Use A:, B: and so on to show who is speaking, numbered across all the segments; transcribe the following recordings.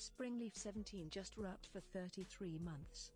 A: Springleaf 17 just wrapped for 33 months.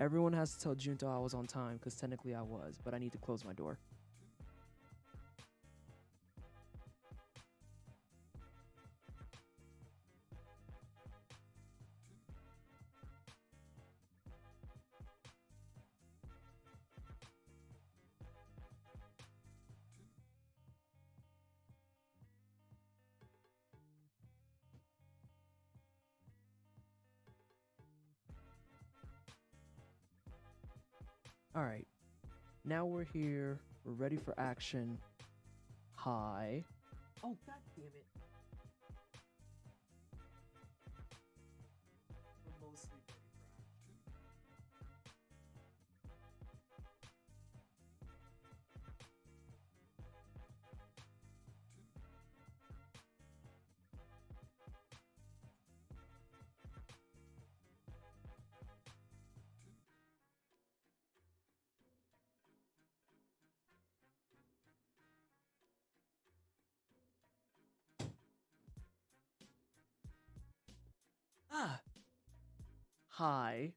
B: Everyone has to tell Junto I was on time, because technically I was, but I need to close my door. All right. Now we're here. We're ready for action. Hi. Oh, god damn it. We're mostly ready for action. Ah. Hi.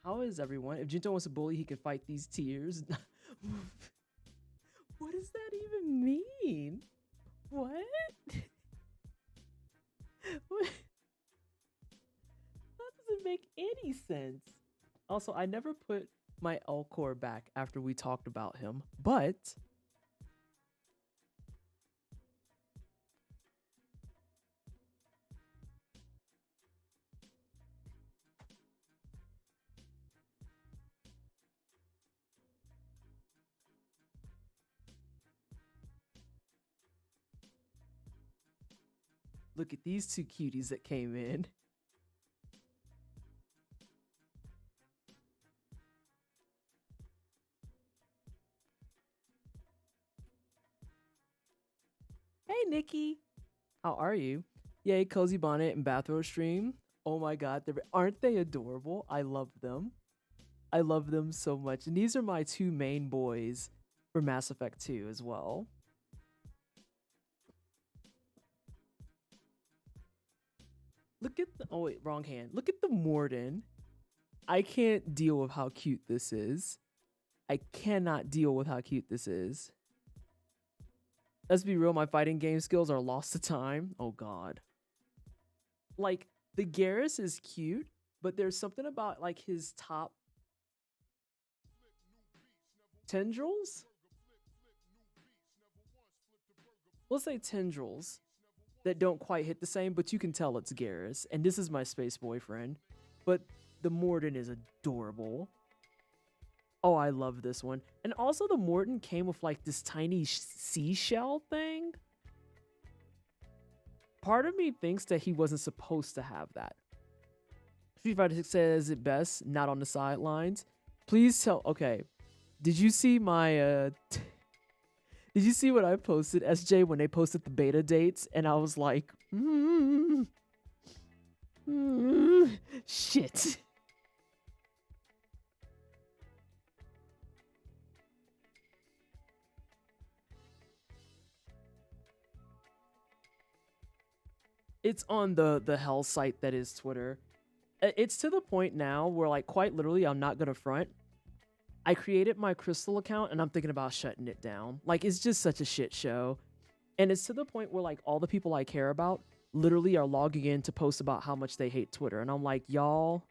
B: How is everyone? If Junto wants to bully, he can fight these tears. What does that even mean? What? What? That doesn't make any sense. Also, I never put my L-core back after we talked about him, but look at these two cuties that came in. Hey, Nikki. How are you? Yay, Cozy Bonnet and Bathrobe Stream. Oh my god, aren't they adorable? I love them. I love them so much. And these are my two main boys for Mass Effect 2 as well. Look at the, oh wait, wrong hand. Look at the Morden. I can't deal with how cute this is. I cannot deal with how cute this is. Let's be real, my fighting game skills are lost to time. Oh god. Like, the Garrus is cute, but there's something about like his top tendrils? We'll say tendrils that don't quite hit the same, but you can tell it's Garrus. And this is my space boyfriend. But the Morden is adorable. Oh, I love this one. And also the Morden came with like this tiny seashell thing. Part of me thinks that he wasn't supposed to have that. Street Fighter 6 says it best, not on the sidelines. Please tell, okay. Did you see my, did you see what I posted, SJ, when they posted the beta dates? And I was like, shit. It's on the hell site that is Twitter. It's to the point now where, like, quite literally, I'm not gonna front. I created my Crystal account and I'm thinking about shutting it down. Like, it's just such a shit show. And it's to the point where, like, all the people I care about literally are logging in to post about how much they hate Twitter. And I'm like, y'all,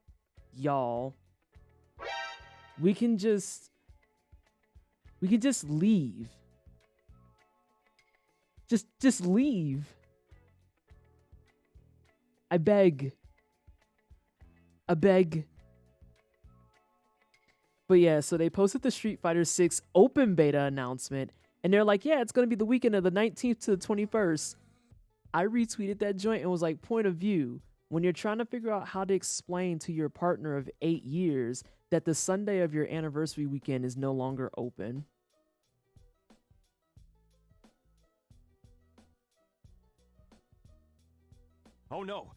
B: we can just leave. Just leave. I beg. But yeah, so they posted the Street Fighter 6 open beta announcement, and they're like, yeah, it's going to be the weekend of the 19th to the 21st. I retweeted that joint and was like, point of view, when you're trying to figure out how to explain to your partner of 8 years that the Sunday of your anniversary weekend is no longer open.
C: Oh no.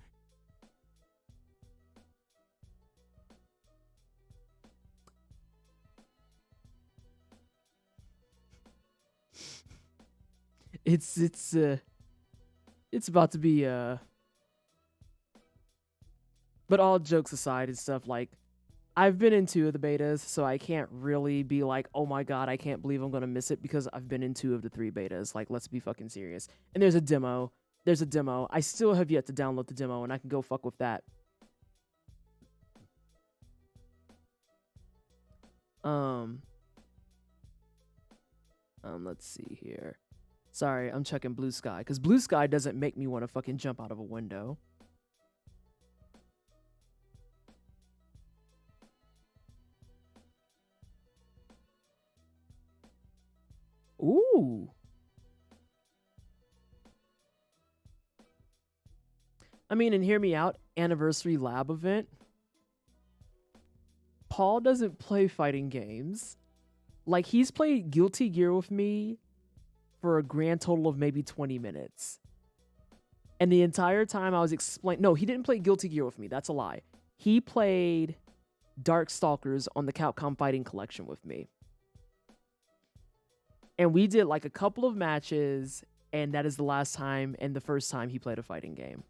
B: It's about to be but all jokes aside and stuff, like, I've been in 2 of the betas, so I can't really be like, oh my god, I can't believe I'm gonna miss it because I've been in 2 of the 3 betas. Like, let's be fucking serious. And there's a demo. There's a demo. I still have yet to download the demo, and I can go fuck with that. Let's see here. Sorry, I'm checking Blue Sky, because Blue Sky doesn't make me want to fucking jump out of a window. Ooh. I mean, and hear me out, anniversary lab event. Paul doesn't play fighting games. Like, he's played Guilty Gear with me for a grand total of maybe 20 minutes. And the entire time I was explaining... No, he didn't play Guilty Gear with me. That's a lie. He played Darkstalkers on the Capcom Fighting Collection with me. And we did like a couple of matches, and that is the last time and the first time he played a fighting game.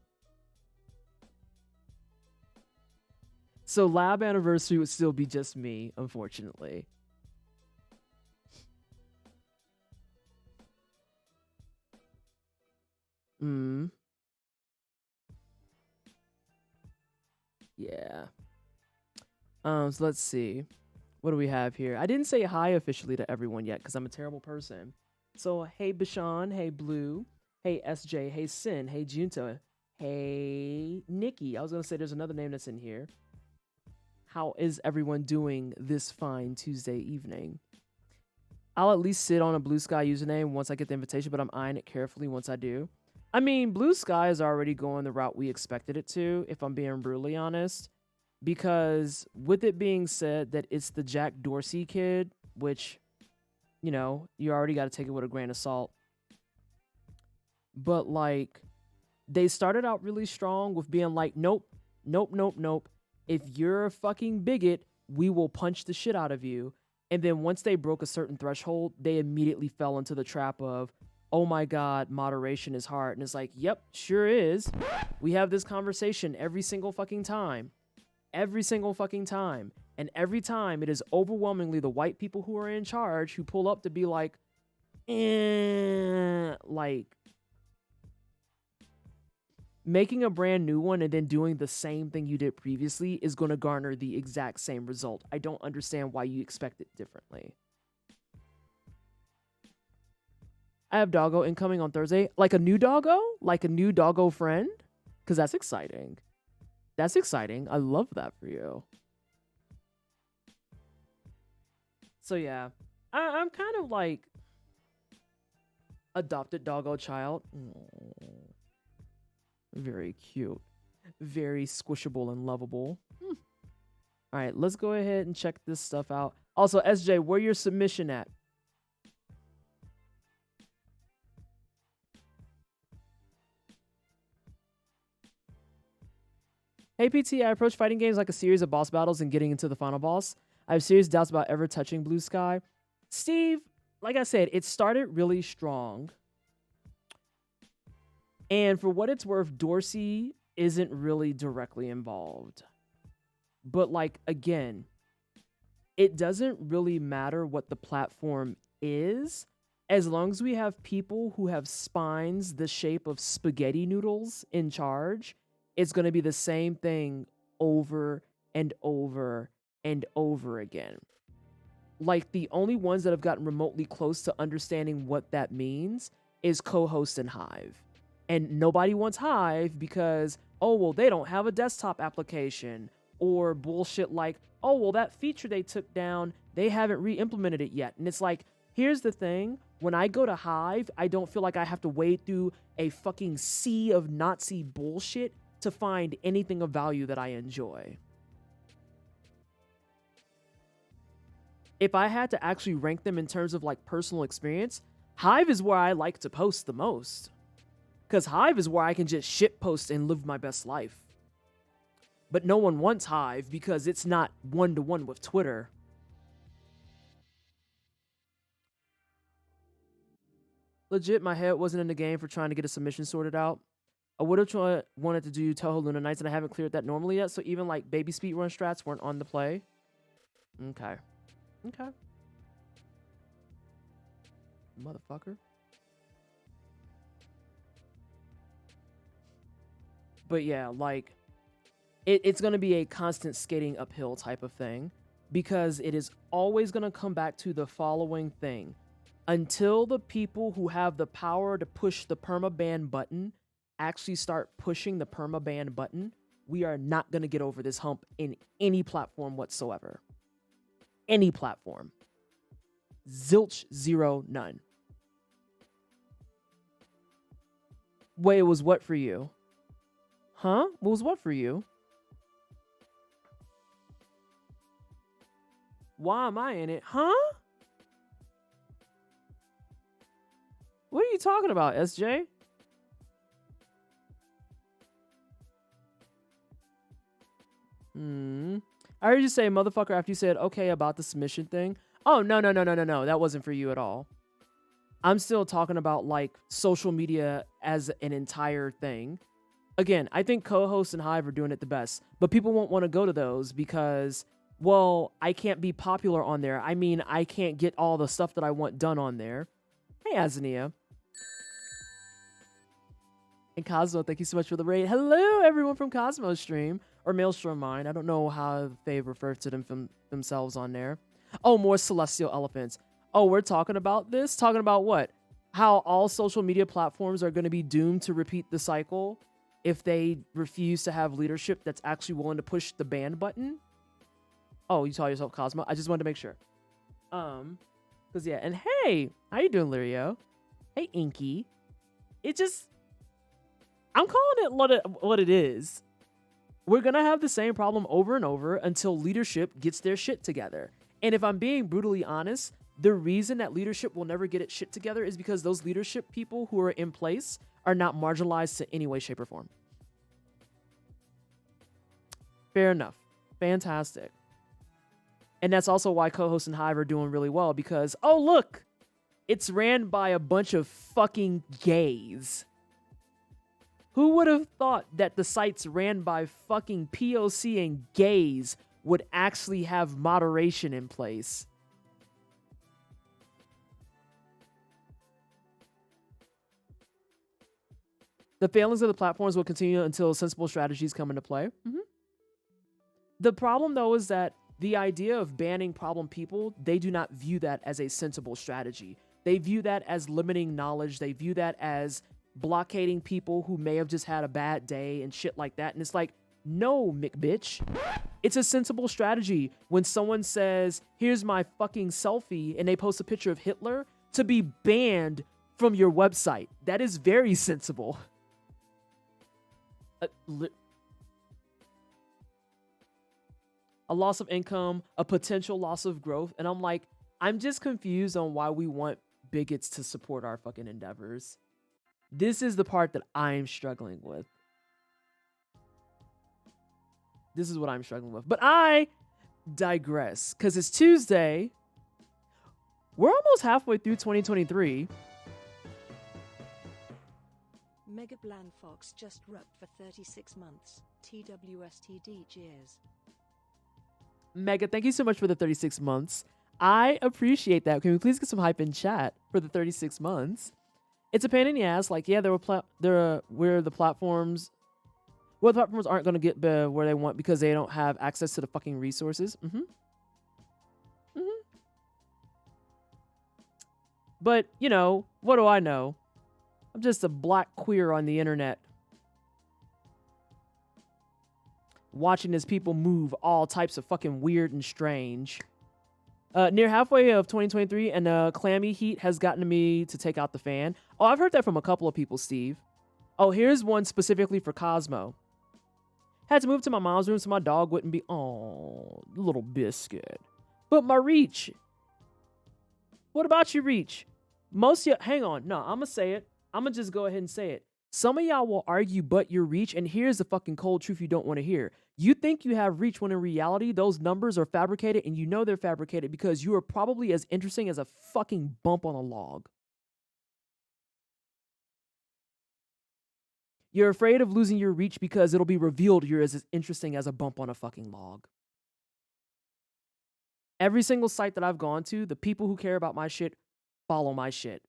B: So lab anniversary would still be just me, unfortunately. Yeah. So let's see. What do we have here? I didn't say hi officially to everyone yet because I'm a terrible person. So, hey Bashan, hey Blue, hey SJ, hey Sin, hey Junta, hey Nikki. I was going to say there's another name that's in here. How is everyone doing this fine Tuesday evening? I'll at least sit on a Blue Sky username once I get the invitation, but I'm eyeing it carefully once I do. I mean, Blue Sky is already going the route we expected it to, if I'm being brutally honest. Because with it being said that it's the Jack Dorsey kid, which, you know, you already got to take it with a grain of salt. But, like, they started out really strong with being like, nope, nope, nope, nope. If you're a fucking bigot, we will punch the shit out of you. And then once they broke a certain threshold, they immediately fell into the trap of, oh my God, moderation is hard. And it's like, yep, sure is. We have this conversation every single fucking time. Every single fucking time. And every time it is overwhelmingly the white people who are in charge who pull up to be like, like, making a brand new one and then doing the same thing you did previously is going to garner the exact same result. I don't understand why you expect it differently. I have doggo incoming on Thursday. Like a new doggo? Like a new doggo friend? Because that's exciting. That's exciting. I love that for you. So yeah, I'm kind of like adopted doggo child. Aww. Very cute. Very squishable and lovable. All right, let's go ahead and check this stuff out. Also, SJ, where your submission at? Hey PT, I approach fighting games like a series of boss battles and getting into the final boss. I have serious doubts about ever touching Blue Sky. Steve, like I said, it started really strong. And for what it's worth, Dorsey isn't really directly involved. But like, again, it doesn't really matter what the platform is, as long as we have people who have spines the shape of spaghetti noodles in charge. It's going to be the same thing over and over and over again. Like, the only ones that have gotten remotely close to understanding what that means is co-host and Hive. And nobody wants Hive because, oh, well, they don't have a desktop application. Or bullshit like, oh, well, that feature they took down, they haven't re-implemented it yet. And it's like, here's the thing. When I go to Hive, I don't feel like I have to wade through a fucking sea of Nazi bullshit to find anything of value that I enjoy. If I had to actually rank them in terms of like personal experience, Hive is where I like to post the most. Because Hive is where I can just shit post and live my best life. But no one wants Hive because it's not one-to-one with Twitter. Legit, my head wasn't in the game for trying to get a submission sorted out. I would have wanted to do Toho Luna Nights, and I haven't cleared that normally yet, so even like baby speedrun strats weren't on the play. Okay. Okay. Motherfucker. But yeah, like it's going to be a constant skating uphill type of thing because it is always going to come back to the following thing. Until the people who have the power to push the permaban button actually start pushing the permaban button, we are not going to get over this hump in any platform whatsoever. Any platform. Zilch, zero, none. Wait, it was what for you? Huh? What was what for you? Why am I in it? Huh? What are you talking about, SJ? I heard you say motherfucker after you said okay about the submission thing. Oh, no. That wasn't for you at all. I'm still talking about like social media as an entire thing. Again, I think co-host and Hive are doing it the best, but people won't want to go to those because, well, I can't be popular on there. I mean, I can't get all the stuff that I want done on there. Hey, Azania. And Cosmo, thank you so much for the raid. Hello, everyone from Cosmo Stream or Maelstrom Mine. I don't know how they refer to themselves on there. Oh, more celestial elephants. Oh, we're talking about this? Talking about what? How all social media platforms are going to be doomed to repeat the cycle if they refuse to have leadership that's actually willing to push the ban button? Oh, you saw yourself, Cosmo? I just wanted to make sure. Because yeah, and hey, how you doing, Lirio? Hey, Inky. I'm calling it what it is. We're going to have the same problem over and over until leadership gets their shit together. And if I'm being brutally honest, the reason that leadership will never get its shit together is because those leadership people who are in place are not marginalized to any way, shape, or form. Fair enough. Fantastic. And that's also why co-host and Hive are doing really well because, oh, look, it's ran by a bunch of fucking gays. Who would have thought that the sites ran by fucking POC and gays would actually have moderation in place? The failings of the platforms will continue until sensible strategies come into play. The problem, though, is that the idea of banning problem people, they do not view that as a sensible strategy. They view that as limiting knowledge. They view that as blockading people who may have just had a bad day and shit like that. And it's like, no, McBitch. It's a sensible strategy when someone says, here's my fucking selfie, and they post a picture of Hitler, to be banned from your website. That is very sensible. A loss of income, a potential loss of growth. And I'm like, I'm just confused on why we want bigots to support our fucking endeavors. This is the part that I'm struggling with. This is what I'm struggling with. But I digress because it's Tuesday. We're almost halfway through 2023.
A: Mega Bland Fox just rubbed for 36 months. TWSTD cheers.
B: Mega, thank you so much for the 36 months. I appreciate that. Can we please get some hype in chat for the 36 months? It's a pain in the ass. Like, yeah, the platforms aren't going to get where they want because they don't have access to the fucking resources. But, you know, what do I know? I'm just a black queer on the internet. Watching as people move all types of fucking weird and strange. Near halfway of 2023, and clammy heat has gotten me to take out the fan. Oh, I've heard that from a couple of people, Steve. Oh, here's one specifically for Cosmo. Had to move to my mom's room so my dog wouldn't be, oh, little biscuit. But my Reach. What about you, Reach? Hang on. No, I'm going to say it. I'm going to just go ahead and say it. Some of y'all will argue but your Reach, and here's the fucking cold truth you don't want to hear. You think you have Reach when in reality those numbers are fabricated, and you know they're fabricated because you are probably as interesting as a fucking bump on a log. You're afraid of losing your Reach because it'll be revealed you're as interesting as a bump on a fucking log. Every single site that I've gone to, the people who care about my shit follow my shit.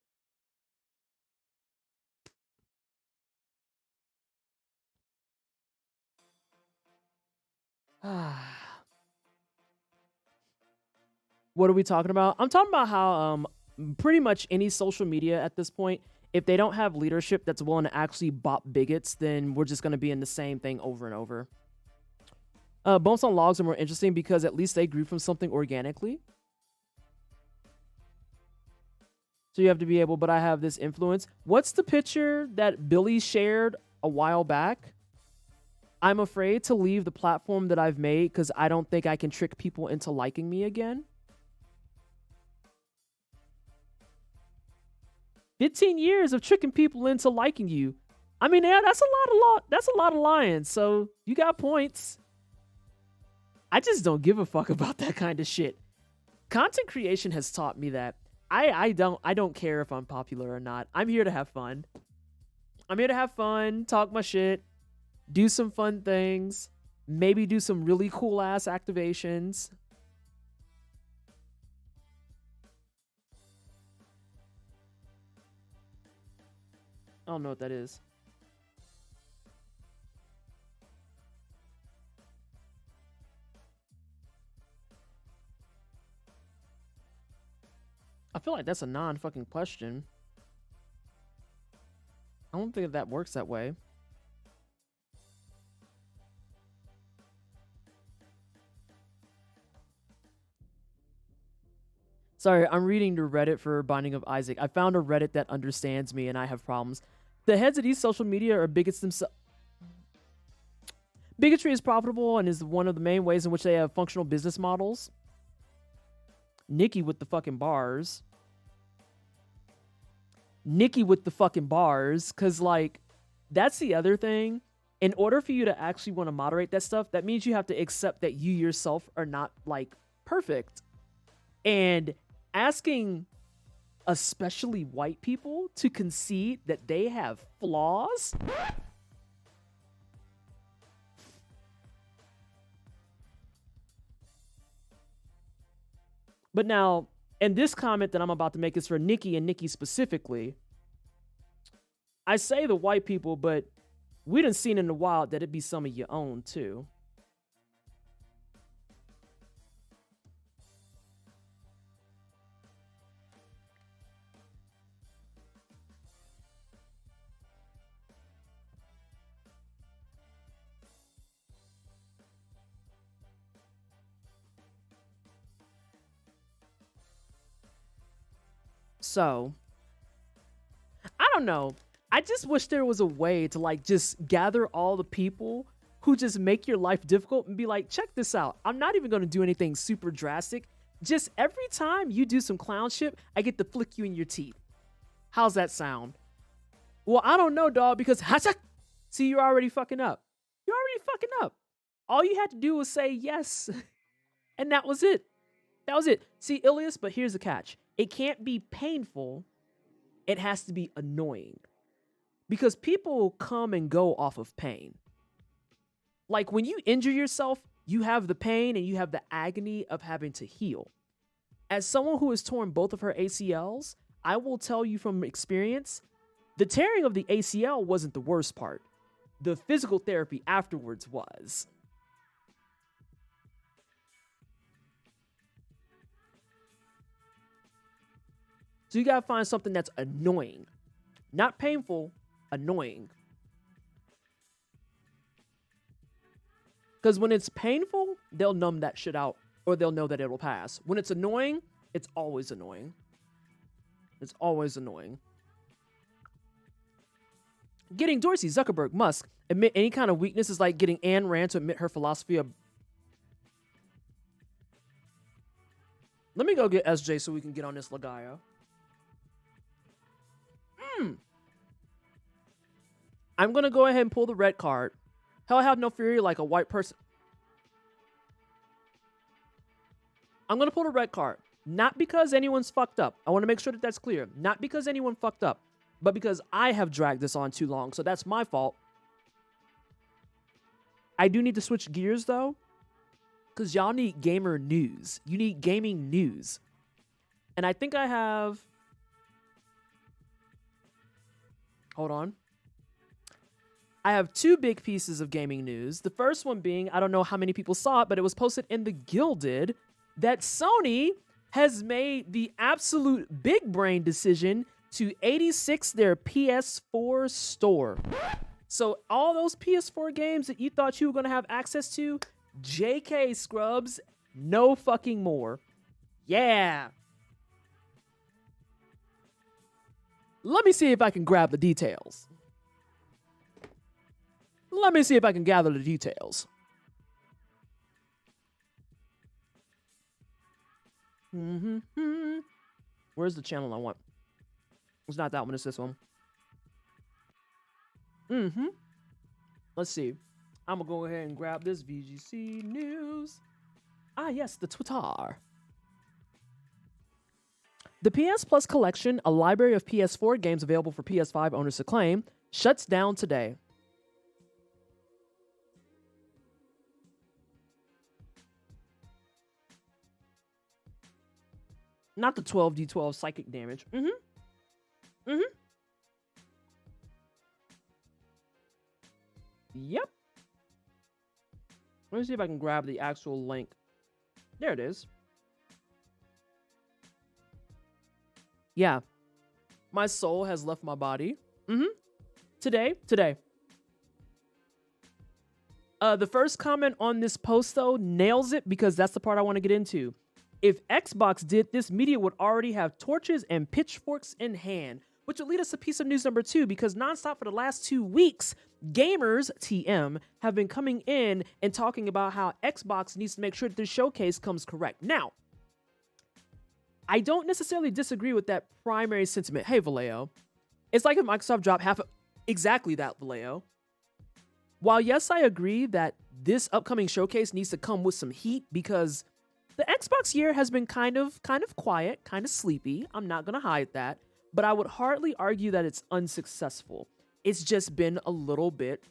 B: What are we talking about? I'm talking about how pretty much any social media at this point, if they don't have leadership that's willing to actually bop bigots, then we're just going to be in the same thing over and over. Bones on logs are more interesting because at least they grew from something organically. So you have to be able, but I have this influence. What's the picture that Billy shared a while back? I'm afraid to leave the platform that I've made because I don't think I can trick people into liking me again. 15 years of tricking people into liking you. I mean, yeah, that's a lot of lying. So you got points. I just don't give a fuck about that kind of shit. Content creation has taught me that I don't care if I'm popular or not. I'm here to have fun. I'm here to have fun, talk my shit, do some fun things, maybe do some really cool ass activations. I don't know what that is. I feel like that's a non-fucking question. I don't think that works that way. Sorry, I'm reading the Reddit for Binding of Isaac. I found a Reddit that understands me and I have problems. The heads of these social media are bigots themselves. Bigotry is profitable and is one of the main ways in which they have functional business models. Nikki with the fucking bars. Nikki with the fucking bars. Because, like, that's the other thing. In order for you to actually want to moderate that stuff, that means you have to accept that you yourself are not, like, perfect. And asking especially white people to concede that they have flaws. But now, and this comment that I'm about to make is for Nikki and Nikki specifically. I say the white people, but we done seen in the wild that it be some of your own too. So, I don't know. I just wish there was a way to like just gather all the people who just make your life difficult and be like, check this out. I'm not even going to do anything super drastic. Just every time you do some clown shit, I get to flick you in your teeth. How's that sound? Well, I don't know, dog, because see, you're already fucking up. You're already fucking up. All you had to do was say yes. And that was it. That was it. See, Ilias, but here's the catch. It can't be painful. It has to be annoying. Because people come and go off of pain. Like when you injure yourself, you have the pain and you have the agony of having to heal. As someone who has torn both of her ACLs, I will tell you from experience, the tearing of the ACL wasn't the worst part. The physical therapy afterwards was. So you gotta find something that's annoying. Not painful, annoying. Because when it's painful, they'll numb that shit out. Or they'll know that it'll pass. When it's annoying, it's always annoying. It's always annoying. Getting Dorsey, Zuckerberg, Musk admit any kind of weakness is like getting Ayn Rand to admit her philosophy of... Let me go get SJ so we can get on this Legaia. I'm going to go ahead and pull the red card. Hell, I have no fury like a white person. I'm going to pull the red card. Not because anyone's fucked up. I want to make sure that that's clear. Not because anyone fucked up. But because I have dragged this on too long. So that's my fault. I do need to switch gears, though. Because y'all need gamer news. You need gaming news. And I think I have... Hold on. I have two big pieces of gaming news. The first one being, I don't know how many people saw it, but it was posted in the Gilded that Sony has made the absolute big brain decision to 86 their PS4 store. So all those PS4 games that you thought you were going to have access to, JK Scrubs, no fucking more. Yeah. Let me see if I can grab the details. Let me see if I can gather the details. Where's the channel I want? It's not that one, it's this one. Let's see. I'm gonna go ahead and grab this VGC news. Ah, yes, the Twitter. The PS Plus collection, a library of PS4 games available for PS5 owners to claim, shuts down today. Not the 12d12 psychic damage. Yep. Let me see if I can grab the actual link. There it is. Yeah. My soul has left my body. Today. The first comment on this post, though, nails it because that's the part I want to get into. If Xbox did this, media would already have torches and pitchforks in hand, which would lead us to piece of news number 2, because nonstop for the last 2 weeks, gamers, TM, have been coming in and talking about how Xbox needs to make sure that the showcase comes correct. Now, I don't necessarily disagree with that primary sentiment. Hey, Vallejo. It's like if Microsoft dropped exactly that, Vallejo. While yes, I agree that this upcoming showcase needs to come with some heat because the Xbox year has been kind of quiet, kind of sleepy. I'm not going to hide that. But I would hardly argue that it's unsuccessful. It's just been a little bit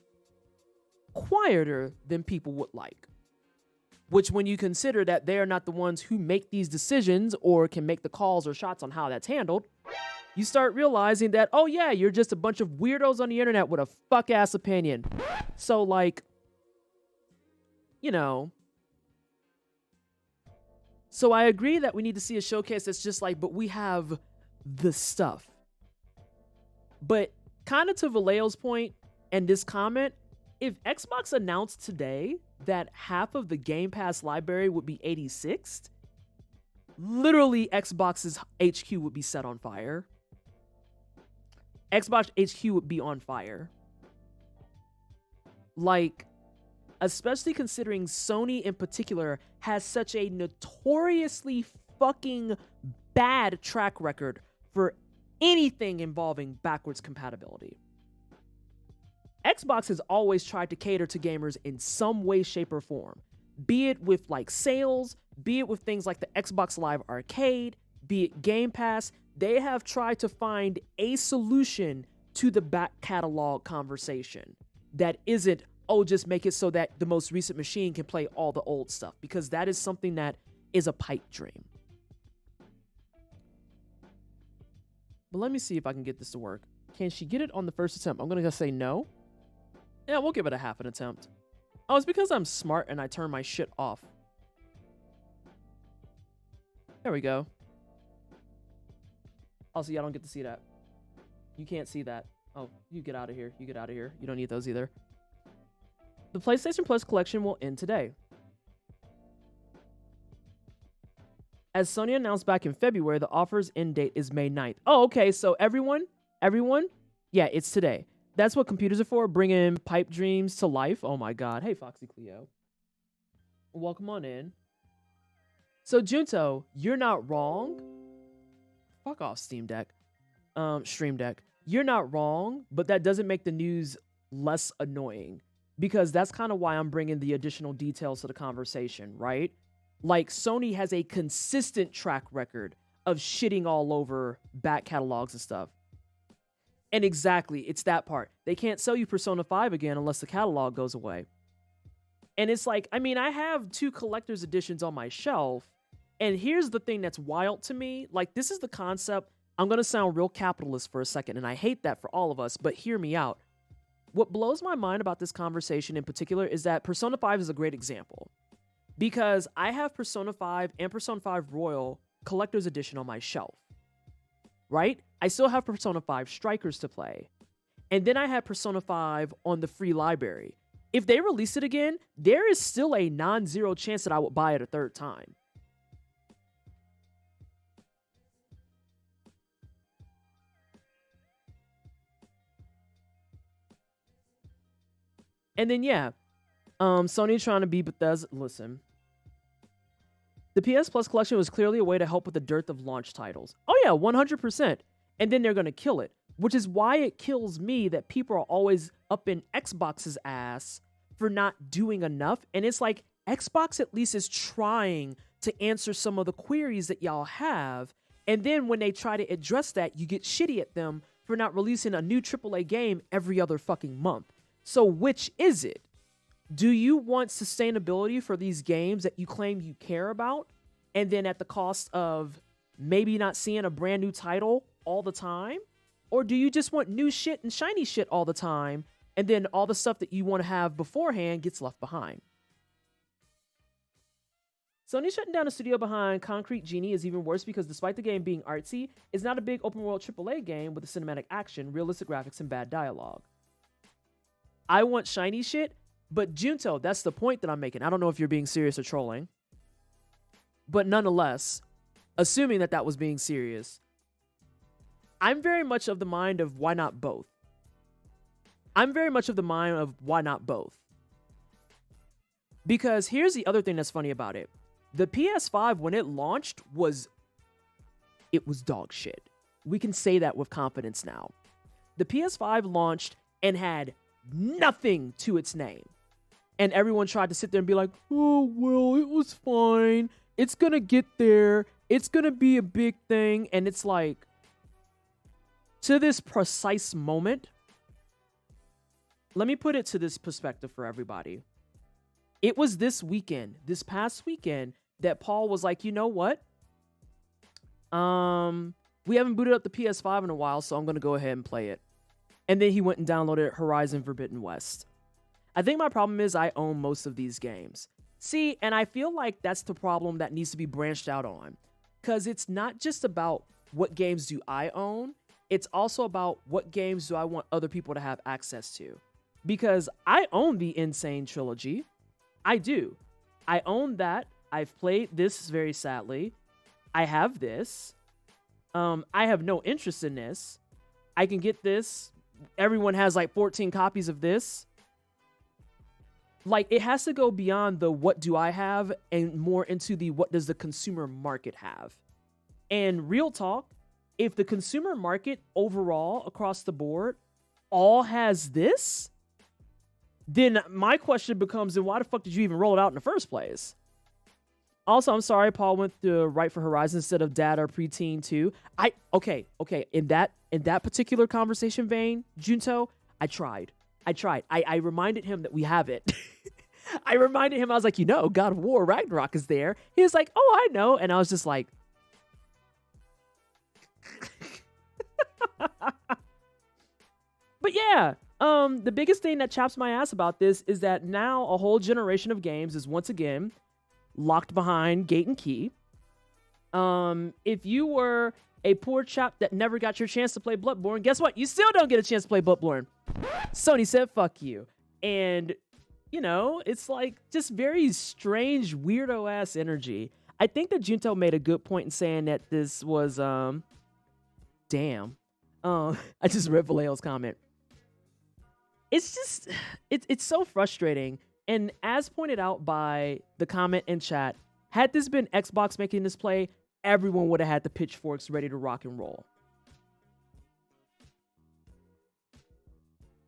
B: quieter than people would like. Which, when you consider that they are not the ones who make these decisions or can make the calls or shots on how that's handled, you start realizing that, oh yeah, you're just a bunch of weirdos on the internet with a fuck-ass opinion. So, like, you know. So I agree that we need to see a showcase that's just like, but we have the stuff. But kind of to Vallejo's point and this comment, if Xbox announced today that half of the Game Pass library would be 86th, literally Xbox's HQ would be set on fire. Xbox HQ would be on fire. Like, especially considering Sony in particular has such a notoriously fucking bad track record for anything involving backwards compatibility. Xbox has always tried to cater to gamers in some way, shape, or form. Be it with like sales, be it with things like the Xbox Live Arcade, be it Game Pass, they have tried to find a solution to the back catalog conversation that isn't, oh, just make it so that the most recent machine can play all the old stuff, because that is something that is a pipe dream. But let me see if I can get this to work. Can she get it on the first attempt? I'm going to say no. Yeah, we'll give it a half an attempt. Oh, it's because I'm smart and I turn my shit off. There we go. Oh, see, I don't get to see that. You can't see that. Oh, you get out of here. You get out of here. You don't need those either. The PlayStation Plus collection will end today. As Sony announced back in February, the offer's end date is May 9th. Oh, okay, so everyone, yeah, it's today. That's what computers are for, bringing pipe dreams to life. Oh my god. Hey, Foxy Cleo. Welcome on in. So, Junto, you're not wrong. Fuck off, Stream Deck. You're not wrong, but that doesn't make the news less annoying, because that's kind of why I'm bringing the additional details to the conversation, right? Like, Sony has a consistent track record of shitting all over back catalogs and stuff. And exactly, it's that part. They can't sell you Persona 5 again unless the catalog goes away. And it's like, I mean, I have 2 collector's editions on my shelf. And here's the thing that's wild to me. Like, this is the concept. I'm going to sound real capitalist for a second, and I hate that for all of us, but hear me out. What blows my mind about this conversation in particular is that Persona 5 is a great example. Because I have Persona 5 and Persona 5 Royal Collector's Edition on my shelf. Right? I still have Persona 5 Strikers to play. And then I have Persona 5 on the free library. If they release it again, there is still a non-zero chance that I would buy it a third time. And then, yeah, Sony trying to be Bethesda. Listen, the PS Plus collection was clearly a way to help with the dearth of launch titles. Oh, yeah, 100%. And then they're going to kill it, which is why it kills me that people are always up in Xbox's ass for not doing enough. And it's like, Xbox at least is trying to answer some of the queries that y'all have. And then when they try to address that, you get shitty at them for not releasing a new AAA game every other fucking month. So which is it? Do you want sustainability for these games that you claim you care about, and then at the cost of maybe not seeing a brand new title all the time? Or do you just want new shit and shiny shit all the time, and then all the stuff that you want to have beforehand gets left behind? Sony shutting down the studio behind Concrete Genie is even worse because despite the game being artsy, it's not a big open-world AAA game with a cinematic action, realistic graphics, and bad dialogue. I want shiny shit, but Junto, that's the point that I'm making. I don't know if you're being serious or trolling. But nonetheless, assuming that that was being serious, I'm very much of the mind of why not both? Because here's the other thing that's funny about it. The PS5, when it launched, was dog shit. We can say that with confidence now. The PS5 launched and had nothing to its name. And everyone tried to sit there and be like, oh, well, it was fine. It's going to get there. It's going to be a big thing. And it's like, to this precise moment, let me put it to this perspective for everybody. It was this past weekend, that Paul was like, you know what? We haven't booted up the PS5 in a while, so I'm going to go ahead and play it. And then he went and downloaded Horizon Forbidden West. I think my problem is I own most of these games. See, and I feel like that's the problem that needs to be branched out on. Because it's not just about what games do I own. It's also about what games do I want other people to have access to. Because I own the Insane Trilogy. I do. I own that. I've played this very sadly. I have this. I have no interest in this. I can get this. Everyone has like 14 copies of this. Like, it has to go beyond the what do I have and more into the what does the consumer market have. And real talk, if the consumer market overall across the board all has this, then my question becomes, then why the fuck did you even roll it out in the first place? Also, I'm sorry Paul went to write for Horizon instead of Dad or Preteen 2. Okay. In that particular conversation vein, Junto, I tried. I reminded him that we have it. I reminded him, I was like, God of War Ragnarok is there. He was like, oh, I know. And I was just like, but yeah, the biggest thing that chaps my ass about this is that now a whole generation of games is once again locked behind gate and key. If you were a poor chap that never got your chance to play Bloodborne, guess what? You still don't get a chance to play Bloodborne. Sony said, fuck you. And, it's like just very strange, weirdo ass energy. I think that Junto made a good point in saying that this was, damn. I just read Vallejo's comment. It's just, it's so frustrating. And as pointed out by the comment in chat, had this been Xbox making this play, everyone would have had the pitchforks ready to rock and roll.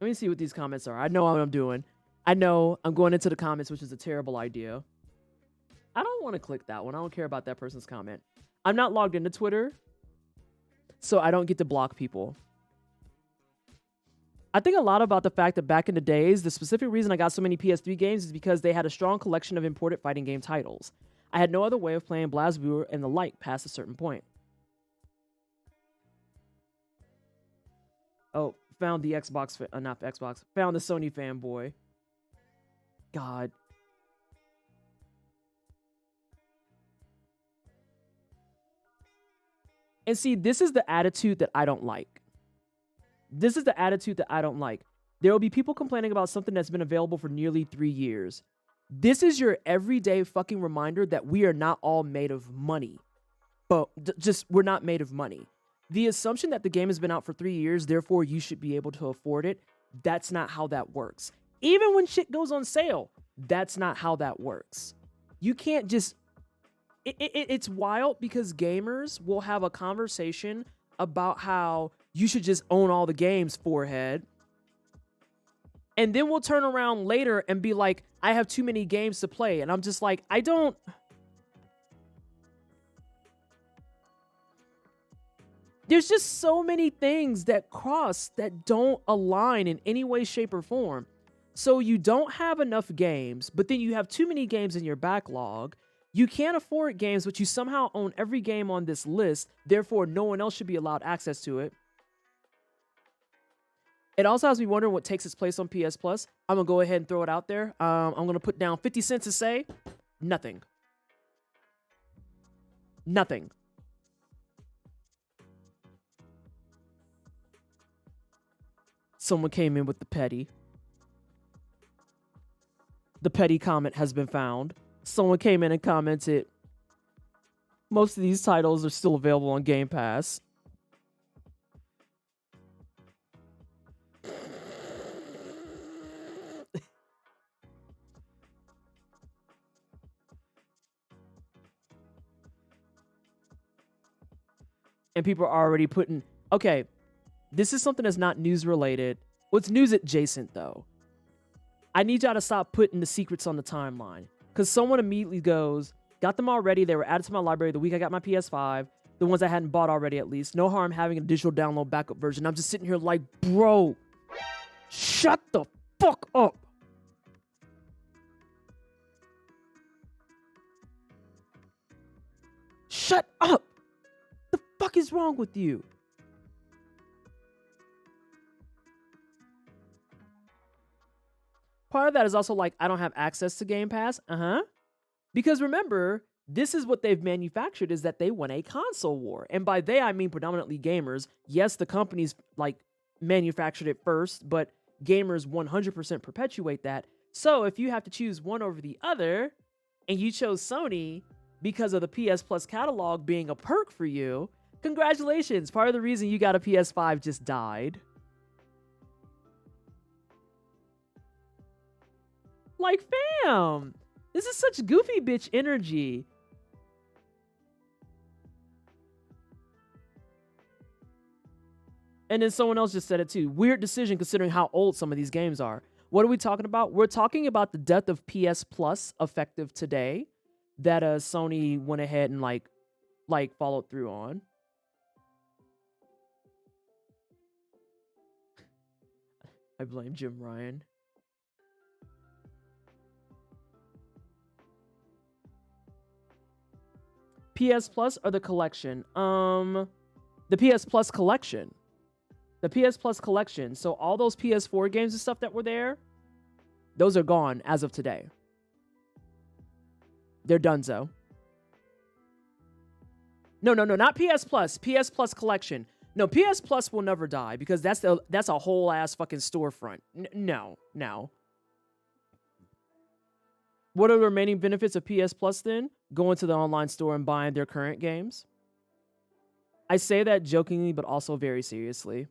B: Let me see what these comments are. I know what I'm doing. I know I'm going into the comments, which is a terrible idea. I don't want to click that one. I don't care about that person's comment. I'm not logged into Twitter, so I don't get to block people. I think a lot about the fact that back in the days, the specific reason I got so many PS3 games is because they had a strong collection of imported fighting game titles. I had no other way of playing BlazBlue and the like past a certain point. Oh, found the Xbox, not Xbox, found the Sony fanboy. God. And see, this is the attitude that I don't like. This is the attitude that I don't like. There will be people complaining about something that's been available for nearly 3 years. This is your everyday fucking reminder that we are not all made of money. But we're not made of money. The assumption that the game has been out for 3 years, therefore you should be able to afford it, that's not how that works. Even when shit goes on sale, that's not how that works. You can't just... It's wild because gamers will have a conversation about how you should just own all the games, forehead. And then we'll turn around later and be like, I have too many games to play. And I'm just like, I don't... There's just so many things that cross that don't align in any way, shape, or form. So you don't have enough games, but then you have too many games in your backlog. You can't afford games, but you somehow own every game on this list. Therefore, no one else should be allowed access to it. It also has me wondering what takes its place on PS Plus. I'm going to go ahead and throw it out there. I'm going to put down 50 cents to say nothing. Nothing. Someone came in with the petty. The petty comment has been found. Someone came in and commented, most of these titles are still available on Game Pass. And people are already putting, okay, this is something that's not news related. Well, it's news adjacent though. I need y'all to stop putting the secrets on the timeline. Because someone immediately goes, got them already. They were added to my library the week I got my PS5. The ones I hadn't bought already, at least. No harm having a digital download backup version. I'm just sitting here like, bro, shut the fuck up. Shut up. The fuck is wrong with you? Part of that is also like, I don't have access to Game Pass. Because remember, this is what they've manufactured, is that they won a console war. And by they, I mean predominantly gamers. Yes, the companies like manufactured it first, but gamers 100% perpetuate that. So if you have to choose one over the other, and you chose Sony because of the PS Plus catalog being a perk for you, congratulations. Part of the reason you got a PS5 just died. Like, fam, this is such goofy bitch energy. And then someone else just said it too. Weird decision considering how old some of these games are. What are we talking about? We're talking about the death of PS Plus effective today that Sony went ahead and like followed through on. I blame Jim Ryan. PS Plus or the collection? The PS Plus collection. The PS Plus collection. So all those PS4 games and stuff that were there, those are gone as of today. They're donezo. No, not PS Plus. PS Plus collection. No, PS Plus will never die because that's a whole ass fucking storefront. No. What are the remaining benefits of PS Plus then? Going to the online store and buying their current games. I say that jokingly, but also very seriously.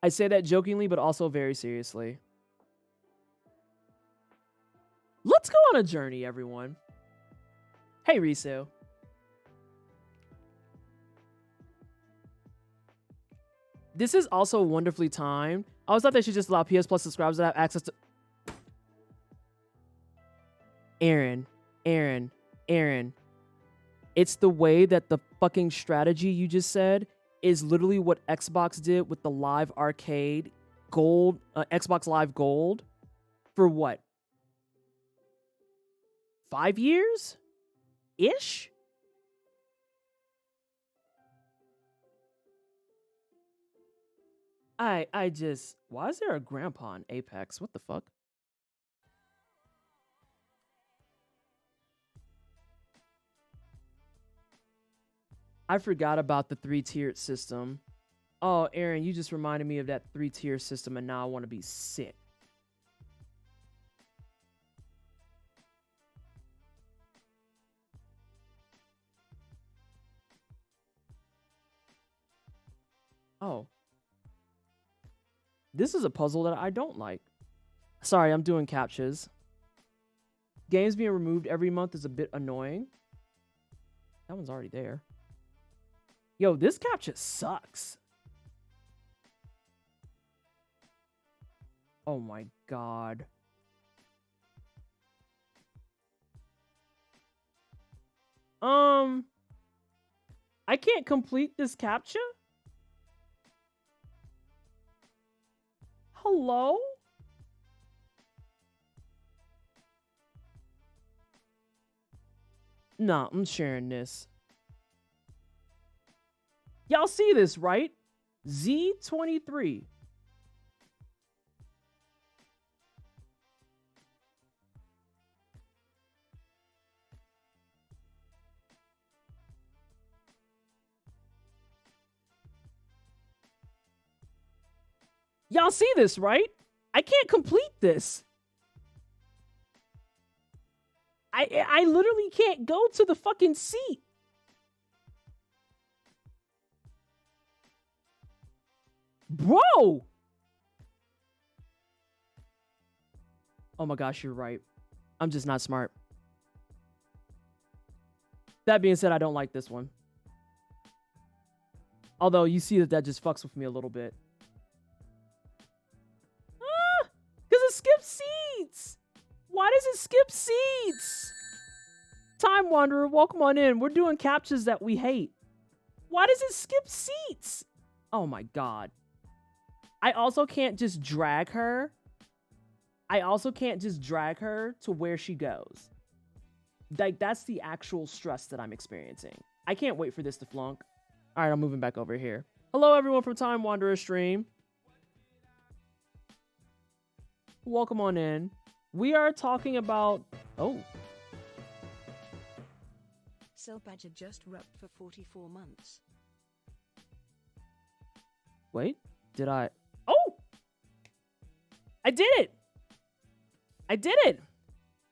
B: I say that jokingly, but also very seriously. Let's go on a journey, everyone. Hey, Risu. This is also wonderfully timed. I always thought they should just allow PS Plus subscribers to have access to... Aaron. It's the way that the fucking strategy you just said is literally what Xbox did with the Live Arcade Gold, Xbox Live Gold, for what? 5 years? Ish? I just, why is there a grandpa in Apex? What the fuck? I forgot about the 3-tiered system. Oh, Aaron, you just reminded me of that 3-tier system, and now I want to be sick. Oh. This is a puzzle that I don't like. Sorry, I'm doing captchas. Games being removed every month is a bit annoying. That one's already there. Yo, this captcha sucks. Oh my god. I can't complete this captcha? Hello? Nah, I'm sharing this. Y'all see this, right? Z23. Y'all see this, right? I can't complete this. I literally can't go to the fucking seat. Bro! Oh my gosh, you're right. I'm just not smart. That being said, I don't like this one. Although, you see that just fucks with me a little bit. Ah! Because it skips seats! Why does it skip seats? Time Wanderer, welcome on in. We're doing captchas that we hate. Why does it skip seats? Oh my god. I also can't just drag her. I also can't just drag her to where she goes. Like, that's the actual stress that I'm experiencing. I can't wait for this to flunk. All right, I'm moving back over here. Hello, everyone from Time Wanderer stream. Welcome on in. We are talking about... Oh.
A: Cell Badger just rubbed for 44 months.
B: Wait, did I... Oh! I did it! I did it!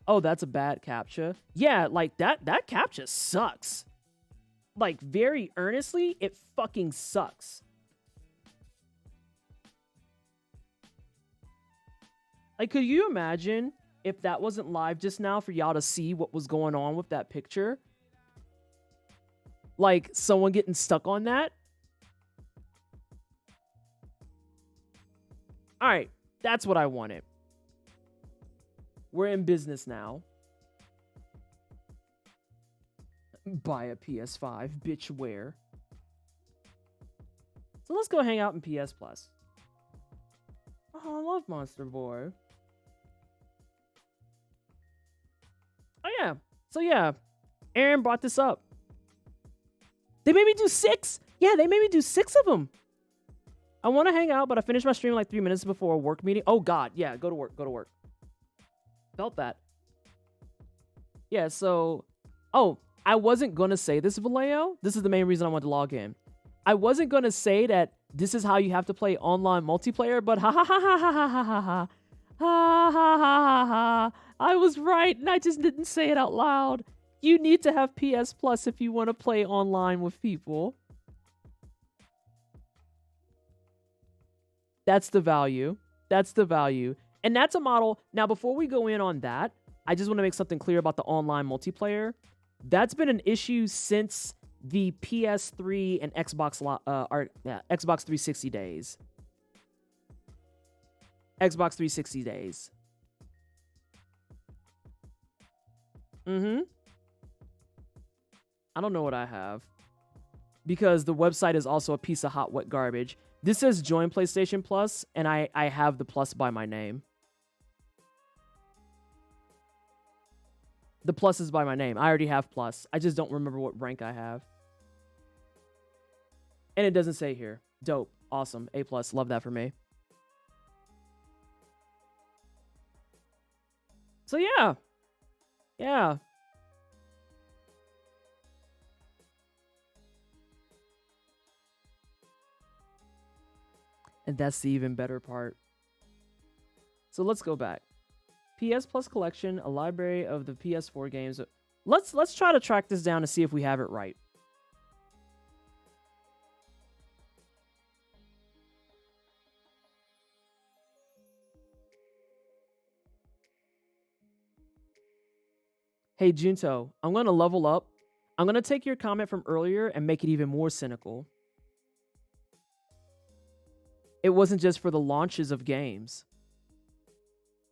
B: Oh, that's a bad captcha. Yeah, like, that captcha sucks. Like, very earnestly, it fucking sucks. Like, could you imagine if that wasn't live just now for y'all to see what was going on with that picture? Like, someone getting stuck on that? All right, that's what I wanted. We're in business now. Buy a PS5, bitch, where? So let's go hang out in PS Plus. Oh, I love Monster Boy. Oh, yeah. So, yeah. Aaron brought this up. They made me do 6. Yeah, they made me do 6 of them. I want to hang out, but I finished my stream like 3 minutes before a work meeting. Oh, God. Yeah, go to work. Go to work. Felt that. Yeah, so... Oh, I wasn't going to say this, Vallejo. This is the main reason I wanted to log in. I wasn't going to say that this is how you have to play online multiplayer, but ha ha ha ha ha ha ha ha ha ha ha ha ha. I was right, and I just didn't say it out loud. You need to have PS Plus if you want to play online with people. That's the value. That's the value. And that's a model. Now, before we go in on that, I just want to make something clear about the online multiplayer. That's been an issue since the PS3 and Xbox 360 days. Xbox 360 days. I don't know what I have. Because the website is also a piece of hot, wet garbage. This says join PlayStation Plus, and I have the plus by my name. The plus is by my name. I already have plus. I just don't remember what rank I have. And it doesn't say here. Dope. Awesome. A+. Love that for me. So yeah. Yeah. And that's the even better part. So let's go back. PS Plus collection, a library of the PS4 games. Let's try to track this down to see if we have it right. Hey Junto, I'm going to level up. I'm going to take your comment from earlier and make it even more cynical. It wasn't just for the launches of games.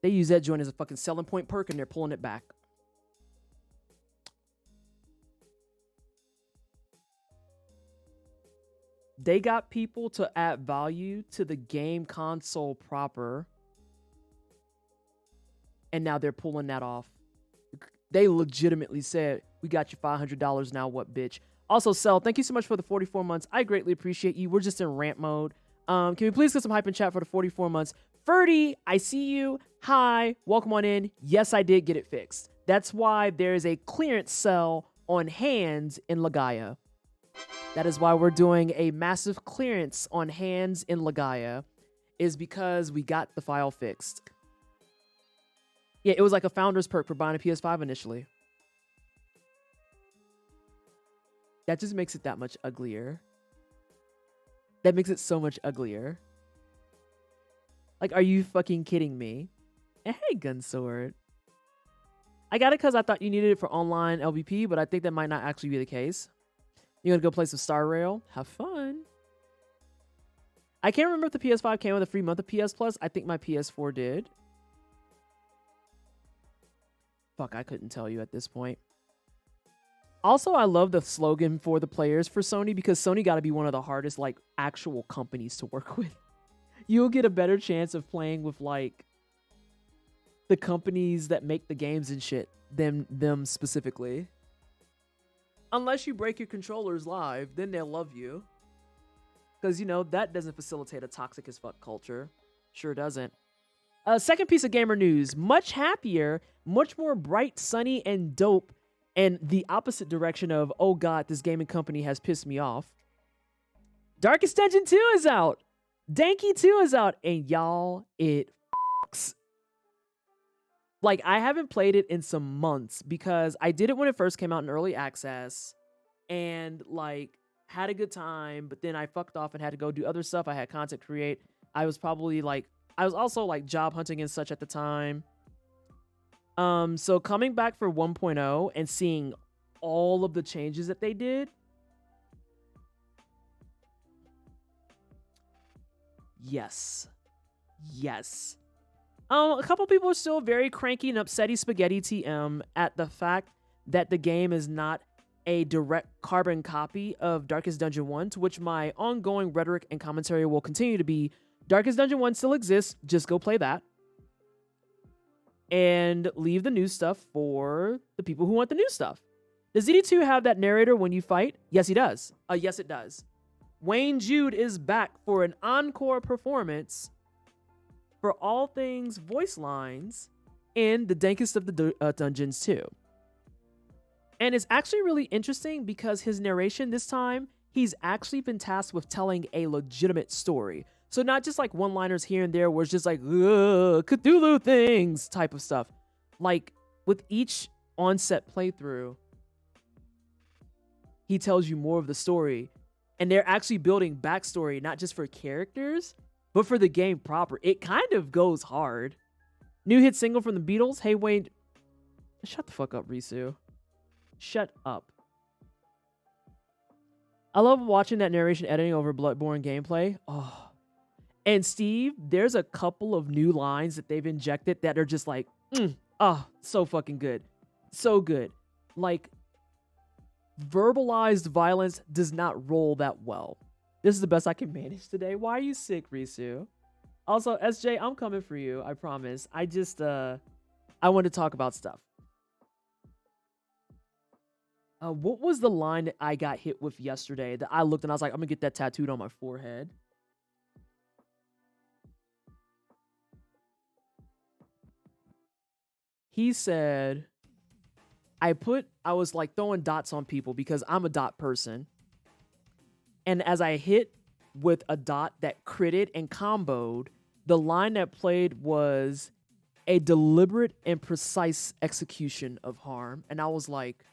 B: They use that joint as a fucking selling point perk and they're pulling it back. They got people to add value to the game console proper. And now they're pulling that off. They legitimately said, we got you $500 now, what bitch? Also, Cell, thank you so much for the 44 months. I greatly appreciate you. We're just in rant mode. Can we please get some hype in chat for the 44 months? Ferdy, I see you. Hi, welcome on in. Yes, I did get it fixed. That's why there is a clearance sale on hands in Legaia. That is why we're doing a massive clearance on hands in Legaia, is because we got the file fixed. Yeah, it was like a founder's perk for buying a PS5 initially. That just makes it that much uglier. That makes it so much uglier. Like, are you fucking kidding me? And hey, Gunsword. I got it because I thought you needed it for online LVP, but I think that might not actually be the case. You gonna go play some Star Rail? Have fun. I can't remember if the PS5 came with a free month of PS Plus. I think my PS4 did. Fuck, I couldn't tell you at this point. Also, I love the slogan for the players for Sony, because Sony got to be one of the hardest, like, actual companies to work with. You'll get a better chance of playing with, like, the companies that make the games and shit than them specifically. Unless you break your controllers live, then they'll love you. Because, you know, that doesn't facilitate a toxic as fuck culture. Sure doesn't. Second piece of gamer news. Much happier, much more bright, sunny, and dope. And the opposite direction of, oh god, this gaming company has pissed me off. Darkest Dungeon 2 is out. Danky 2 is out. And y'all, it fucks. Like, I haven't played it in some months because I did it when it first came out in early access. And, like, had a good time. But then I fucked off and had to go do other stuff. I had content create. I was probably, like, I was also, like, job hunting and such at the time. So coming back for 1.0 and seeing all of the changes that they did. Yes. Yes. A couple people are still very cranky and upsetty spaghetti TM at the fact that the game is not a direct carbon copy of Darkest Dungeon 1, to which my ongoing rhetoric and commentary will continue to be, Darkest Dungeon 1 still exists, just go play that. And leave the new stuff for the people who want the new stuff. Does ZD2 have that narrator when you fight? Yes, he does. Yes, it does. Wayne Jude is back for an encore performance for all things voice lines in the dankest of the dungeons too. And it's actually really interesting because his narration this time, he's actually been tasked with telling a legitimate story. So not just like one-liners here and there where it's just like, Cthulhu things type of stuff. Like with each on-set playthrough, he tells you more of the story. And they're actually building backstory, not just for characters, but for the game proper. It kind of goes hard. New hit single from the Beatles. Hey, Wayne. Shut the fuck up, Risu. Shut up. I love watching that narration editing over Bloodborne gameplay. Oh. And Steve, there's a couple of new lines that they've injected that are just like, so fucking good. So good. Like, verbalized violence does not roll that well. This is the best I can manage today. Why are you sick, Risu? Also, SJ, I'm coming for you. I promise. I want to talk about stuff. What was the line that I got hit with yesterday that I looked and I was like, I'm gonna get that tattooed on my forehead? He said, I was like throwing dots on people because I'm a dot person. And as I hit with a dot that critted and comboed, the line that played was a deliberate and precise execution of harm. And I was like,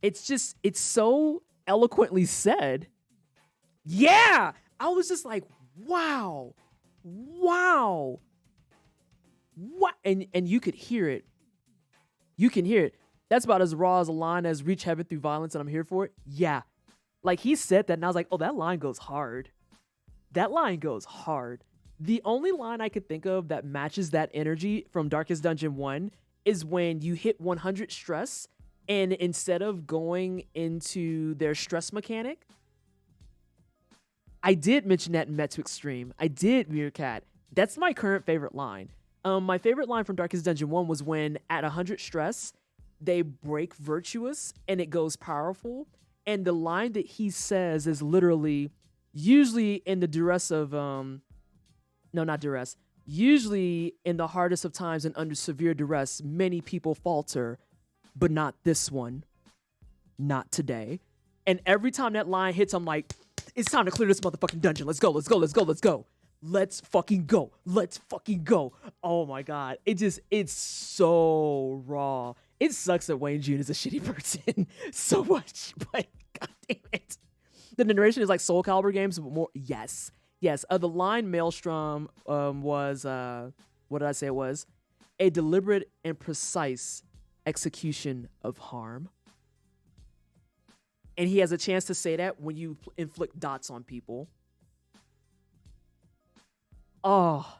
B: it's so eloquently said. Yeah. I was just like, wow. What? And you could hear it. You can hear it. That's about as raw as a line as reach heaven through violence and I'm here for it. Yeah. Like he said that and I was like, oh, that line goes hard. That line goes hard. The only line I could think of that matches that energy from Darkest Dungeon 1 is when you hit 100 stress and instead of going into their stress mechanic, I did mention that in Met to Extreme. I did, Meerkat. That's my current favorite line. My favorite line from Darkest Dungeon 1 was when at 100 stress, they break virtuous and it goes powerful. And the line that he says is literally, usually in the duress of, no, not duress. Usually in the hardest of times and under severe duress, many people falter, but not this one. Not today. And every time that line hits, I'm like, it's time to clear this motherfucking dungeon. Let's go. Let's fucking go. Oh my God. It's so raw. It sucks that Wayne June is a shitty person so much, but God damn it. The narration is like Soul Calibur games, but more. Yes. The line Maelstrom was, what did I say it was? A deliberate and precise execution of harm. And he has a chance to say that when you inflict dots on people. Oh,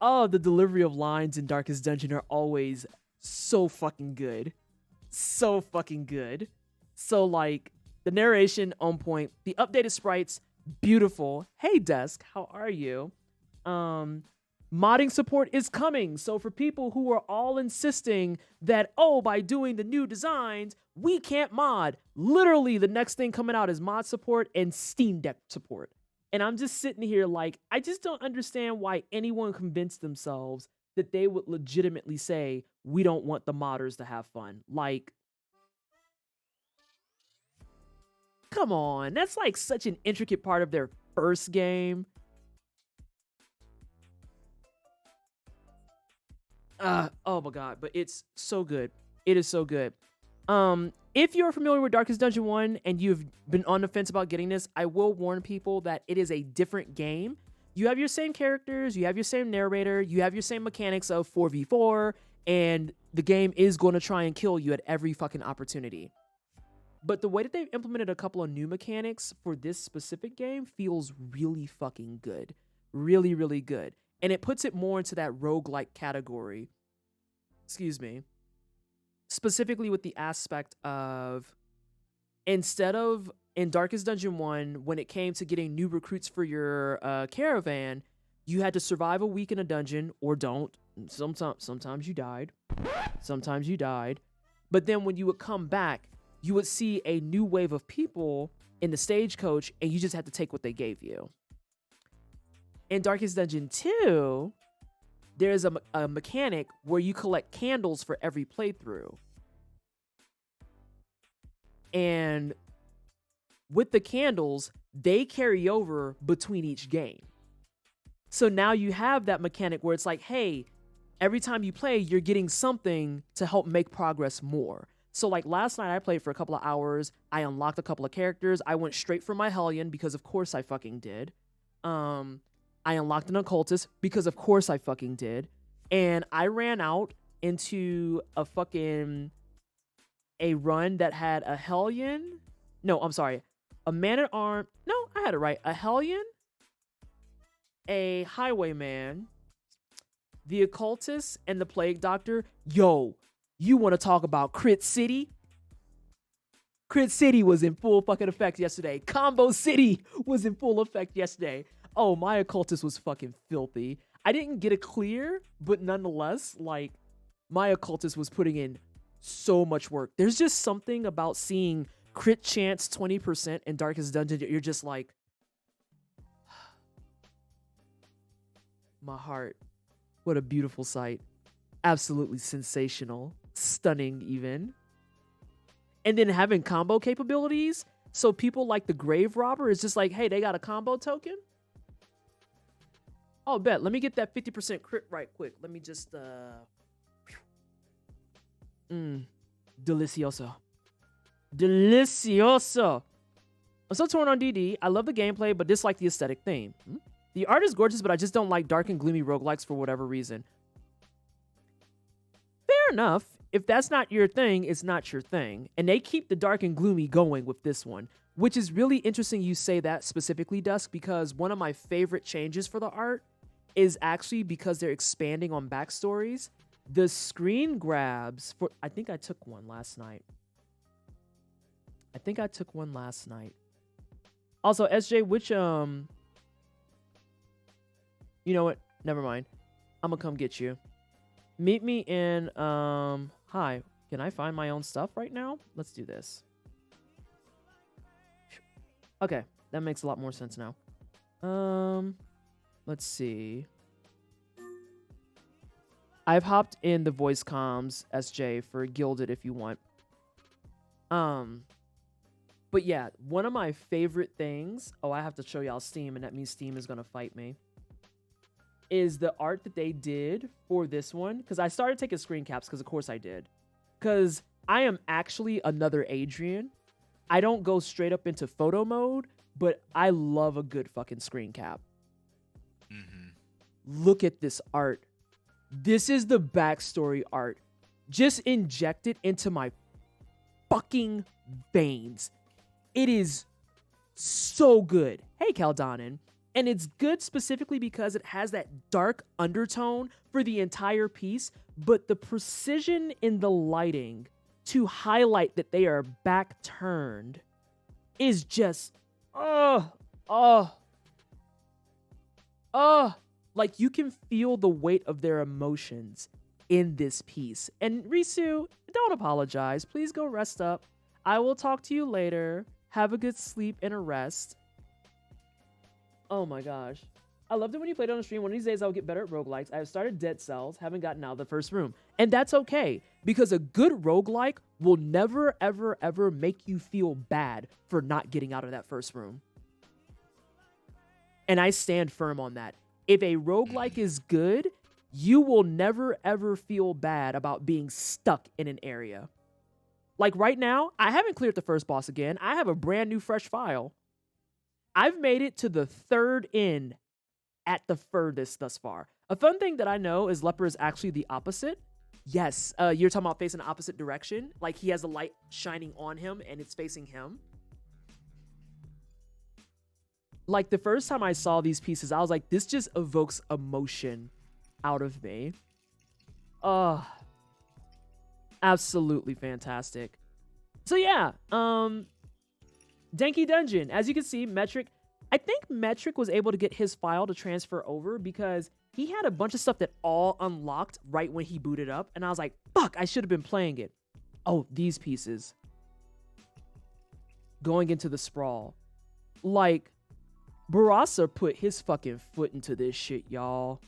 B: the delivery of lines in Darkest Dungeon are always so fucking good. So like the narration on point, the updated sprites, beautiful. Hey Desk, how are you? Modding support is coming. So for people who are all insisting that, oh, by doing the new designs, we can't mod. Literally, the next thing coming out is mod support and Steam Deck support. And I'm just sitting here like, I just don't understand why anyone convinced themselves that they would legitimately say, we don't want the modders to have fun. Like, come on. That's like such an intricate part of their first game. Oh my God, but it's so good. It is so good. If you're familiar with Darkest Dungeon 1 and you've been on the fence about getting this, I will warn people that it is a different game. You have your same characters, you have your same narrator, you have your same mechanics of 4v4, and the game is going to try and kill you at every fucking opportunity. But the way that they've implemented a couple of new mechanics for this specific game feels really fucking good. Really, really good. And it puts it more into that roguelike category. Excuse me. Specifically with the aspect of, instead of in Darkest Dungeon 1, when it came to getting new recruits for your caravan, you had to survive a week in a dungeon or don't. Sometimes you died. But then when you would come back, you would see a new wave of people in the stagecoach and you just had to take what they gave you. In Darkest Dungeon 2, there's a mechanic where you collect candles for every playthrough. And with the candles, they carry over between each game. So now you have that mechanic where it's like, hey, every time you play, you're getting something to help make progress more. So like last night I played for a couple of hours. I unlocked a couple of characters. I went straight for my Hellion because of course I fucking did. I unlocked an occultist because of course I fucking did. And I ran out into a run that had a Hellion. No, I'm sorry. A Man-at-Arms. No, I had it right. A Hellion, a highwayman, the occultist, and the plague doctor. Yo, you want to talk about Crit City? Crit City was in full fucking effect yesterday. Combo City was in full effect yesterday. Oh, my occultist was fucking filthy. I didn't get a clear, but nonetheless, like, my occultist was putting in so much work. There's just something about seeing crit chance 20% in Darkest Dungeon. You're just like, my heart. What a beautiful sight. Absolutely sensational. Stunning, even. And then having combo capabilities. So people like the Grave Robber is just like, hey, they got a combo token? Oh, bet. Let me get that 50% crit right quick. Let me just, Delicioso. Delicioso. I'm so torn on DD. I love the gameplay, but dislike the aesthetic theme. The art is gorgeous, but I just don't like dark and gloomy roguelikes for whatever reason. Fair enough. If that's not your thing, it's not your thing. And they keep the dark and gloomy going with this one, which is really interesting you say that specifically, Dusk, because one of my favorite changes for the art is actually because they're expanding on backstories. The screen grabs for... I think I took one last night. Also, SJ, which... You know what? Never mind. I'm gonna come get you. Meet me in... Hi. Can I find my own stuff right now? Let's do this. Okay. That makes a lot more sense now. Let's see. I've hopped in the voice comms, SJ, for Gilded if you want. But yeah, one of my favorite things... Oh, I have to show y'all Steam, and that means Steam is going to fight me. Is the art that they did for this one. Because I started taking screen caps, because of course I did. Because I am actually another Adrian. I don't go straight up into photo mode, but I love a good fucking screen cap. Look at this art. This is the backstory art. Just inject it into my fucking veins. It is so good. Hey, Caldonin. And it's good specifically because it has that dark undertone for the entire piece, but the precision in the lighting to highlight that they are back turned is just, like you can feel the weight of their emotions in this piece. And Risu, don't apologize. Please go rest up. I will talk to you later. Have a good sleep and a rest. Oh my gosh. I loved it when you played on the stream. One of these days I'll get better at roguelikes. I have started Dead Cells, haven't gotten out of the first room. And that's okay, because a good roguelike will never, ever, ever make you feel bad for not getting out of that first room. And I stand firm on that. If a roguelike is good, you will never, ever feel bad about being stuck in an area. Like right now, I haven't cleared the first boss again. I have a brand new fresh file. I've made it to the third end at the furthest thus far. A fun thing that I know is Leper is actually the opposite. Yes, you're talking about facing the opposite direction. Like he has a light shining on him and it's facing him. Like the first time I saw these pieces, I was like, this just evokes emotion out of me. Absolutely fantastic. So yeah, Denki Dungeon. As you can see, Metric, I think Metric was able to get his file to transfer over because he had a bunch of stuff that all unlocked right when he booted up. And I was like, fuck, I should have been playing it. Oh, these pieces. Going into the sprawl. Like, Barasa put his fucking foot into this shit, y'all.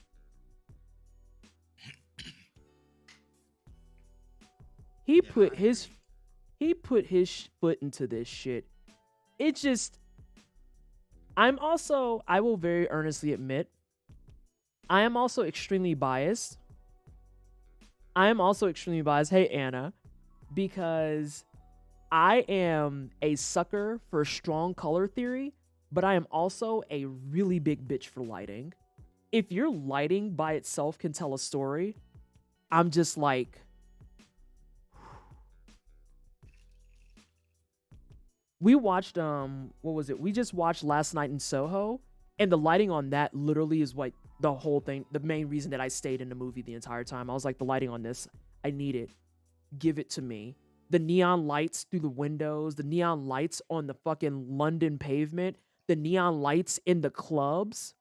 B: He put his foot into this shit. It just, I will very earnestly admit, I am also extremely biased. Hey, Anna, because I am a sucker for strong color theory, but I am also a really big bitch for lighting. If your lighting by itself can tell a story, I'm just like, we watched, what was it? We just watched Last Night in Soho, And the lighting on that literally is what the whole thing, the main reason that I stayed in the movie the entire time. I was like, the lighting on this, I need it. Give it to me. The neon lights through the windows, the neon lights on the fucking London pavement, the neon lights in the clubs.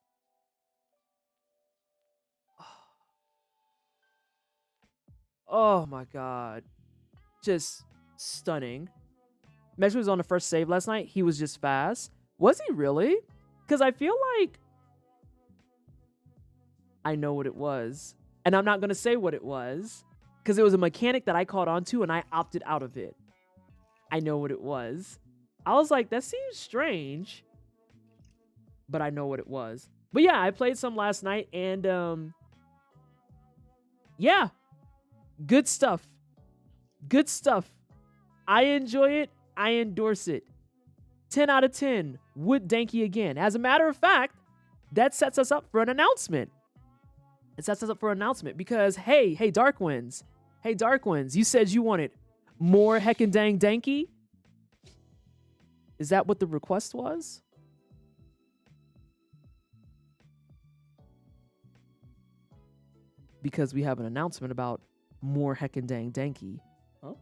B: Oh my God. Just stunning. Mesh was on the first save last night. He was just fast. Was he really? Because I feel like I know what it was. And I'm not going to say what it was because it was a mechanic that I caught on to and I opted out of it. I know what it was. I was like, that seems strange. But I know what it was. But yeah, I played some last night and yeah, good stuff. Good stuff. I enjoy it. I endorse it. 10 out of 10. Would Danky again. As a matter of fact, that sets us up for an announcement. It sets us up for an announcement because, hey, Darkwinds. Hey, Darkwinds, you said you wanted more heckin' dang Danky? Is that what the request was? Because we have an announcement about more heckin' dang Danky. Huh?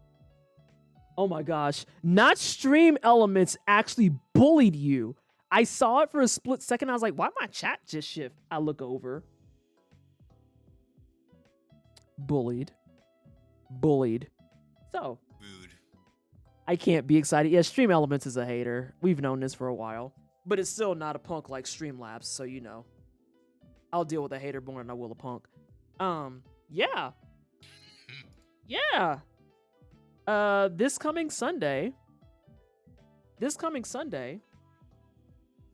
B: Oh my gosh. Not Stream Elements actually bullied you. I saw it for a split second. I was like, why my chat just shift? I look over. Bullied. So.
C: Rude.
B: I can't be excited. Yeah, Stream Elements is a hater. We've known this for a while. But it's still not a punk like Streamlabs, so you know. I'll deal with a hater more than I will a punk. Yeah. Yeah. This coming Sunday,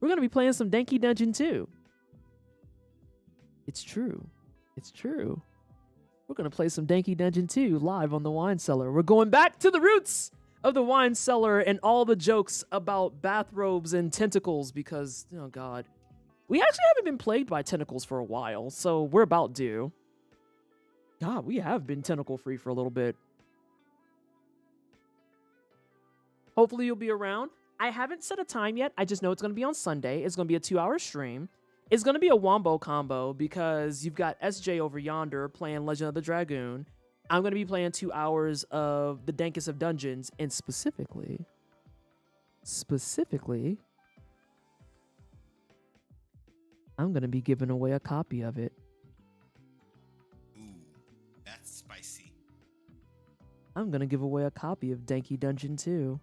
B: we're gonna be playing some Danky Dungeon 2. It's true. We're gonna play some Danky Dungeon 2 live on the Wine Cellar. We're going back to the roots of the Wine Cellar and all the jokes about bathrobes and tentacles because, oh God, we actually haven't been plagued by tentacles for a while, so we're about due. God, we have been tentacle free for a little bit. Hopefully you'll be around. I haven't set a time yet. I just know it's going to be on Sunday. It's going to be a 2-hour stream. It's going to be a wombo combo because you've got SJ over yonder playing Legend of the Dragoon. I'm going to be playing 2 hours of the Dankest of Dungeons, and specifically, I'm going to be giving away a copy of it.
C: Ooh, that's spicy.
B: I'm going to give away a copy of Danky Dungeon 2.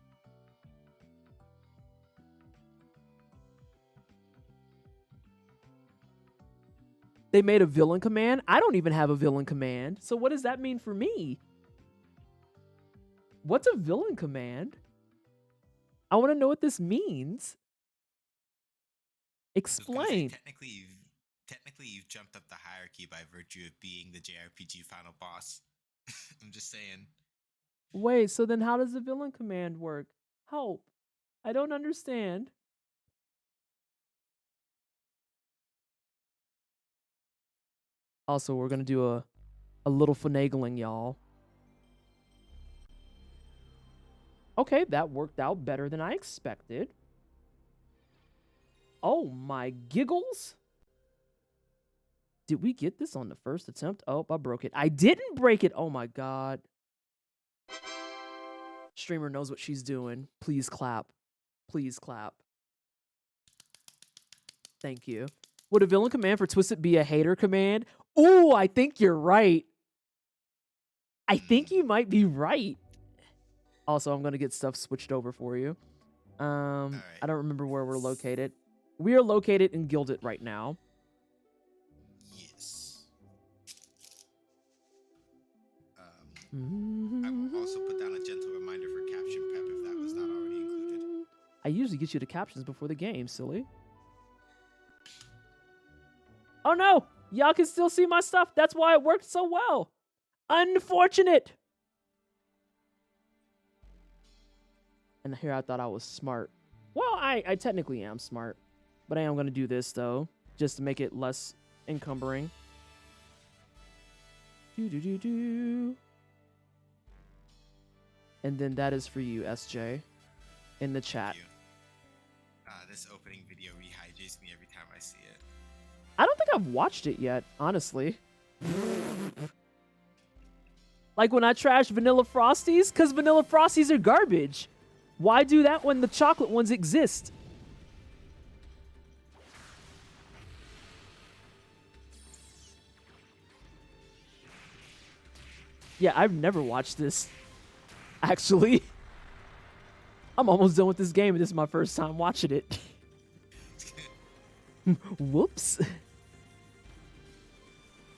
B: They made a villain command. I don't even have a villain command. So what does that mean for me? What's a villain command? I want to know what this means. Explain.
C: Technically, you've jumped up the hierarchy by virtue of being the JRPG final boss. I'm just saying.
B: Wait, so then how does the villain command work? Help. I don't understand. Also, we're going to do a little finagling, y'all. Okay, that worked out better than I expected. Oh my giggles. Did we get this on the first attempt? Oh, I broke it. I didn't break it. Oh my God. Streamer knows what she's doing. Please clap. Please clap. Thank you. Would a villain command for Twisted be a hater command? Ooh, I think you're right. I think you might be right. Also, I'm going to get stuff switched over for you. Right. I don't remember where we're located. We are located in Gilded right now.
C: Yes. I will also put down a gentle reminder for caption prep if that was not already included.
B: I usually get you the captions before the game, silly. Oh no! Y'all can still see my stuff. That's why it worked so well. Unfortunate. And here I thought I was smart. Well, I technically am smart. But I am going to do this, though, just to make it less encumbering. And then that is for you, SJ, in the chat.
C: This opening video rehydrates me every time I I see it.
B: I don't think I've watched it yet, honestly. Like when I trash Vanilla Frosties, because Vanilla Frosties are garbage. Why do that when the chocolate ones exist? Yeah, I've never watched this, actually. I'm almost done with this game, and this is my first time watching it. Whoops.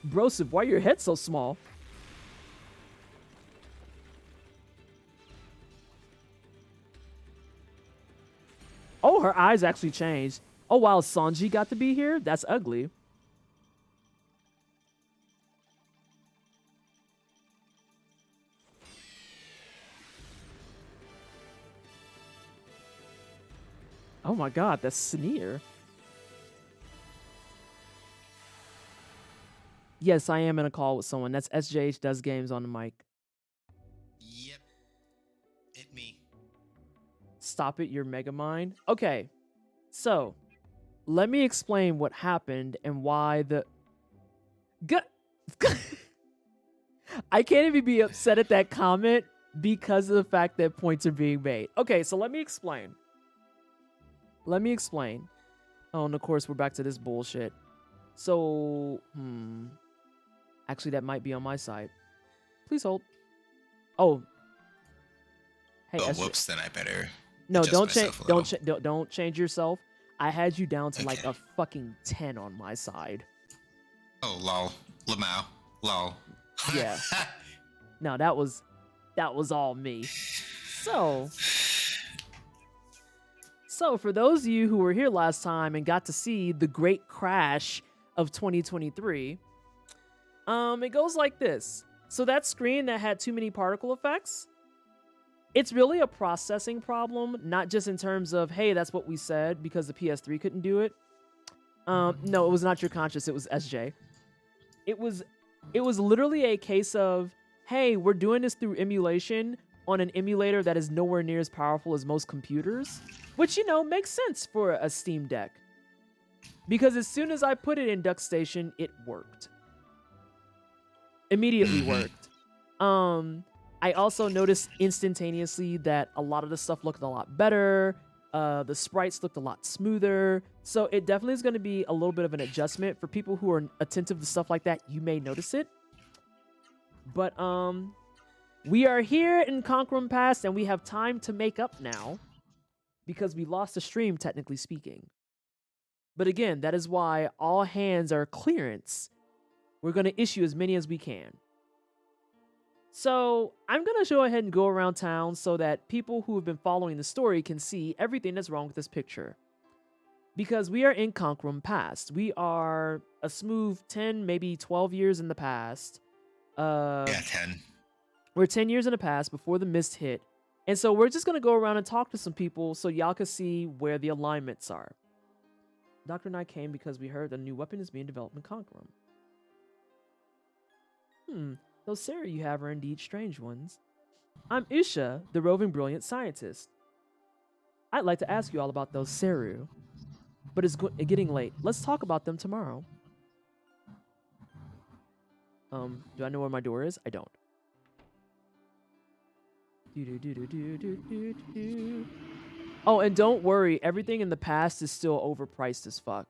B: Broseph, why are your head so small? Oh, her eyes actually changed. Oh, wow, Sanji got to be here? That's ugly. Oh my god, that's Sneer. Yes, I am in a call with someone. That's SJH Does Games on the mic.
C: Yep. It me.
B: Stop it, you're Megamind. Okay, so let me explain what happened and why the... I can't even be upset at that comment because of the fact that points are being made. Okay, so let me explain. Oh, and of course, we're back to this bullshit. So, actually, that might be on my side. Please hold. Oh. Hey,
C: Oh, whoops, then I better...
B: No, don't
C: change.
B: Change yourself. I had you down to like a fucking 10 on my side.
C: Oh, lol. Lamau. Lol.
B: Yeah. No, that was all me. So for those of you who were here last time and got to see the great crash of 2023, it goes like this. So that screen that had too many particle effects, it's really a processing problem, not just in terms of, hey, that's what we said because the PS3 couldn't do it. No, it was not your conscience, it was SJ. It was literally a case of, hey, we're doing this through emulation on an emulator that is nowhere near as powerful as most computers, which, you know, makes sense for a Steam Deck. Because as soon as I put it in DuckStation, it worked. Immediately worked. I also noticed instantaneously that a lot of the stuff looked a lot better. The sprites looked a lot smoother. So it definitely is going to be a little bit of an adjustment. For people who are attentive to stuff like that, you may notice it. But we are here in Conqueror Pass, and we have time to make up now because we lost the stream, technically speaking. But again, that is why all hands are clearance. We're going to issue as many as we can. So I'm going to go ahead and go around town so that people who have been following the story can see everything that's wrong with this picture. Because we are in Conqueror Past. We are a smooth 10, maybe 12 years in the past.
C: Yeah, 10.
B: We're 10 years in the past before the mist hit. And so we're just going to go around and talk to some people so y'all can see where the alignments are. Dr. Knight came because we heard that a new weapon is being developed in Conqueror. Those Sarah you have are indeed strange ones. I'm Isha, the roving brilliant scientist. I'd like to ask you all about those Seru, but it's getting late. Let's talk about them tomorrow. Do I know where my door is? I don't. Oh, and don't worry, everything in the past is still overpriced as fuck.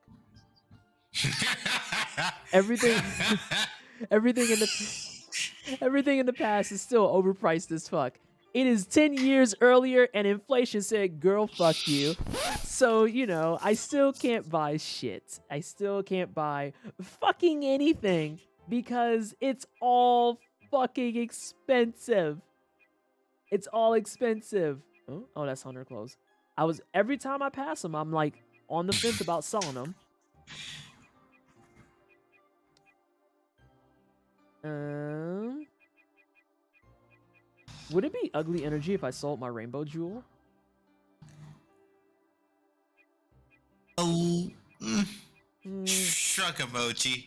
B: Everything in the past is still overpriced as fuck. It is 10 years earlier and inflation said, girl, fuck you. So, you know, I still can't buy shit. I still can't buy fucking anything because it's all fucking expensive. It's all expensive. Oh, that's Hunter clothes. Every time I pass them, I'm like on the fence about selling them. Would it be ugly energy if I sold my rainbow jewel?
C: Shrug emoji.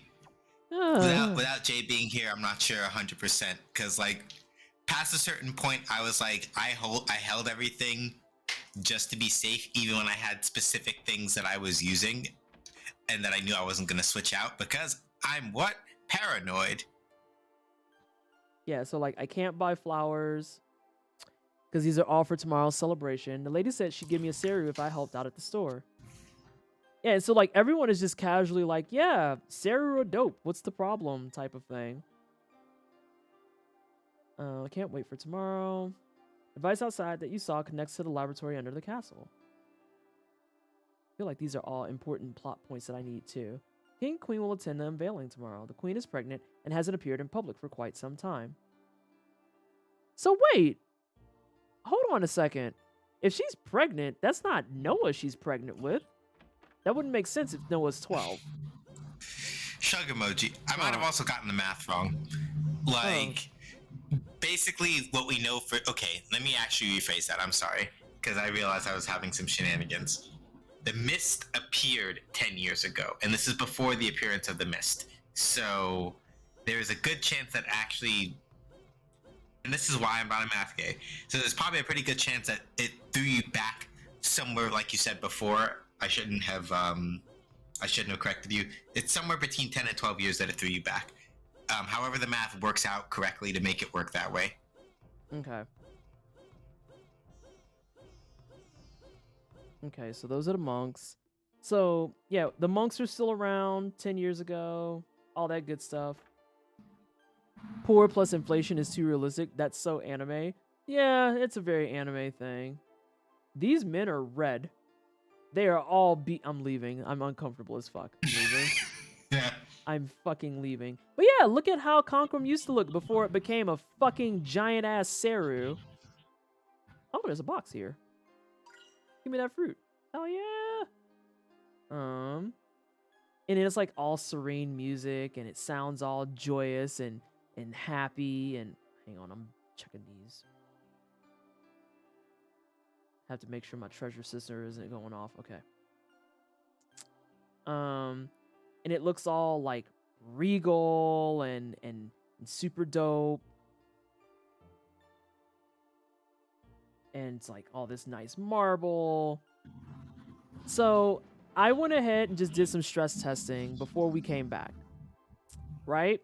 C: Without Jay being here, I'm not sure 100%. Because, like, past a certain point, I was like, I held everything just to be safe, even when I had specific things that I was using. and that I knew I wasn't going to switch out because I'm what? Paranoid.
B: Yeah, so like I can't buy flowers because these are all for tomorrow's celebration. The lady said she'd give me a Seru if I helped out at the store. Yeah, and so like everyone is just casually like, yeah, Seru are dope. What's the problem? Type of thing. I can't wait for tomorrow. Device outside that you saw connects to the laboratory under the castle. I feel like these are all important plot points that I need too. King and Queen will attend the unveiling tomorrow. The Queen is pregnant and hasn't appeared in public for quite some time. So wait, hold on a second. If she's pregnant, that's not Noah she's pregnant with. That wouldn't make sense if Noah's 12.
C: Shrug emoji. I might have also gotten the math wrong. Like, basically what we know for... Okay, let me actually rephrase that. I'm sorry. Because I realized I was having some shenanigans. The mist appeared 10 years ago. And this is before the appearance of the mist. So, there is a good chance that actually... And this is why I'm not a math guy. So there's probably a pretty good chance that it threw you back somewhere, like you said before. I shouldn't have corrected you. It's somewhere between 10 and 12 years that it threw you back. However, the math works out correctly to make it work that way.
B: Okay. Okay, so those are the monks. So, yeah, the monks are still around 10 years ago. All that good stuff. Poor plus inflation is too realistic. That's so anime. Yeah, it's a very anime thing. These men are red. They are all I'm leaving. I'm uncomfortable as fuck. I'm leaving.
C: Yeah.
B: I'm fucking leaving. But yeah, look at how Conquerum used to look before it became a fucking giant-ass Seru. Oh, there's a box here. Give me that fruit. Hell yeah. And it's like all serene music, and it sounds all joyous and happy. And hang on, I'm checking these. Have to make sure my treasure sister isn't going off. Okay. And it looks all like regal and super dope. And it's like all this nice marble. So I went ahead and just did some stress testing before we came back. Right?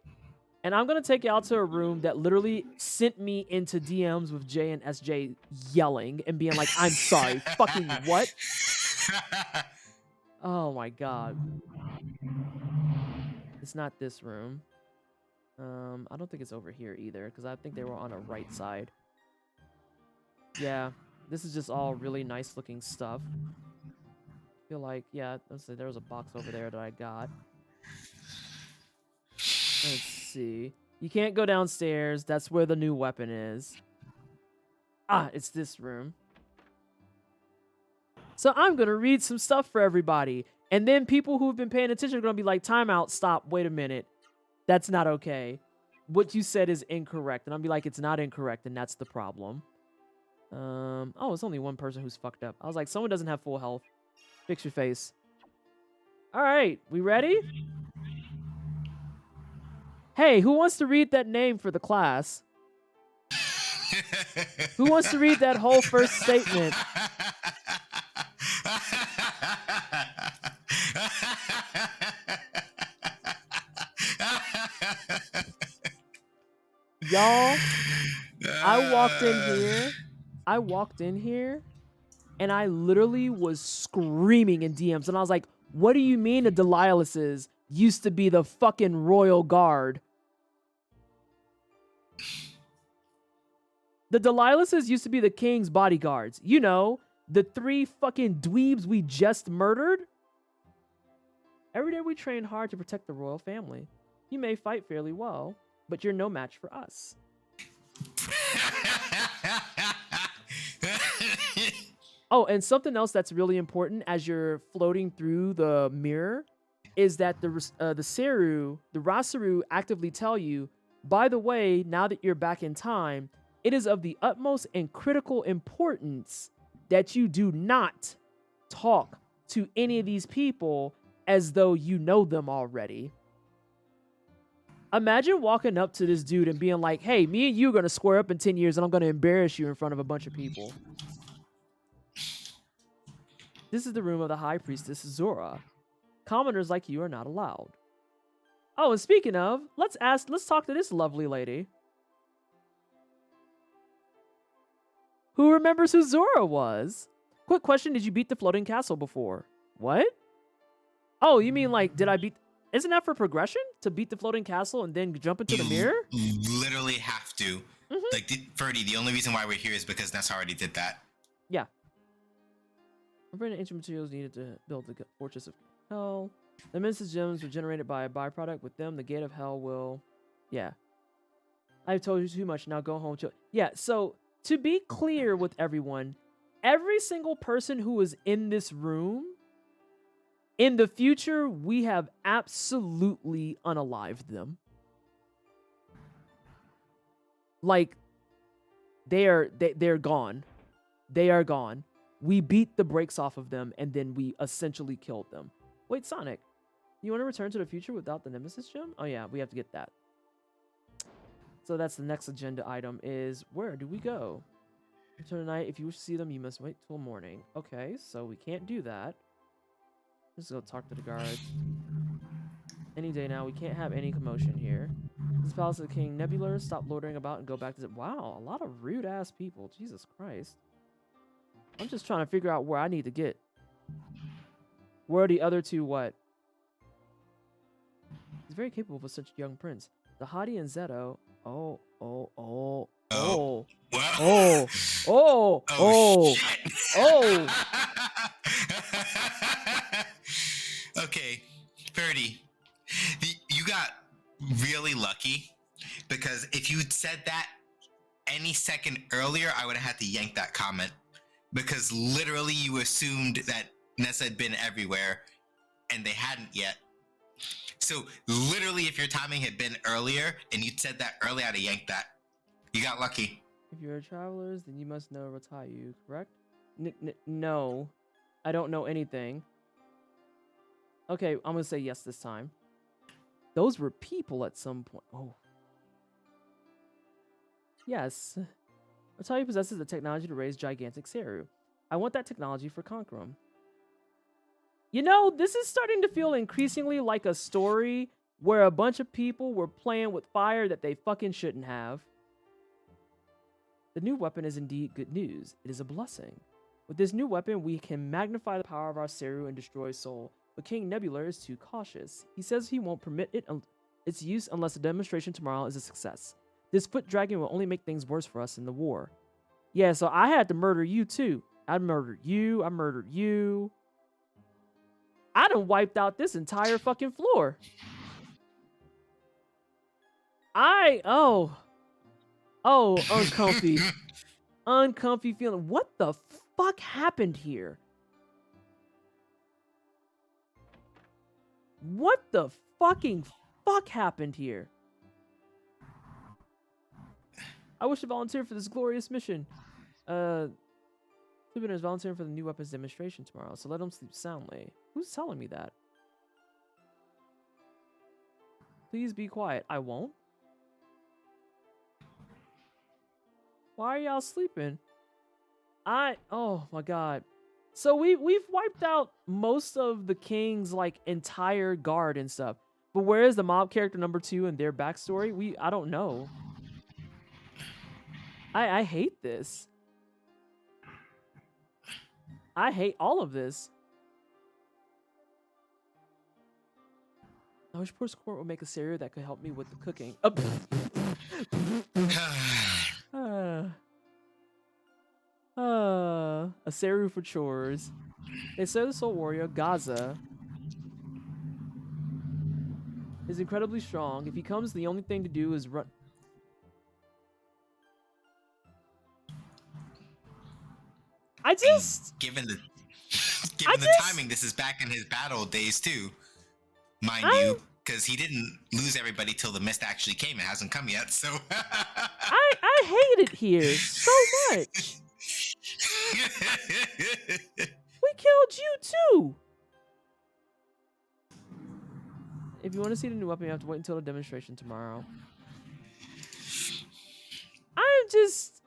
B: And I'm going to take you out to a room that literally sent me into DMs with Jay and SJ yelling and being like, I'm sorry. Fucking what? Oh my god. It's not this room. I don't think it's over here either, because I think they were on a right side. Yeah, this is just all really nice looking stuff. I feel like, yeah, there was a box over there that I got. Let's see. You can't go downstairs. That's where the new weapon is. Ah, it's this room. So I'm going to read some stuff for everybody. And then people who've been paying attention are going to be like, time out, stop, wait a minute. That's not okay. What you said is incorrect. And I'll be like, it's not incorrect, and that's the problem. Oh, it's only one person who's fucked up. I was like, someone doesn't have full health. Fix your face. All right, we ready? Hey, who wants to read that name for the class? Who wants to read that whole first statement? Y'all, I walked in here and I literally was screaming in DMs, and I was like, what do you mean the Delilahs used to be the fucking royal guard? The Delilahs used to be the king's bodyguards. You know, the 3 fucking dweebs we just murdered. Every day we train hard to protect the royal family. You may fight fairly well, but you're no match for us. Oh, and something else that's really important as you're floating through the mirror is that the Rasaru actively tell you, by the way, now that you're back in time, it is of the utmost and critical importance that you do not talk to any of these people as though you know them already. Imagine walking up to this dude and being like, hey, me and you are going to square up in 10 years and I'm going to embarrass you in front of a bunch of people. This is the room of the High Priestess Zora. Commoners like you are not allowed. Oh, and speaking of, let's talk to this lovely lady. Who remembers who Zora was? Quick question, did you beat the floating castle before? What? Oh, you mean like, did I beat... Isn't that for progression? To beat the floating castle and then jump into the mirror?
C: You literally have to. Like, Ferdy, the only reason why we're here is because Nessa already did that.
B: Yeah. Bringing ancient materials needed to build the Fortress of Hell. The Nemesis gems were generated by a byproduct. With them, the Gate of Hell will... Yeah. I've told you too much. Now go home. Yeah, so to be clear with everyone, every single person who is in this room, in the future, we have absolutely unalived them. Like, they're gone. They are gone. We beat the brakes off of them, and then we essentially killed them. Wait, Sonic, you want to return to the future without the Nemesis gem? Oh yeah, we have to get that. So that's the next agenda item is, where do we go? Return tonight. If you wish to see them, you must wait till morning. Okay, so we can't do that. Let's go talk to the guards. Any day now. We can't have any commotion here. This is Palace of the King. Nebular, stop loitering about and go back to... Wow, a lot of rude-ass people. Jesus Christ. I'm just trying to figure out where I need to get. Where are the other two what? He's very capable for such a young prince. The Hadi and Zeto... Oh.
C: Okay, Ferdy, you got really lucky because if you'd said that any second earlier, I would have had to yank that comment because literally you assumed that Nessa had been everywhere and they hadn't yet. So literally, if your timing had been earlier and you'd said that earlier, I'd have yanked that. You got lucky.
B: If you're travelers, then you must know Ratayu, correct? No. I don't know anything. Okay, I'm gonna say yes this time. Those were people at some point. Oh. Yes. Ratayu possesses the technology to raise gigantic Seru. I want that technology for Conquerum. You know, this is starting to feel increasingly like a story where a bunch of people were playing with fire that they fucking shouldn't have. The new weapon is indeed good news. It is a blessing. With this new weapon, we can magnify the power of our Seru and destroy Soul. But King Nebular is too cautious. He says he won't permit its use unless the demonstration tomorrow is a success. This foot dragon will only make things worse for us in the war. Yeah, so I had to murder you too. I murdered you. I murdered you. I done wiped out this entire fucking floor. Oh, uncomfy. Uncomfy feeling. What the fuck happened here? What the fucking fuck happened here? I wish to volunteer for this glorious mission. Lupin is volunteering for the new weapons demonstration tomorrow, so let him sleep soundly. Who's telling me that? Please be quiet. I won't. Why are y'all sleeping? Oh my god. So we've wiped out most of the king's like entire guard and stuff. But where is the mob character number 2 and their backstory? I don't know. I hate this. I hate all of this. I wish Port's Court would make a cereal that could help me with the cooking. A cereal for chores. They say the Soul Warrior, Gaza, is incredibly strong. If he comes, the only thing to do is run.
C: Given the timing, this is back in his battle days too, mind you, because he didn't lose everybody till the mist actually came. It hasn't come yet, so.
B: I hate it here so much. We killed you too. If you want to see the new weapon, you have to wait until the demonstration tomorrow. I'm just...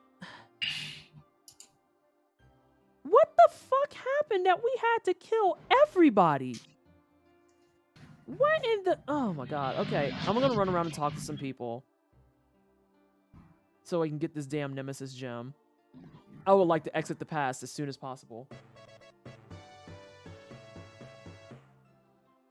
B: What the fuck happened that we had to kill everybody? What in the... Oh my god. Okay, I'm gonna run around and talk to some people. So I can get this damn Nemesis gem. I would like to exit the past as soon as possible.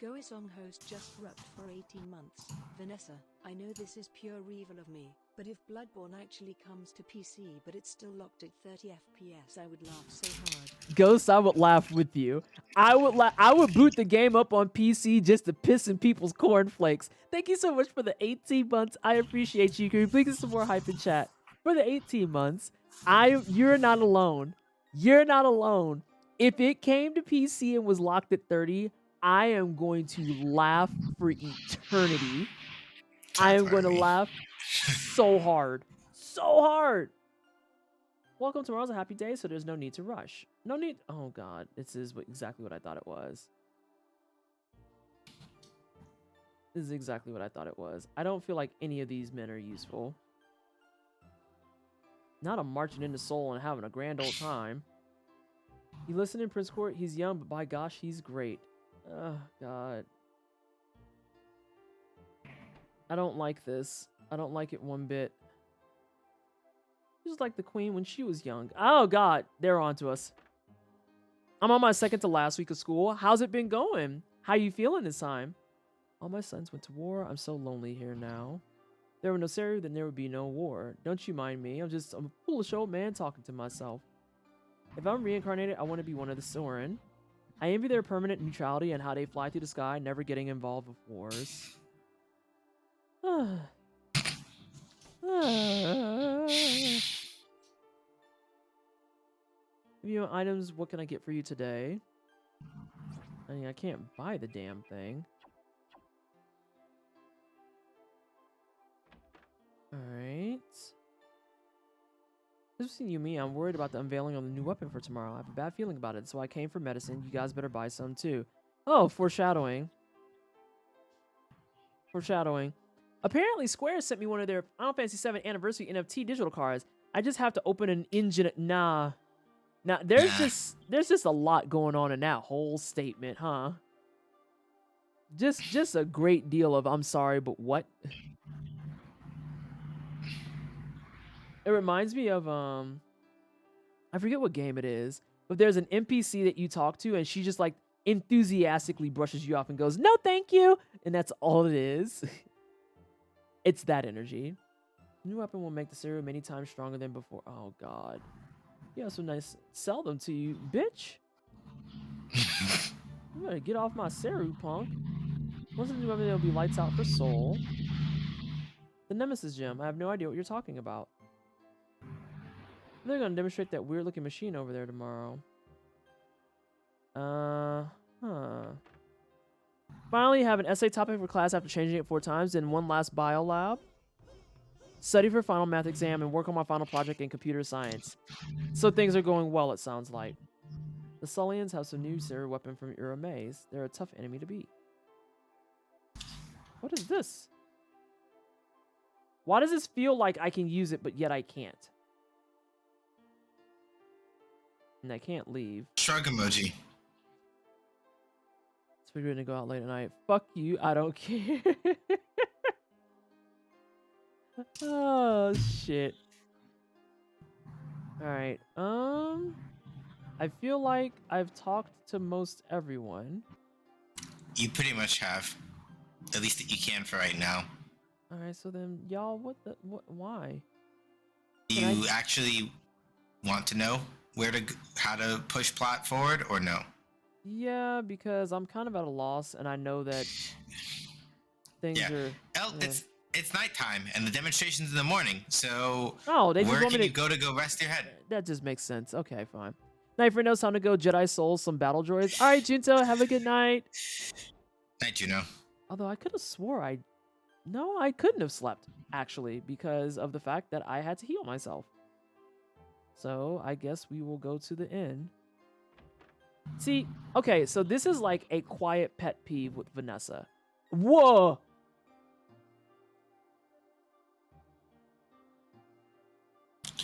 A: Goisong host just rubbed for 18 months. Vanessa, I know this is pure evil of me, but if Bloodborne actually comes to PC but it's still locked at 30 FPS, I would laugh so hard.
B: Ghost, I would laugh with you. I would boot the game up on PC just to piss in people's cornflakes. Thank you so much for the 18 months. I appreciate you. Can we please get some more hype in chat? For the 18 months, you're not alone. You're not alone. If it came to PC and was locked at 30, I am going to laugh for eternity. I am going to laugh so hard. So hard. Welcome. Tomorrow's a happy day, so there's no need to rush. No need. Oh, God. This is exactly what I thought it was. This is exactly what I thought it was. I don't feel like any of these men are useful. Not a marching into Seoul and having a grand old time. You listen in Prince Court? He's young, but by gosh, he's great. Oh, God. I don't like this. I don't like it one bit. Just like the queen when she was young. Oh, God. They're on to us. I'm on my second to last week of school. How's it been going? How you feeling this time? All my sons went to war. I'm so lonely here now. If there were no Seru, then there would be no war. Don't you mind me. I'm a foolish old man talking to myself. If I'm reincarnated, I want to be one of the Soren. I envy their permanent neutrality and how they fly through the sky, never getting involved with wars. Review items, what can I get for you today? I mean, I can't buy the damn thing. Alright. Just between you and me, I'm worried about the unveiling of the new weapon for tomorrow. I have a bad feeling about it, so I came for medicine. You guys better buy some too. Oh, foreshadowing. Foreshadowing. Apparently, Square sent me one of their Final Fantasy VII Anniversary NFT digital cards. I just have to open an engine. Nah. There's just a lot going on in that whole statement, huh? Just a great deal of I'm sorry, but what? It reminds me of I forget what game it is, but there's an NPC that you talk to and she just like enthusiastically brushes you off and goes, "No, thank you." And that's all it is. It's that energy. New weapon will make the Seru many times stronger than before. Oh, God. Yeah, so nice. Sell them to you, bitch. You better get off my Seru, punk. Once the new weapon, it'll be lights out for Soul. The Nemesis gem. I have no idea what you're talking about. They're going to demonstrate that weird-looking machine over there tomorrow. Finally, have an essay topic for class after changing it 4 times, then one last bio lab. Study for final math exam and work on my final project in computer science. So things are going well, it sounds like. The Sullians have some new Seru weapon from Ura Maze. They're a tough enemy to beat. What is this? Why does this feel like I can use it, but yet I can't? And I can't leave.
C: Shrug emoji.
B: We're going to go out late at night. Fuck you. I don't care. Oh, shit. Alright. I feel like I've talked to most everyone.
C: You pretty much have. At least that you can for right now.
B: Alright, so then, y'all, why?
C: You actually want to know how to push plot forward or no?
B: Yeah, because I'm kind of at a loss, and I know that things are...
C: It's nighttime, and the demonstration's in the morning, so
B: they
C: where can you go rest your head?
B: That just makes sense. Okay, fine. Night for no, time to go Jedi Soul some battle droids. All right, Junto, have a good night.
C: Night, Juno.
B: Although I could have swore I couldn't have slept, actually, because of the fact that I had to heal myself. So I guess we will go to the inn. See, okay, so this is like a quiet pet peeve with Vanessa. Whoa!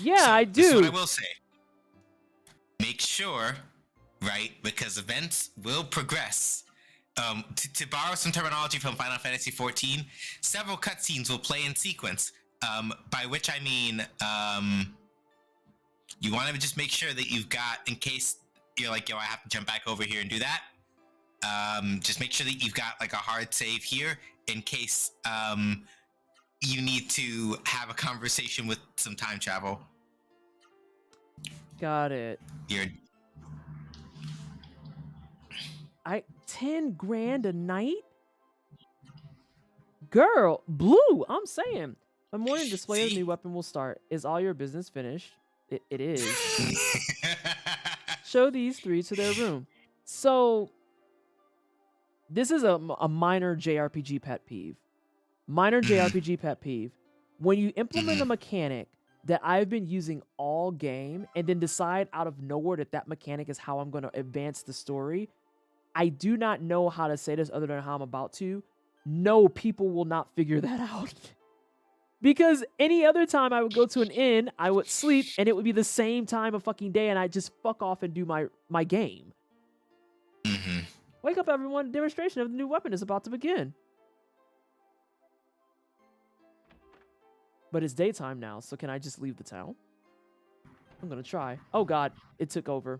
B: Yeah, I do.
C: This is what I will say. Make sure, right, because events will progress To borrow some terminology from Final Fantasy XIV, several cutscenes will play in sequence. By which I mean, you want to just make sure that you've got, in case you're like, yo, I have to jump back over here and do that. Just make sure that you've got like a hard save here in case you need to have a conversation with some time travel.
B: Got it.
C: You're
B: 10 grand a night? Girl, Blue, I'm saying. The morning display of the new weapon will start. Is all your business finished? It is. Show these 3 to their room. So, this is a minor JRPG pet peeve. Minor JRPG pet peeve. When you implement a mechanic that I've been using all game and then decide out of nowhere that mechanic is how I'm going to advance the story, I do not know how to say this other than how I'm about to. No, people will not figure that out. Because any other time I would go to an inn, I would sleep, and it would be the same time of fucking day, and I'd just fuck off and do my game.
C: Mm-hmm.
B: Wake up, everyone. Demonstration of the new weapon is about to begin. But it's daytime now, so can I just leave the town? I'm gonna try. Oh god, it took over.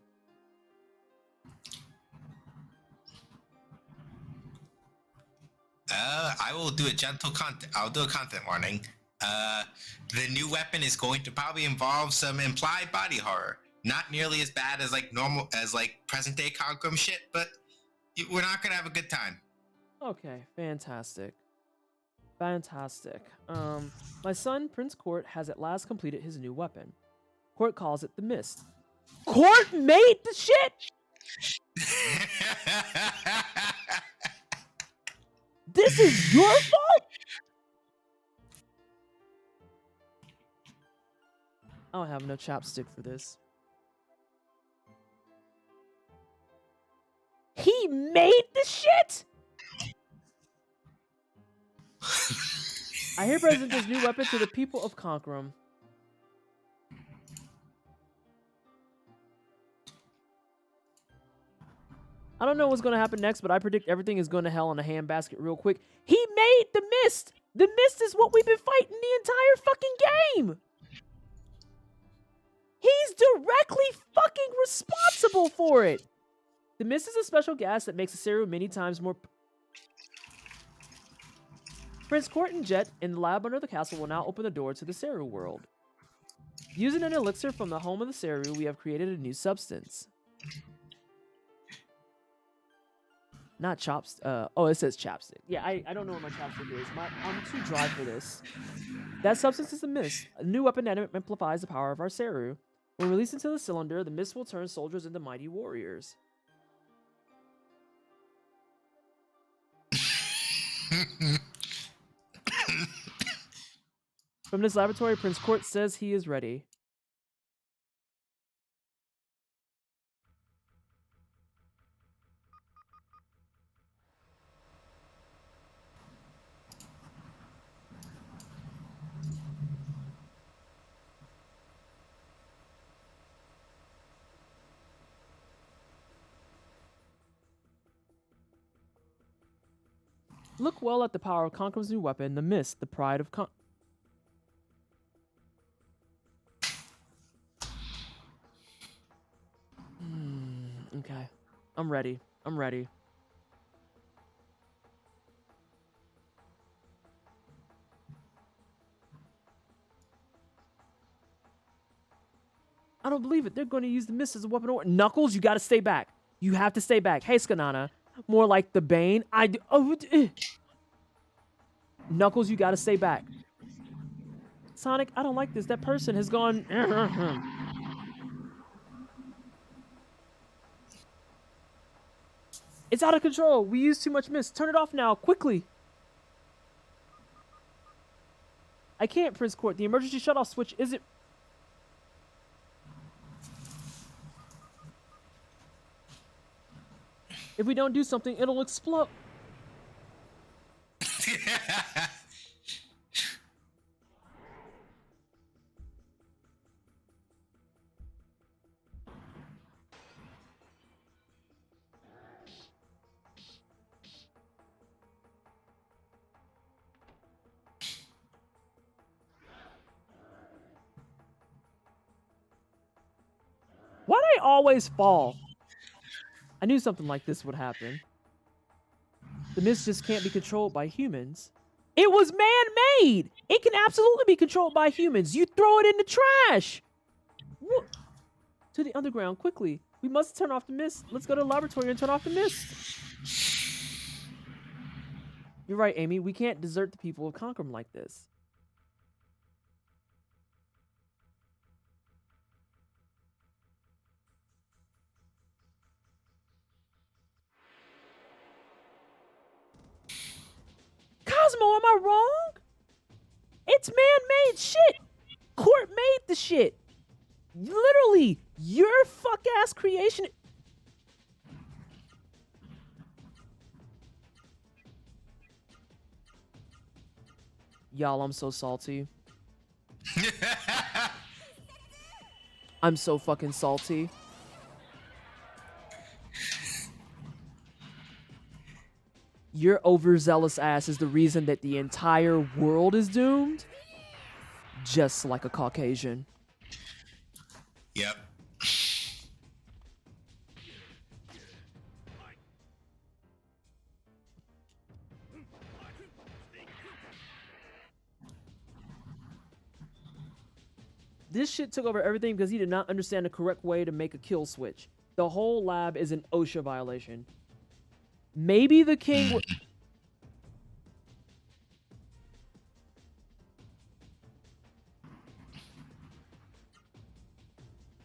C: I will do a gentle content. I'll do a content warning. The new weapon is going to probably involve some implied body horror. Not nearly as bad as like normal, as like present day Cogrum shit, but we're not gonna have a good time.
B: Okay, fantastic. Fantastic. My son, Prince Court, has at last completed his new weapon. Court calls it the Mist. Court made the shit? This is your fault? I don't have no chapstick for this. He made the shit? I hereby present this new weapon to the people of Conquerum. I don't know what's going to happen next, but I predict everything is going to hell in a handbasket real quick. He made the Mist! The Mist is what we've been fighting the entire fucking game! He's directly fucking responsible for it! The Mist is a special gas that makes a cereal many times more... Prince Court and Jet in the lab under the castle will now open the door to the cereal world. Using an elixir from the home of the cereal, we have created a new substance. Not chopstick. Oh, it says chapstick. Yeah, I don't know what my chapstick is. I'm too dry for this. That substance is the Mist, a new weapon that amplifies the power of our Seru. When released into the cylinder, the Mist will turn soldiers into mighty warriors. From this laboratory, Prince Court says he is ready. Look well at the power of Conqueror's new weapon, the Mist, the pride of Okay. I'm ready. I'm ready. I don't believe it. They're going to use the Mist as a weapon. Knuckles, you got to stay back. You have to stay back. Hey, Skanana. More like the Bane. Knuckles, you got to stay back. Sonic, I don't like this. That person has gone... It's out of control. We use too much Mist. Turn it off now, quickly. I can't, Prince Court. The emergency shutoff switch isn't... If we don't do something, it'll explode. Why do they always fall? I knew something like this would happen. The mist just can't be controlled by humans. It was man-made! It can absolutely be controlled by humans. You throw it in the trash! What? To the underground, quickly. We must turn off the mist. Let's go to the laboratory and turn off the mist. You're right, Amy. We can't desert the people of Concrum like this. Cosmo, am I wrong? It's man-made shit. Court made the shit. Literally, your fuck-ass creation. Y'all, I'm so salty. I'm so fucking salty. Your overzealous ass is the reason that the entire world is doomed. Just like a Caucasian.
C: Yep.
B: This shit took over everything because he did not understand the correct way to make a kill switch. The whole lab is an OSHA violation. Maybe the king...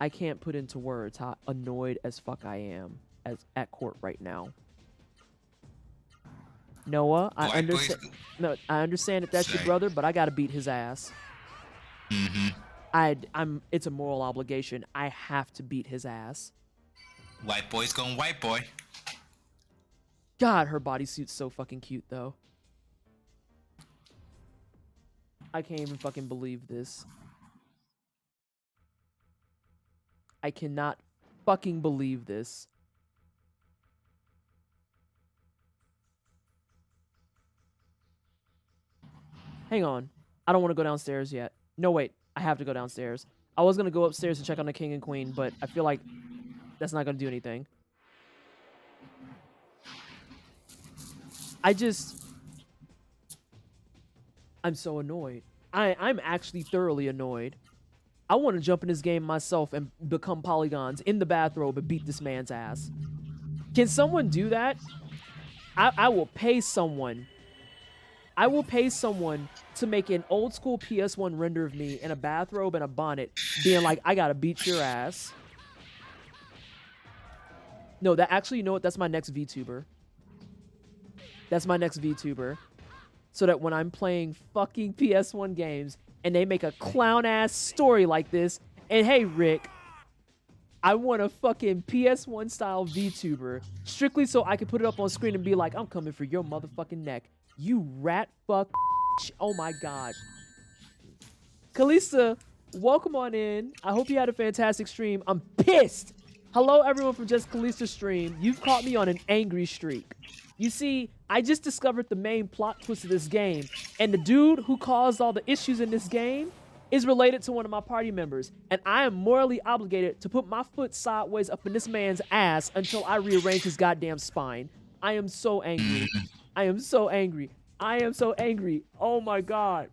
B: I can't put into words how annoyed as fuck I am at court right now. Noah, I understand. No, I understand that that's your brother, but I gotta beat his ass. It's a moral obligation. I have to beat his ass.
C: White boy's going white boy.
B: God, her bodysuit's so fucking cute, though. I can't even fucking believe this. I cannot fucking believe this. Hang on. I don't want to go downstairs yet. No, wait. I have to go downstairs. I was going to go upstairs to check on the king and queen, but I feel like that's not going to do anything. I'm so annoyed. I'm actually thoroughly annoyed. I want to jump in this game myself and become polygons in the bathrobe and beat this man's ass. Can someone do that? I will pay someone. I will pay someone to make an old school PS1 render of me in a bathrobe and a bonnet being like, I gotta beat your ass. No, that actually, you know what? That's my next VTuber. That's my next VTuber. So that when I'm playing fucking PS1 games and they make a clown-ass story like this, and hey, Rick, I want a fucking PS1-style VTuber strictly so I can put it up on screen and be like, I'm coming for your motherfucking neck. You rat fuck. Oh my god. Kalista, welcome on in. I hope you had a fantastic stream. I'm pissed. Hello, everyone from Just Kalista stream. You've caught me on an angry streak. You see, I just discovered the main plot twist of this game, and the dude who caused all the issues in this game is related to one of my party members, and I am morally obligated to put my foot sideways up in this man's ass until I rearrange his goddamn spine. I am so angry. I am so angry. I am so angry. Oh my god.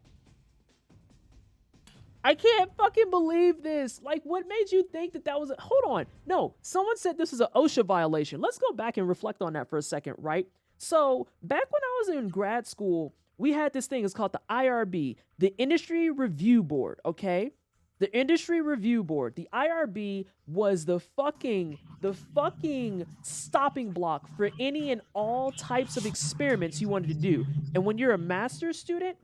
B: I can't fucking believe this. Like, what made you think that that was a... Hold on. No, someone said this is an OSHA violation. Let's go back and reflect on that for a second, right? So, back when I was in grad school, we had this thing. It's called the IRB, the Industry Review Board, okay? The Industry Review Board. The IRB was the fucking stopping block for any and all types of experiments you wanted to do. And when you're a master's student,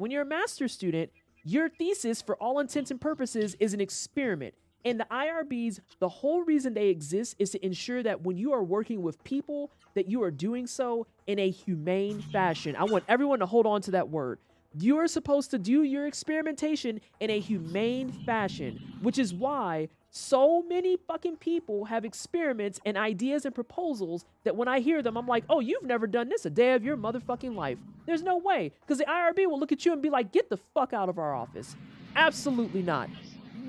B: your thesis, for all intents and purposes, is an experiment. And the IRBs, the whole reason they exist is to ensure that when you are working with people, that you are doing so in a humane fashion. I want everyone to hold on to that word. You are supposed to do your experimentation in a humane fashion, which is why so many fucking people have experiments and ideas and proposals that when I hear them, I'm like, oh, you've never done this a day of your motherfucking life. There's no way. Because the IRB will look at you and be like, get the fuck out of our office. Absolutely not.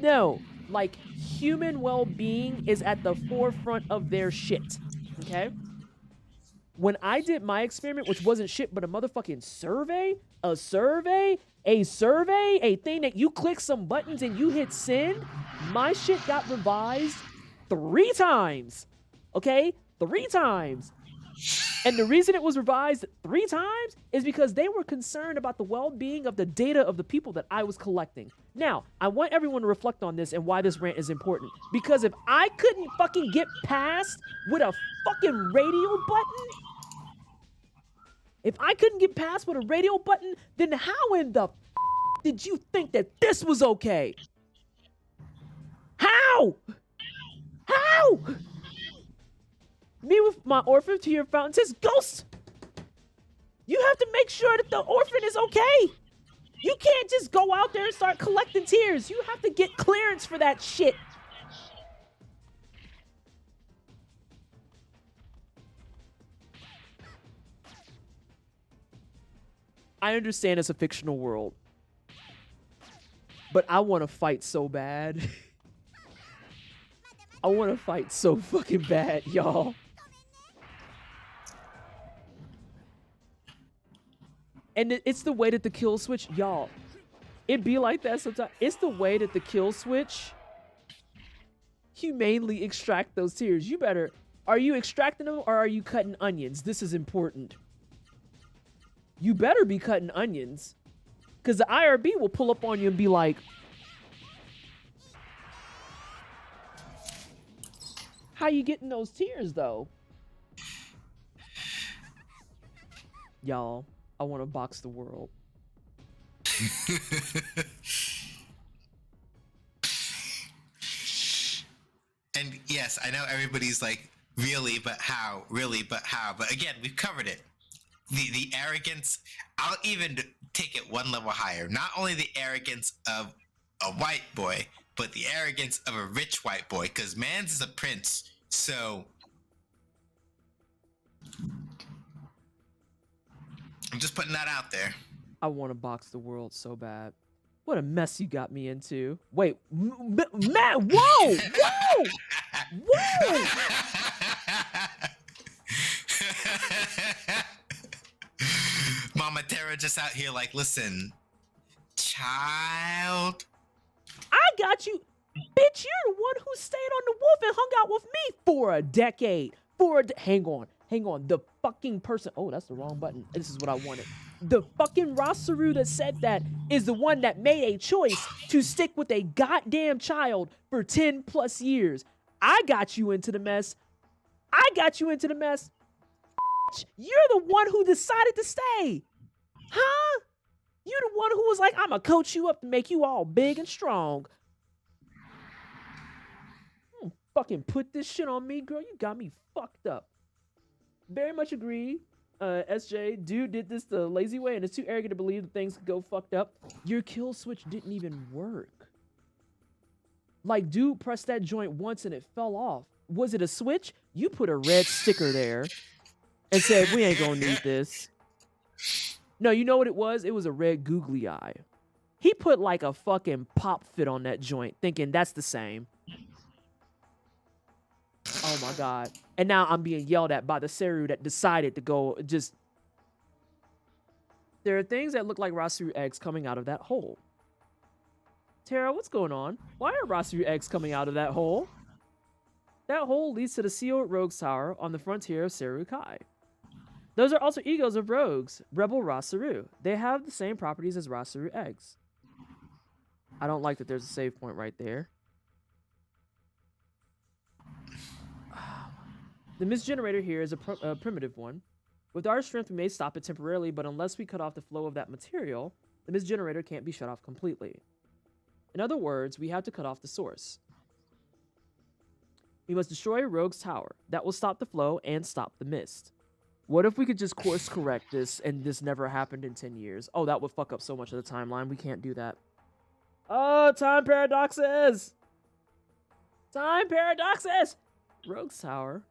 B: No. Like, human well-being is at the forefront of their shit. Okay? When I did my experiment, which wasn't shit but a motherfucking survey, a thing that you click some buttons and you hit send, my shit got revised 3 times. Okay? 3 times. And the reason it was revised 3 times is because they were concerned about the well-being of the data of the people that I was collecting. Now, I want everyone to reflect on this and why this rant is important. Because if I couldn't fucking get past with a fucking radial button, then how in the did you think that this was okay? How? Me with my orphan to your fountain says, Ghost! You have to make sure that the orphan is okay. You can't just go out there and start collecting tears. You have to get clearance for that shit. I understand it's a fictional world, but I want to fight so bad. I want to fight so fucking bad, y'all. And it's the way that the kill switch, y'all. It be like that sometimes. It's the way that the kill switch humanely extract those tears. You better, are you extracting them or are you cutting onions? This is important. You better be cutting onions, because the IRB will pull up on you and be like, how you getting those tears, though? Y'all, I want to box the world.
C: And yes, I know everybody's like, really, but how? Really, but how? But again, we've covered it. The arrogance, I'll even take it one level higher. Not only the arrogance of a white boy, but the arrogance of a rich white boy, because man's is a prince. So I'm just putting that out there.
B: I want to box the world so bad. What a mess you got me into. Wait, Matt, whoa!
C: Mama Terra just out here like, listen, child.
B: I got you. Bitch, you're the one who stayed on the wolf and hung out with me for a decade. Hang on. The fucking person. Oh, that's the wrong button. This is what I wanted. The fucking Rasaru that said that is the one that made a choice to stick with a goddamn child for 10 plus years. I got you into the mess. You're the one who decided to stay. Huh? You're the one who was like, I'm gonna coach you up to make you all big and strong. Fucking put this shit on me, girl. You got me fucked up. Very much agree. SJ, dude did this the lazy way and is too arrogant to believe that things could go fucked up. Your kill switch didn't even work. Like, dude pressed that joint once and it fell off. Was it a switch? You put a red sticker there and said, we ain't gonna need this. No, you know what it was? It was a red googly eye. He put like a fucking pop fit on that joint, thinking that's the same. Oh my God. And now I'm being yelled at by the Seru that decided to go just... There are things that look like Rasaru eggs coming out of that hole. Tara, what's going on? Why are Rasaru eggs coming out of that hole? That hole leads to the sealed Rogues Tower on the frontier of Seru Kai. Those are also egos of rogues, Rebel Rasaru. They have the same properties as Rasaru eggs. I don't like that there's a save point right there. The mist generator here is a primitive one. With our strength, we may stop it temporarily, but unless we cut off the flow of that material, the mist generator can't be shut off completely. In other words, we have to cut off the source. We must destroy Rogue's Tower. That will stop the flow and stop the mist. What if we could just course correct this and this never happened in 10 years? Oh, that would fuck up so much of the timeline. We can't do that. Oh, time paradoxes! Time paradoxes! Rogue's Tower.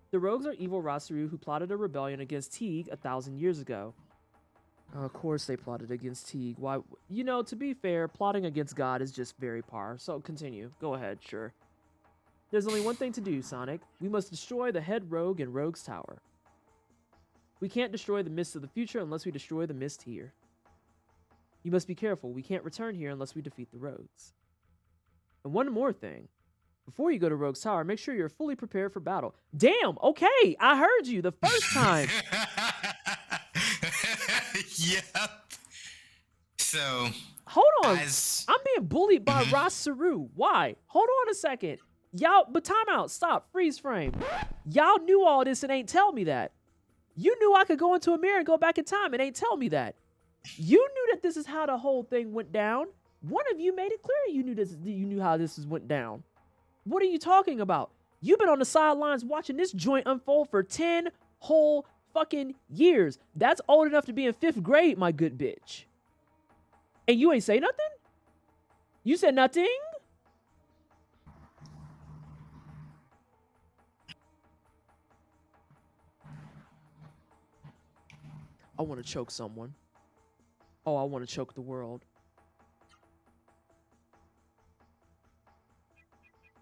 B: The rogues are evil Rasaru who plotted a rebellion against Teague 1,000 years ago. Of course they plotted against Teague. Why? You know, to be fair, plotting against God is just very par. So continue. Go ahead, sure. There's only one thing to do, Sonic. We must destroy the head rogue in Rogue's Tower. We can't destroy the mist of the future unless we destroy the mist here. You must be careful. We can't return here unless we defeat the rogues. And one more thing. Before you go to Rogue's Tower, make sure you're fully prepared for battle. Damn, okay, I heard you the first time.
C: Yep. So,
B: hold on. I'm being bullied by Ross Saru. Why? Hold on a second. Y'all, but time out. Stop. Freeze frame. Y'all knew all this and ain't tell me that. You knew I could go into a mirror and go back in time and ain't tell me that. You knew that this is how the whole thing went down. One of you made it clear you knew this. You knew how this went down. What are you talking about? You've been on the sidelines watching this joint unfold for 10 whole fucking years. That's old enough to be in 5th grade, my good bitch. And you ain't say nothing? You said nothing? I want to choke someone. Oh, I want to choke the world.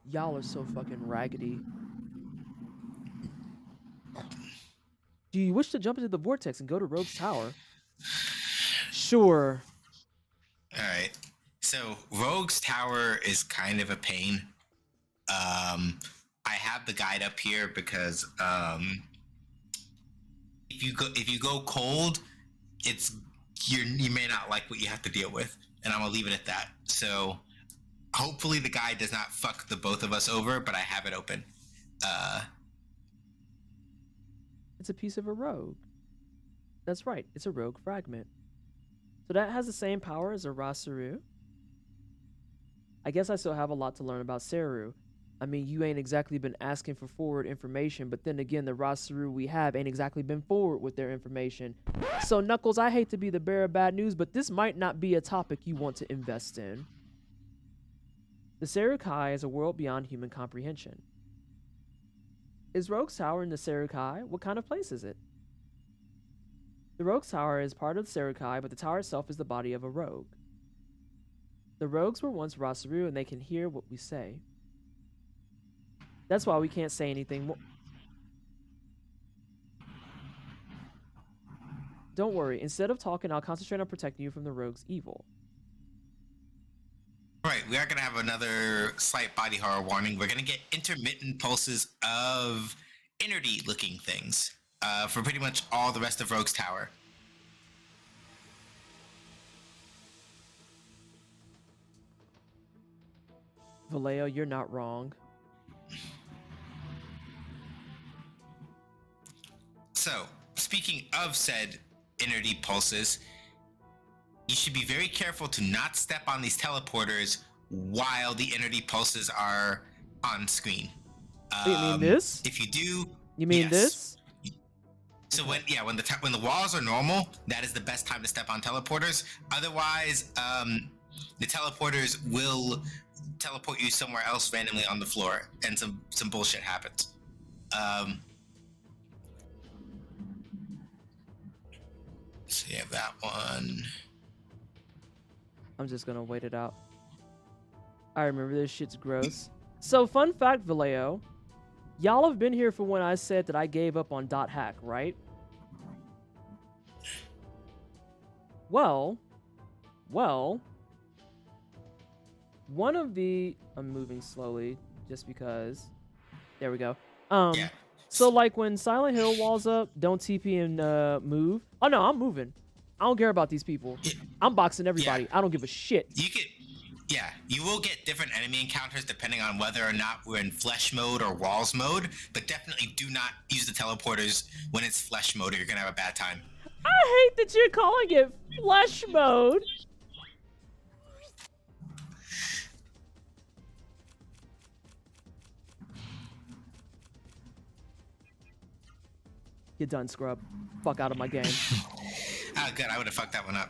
B: Y'all are so fucking raggedy. Do you wish to jump into the vortex and go to Rogue's Tower? Sure.
C: Alright. So, Rogue's Tower is kind of a pain. I have the guide up here because if you go cold, you may not like what you have to deal with, and I'm gonna leave it at that. So hopefully the guide does not fuck the both of us over, but I have it open.
B: It's a piece of a rogue. That's right, it's a rogue fragment. So that has the same power as a Rasaru. I guess I still have a lot to learn about Seru. I mean, you ain't exactly been asking for forward information, but then again, the Rasaru we have ain't exactly been forward with their information. So, Knuckles, I hate to be the bearer of bad news, but this might not be a topic you want to invest in. The Serukai is a world beyond human comprehension. Is Rogue's Tower in the Serukai? What kind of place is it? The Rogue's Tower is part of the Serukai, but the tower itself is the body of a rogue. The rogues were once Rasaru, and they can hear what we say. That's why we can't say anything more. Don't worry. Instead of talking, I'll concentrate on protecting you from the rogue's evil.
C: Right, we are going to have another slight body horror warning. We're going to get intermittent pulses of energy-looking things for pretty much all the rest of Rogue's Tower.
B: Vallejo, you're not wrong.
C: So, speaking of said energy pulses, you should be very careful to not step on these teleporters while the energy pulses are on screen.
B: You mean this?
C: If you do,
B: you mean
C: yes.
B: this?
C: So when the walls are normal, that is the best time to step on teleporters. Otherwise, the teleporters will teleport you somewhere else randomly on the floor, and some bullshit happens. So you have that one.
B: I'm just gonna wait it out. I remember this shit's gross. So, fun fact, Vallejo. Y'all have been here for when I said that I gave up on dot hack, right? Well, one of the... I'm moving slowly just because... There we go.
C: Yeah.
B: So, like, when Silent Hill walls up, don't TP and move. Oh, no, I'm moving. I don't care about these people.
C: Yeah.
B: I'm boxing everybody.
C: Yeah.
B: I don't give a shit.
C: You will get different enemy encounters depending on whether or not we're in flesh mode or walls mode, but definitely do not use the teleporters when it's flesh mode or you're gonna have a bad time.
B: I hate that you're calling it flesh mode. You're done, scrub. Fuck out of my game.
C: Oh, good. I would have fucked that one up.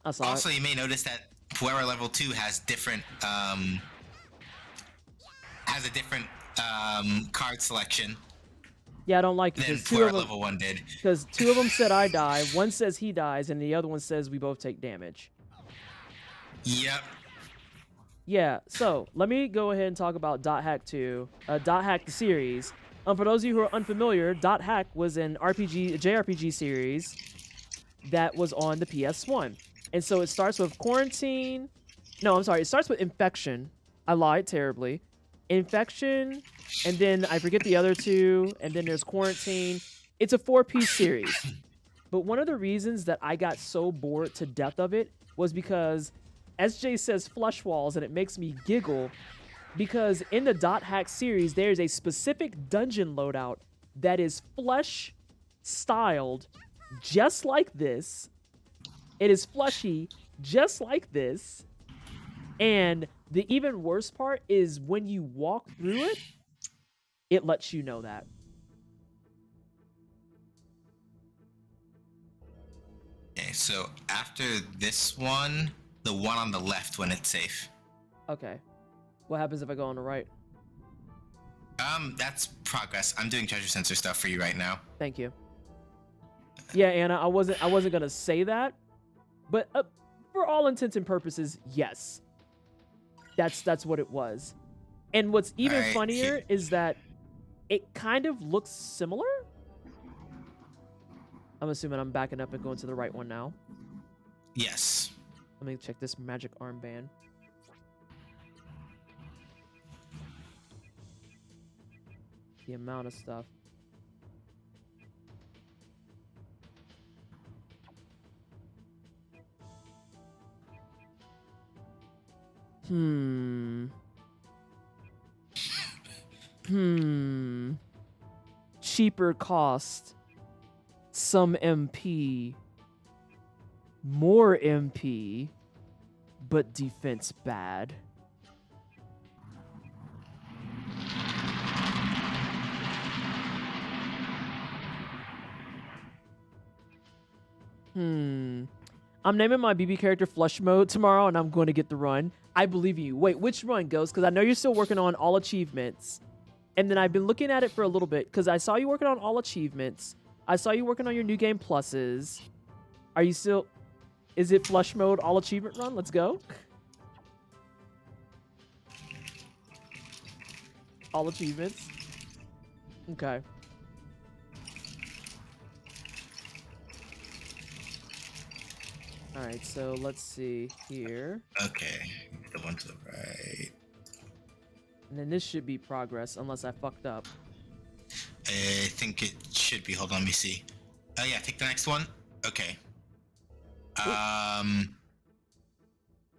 B: I saw
C: Also,
B: it.
C: you may notice that Puera level 2 has different, has a different card selection.
B: Yeah, I don't like it.
C: Then
B: Because two
C: poor
B: of them,
C: level 1 did.
B: because two of them said I die. One says he dies, and the other one says we both take damage.
C: Yep.
B: Yeah, so let me go ahead and talk about Dot Hack 2, Dot Hack the series. For those of you who are unfamiliar, Dot Hack was an JRPG series that was on the PS1. And so it starts with Quarantine. No, I'm sorry. It starts with Infection. I lied terribly. Infection, and then I forget the other two, and then there's Quarantine. It's a 4-piece series. But one of the reasons that I got so bored to death of it was because SJ says flush walls, and it makes me giggle because in the Dot Hack series, there's a specific dungeon loadout that is flush styled just like this. It is flushy just like this. And the even worse part is when you walk through it, it lets you know that.
C: Okay, so after this one, the one on the left when it's safe.
B: Okay. What happens if I go on the right?
C: That's progress. I'm doing treasure sensor stuff for you right now.
B: Thank you. Yeah, Anna, I wasn't gonna say that, but for all intents and purposes, yes. That's what it was. And what's even funnier is that it kind of looks similar. I'm assuming I'm backing up and going to the right one now.
C: Yes.
B: Let me check this magic armband. The amount of stuff. Cheaper cost. Some MP. More MP. But defense bad. I'm naming my BB character Flush Mode tomorrow, and I'm going to get the run. I believe in you. Wait, which run, Ghost? Because I know you're still working on all achievements. And then I've been looking at it for a little bit, because I saw you working on all achievements. I saw you working on your new game pluses. Are you still... Is it Flush Mode all achievement run? Let's go. All achievements. Okay. All right, so let's see here.
C: Okay, the one to the right.
B: And then this should be progress, unless I fucked up.
C: I think it should be. Hold on, let me see. Oh yeah, take the next one. Okay.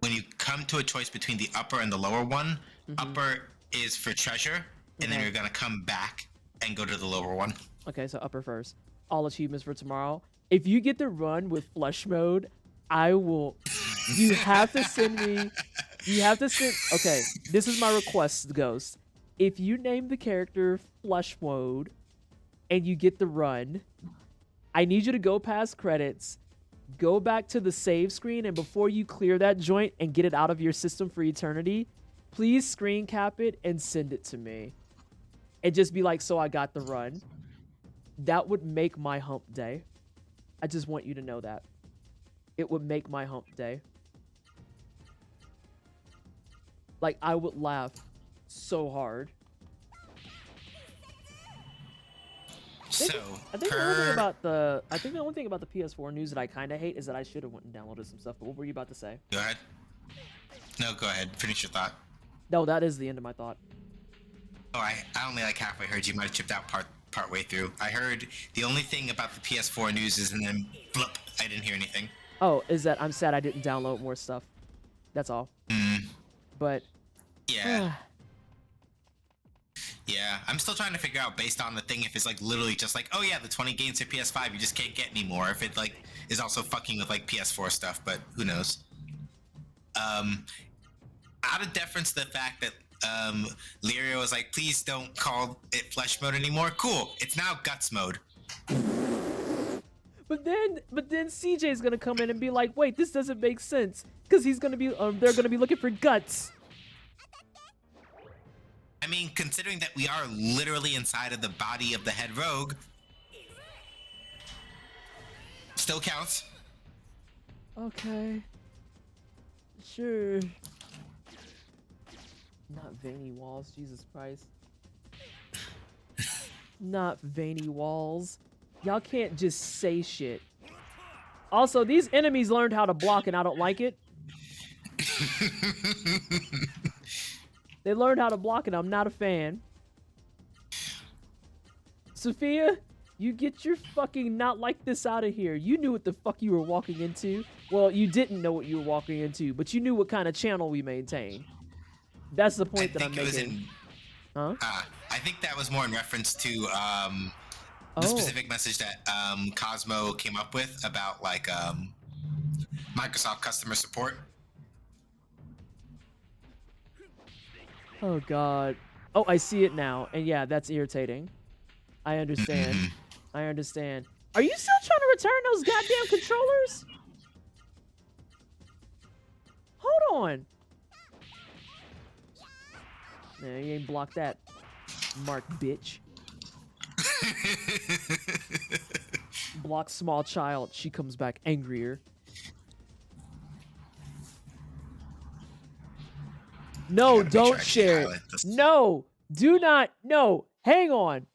C: When you come to a choice between the upper and the lower one, upper is for treasure, and then you're gonna come back and go to the lower one.
B: Okay, so upper first. All achievements for tomorrow. If you get to run with Flush Mode, I will... You have to send me... You have to send... Okay, this is my request, Ghost. If you name the character Flush Mode and you get the run, I need you to go past credits, go back to the save screen, and before you clear that joint and get it out of your system for eternity, please screen cap it and send it to me. And just be like, so I got the run. That would make my hump day. I just want you to know that. It would make my hump day. Like, I would laugh so hard.
C: So,
B: I think the only thing about the PS4 news that I kind of hate is that I should have went and downloaded some stuff. But what were you about to say?
C: Go ahead. No, go ahead. Finish your thought.
B: No, that is the end of my thought.
C: Oh, I only like halfway heard you. Might have chipped out part way through. I heard the only thing about the PS4 news is, and then flip, I didn't hear anything.
B: Oh, is that I'm sad I didn't download more stuff. That's all. But
C: yeah. Yeah, I'm still trying to figure out based on the thing if it's like literally just like, oh yeah, the 20 games for PS5 you just can't get anymore. If it like is also fucking with like PS4 stuff, but who knows? Out of deference to the fact that Lirio was like, please don't call it Flesh Mode anymore. Cool, it's now Guts Mode.
B: But then CJ's gonna come in and be like, wait, this doesn't make sense, because he's gonna be they're gonna be looking for guts.
C: I mean, considering that we are literally inside of the body of the head rogue, still counts.
B: Okay. Sure. Not veiny walls, Jesus Christ. Not veiny walls. Y'all can't just say shit. Also, these enemies learned how to block and I don't like it. They learned how to block and I'm not a fan. Sophia, you get your fucking not like this out of here. You knew what the fuck you were walking into. Well, you didn't know what you were walking into, but you knew what kind of channel we maintain. That's the point that I'm making. Huh?
C: I think that was more in reference to the specific message that Cosmo came up with about like Microsoft customer support.
B: Oh god. Oh, I see it now. And yeah, that's irritating. I understand. I understand. Are you still trying to return those goddamn controllers? Hold on. Nah, you ain't blocked that, Mark bitch. Block small child. She comes back angrier. No, don't share it. No, do not. No, hang on.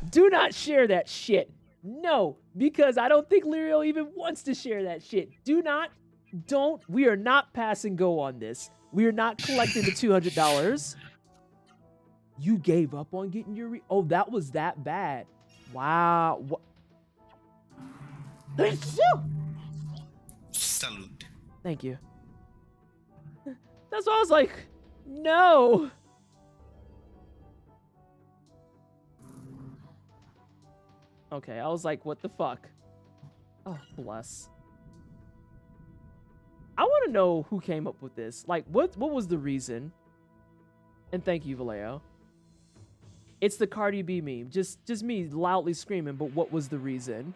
B: Do not share that shit. No, because I don't think Lirio even wants to share that shit. Do not. Don't. We are not passing go on this. We are not collecting the $200. You gave up on getting your oh, that was that bad. Wow.
C: Salute.
B: Thank you. That's why I was like, no. Okay, I was like, what the fuck? Oh, bless. I want to know who came up with this. Like, what was the reason? And thank you, Vallejo. It's the Cardi B meme. Just me loudly screaming, but what was the reason?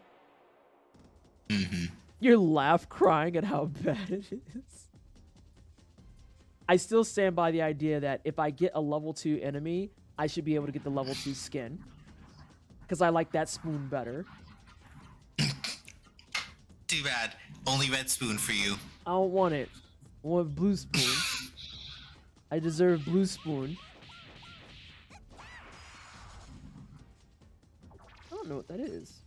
B: Your laugh crying at how bad it is. I still stand by the idea that if I get a level 2 enemy, I should be able to get the level 2 skin. Because I like that spoon better.
C: Too bad. Only red spoon for you.
B: I don't want it. I want blue spoon. I deserve blue spoon. I don't know what that is.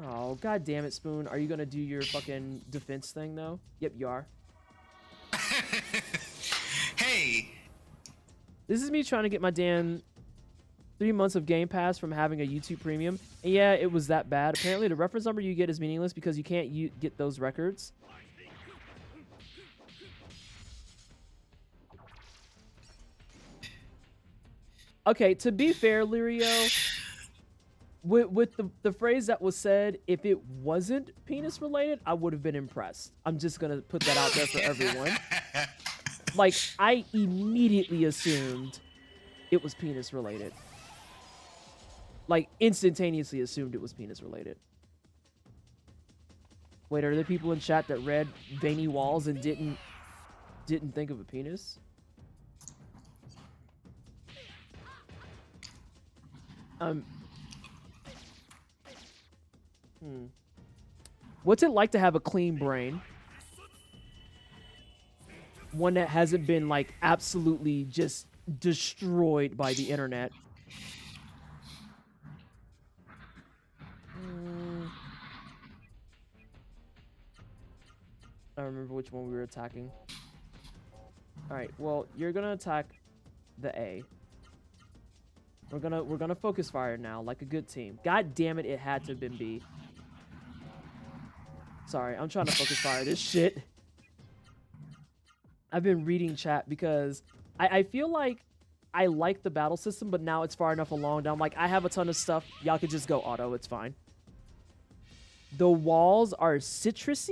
B: Oh, god damn it, Spoon. Are you gonna do your fucking defense thing, though? Yep, you are.
C: Hey!
B: This is me trying to get my damn 3 months of Game Pass from having a YouTube Premium. And yeah, it was that bad. Apparently, the reference number you get is meaningless because you can't get those records. Okay, to be fair, Lirio, with the phrase that was said, if it wasn't penis related, I would have been impressed. I'm just gonna put that out there for everyone. Like, I immediately assumed it was penis related. Like, instantaneously assumed it was penis related. Wait, are there people in chat that read veiny walls and didn't think of a penis? What's it like to have a clean brain? One that hasn't been, like, absolutely just destroyed by the internet. I don't remember which one we were attacking. Alright, well, you're gonna attack the A. We're gonna focus fire now, like a good team. God damn it, it had to have been B. Sorry, I'm trying to focus fire this shit. I've been reading chat because I feel like I like the battle system, but now it's far enough along that I'm like, I have a ton of stuff. Y'all could just go auto, it's fine. The walls are citrusy?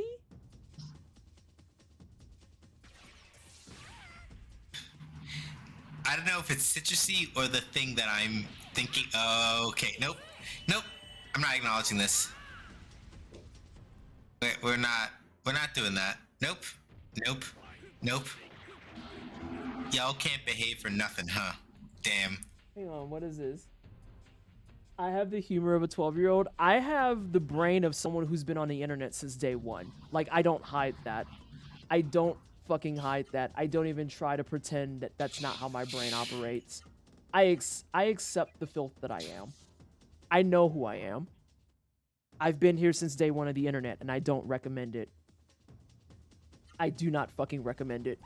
C: I don't know if it's citrusy or the thing that I'm thinking. Okay, nope. I'm not acknowledging this. We're not. We're not doing that. Nope. Nope. Nope. Y'all can't behave for nothing, huh? Damn.
B: Hang on, what is this? I have the humor of a 12-year-old. I have the brain of someone who's been on the internet since day one. Like, I don't hide that. I don't fucking hide that. I don't even try to pretend that that's not how my brain operates. I accept the filth that I am. I know who I am. I've been here since day one of the internet, and I don't recommend it. I do not fucking recommend it.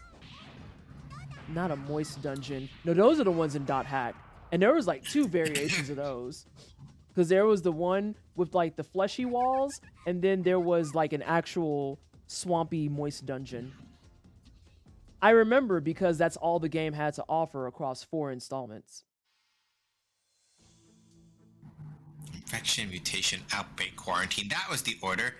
B: Not a moist dungeon. No, those are the ones in .hack. And there was like 2 variations of those. Because there was the one with like the fleshy walls, and then there was like an actual swampy moist dungeon. I remember because that's all the game had to offer across 4 installments.
C: Infection, mutation, outbreak, quarantine. That was the order.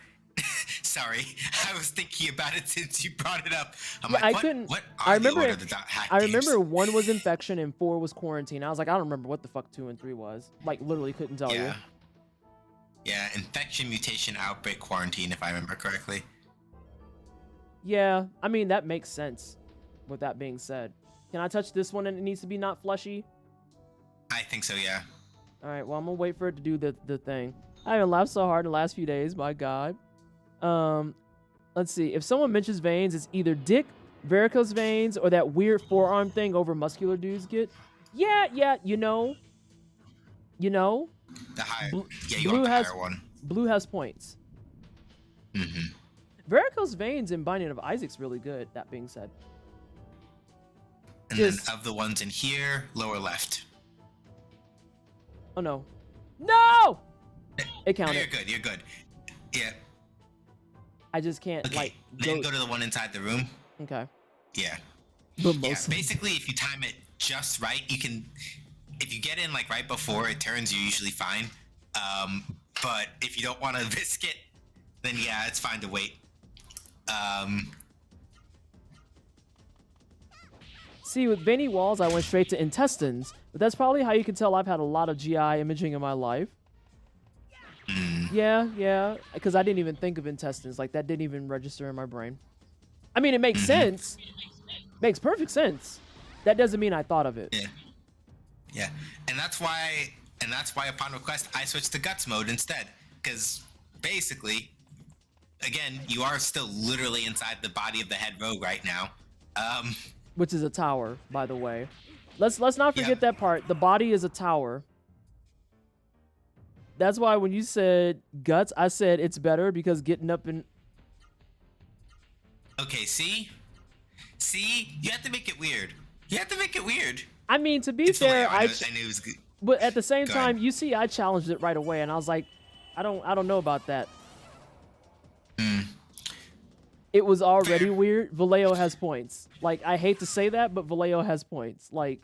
C: Sorry, I was thinking about it since you brought it up. I'm
B: Yeah,
C: like,
B: I couldn't.
C: What
B: I
C: are the
B: remember.
C: order of the .hack
B: I
C: games?
B: remember 1 was infection and 4 was quarantine. I was like, I don't remember what the fuck 2 and 3 was. Like, literally couldn't tell you.
C: Yeah, infection, mutation, outbreak, quarantine, if I remember correctly.
B: Yeah, I mean that makes sense. With that being said, can I touch this one and it needs to be not fleshy?
C: I think so. Yeah.
B: All right. Well, I'm gonna wait for it to do the thing. I haven't laughed so hard in the last few days. My God. Let's see. If someone mentions veins, it's either dick, varicose veins, or that weird forearm thing over muscular dudes get. Yeah. You know.
C: The higher. Yeah, you
B: Blue
C: want the
B: has
C: higher one.
B: Blue has points.
C: Mm-hmm.
B: Varicose veins in Binding of Isaac's really good. That being said.
C: And then of the ones in here, lower left.
B: Oh no. No! It counted.
C: No, you're good. You're good. Yeah.
B: I just can't
C: Okay. Then go to the one inside the room.
B: Okay.
C: Yeah.
B: But
C: Yeah. Basically, if you time it just right, you can. If you get in like right before it turns, you're usually fine. But if you don't want to risk it, then yeah, it's fine to wait.
B: See, with veiny walls, I went straight to intestines, but that's probably how you can tell I've had a lot of GI imaging in my life. Yeah, because I didn't even think of intestines. Like, that didn't even register in my brain. I mean, it makes sense. Makes perfect sense. That doesn't mean I thought of it.
C: Yeah. And that's why upon request, I switched to guts mode instead. Because basically, again, you are still literally inside the body of the head rogue right now.
B: Which is a tower, by the way. Let's not forget that part. The body is a tower. That's why when you said guts, I said it's better because getting up and...
C: Okay, see? You have to make it weird.
B: I mean, to be fair,
C: I knew it was good.
B: But at the same time, you see, I challenged it right away, and I was like, I don't know about that. It was already weird. Vallejo has points. Like, I hate to say that, but Vallejo has points. Like,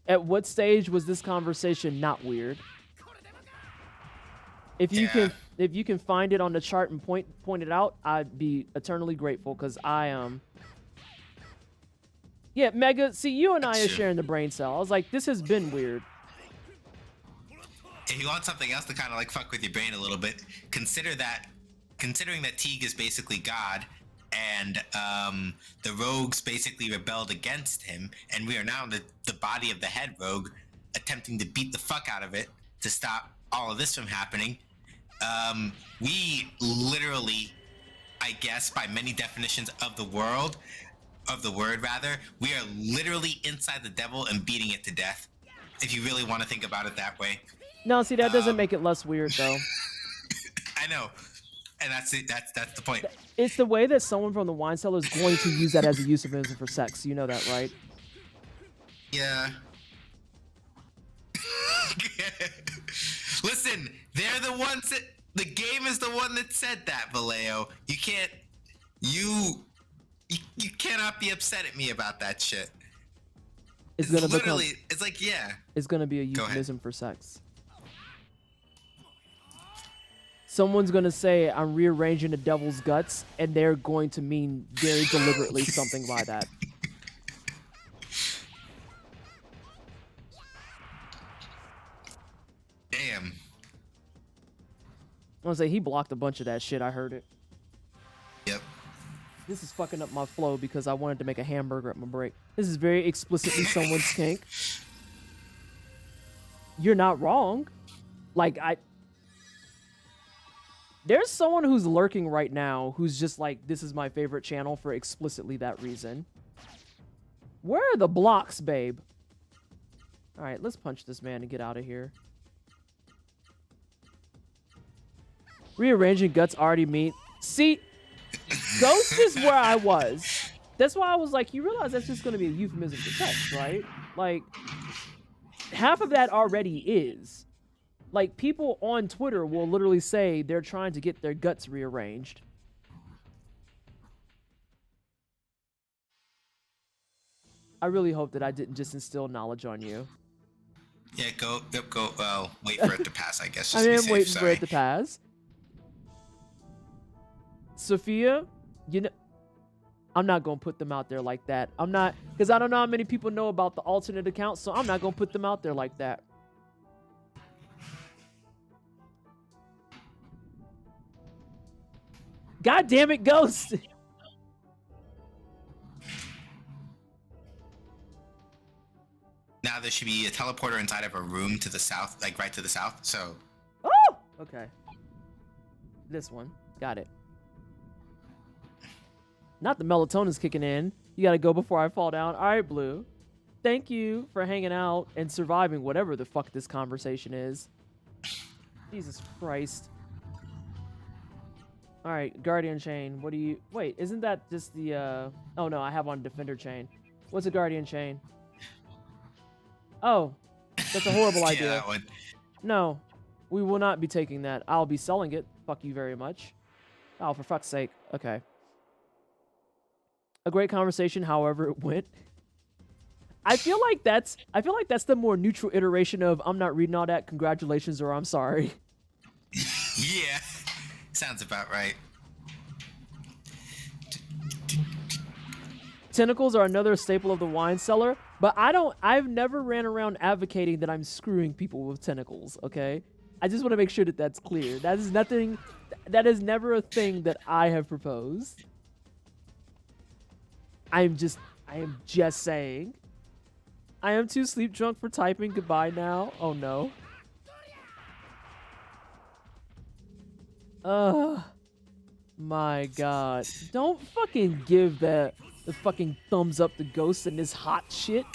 B: at what stage was this conversation not weird? If you can find it on the chart and point it out, I'd be eternally grateful because I am. Yeah, Mega. See, you and I are sharing the brain cell. I was like, this has been weird.
C: If you want something else to kind of like fuck with your brain a little bit, considering that Teague is basically God, and the rogues basically rebelled against him, and we are now the body of the head rogue, attempting to beat the fuck out of it to stop all of this from happening. We literally, I guess, by many definitions of the word rather, we are literally inside the devil and beating it to death. If you really want to think about it that way.
B: No, see, that doesn't make it less weird, though.
C: I know. And that's it. That's the point.
B: It's the way that someone from the wine cellar is going to use that as a euphemism for sex. You know that, right?
C: Yeah. Listen, they're the ones that... The game is the one that said that, Vallejo. You can't... You cannot be upset at me about that shit.
B: It's gonna
C: literally... It's like, yeah.
B: It's gonna be a euphemism for sex. Someone's gonna say, I'm rearranging the devil's guts, and they're going to mean very deliberately something by that.
C: Damn.
B: I was like, he blocked a bunch of that shit. I heard it.
C: Yep.
B: This is fucking up my flow because I wanted to make a hamburger at my break. This is very explicitly someone's kink. You're not wrong. Like, there's someone who's lurking right now who's just like, this is my favorite channel for explicitly that reason. Where are the blocks, babe? All right, let's punch this man and get out of here. Rearranging guts already meet. See, Ghost is where I was. That's why I was like, you realize that's just going to be a euphemism for sex, right? Like, half of that already is. Like, people on Twitter will literally say they're trying to get their guts rearranged. I really hope that I didn't just instill knowledge on you.
C: Yeah, go. Well, wait for it to pass, I guess.
B: I am waiting for it to pass. Sophia, you know, I'm not going to put them out there like that. I'm not, because I don't know how many people know about the alternate accounts, so I'm not going to put them out there like that. God damn it, Ghost!
C: Now there should be a teleporter inside of a room to the south, like right to the south, so...
B: Oh! Okay. This one. Got it. Not the melatonin's kicking in. You gotta go before I fall down. All right, Blue. Thank you for hanging out and surviving whatever the fuck this conversation is. Jesus Christ. All right, Guardian Chain. What do you... Wait, isn't that just the... Oh, no, I have on Defender Chain. What's a Guardian Chain? Oh, that's a horrible idea.
C: Yeah, that one.
B: No, we will not be taking that. I'll be selling it. Fuck you very much. Oh, for fuck's sake. Okay. A great conversation, however it went. I feel like that's the more neutral iteration of I'm not reading all that, congratulations, or I'm sorry.
C: Yeah, sounds about right.
B: Tentacles are another staple of the wine cellar, but I've never ran around advocating that I'm screwing people with tentacles, okay? I just want to make sure that that's clear. That is never a thing that I have proposed. I am just saying. I am too sleep drunk for typing. Goodbye now. Oh no. My God. Don't fucking give the fucking thumbs up to Ghost and this hot shit.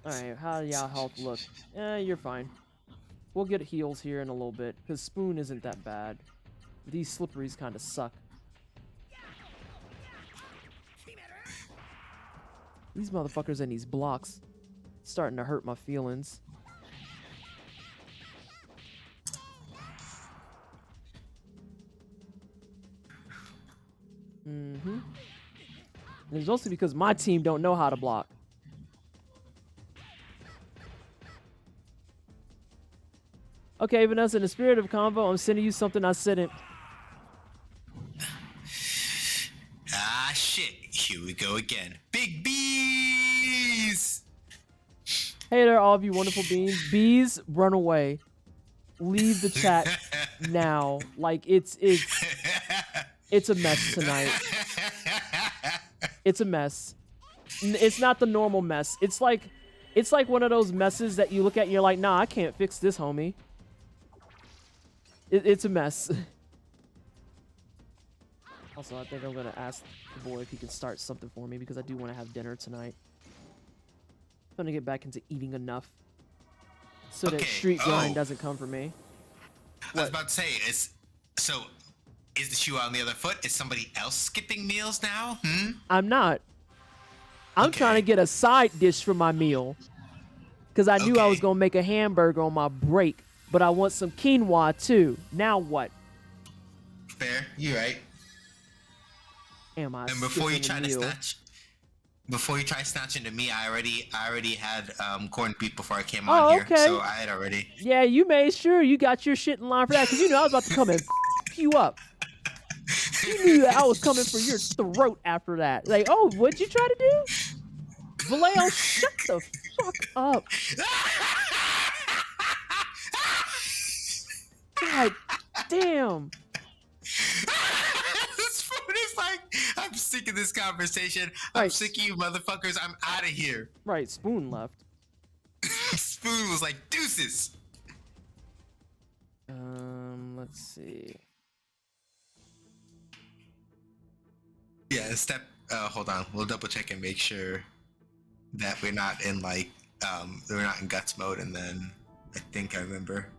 B: Alright, how do y'all health look? You're fine. We'll get heals here in a little bit, because Spoon isn't that bad. These slipperies kind of suck. These motherfuckers and these blocks starting to hurt my feelings. Mm-hmm. And it's also because my team don't know how to block. Okay, Vanessa, in the spirit of convo, I'm sending you something I sent.
C: Ah, shit. Here we go again. Big bees!
B: Hey there, all of you wonderful beans. Bees, run away. Leave the chat now. Like, it's a mess tonight. It's a mess. It's not the normal mess. It's like one of those messes that you look at and you're like, nah, I can't fix this, homie. It's a mess. Also, I think I'm gonna ask the boy if he can start something for me because I do want to have dinner tonight. I'm gonna get back into eating enough so that street grind doesn't come for me.
C: I was about to say, is the shoe on the other foot? Is somebody else skipping meals now?
B: I'm not. I'm trying to get a side dish for my meal because I knew I was gonna make a hamburger on my break, but I want some quinoa too. Now what?
C: Fair, you're right.
B: Am I?
C: And before you try snatching to me, I already had corned beef before I came on here, so I had already.
B: Yeah, you made sure you got your shit in line for that because you know I was about to come and you up. You knew that I was coming for your throat after that. Like, oh, what'd you try to do? Vallejo, shut the fuck up. God Damn.
C: This food is like, I'm sick of this conversation. I'm
B: Right.
C: sick of you motherfuckers. I'm out of here.
B: Right, Spoon left.
C: Spoon was like, deuces.
B: Let's see.
C: Yeah, hold on. We'll double check and make sure that we're not in like, we're not in guts mode, and then I think I remember.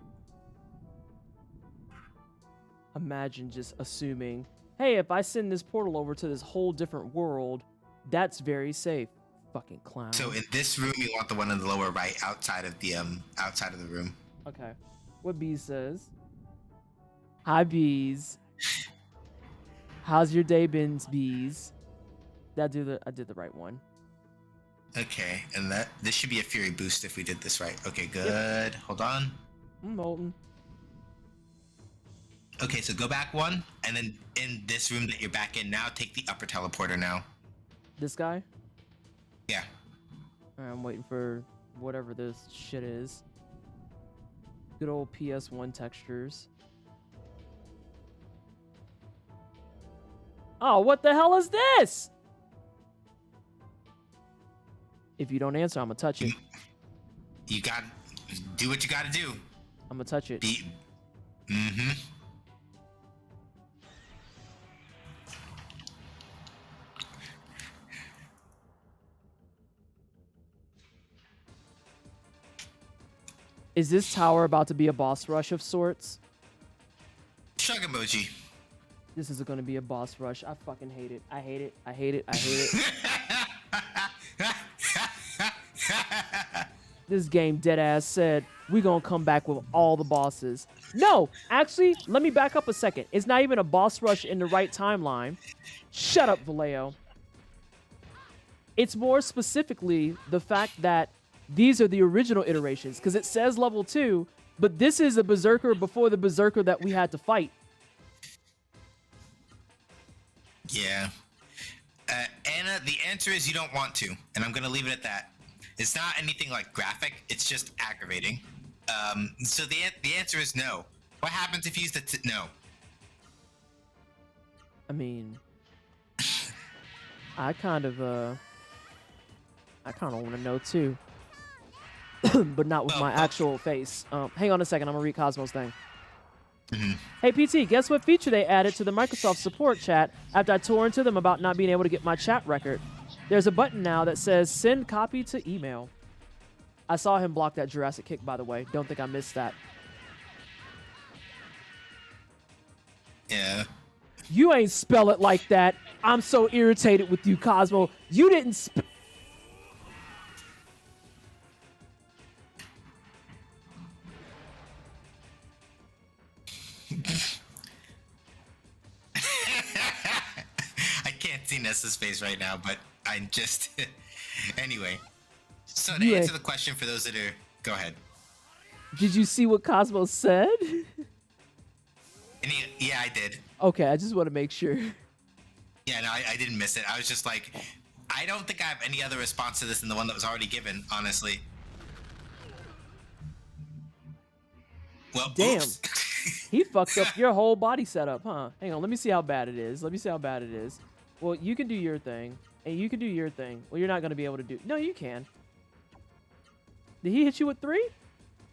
B: Imagine just assuming, hey, if I send this portal over to this whole different world, that's very safe. Fucking clown.
C: So in this room, you want the one in the lower right, outside of the room.
B: Okay. What Bees says? Hi, Bees. How's your day been, Bees? I did the right one.
C: Okay, and this should be a fury boost if we did this right. Okay, good. Yep. Hold on.
B: Molten.
C: Okay, so go back one, and then in this room that you're back in now, take the upper teleporter now.
B: This guy?
C: Yeah.
B: Alright, I'm waiting for whatever this shit is. Good old PS1 textures. Oh, what the hell is this? If you don't answer, I'm gonna touch it.
C: You got do what you gotta do.
B: I'm gonna touch it.
C: Mm-hmm.
B: Is this tower about to be a boss rush of sorts?
C: Shrug emoji.
B: This is going to be a boss rush. I fucking hate it. I hate it. I hate it. I hate it. This game deadass said, we gonna come back with all the bosses. No, actually, let me back up a second. It's not even a boss rush in the right timeline. Shut up, Vallejo. It's more specifically the fact that these are the original iterations, because it says level 2, but this is a berserker before the berserker that we had to fight.
C: Yeah. Anna, the answer is you don't want to, and I'm gonna leave it at that. It's not anything like graphic, it's just aggravating. So the answer is no. What happens if you use the no?
B: I mean, I kind of want to know too. But not with my actual face. Hang on a second, I'm gonna read Cosmo's thing.
C: Mm-hmm.
B: Hey PT, guess what feature they added to the Microsoft support chat after I tore into them about not being able to get my chat record? There's a button now that says send copy to email. I saw him block that Jurassic kick, by the way. Don't think I missed that.
C: Yeah.
B: You ain't spell it like that. I'm so irritated with you, Cosmo. You didn't spell.
C: I can't see Nessa's face right now, but I'm just... Anyway. So to
B: You
C: answer the question for those that are... Go ahead.
B: Did you see what Cosmo said?
C: Yeah, I did.
B: Okay, I just want to make sure.
C: Yeah, no, I didn't miss it. I was just like... I don't think I have any other response to this than the one that was already given, honestly. Well,
B: Damn.
C: oops.
B: He fucked up your whole body setup, huh? Hang on, let me see how bad it is. Let me see how bad it is. Well, you can do your thing, and you can do your thing. Well, you're not going to be able to do... No, you can. Did he hit you with 3?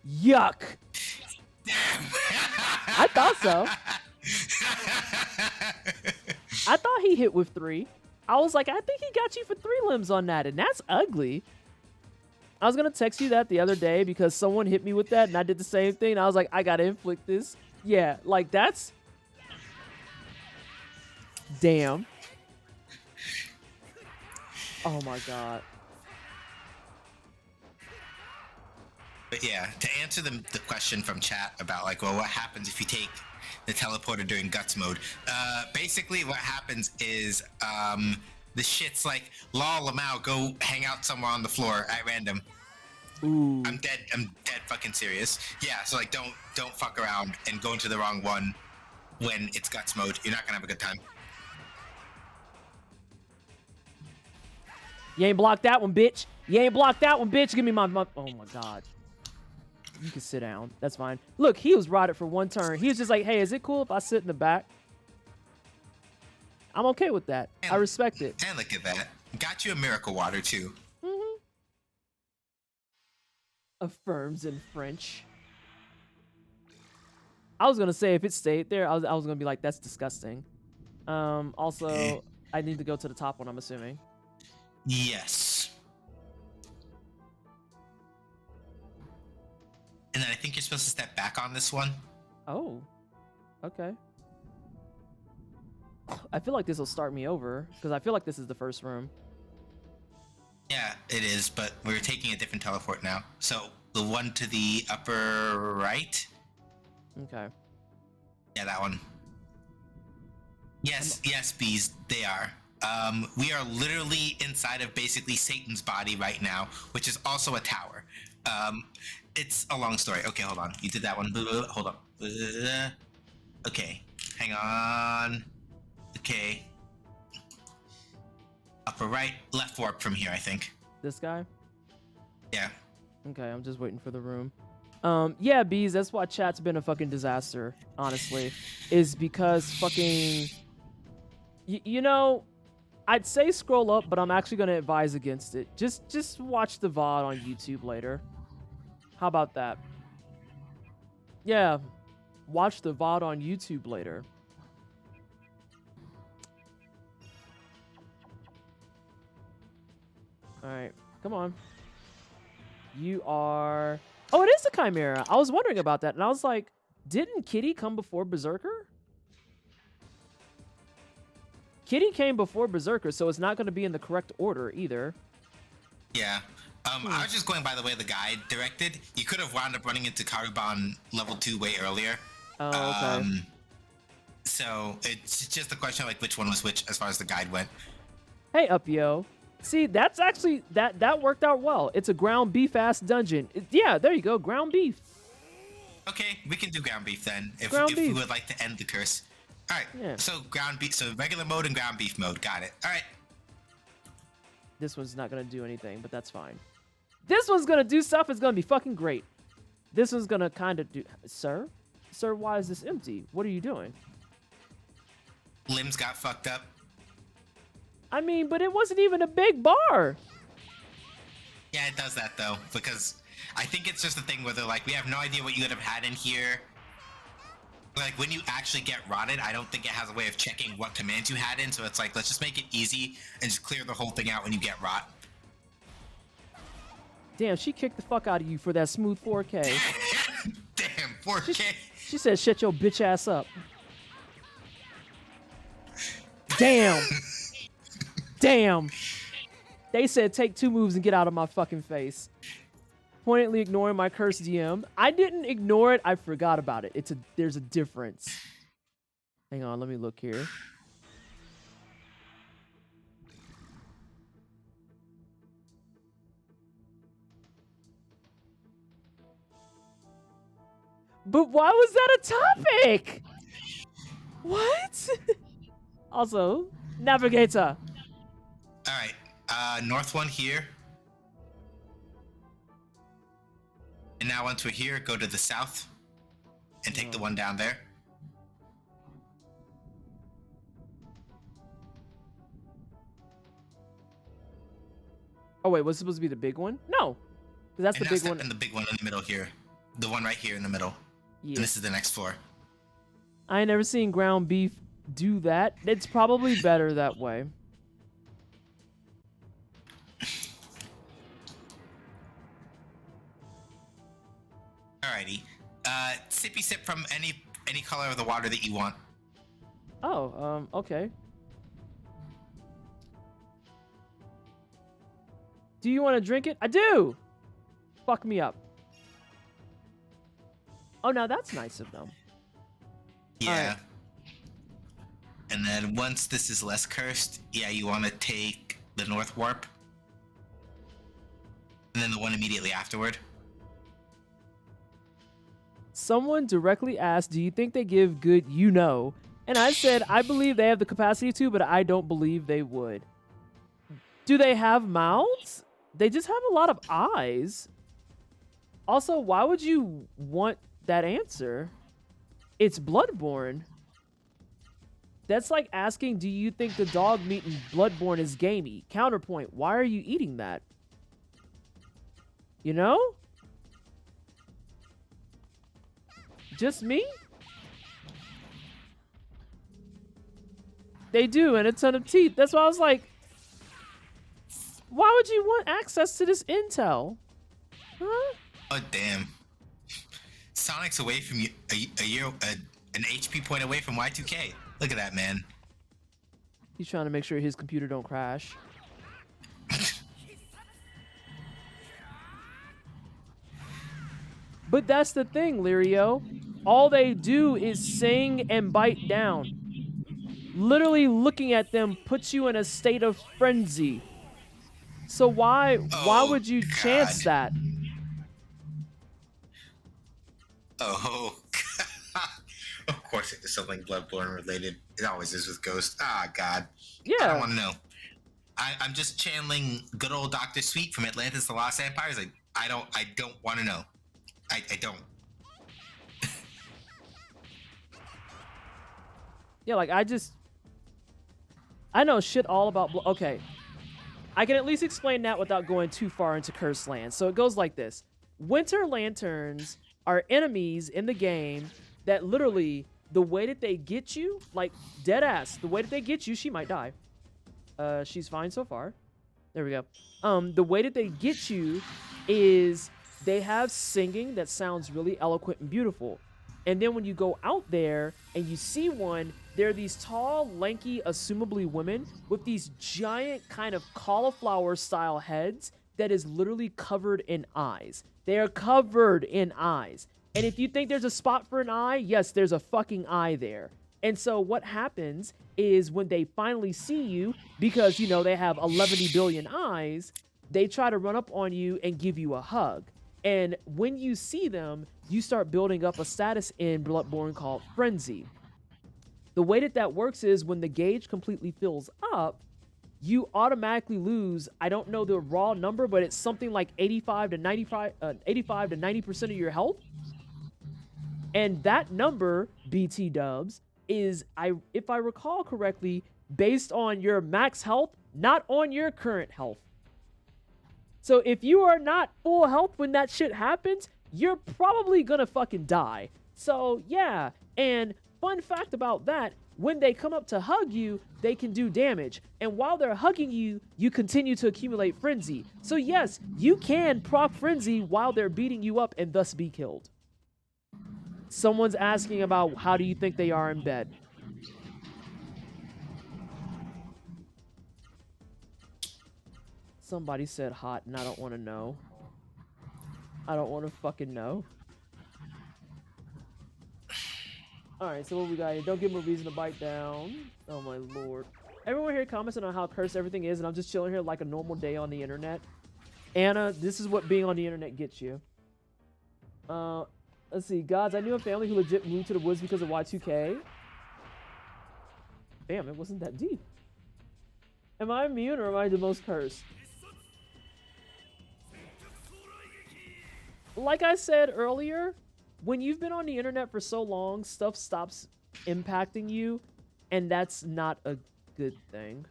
B: Yuck. I thought so. I thought he hit with 3. I was like, I think he got you for 3 limbs on that, and that's ugly. I was going to text you that the other day because someone hit me with that, and I did the same thing, and I was like, I got to inflict this. Yeah, like, that's... Damn. Oh, my God.
C: But yeah, to answer the question from chat about like, well, what happens if you take the teleporter during guts mode? Basically, what happens is the shit's like, lol, Lamau, go hang out somewhere on the floor at random.
B: Ooh.
C: I'm dead fucking serious. Yeah, so like, don't fuck around and go into the wrong one when it's guts mode. You're not gonna have a good time.
B: You ain't blocked that one, bitch. You ain't blocked that one, bitch. Give me my... Oh, my God. You can sit down. That's fine. Look, he was rotted for one turn. He was just like, hey, is it cool if I sit in the back? I'm okay with that. I respect it.
C: And look at that. Got you a miracle water, too.
B: Mm-hmm. Affirms in French. I was going to say, if it stayed there, I was going to be like, that's disgusting. Also, I need to go to the top one, I'm assuming.
C: Yes. And then I think you're supposed to step back on this one.
B: Oh. Okay. I feel like this will start me over, because I feel like this is the first room.
C: Yeah, it is, but we're taking a different teleport now. So, the one to the upper right?
B: Okay.
C: Yeah, that one. Yes, yes, bees, they are. We are literally inside of basically Satan's body right now, which is also a tower. It's a long story. Okay, hold on. You did that one. Hold on. Okay, hang on. Okay. Upper right, left warp from here, I think.
B: This guy?
C: Yeah.
B: Okay, I'm just waiting for the room. Yeah, bees, that's why chat's been a fucking disaster, honestly. Is because fucking... you know, I'd say scroll up, but I'm actually going to advise against it. Just watch the VOD on YouTube later. How about that? Yeah, watch the VOD on YouTube later. Alright, come on. You are... Oh, it is a Chimera. I was wondering about that, and I was like, didn't Kitty come before Berserker? Kitty came before Berserker, so it's not going to be in the correct order either.
C: Yeah. I was just going by the way the guide directed. You could have wound up running into Karuban level 2 way earlier.
B: Oh, okay.
C: So it's just a question of like which one was which as far as the guide went.
B: Hey, Upyo. See, that's actually, that worked out well. It's a ground beef ass dungeon. Yeah, there you go, ground beef.
C: Okay, we can do ground beef then, if
B: Ground
C: we
B: beef.
C: would like to end the curse. All right,
B: Yeah.
C: so ground beef, so regular mode and ground beef mode, got it. All right.
B: This one's not going to do anything, but that's fine. This one's going to do stuff. It's going to be fucking great. This one's going to kind of do... Sir? Sir, why is this empty? What are you doing?
C: Limbs got fucked up.
B: I mean, but it wasn't even a big bar.
C: Yeah, it does that though, because I think it's just a thing where they're like, we have no idea what you would have had in here. Like, when you actually get rotted, I don't think it has a way of checking what commands you had in, so it's like, let's just make it easy and just clear the whole thing out when you get rot.
B: Damn, she kicked the fuck out of you for that smooth 4K.
C: Damn, 4K.
B: She said, shut your bitch ass up. Damn. Damn. They said take 2 moves and get out of my fucking face. Pointedly ignoring my cursed DM. I didn't ignore it. I forgot about it. There's a difference. Hang on, let me look here. But why was that a topic? What? Also, Navigator.
C: All right, north one here. And now once we're here, go to the south and take the one down there.
B: Oh wait, was it supposed to be the big one? No, because that's
C: And
B: the
C: now
B: big
C: step
B: one.
C: in the big one in the middle here. The one right here in the middle.
B: Yeah.
C: And this is the next floor.
B: I ain't never seen ground beef do that. It's probably better that way.
C: Alrighty. Sippy sip from any color of the water that you want.
B: Oh, okay. Do you want to drink it? I do! Fuck me up. Oh, now that's nice of them.
C: Yeah.
B: Alright.
C: And then once this is less cursed, yeah, you want to take the north warp. And then the one immediately afterward.
B: Someone directly asked, do you think they give good you-know? And I said, I believe they have the capacity to, but I don't believe they would. Do they have mouths? They just have a lot of eyes. Also, why would you want that answer? It's Bloodborne. That's like asking, do you think the dog meat in Bloodborne is gamey? Counterpoint, why are you eating that? You know? Just me? They do, and a ton of teeth. That's why I was like, why would you want access to this intel? Huh?
C: Oh, damn. Sonic's away from you, an HP point away from Y2K. Look at that, man.
B: He's trying to make sure his computer don't crash. But that's the thing, Lirio. All they do is sing and bite down. Literally looking at them puts you in a state of frenzy. So why would you chance that?
C: Oh, of course it is something Bloodborne related. It always is with Ghost. Ah, God.
B: Yeah.
C: I don't want to know. I'm just channeling good old Dr. Sweet from Atlantis: The Lost Empires. I don't want to know. I don't.
B: Yeah, like I know shit all about. Okay, I can at least explain that without going too far into Cursed Land. So it goes like this: Winter Lanterns are enemies in the game that literally the way that they get you, like dead ass, the way that they get you, she might die. She's fine so far. There we go. The way that they get you is they have singing that sounds really eloquent and beautiful. And then when you go out there and you see one, there are these tall, lanky, assumably women with these giant kind of cauliflower-style heads that is literally covered in eyes. They are covered in eyes. And if you think there's a spot for an eye, yes, there's a fucking eye there. And so what happens is when they finally see you, because, you know, they have 11 billion eyes, they try to run up on you and give you a hug. And when you see them, you start building up a status in Bloodborne called Frenzy. The way that that works is when the gauge completely fills up, you automatically lose, I don't know the raw number, but it's something like 85 to 90% of your health. And that number, BT dubs, is, if I recall correctly, based on your max health, not on your current health. So if you are not full health when that shit happens, you're probably gonna fucking die. So yeah, and fun fact about that, when they come up to hug you, they can do damage. And while they're hugging you, you continue to accumulate frenzy. So yes, you can proc frenzy while they're beating you up and thus be killed. Someone's asking about how do you think they are in bed. Somebody said hot and I don't want to know. I don't want to fucking know. Alright, so what we got here? Don't give him a reason to bite down. Oh my lord. Everyone here commenting on how cursed everything is, and I'm just chilling here like a normal day on the internet. Anna, this is what being on the internet gets you. Let's see. Gods, I knew a family who legit moved to the woods because of Y2K. Damn, it wasn't that deep. Am I immune or am I the most cursed? Like I said earlier, when you've been on the internet for so long, stuff stops impacting you, and that's not a good thing.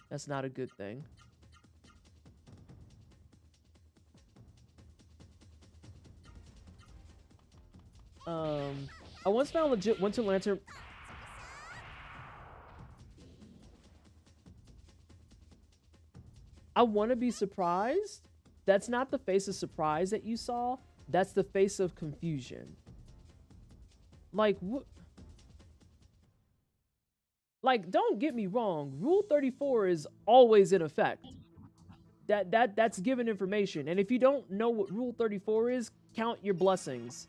B: That's not a good thing. I once found a legit Winter Lantern. I want to be surprised. That's not the face of surprise that you saw. That's the face of confusion. Like, what? Like, don't get me wrong. Rule 34 is always in effect. That's given information. And if you don't know what Rule 34 is, count your blessings.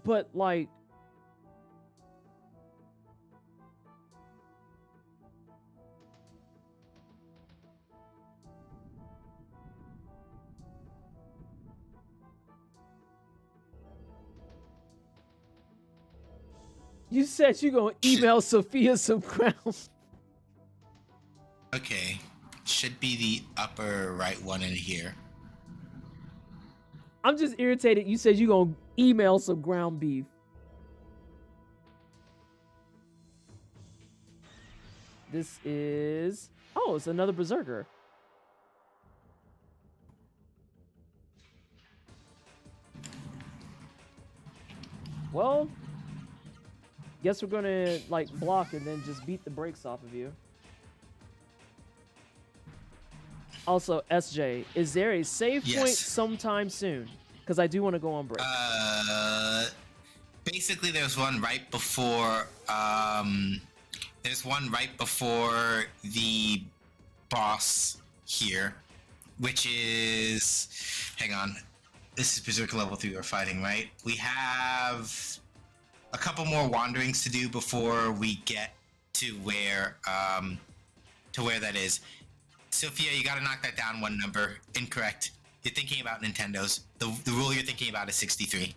B: But, like... You said you gonna email Sophia some crowns.
C: Okay. Should be the upper right one in here.
B: I'm just irritated. You said you gonna email some ground beef. This is... Oh, it's another berserker. Well, guess we're gonna like block and then just beat the brakes off of you. Also, SJ, is there a save point sometime soon? Because I do want to go on break.
C: Basically, there's one right before. There's one right before the boss here, which is. Hang on. This is Berserker level 3 we're fighting, right? We have a couple more wanderings to do before we get to where that is. Sophia, you gotta knock that down one number. Incorrect. You're thinking about Nintendo's. The rule you're thinking about is 63.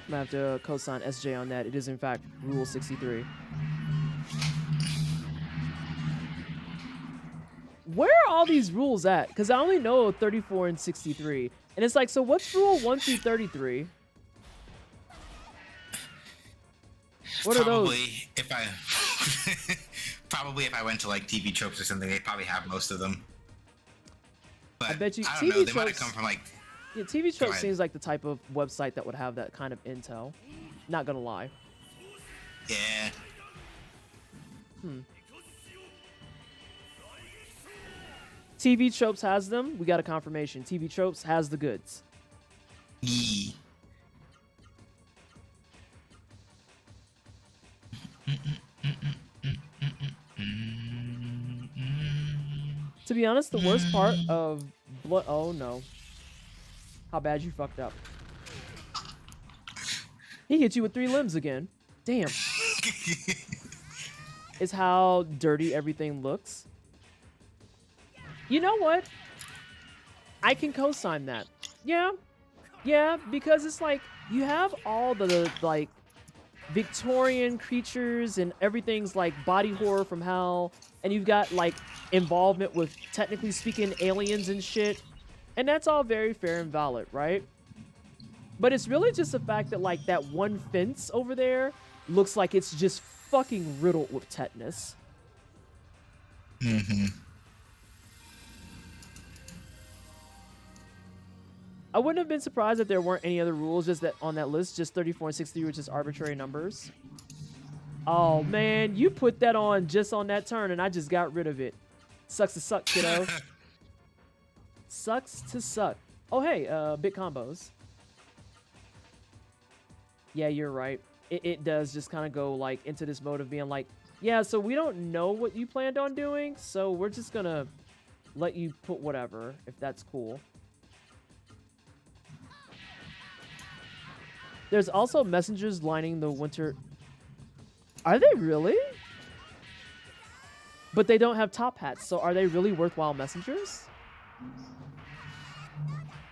B: I'm gonna have to co-sign SJ on that. It is in fact Rule 63. Where are all these rules at? Because I only know 34 and 63. And it's like, so what's Rule 1 through 33? What are those?
C: Probably if I went to like TV Tropes or something, they probably have most of them. But
B: I bet you
C: I don't
B: TV
C: know. They
B: Tropes
C: might have come from like.
B: Yeah, TV Tropes seems like the type of website that would have that kind of intel. Not gonna lie.
C: Yeah.
B: TV Tropes has them. We got a confirmation. TV Tropes has the goods.
C: Yee.
B: To be honest, the worst part of Blood... Oh, no. How bad you fucked up. He hit you with 3 limbs again. Damn. Is how dirty everything looks. You know what? I can co-sign that. Yeah. Yeah, because it's like, you have all the, like, Victorian creatures and everything's like body horror from hell, and you've got like involvement with, technically speaking, aliens and shit, and that's all very fair and valid, right? But it's really just the fact that like that one fence over there looks like it's just fucking riddled with tetanus. I wouldn't have been surprised if there weren't any other rules just that on that list, just 34 and 63, which is arbitrary numbers. Oh man, you put that on just on that turn and I just got rid of it. Sucks to suck, kiddo. Sucks to suck. Oh hey, bit combos. Yeah, you're right. It does just kind of go like into this mode of being like, yeah, so we don't know what you planned on doing, so we're just gonna let you put whatever, if that's cool. There's also messengers lining the winter... Are they really? But they don't have top hats, so are they really worthwhile messengers?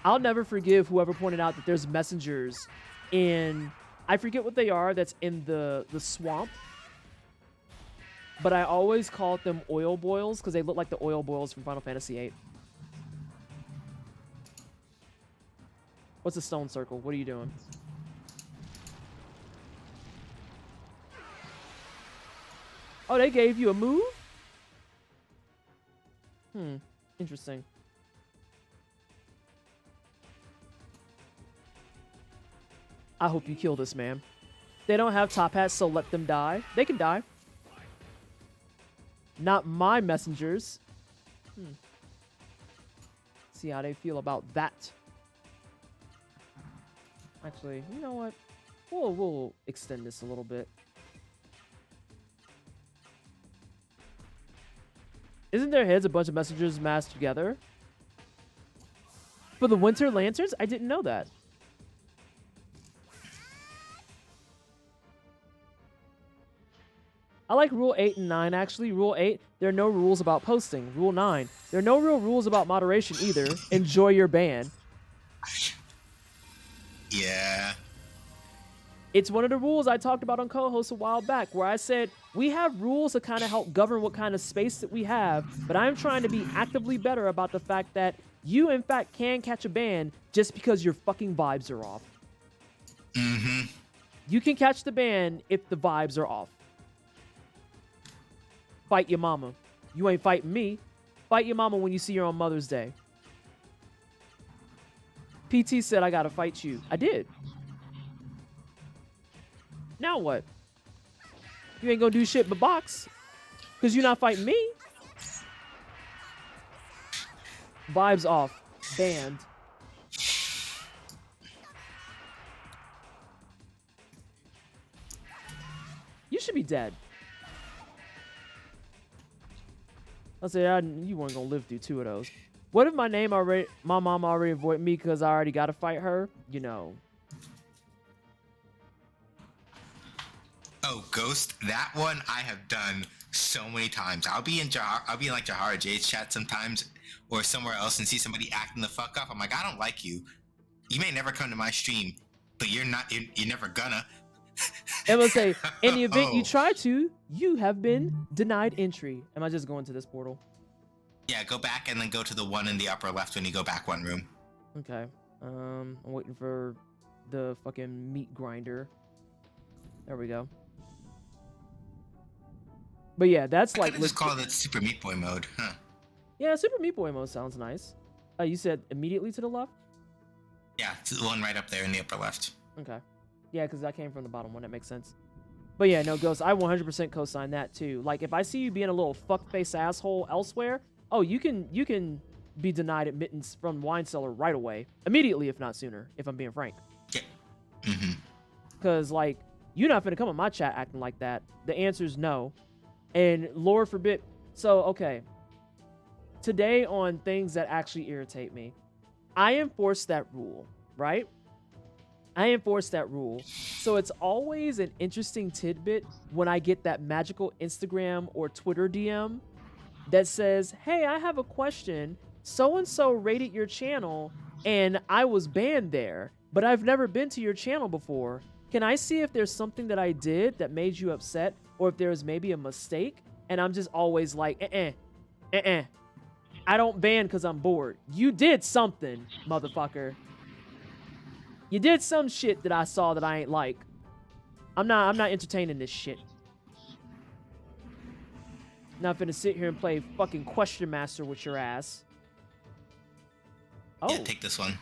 B: I'll never forgive whoever pointed out that there's messengers in... I forget what they are that's in the swamp. But I always called them oil boils because they look like the oil boils from Final Fantasy VIII. What's a stone circle? What are you doing? Oh, they gave you a move? Interesting. I hope you kill this man. They don't have top hats, so let them die. They can die. Not my messengers. See how they feel about that. Actually, you know what? We'll extend this a little bit. Isn't their heads a bunch of messengers massed together? For the Winter Lanterns? I didn't know that. I like Rule 8 and 9, actually. Rule 8, there are no rules about posting. Rule 9, there are no real rules about moderation either. Enjoy your ban.
C: Yeah.
B: It's one of the rules I talked about on co-host a while back, where I said, We have rules to kind of help govern what kind of space that we have, but I'm trying to be actively better about the fact that you, in fact, can catch a ban just because your fucking vibes are off.
C: Mm-hmm.
B: You can catch the ban if the vibes are off. Fight your mama. You ain't fighting me. Fight your mama when you see her on Mother's Day. PT said I gotta fight you. I did. Now what? You ain't gonna do shit but box. Because you're not fighting me. Vibes off. Banned. You should be dead. I said you weren't gonna live through 2 of those. What if my mom already avoided me because I already gotta fight her? You know.
C: Oh, Ghost, that one I have done so many times. I'll be in like Jahara Jade's chat sometimes, or somewhere else, and see somebody acting the fuck up. I'm like, I don't like you. You may never come to my stream, but you're never gonna.
B: And we'll say, in the event you try to, you have been denied entry. Am I just going to this portal?
C: Yeah, go back and then go to the one in the upper left when you go back 1 room.
B: Okay. I'm waiting for the fucking meat grinder. There we go. But yeah, that's like...
C: Let's call it Super Meat Boy mode, huh?
B: Yeah, Super Meat Boy mode sounds nice. You said immediately to the left?
C: Yeah, it's the one right up there in the upper left.
B: Okay. Yeah, because I came from the bottom one. That makes sense. But yeah, no, Ghost, I 100% co-sign that too. Like, if I see you being a little fuckface asshole elsewhere, oh, you can be denied admittance from Wine Cellar right away. Immediately, if not sooner, if I'm being frank.
C: Yeah. Mm-hmm.
B: Because, like, you're not going to come in my chat acting like that. The answer is no. And Lord forbid. So, okay. Today on things that actually irritate me, I enforce that rule, right? I enforce that rule. So it's always an interesting tidbit when I get that magical Instagram or Twitter DM that says, hey, I have a question. So-and-so rated your channel and I was banned there, but I've never been to your channel before. Can I see if there's something that I did that made you upset, or if there's maybe a mistake? And I'm just always like, I don't ban because I'm bored. You did something, motherfucker. You did some shit that I saw that I ain't like. I'm not entertaining this shit. Not finna sit here and play fucking Question Master with your ass. Oh.
C: Yeah, take this one.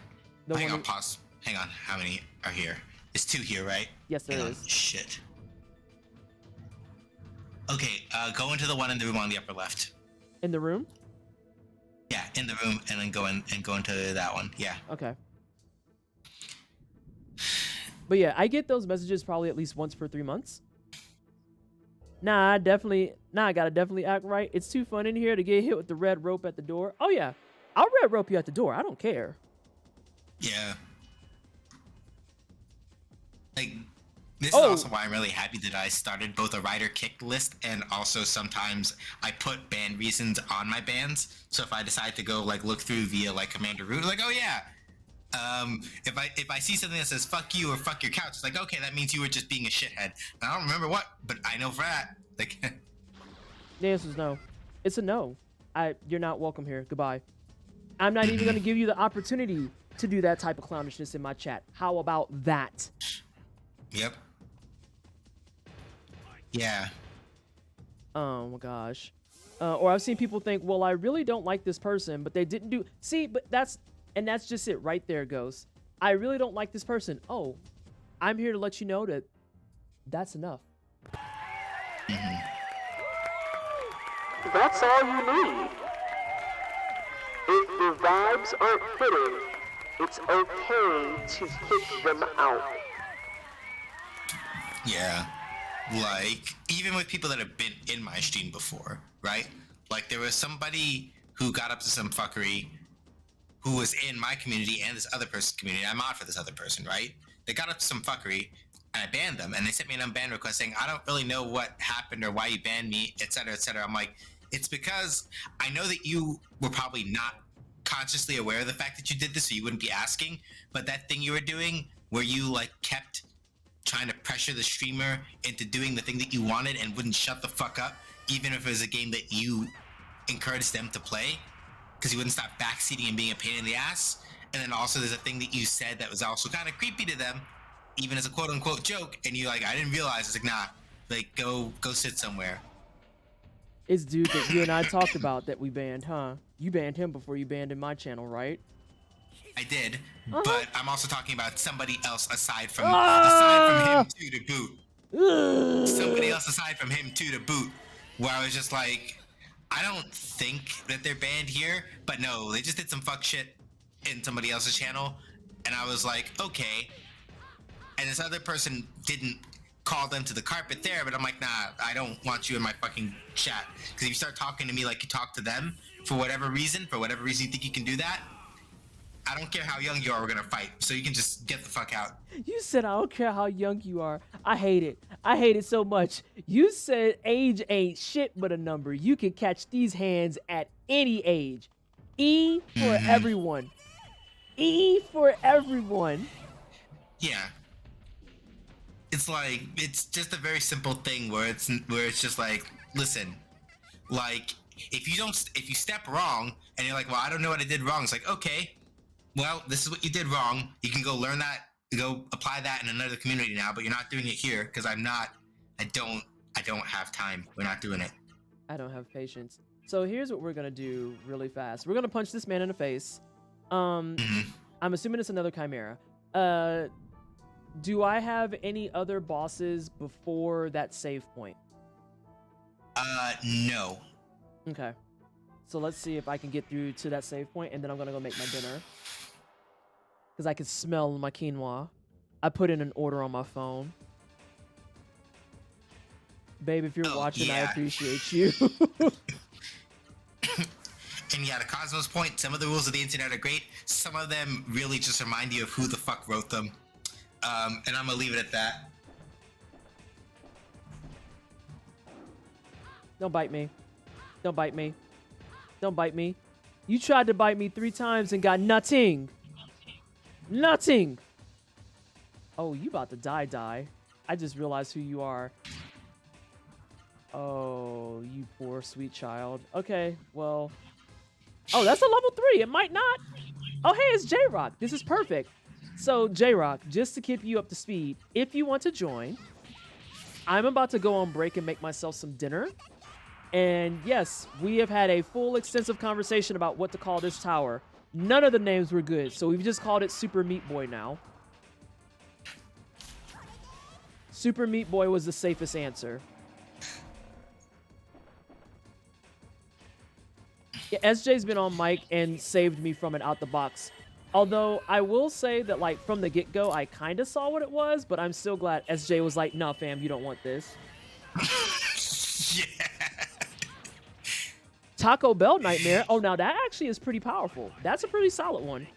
C: Hang on, pause. Hang on. How many are here? It's 2 here, right?
B: Yes, there is.
C: Shit. Okay, go into the one in the room on the upper left.
B: In the room?
C: Yeah, in the room, and then go into that one. Yeah.
B: Okay. But yeah, I get those messages probably at least once per 3 months. I gotta definitely act right. It's too fun in here to get hit with the red rope at the door. Oh yeah, I'll red rope you at the door. I don't care.
C: Yeah. Like, this is also why I'm really happy that I started both a writer kick list, and also sometimes I put ban reasons on my bans. So if I decide to go like look through via like Commander Root, like, oh yeah, if I see something that says fuck you or fuck your couch, it's like, okay, that means you were just being a shithead. I don't remember what, but I know for that. Like,
B: the answer is no. It's a no. You're not welcome here. Goodbye. I'm not even gonna give you the opportunity to do that type of clownishness in my chat. How about that?
C: Yep. Yeah.
B: Oh my gosh. Or I've seen people think, well, I really don't like this person, but they didn't do. See, but that's just it right there, Ghost. I really don't like this person. Oh, I'm here to let you know that that's enough.
D: That's all you need. If the vibes aren't hitting, it's okay to kick them out.
C: Yeah. Like, even with people that have been in my stream before, right? Like, there was somebody who got up to some fuckery who was in my community and this other person's community. I'm out for this other person, right? They got up to some fuckery, and I banned them, and they sent me an unban request saying, I don't really know what happened or why you banned me, etc., etc. I'm like, it's because I know that you were probably not consciously aware of the fact that you did this, so you wouldn't be asking, but that thing you were doing where you, like, kept trying to pressure the streamer into doing the thing that you wanted and wouldn't shut the fuck up, even if it was a game that you encouraged them to play, because you wouldn't stop backseating and being a pain in the ass. And then also there's a thing that you said that was also kind of creepy to them, even as a quote unquote joke, and you like, I didn't realize. It's like, nah, like go sit somewhere.
B: It's dude that you and I talked about that we banned, huh? You banned him before you banned in my channel, right?
C: I did,
B: Uh-huh.
C: but I'm also talking about somebody else aside from him too to boot. Somebody else aside from him too to boot, where I was just like, I don't think that they're banned here, but no, they just did some fuck shit in somebody else's channel, and I was like, okay. And this other person didn't call them to the carpet there, but I'm like, nah, I don't want you in my fucking chat, because if you start talking to me like you talk to them for whatever reason you think you can do that, I don't care how young you are, we're gonna fight, so you can just get the fuck out.
B: You said I don't care how young you are. I hate it. I hate it so much. You said age ain't shit but a number. You can catch these hands at any age. E for everyone. E for everyone.
C: Yeah. It's like, it's just a very simple thing where it's just like, listen, like, if you step wrong and you're like, well, I don't know what I did wrong, it's like, okay, well, this is what you did wrong. You can go learn that, go apply that in another community now, but you're not doing it here because I don't have time. We're not doing it.
B: I don't have patience. So here's what we're gonna do really fast. We're gonna punch this man in the face. I'm assuming it's another chimera. Do I have any other bosses before that save point?
C: No.
B: Okay. So let's see if I can get through to that save point, and then I'm gonna go make my dinner. Because I can smell my quinoa. I put in an order on my phone. Babe, if you're watching,
C: yeah.
B: I appreciate you.
C: And yeah, to Cosmo's point, some of the rules of the internet are great. Some of them really just remind you of who the fuck wrote them. And I'm gonna leave it at that.
B: Don't bite me. Don't bite me. Don't bite me. You tried to bite me 3 times and got nothing. Nothing. Oh, you about to die. I just realized who you are. Oh, you poor sweet child. Okay, well. Oh, that's a level 3. It might not. Oh, hey, it's J-Rock. This is perfect. So, J-Rock, just to keep you up to speed, if you want to join, I'm about to go on break and make myself some dinner. And yes, we have had a full extensive conversation about what to call this tower. None of the names were good, so we've just called it Super Meat Boy now. Super Meat Boy was the safest answer. Yeah, SJ's been on mic and saved me from it out the box. Although, I will say that, like, from the get-go, I kind of saw what it was, but I'm still glad SJ was like, nah, fam, you don't want this.
C: Yeah.
B: Taco Bell Nightmare. Oh, now that actually is pretty powerful. That's a pretty solid one.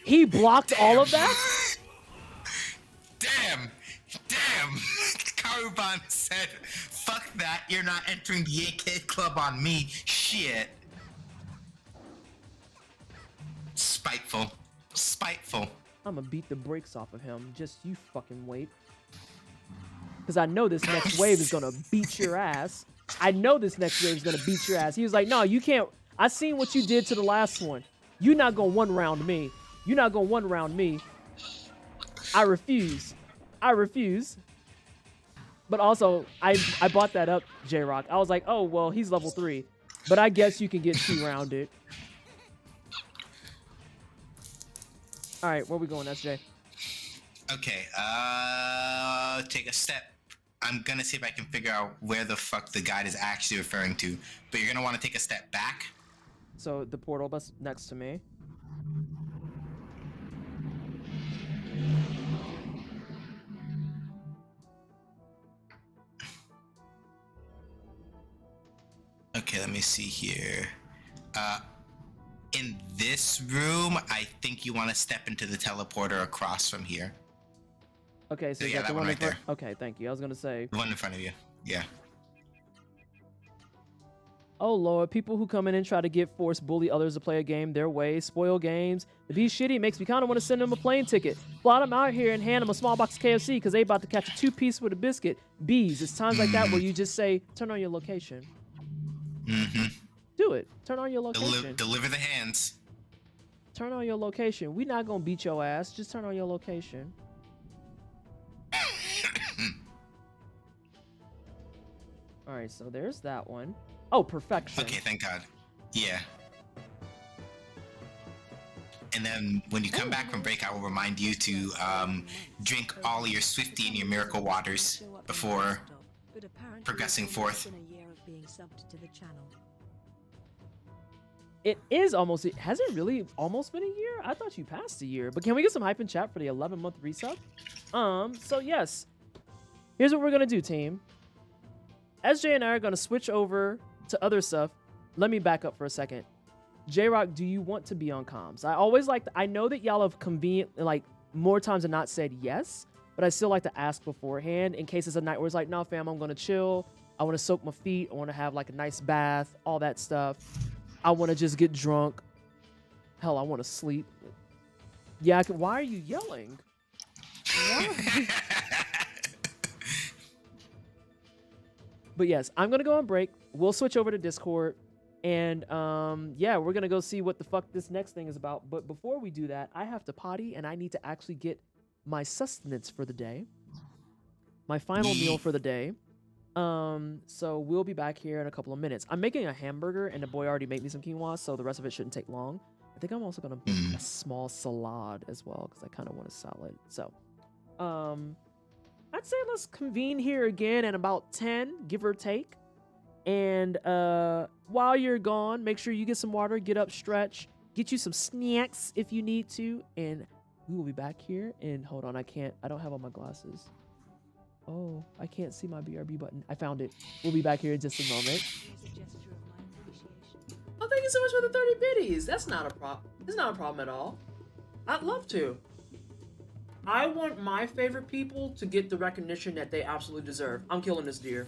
B: He blocked all of that?
C: Damn. Karuban said, fuck that, you're not entering the AK club on me. Shit. Spiteful.
B: I'm gonna beat the brakes off of him. Just you fucking wait. Because I know this next wave is gonna beat your ass. He was like, no, you can't. I seen what you did to the last one. You're not gonna one round me. I refuse. But also, I bought that up, J-Rock. I was like, oh, well, he's level 3. But I guess you can get 2-rounded. All right, where we going, SJ?
C: Okay, take a step. I'm gonna see if I can figure out where the fuck the guide is actually referring to. But you're gonna want to take a step back.
B: So the portal bus next to me.
C: Okay, let me see here. In this room, I think you want to step into the teleporter across from here.
B: Okay, so you
C: Yeah,
B: got the
C: that one
B: one in
C: right
B: front.
C: there.
B: Okay, thank you. I was gonna say.
C: The one in front of you. Yeah.
B: Oh Lord, people who come in and try to get force bully others to play a game their way, spoil games. To be shitty makes me kind of want to send them a plane ticket. Fly them out here and hand them a small box of KFC because they about to catch a 2-piece with a biscuit. Bees, it's times like that where you just say, turn on your location.
C: Mm-hmm.
B: Do it. Turn on your location.
C: Deliver the hands.
B: Turn on your location. We not gonna beat your ass. Just turn on your location. All right, so there's that one. Oh, perfection.
C: Okay, thank God. Yeah. And then when you come back from break, I will remind you to drink all your Swifty and your Miracle Waters before progressing forth.
B: It is almost. Has it really almost been a year? I thought you passed a year. But can we get some hype in chat for the 11-month resub? So yes. Here's what we're gonna do, team. SJ and I are gonna switch over to other stuff. Let me back up for a second. J-Rock, do you want to be on comms? I always like I know that y'all have like more times than not said yes, but I still like to ask beforehand in case it's a night where it's like, no fam, I'm gonna chill. I wanna soak my feet. I wanna have like a nice bath, all that stuff. I wanna just get drunk. Hell, I wanna sleep. Yeah, why are you yelling? Why? But yes, I'm gonna go on break. We'll switch over to Discord, and yeah, we're gonna go see what the fuck this next thing is about. But before we do that, I have to potty, and I need to actually get my sustenance for the day, my final meal for the day. So we'll be back here in a couple of minutes. I'm making a hamburger, and the boy already made me some quinoa, so the rest of it shouldn't take long. I think I'm also gonna make a small salad as well because I kind of want a salad. So, I'd say let's convene here again at about 10, give or take. And while you're gone, make sure you get some water, get up, stretch, get you some snacks if you need to, and we will be back here. And hold on, I don't have on my glasses. Oh, I can't see my BRB button. I found it. We'll be back here in just a moment. Oh, thank you so much for the 30 biddies. That's not a problem. It's not a problem at all. I'd love to. I want my favorite people to get the recognition that they absolutely deserve. I'm killing this deer.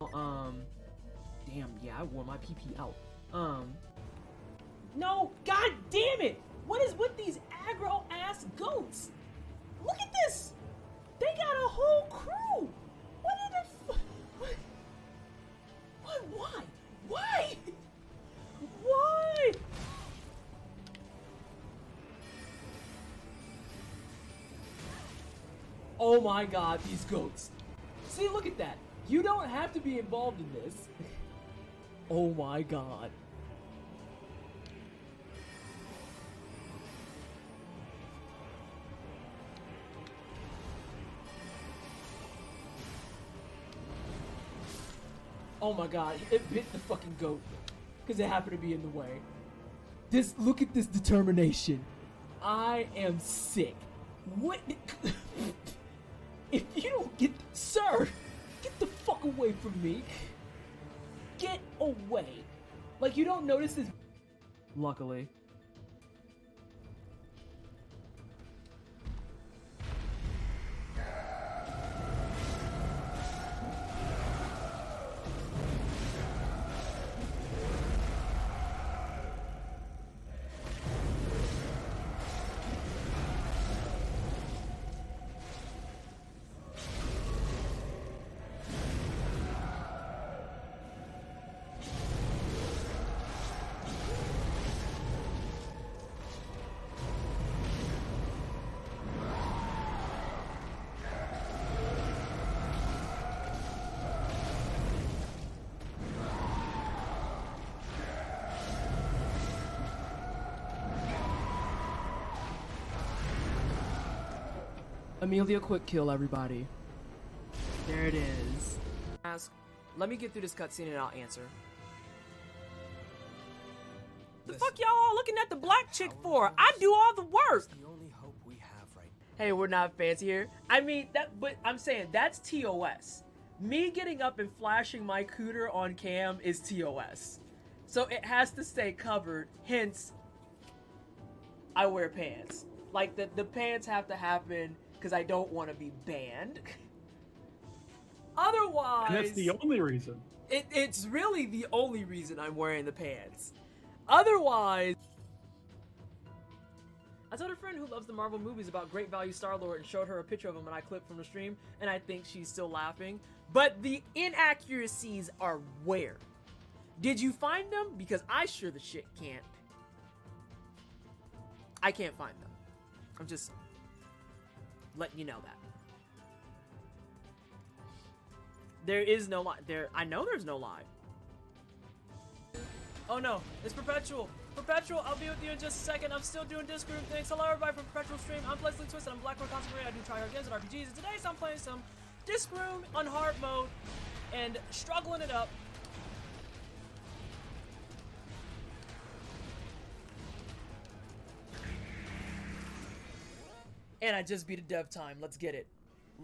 B: Damn, yeah, I wore my PP out. No, god damn it! What is with these aggro ass goats? Look at this! They got a whole crew! What in the What? Why? Why? Why? Oh my god, these goats. See, look at that. You don't have to be involved in this. Oh my god. Oh my god, it bit the fucking goat. Because it happened to be in the way. Look at this determination. I am sick. What? If you don't get, sir, get the fuck away from me. Get away. Like you don't notice this. Luckily. Amelia quick kill, everybody. There it is. Let me get through this cutscene and I'll answer. The fuck y'all all looking at the black chick for? I do all the work.
E: The only hope we have right now.
B: Hey, we're not fancy here. I mean that, but I'm saying that's TOS. Me getting up and flashing my cooter on cam is TOS. So it has to stay covered. Hence, I wear pants. Like the pants have to happen because I don't want to be banned. Otherwise,
F: And that's the only reason.
B: It's really the only reason I'm wearing the pants. Otherwise, I told a friend who loves the Marvel movies about Great Value Star-Lord and showed her a picture of him when I clipped from the stream, and I think she's still laughing. But the inaccuracies are where? Did you find them? Because I sure the shit can't. I can't find them. I'm just letting you know that. There is no lie. I know there's no lie. Oh no, it's Perpetual. Perpetual, I'll be with you in just a second. I'm still doing disc room things. Hello everybody from Perpetual Stream. I'm Pleasantly Twisted. I'm Black Core Content Creator. I do try hard games and RPGs. And today I'm playing some disc room on hard mode and struggling it up. And I just beat a dev time. Let's get it.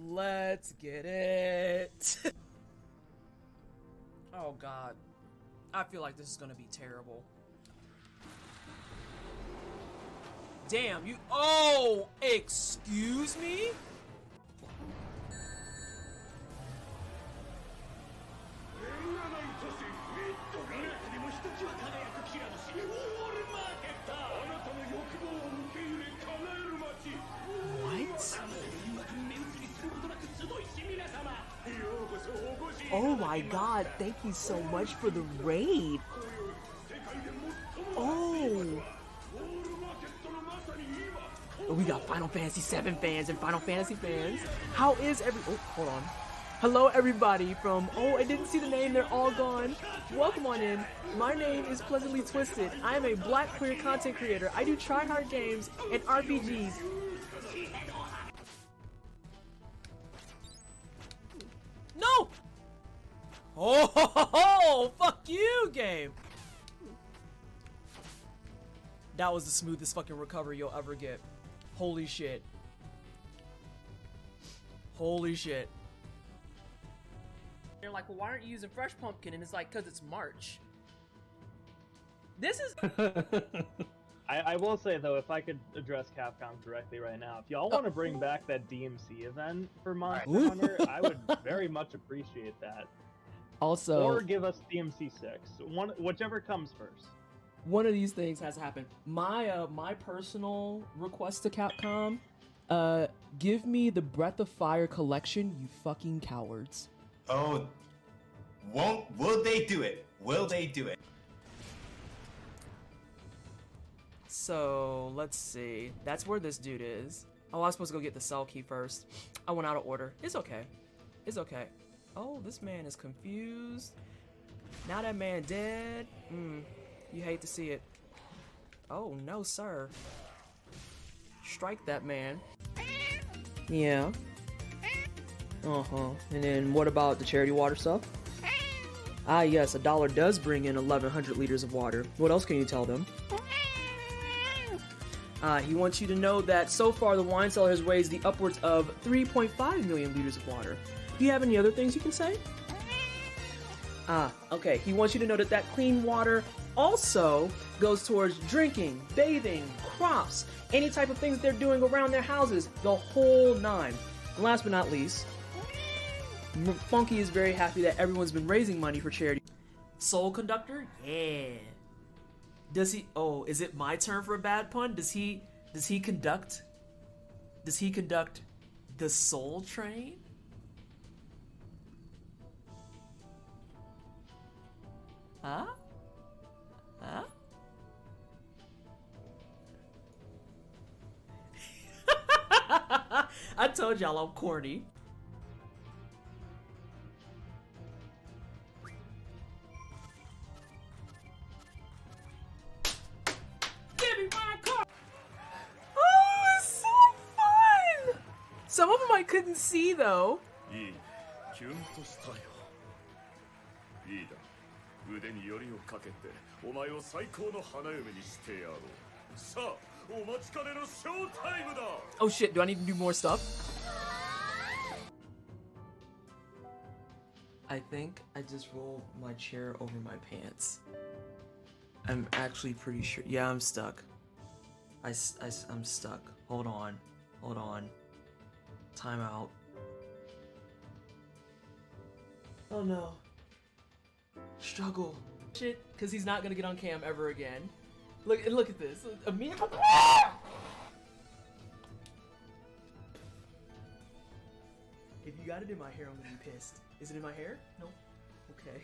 B: Let's get it. Oh god. I feel like this is gonna be terrible. Damn, you. Oh, excuse me? What? Oh my god, thank you so much for the raid. Oh. We got Final Fantasy VII fans and Final Fantasy fans. How is oh, hold on. Hello everybody from, oh, I didn't see the name, they're all gone. Welcome on in. My name is Pleasantly Twisted. I am a Black queer content creator. I do try-hard games and RPGs. No! Oh, fuck you, game. That was the smoothest fucking recovery you'll ever get. Holy shit. Holy shit. They're like, well, why aren't you using Fresh Pumpkin? And it's like, because it's March. This is...
F: I will say, though, if I could address Capcom directly right now, if y'all want to bring back that DMC event for Monster Hunter, I would very much appreciate that.
B: Also...
F: Or give us DMC 6. Whichever comes first.
B: One of these things has happened. My personal request to Capcom, give me the Breath of Fire collection, you fucking cowards.
C: Oh, will they do it? Will they do it?
B: So, let's see. That's where this dude is. Oh, I was supposed to go get the cell key first. I went out of order. It's okay. It's okay. Oh, this man is confused. Now that man dead. You hate to see it. Oh, no, sir. Strike that man. Yeah. Uh-huh. And then what about the charity water stuff? Ah, yes, $1 does bring in 1,100 liters of water. What else can you tell them? He wants you to know that so far the wine cellar has raised the upwards of 3.5 million liters of water. Do you have any other things you can say? Okay. He wants you to know that that clean water also goes towards drinking, bathing, crops, any type of things they're doing around their houses, the whole nine. And last but not least, Funky is very happy that everyone's been raising money for charity. Soul Conductor? Yeah. Does he... Oh, is it my turn for a bad pun? Does he conduct... Does he conduct the Soul Train? Huh? Huh? I told y'all I'm corny. Give me my car! Oh, it's so fun! Some of them I couldn't see though.
G: 腕によりをかけてお前を最高の花嫁にしてやろう。さあ、お待ちかねのショータイムだ。
B: Oh shit, do I need to do more stuff? I think I just rolled my chair over my pants. I'm actually pretty sure. Yeah, I'm stuck. I'm stuck. Hold on. Hold on. Time out. Oh no. Struggle. Shit, because he's not gonna get on cam ever again. Look at this. Immediately. If you got it in my hair, I'm gonna be pissed. Is it in my hair? No. Okay.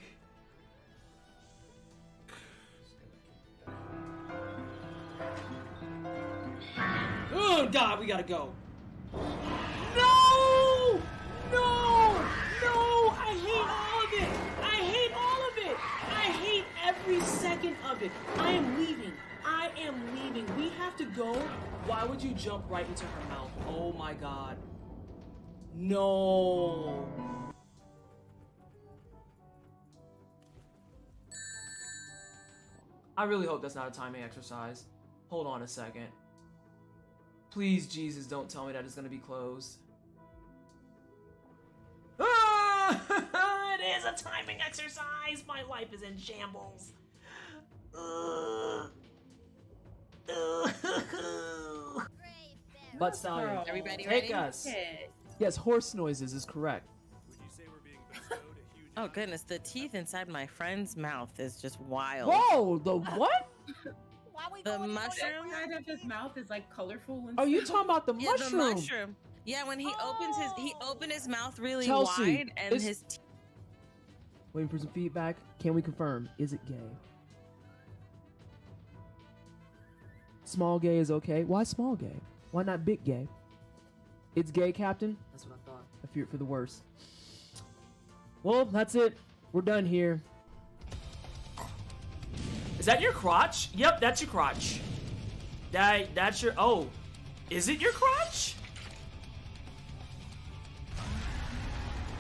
B: Oh God, we gotta go. No! No! No! I hate all of it! I hate all of it! I hate every second of it! I am leaving. I am leaving. We have to go. Why would you jump right into her mouth? Oh my God. No. I really hope that's not a timing exercise. Hold on a second. Please, Jesus, don't tell me that it's gonna be closed. Ah! It is a timing exercise! My life is in shambles. Butt Stallion,
H: Everybody
B: take
H: ready?
B: us.
H: Okay.
B: Yes, horse noises is correct.
H: Oh goodness, the teeth inside my friend's mouth is just wild.
B: Whoa, the what?
H: The mushroom?
I: The side of his mouth is like colorful and
B: Are you talking about the
H: Yeah,
B: mushroom?
H: the mushroom. Yeah, when he opened his mouth really
B: Chelsea,
H: wide and his teeth.
B: Waiting for some feedback. Can we confirm? Is it gay? Small gay is okay. Why small gay? Why not big gay? It's gay, Captain? That's what I thought. I feared for the worst. Well, that's it. We're done here. Is that your crotch? Yep, that's your crotch. That's your... Oh. Is it your crotch?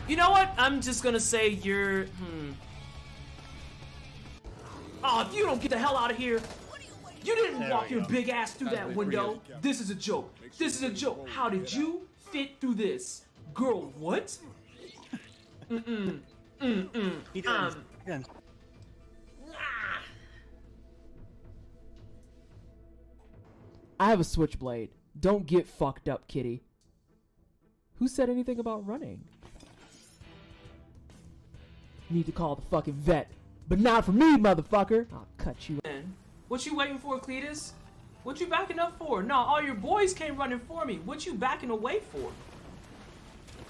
B: You know what? I'm just gonna say you're... Oh, if you don't get the hell out of here... You didn't walk your big ass through that window. This is a joke. This is a joke. How did you fit through this? Girl, what?
J: He did.
B: I have a switchblade. Don't get fucked up, kitty. Who said anything about running? You need to call the fucking vet. But not for me, motherfucker. I'll cut you. What you waiting for, Cletus? What you backing up for? No, all your boys came running for me. What you backing away for?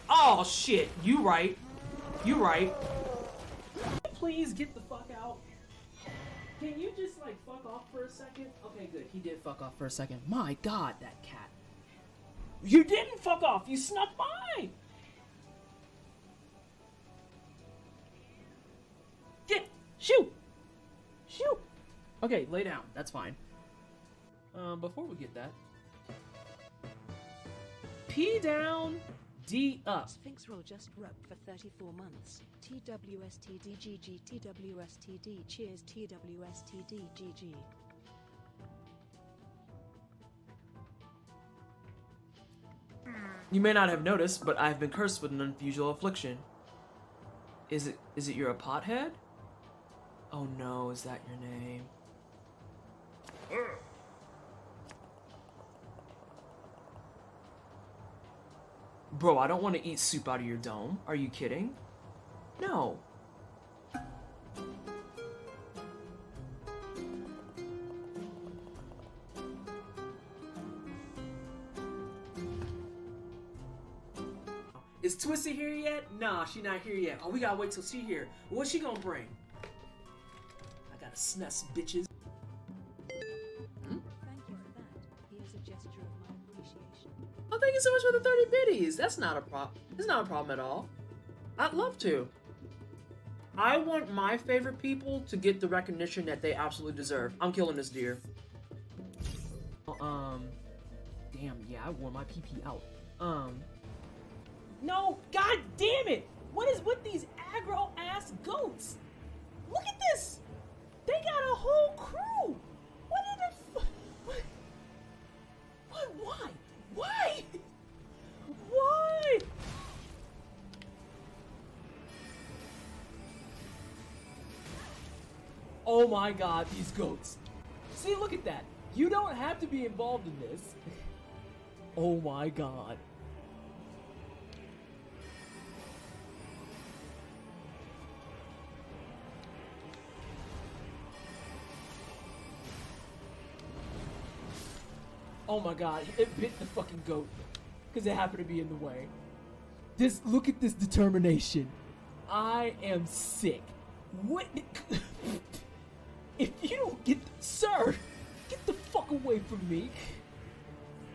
B: Oh, shit. You right. You right. Please get the fuck out. Can you just, like, fuck off for a second? Okay, good. He did fuck off for a second. My God, that cat. You didn't fuck off. You snuck by. Get. Shoot. Shoot. Okay, lay down. That's fine. Before we get that. P down, D up.
A: Sphinx roll just rubbed for 34 months. TWSTDGG TWSTD cheers TWSTDGG.
B: You may not have noticed, but I've been cursed with an unusual affliction. Is it you're a pothead? Oh no, is that your name? Bro, I don't want to eat soup out of your dome. Are you kidding? No. Is Twisted here yet? Nah, she not here yet. Oh, we gotta wait till she here. What's she gonna bring? I got a snus, bitches.
A: Thank you for that. Here's a gesture of my appreciation.
B: Oh, thank you so much for the 30 biddies. That's not a problem. It's not a problem at all. I'd love to. I want my favorite people to get the recognition that they absolutely deserve. I'm killing this deer. Damn, yeah, I wore my PP out. No, god damn it! What is with these aggro ass goats? Look at this! They got a whole crew! What in the what? Why? Why? Why? Oh my god, these goats. See, look at that. You don't have to be involved in this. Oh my god. Oh my god, it bit the fucking goat. Because it happened to be in the way. Look at this determination. I am sick. What? If you don't get, sir, get the fuck away from me.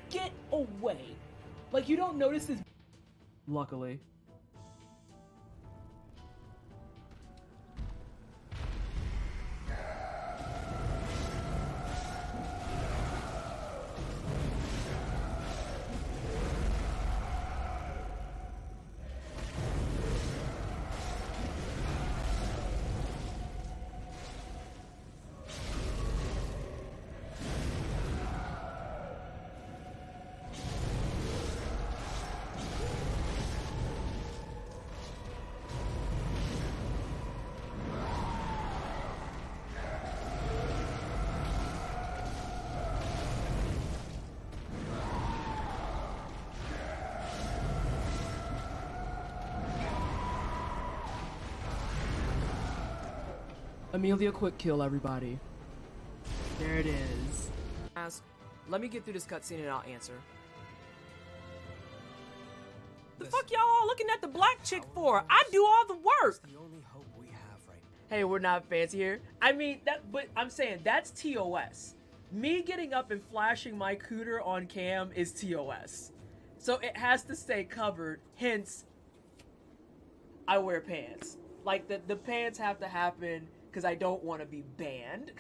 B: Get away. Like, you don't notice this. Luckily. Amelia quick kill, everybody. There it is. Let me get through this cutscene and I'll answer. The fuck y'all all looking at the black chick for? I do all the work.
E: The only hope we have right now.
B: Hey, we're not fancy here. I mean, but I'm saying that's TOS. Me getting up and flashing my cooter on cam is TOS. So it has to stay covered, hence I wear pants. Like, the pants have to happen because I don't want to be banned.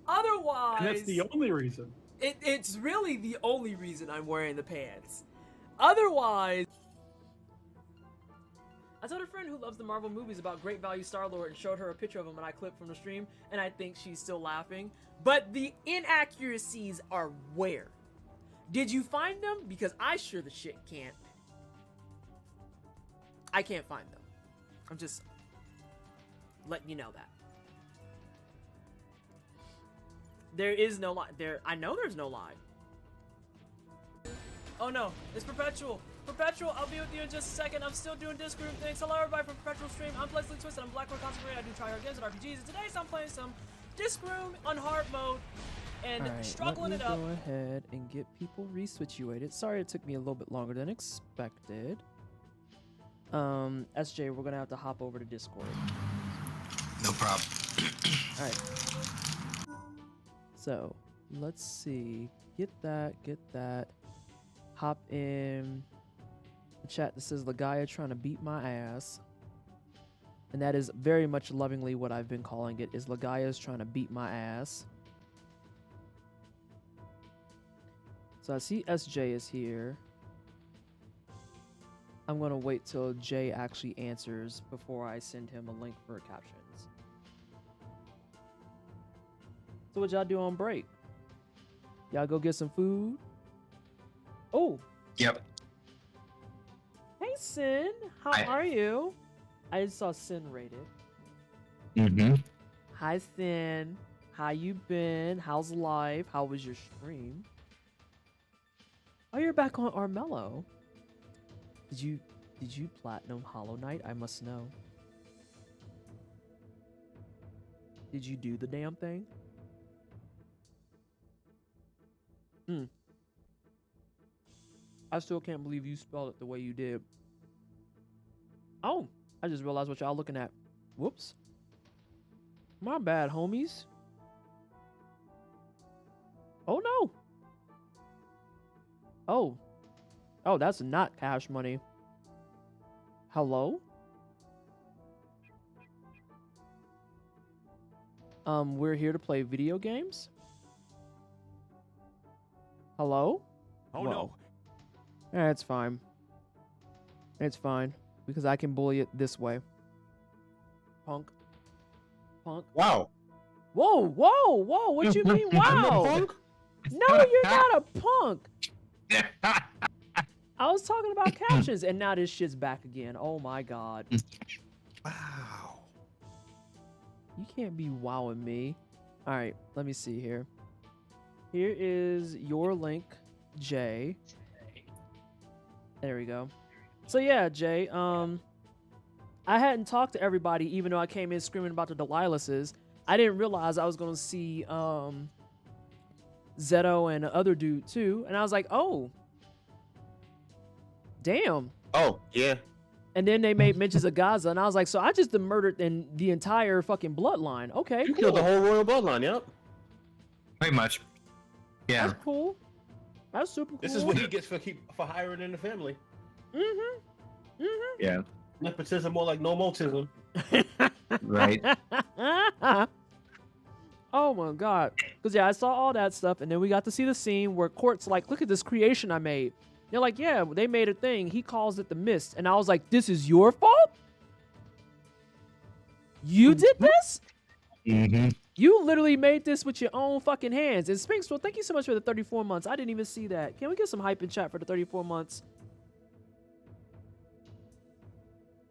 B: Otherwise...
J: And that's the only reason.
B: It's really the only reason I'm wearing the pants. Otherwise... I told a friend who loves the Marvel movies about Great Value Star-Lord and showed her a picture of him and I clipped from the stream, and I think she's still laughing. But the inaccuracies are where? Did you find them? Because I sure the shit can't. I can't find them. I'm just letting you know that. There is no lie. I know there's no lie. Oh no, it's Perpetual. Perpetual, I'll be with you in just a second. I'm still doing Disc Room things. Hello everybody from Perpetual Stream. I'm Leslie Twisted. I'm Blackboard Consecrated. I do try hard games and RPGs. And today I'm playing some Disc Room on hard mode and struggling it up.
K: Go ahead and get people resituated. Sorry it took me a little bit longer than expected. SJ, we're gonna have to hop over to Discord.
C: No problem.
K: All right. So let's see. Get that. Hop in. The chat that says Legaia trying to beat my ass. And that is very much lovingly what I've been calling it, is Legaia's trying to beat my ass. So I see SJ is here. I'm gonna wait till Jay actually answers before I send him a link for captions. So what y'all do on break? Y'all go get some food? Oh.
C: Yep.
K: Hey Sin, how are you? I just saw Sin rated.
C: Mm-hmm.
K: Hi Sin, how you been? How's life? How was your stream? Oh, you're back on Armello. Did you platinum Hollow Knight? I must know. Did you do the damn thing? I still can't believe you spelled it the way you did. Oh, I just realized what y'all looking at. Whoops. My bad, homies. Oh no. Oh, that's not cash money. Hello? We're here to play video games? Hello?
G: Oh no.
K: It's fine. It's fine. Because I can bully it this way. Punk.
C: Wow.
K: Whoa! What you mean, wow?
J: Punk?
K: No, you're not a punk. I was talking about captions, and now this shit's back again. Oh my god.
C: Wow.
K: You can't be wowing me. Alright, let me see here. Here is your link, Jay. There we go. So yeah, Jay, I hadn't talked to everybody, even though I came in screaming about the Delilahs. I didn't realize I was gonna see Zeto and the other dude too. And I was like, oh, damn.
J: Oh, yeah.
K: And then they made mentions of Gaza, and I was like, so I just murdered the entire fucking bloodline. Okay,
J: You
K: cool.
J: killed the whole royal bloodline, yep.
C: Pretty much. Yeah.
K: That's cool. That's super cool.
J: This is what he gets for hiring in the family.
C: Yeah.
J: Nepotism more like nomotism.
C: Right.
K: Oh my god. Because yeah, I saw all that stuff, and then we got to see the scene where Court's like, look at this creation I made. They're like, yeah, they made a thing. He calls it the mist. And I was like, this is your fault? You did this?
C: Mm-hmm.
K: You literally made this with your own fucking hands. And Spinks, well, thank you so much for the 34 months. I didn't even see that. Can we get some hype in chat for the 34 months?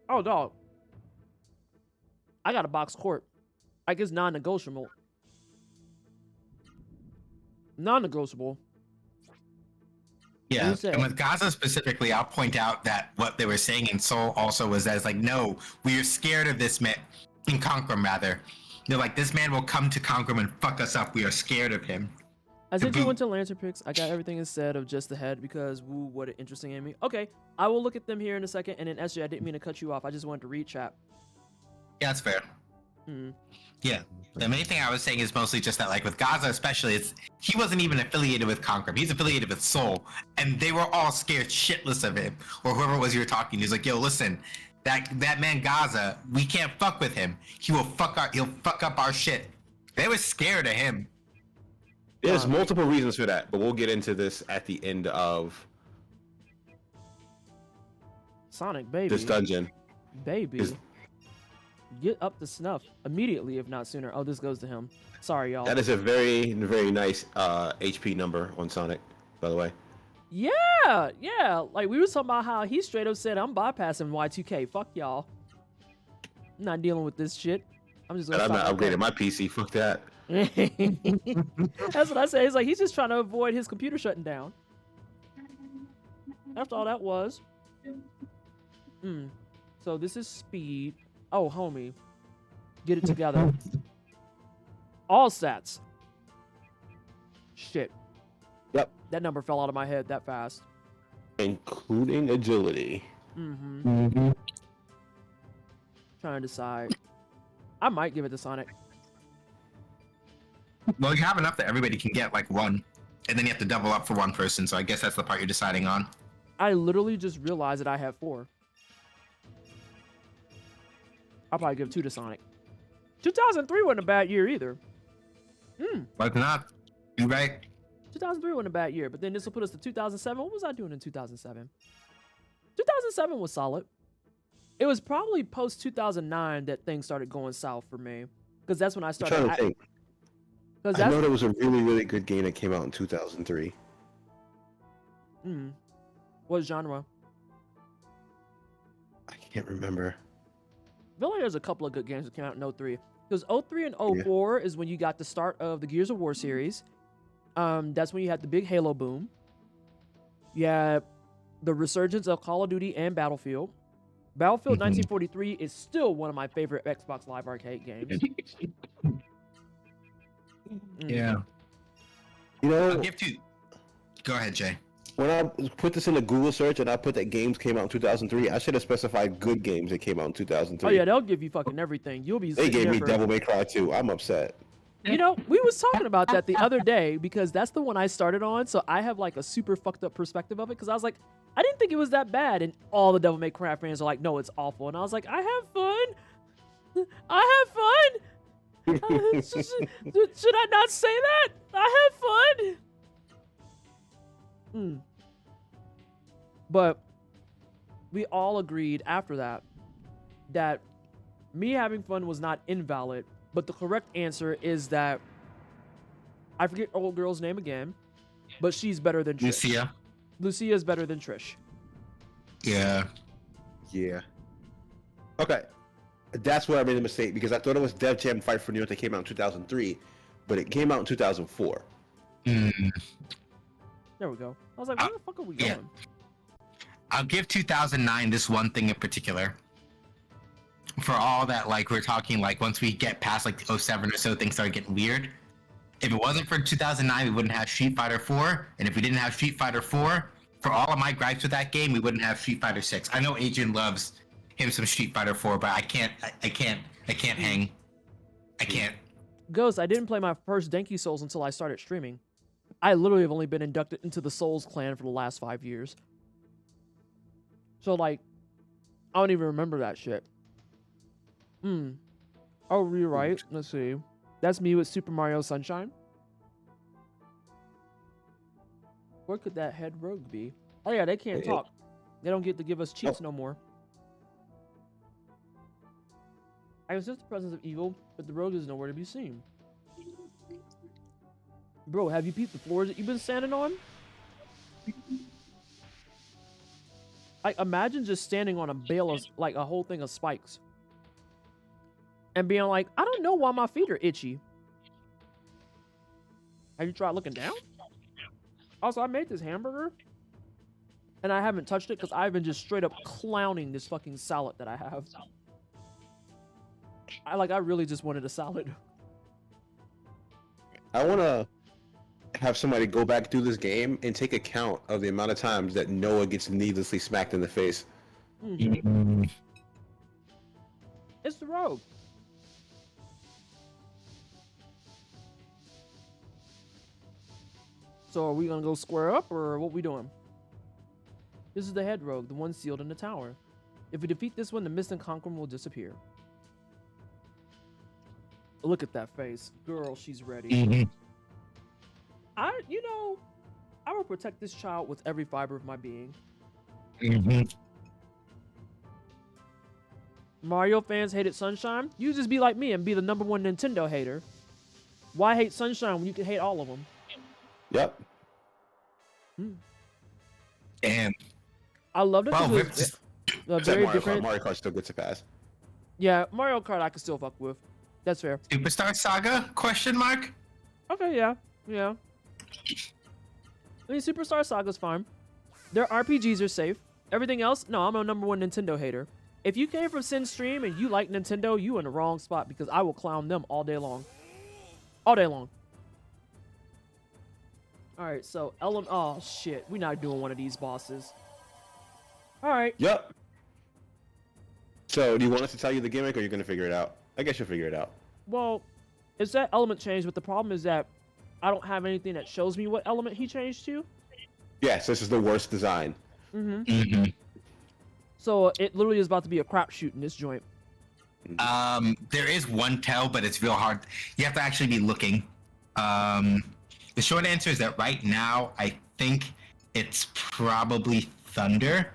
K: Oh, dog. I got a box Court. Like, it's non-negotiable. Non-negotiable.
C: Yeah,
K: You said-
C: and with Gaza specifically, I'll point out that what they were saying in Seoul also was that it's like, no, we are scared of this man, in Konkrum rather. They're like, this man will come to Konkrum and fuck us up. We are scared of him.
K: I sent you
C: Kaboom.
K: went to Lantern Picks. I got everything instead of just the head because, woo, what an interesting enemy. Okay, I will look at them here in a second. And then SJ, I didn't mean to cut you off. I just wanted to read chat.
C: Yeah, that's fair.
K: Mm.
C: Yeah. The main thing I was saying is mostly just that, like with Gaza especially, he wasn't even affiliated with Konkrum. He's affiliated with Seoul, and they were all scared shitless of him, or whoever it was you were talking. He's like, yo, listen, that man Gaza, we can't fuck with him. He'll fuck up our shit. They were scared of him.
J: There's multiple reasons for that, but we'll get into this at the end of
K: Sonic, baby.
J: this dungeon.
K: Baby.
J: Is-
K: Get up to snuff immediately, if not sooner. Oh, this goes to him. Sorry, y'all.
J: That is a very, very nice HP number on Sonic, by the way.
K: Yeah, yeah. Like, we were talking about how he straight up said, I'm bypassing Y2K. Fuck y'all. I'm not dealing with this shit. I'm just
J: And
K: gonna
J: I'm not
K: stop
J: upgrading my PC. Fuck that.
K: That's what I say. He's like, he's just trying to avoid his computer shutting down. After all that was. So this is speed. Oh, homie. Get it together. All stats. Shit.
J: Yep.
K: That number fell out of my head that fast.
J: Including agility.
K: Trying to decide. I might give it to Sonic.
C: Well, you have enough that everybody can get like one, and then you have to double up for one person. So I guess that's the part you're deciding on.
K: I literally just realized that I have 4. I'll probably give 2 to Sonic. 2003 wasn't a bad year either.
C: But not. You right?
K: 2003 wasn't a bad year, but then this will put us to 2007. What was I doing in 2007? 2007 was solid. It was probably post 2009 that things started going south for me, because that's when I
J: I'm
K: started.
J: trying to think.
K: Because
J: I
K: that's
J: know there was a really, really good game that came out in 2003.
K: what genre?
J: I can't remember.
K: I feel like there's a couple of good games that came out in 03. Because 03 and 04 is when you got the start of the Gears of War series. That's when you had the big Halo boom. You had the resurgence of Call of Duty and Battlefield. Battlefield 1943 is still one of my favorite Xbox Live Arcade games.
C: Yeah.
J: You know,
C: I'll give two. Go ahead, Jay.
J: when I put this in a Google search and I put that games came out in 2003, I should have specified good games that came out in 2003.
K: Oh yeah, they'll give you fucking everything. You'll be.
J: They
K: sitting
J: gave
K: there
J: me
K: for-
J: Devil May Cry 2. I'm upset.
K: You know, we was talking about that the other day because that's the one I started on. So I have like a super fucked up perspective of it because I was like, I didn't think it was that bad, and all the Devil May Cry fans are like, no, it's awful, and I was like, I have fun. I have fun. Should I not say that? I have fun. But we all agreed after that that me having fun was not invalid, but the correct answer is that I forget old girl's name again, but she's better than Trish.
C: Lucia.
K: Lucia's better than Trish.
C: Yeah.
J: Yeah. Okay. That's where I made a mistake because I thought it was Def Jam Fight for New York that came out in 2003, but it came out in 2004.
K: There we go. I was like, where the fuck are we
C: yeah.
K: going?
C: I'll give 2009 this one thing in particular. For all that, like, we're talking, like, once we get past, like, 07 or so, things started getting weird. If it wasn't for 2009, we wouldn't have Street Fighter 4, and if we didn't have Street Fighter 4, for all of my gripes with that game, we wouldn't have Street Fighter 6. I know Adrian loves him some Street Fighter 4, but I can't hang. I can't.
K: Ghost, I didn't play my first Denki Souls until I started streaming. I literally have only been inducted into the Souls clan for the last 5 years. So, like, I don't even remember that shit. I'll rewrite. Let's see. That's me with Super Mario Sunshine. Where could that head rogue be? Oh yeah, they can't talk. They don't get to give us cheats no more. I can sense the presence of evil, but the rogue is nowhere to be seen. Bro, have you peeped the floors that you've been standing on? Like, imagine just standing on a bale of, like, a whole thing of spikes. And being like, I don't know why my feet are itchy. Have you tried looking down? Also, I made this hamburger. And I haven't touched it because I've been just straight up clowning this fucking salad that I have. I really just wanted a salad.
J: I want to have somebody go back through this game and take account of the amount of times that Noah gets needlessly smacked in the face.
K: It's the rogue. So are we gonna go square up, or what we doing? This is the head rogue, the one sealed in the tower. If we defeat this one, the mist and conqueror will disappear. Look at that face. Girl, she's ready. I will protect this child with every fiber of my being. Mario fans hated Sunshine? You just be like me and be the #1 Nintendo hater. Why hate Sunshine when you can hate all of them?
J: Yep.
C: And
K: I loved it because very different.
J: Mario Kart still gets a pass.
K: Yeah, Mario Kart I can still fuck with. That's fair.
C: Superstar Saga? Question mark?
K: Okay, yeah. I mean, Superstar Saga's fine. Their RPGs are safe. Everything else, no, I'm a #1 Nintendo hater. If you came from Sin Stream and you like Nintendo, you in the wrong spot because I will clown them all day long. All day long. Alright, so oh shit, we're not doing one of these bosses. Alright.
J: Yep. So, do you want us to tell you the gimmick, or are you gonna figure it out? I guess you'll figure it out.
K: Well, it's that element change, but the problem is that I don't have anything that shows me what element he changed to.
J: Yes, this is the worst design.
K: So it literally is about to be a crapshoot in this joint.
C: There is one tell, but it's real hard. You have to actually be looking. The short answer is that right now, I think it's probably Thunder.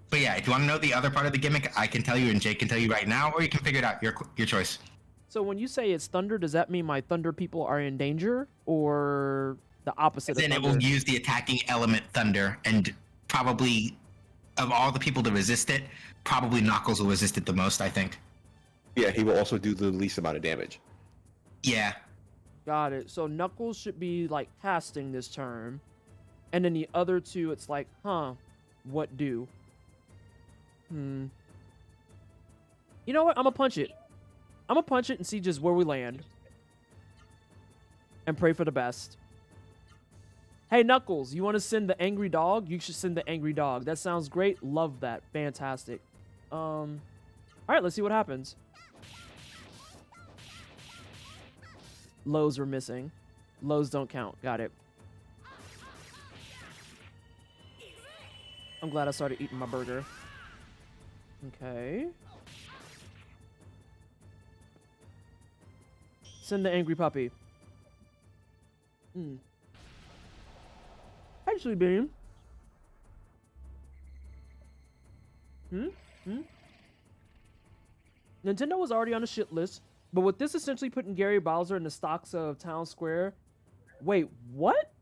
C: But yeah, if you want to know the other part of the gimmick, I can tell you, and Jake can tell you right now, or you can figure it out. Your choice.
K: So when you say it's Thunder, does that mean my Thunder people are in danger, or the opposite?
C: Then it will use the attacking element Thunder, and probably of all the people to resist it, probably Knuckles will resist it the most, I think.
J: Yeah, he will also do the least amount of damage.
C: Yeah.
K: Got it. So Knuckles should be like casting this turn, and then the other two, it's like, what do? You know what? I'm gonna punch it. I'm gonna punch it and see just where we land, and pray for the best. Hey Knuckles, you want to send the angry dog? You should send the angry dog. That sounds great. Love that. Fantastic. All right, let's see what happens. Lows are missing. Lows don't count. Got it. I'm glad I started eating my burger. Okay. Send the angry puppy. Actually, Beam. Nintendo was already on the shit list, but with this essentially putting Gary Bowser in the stocks of Town Square. Wait, what?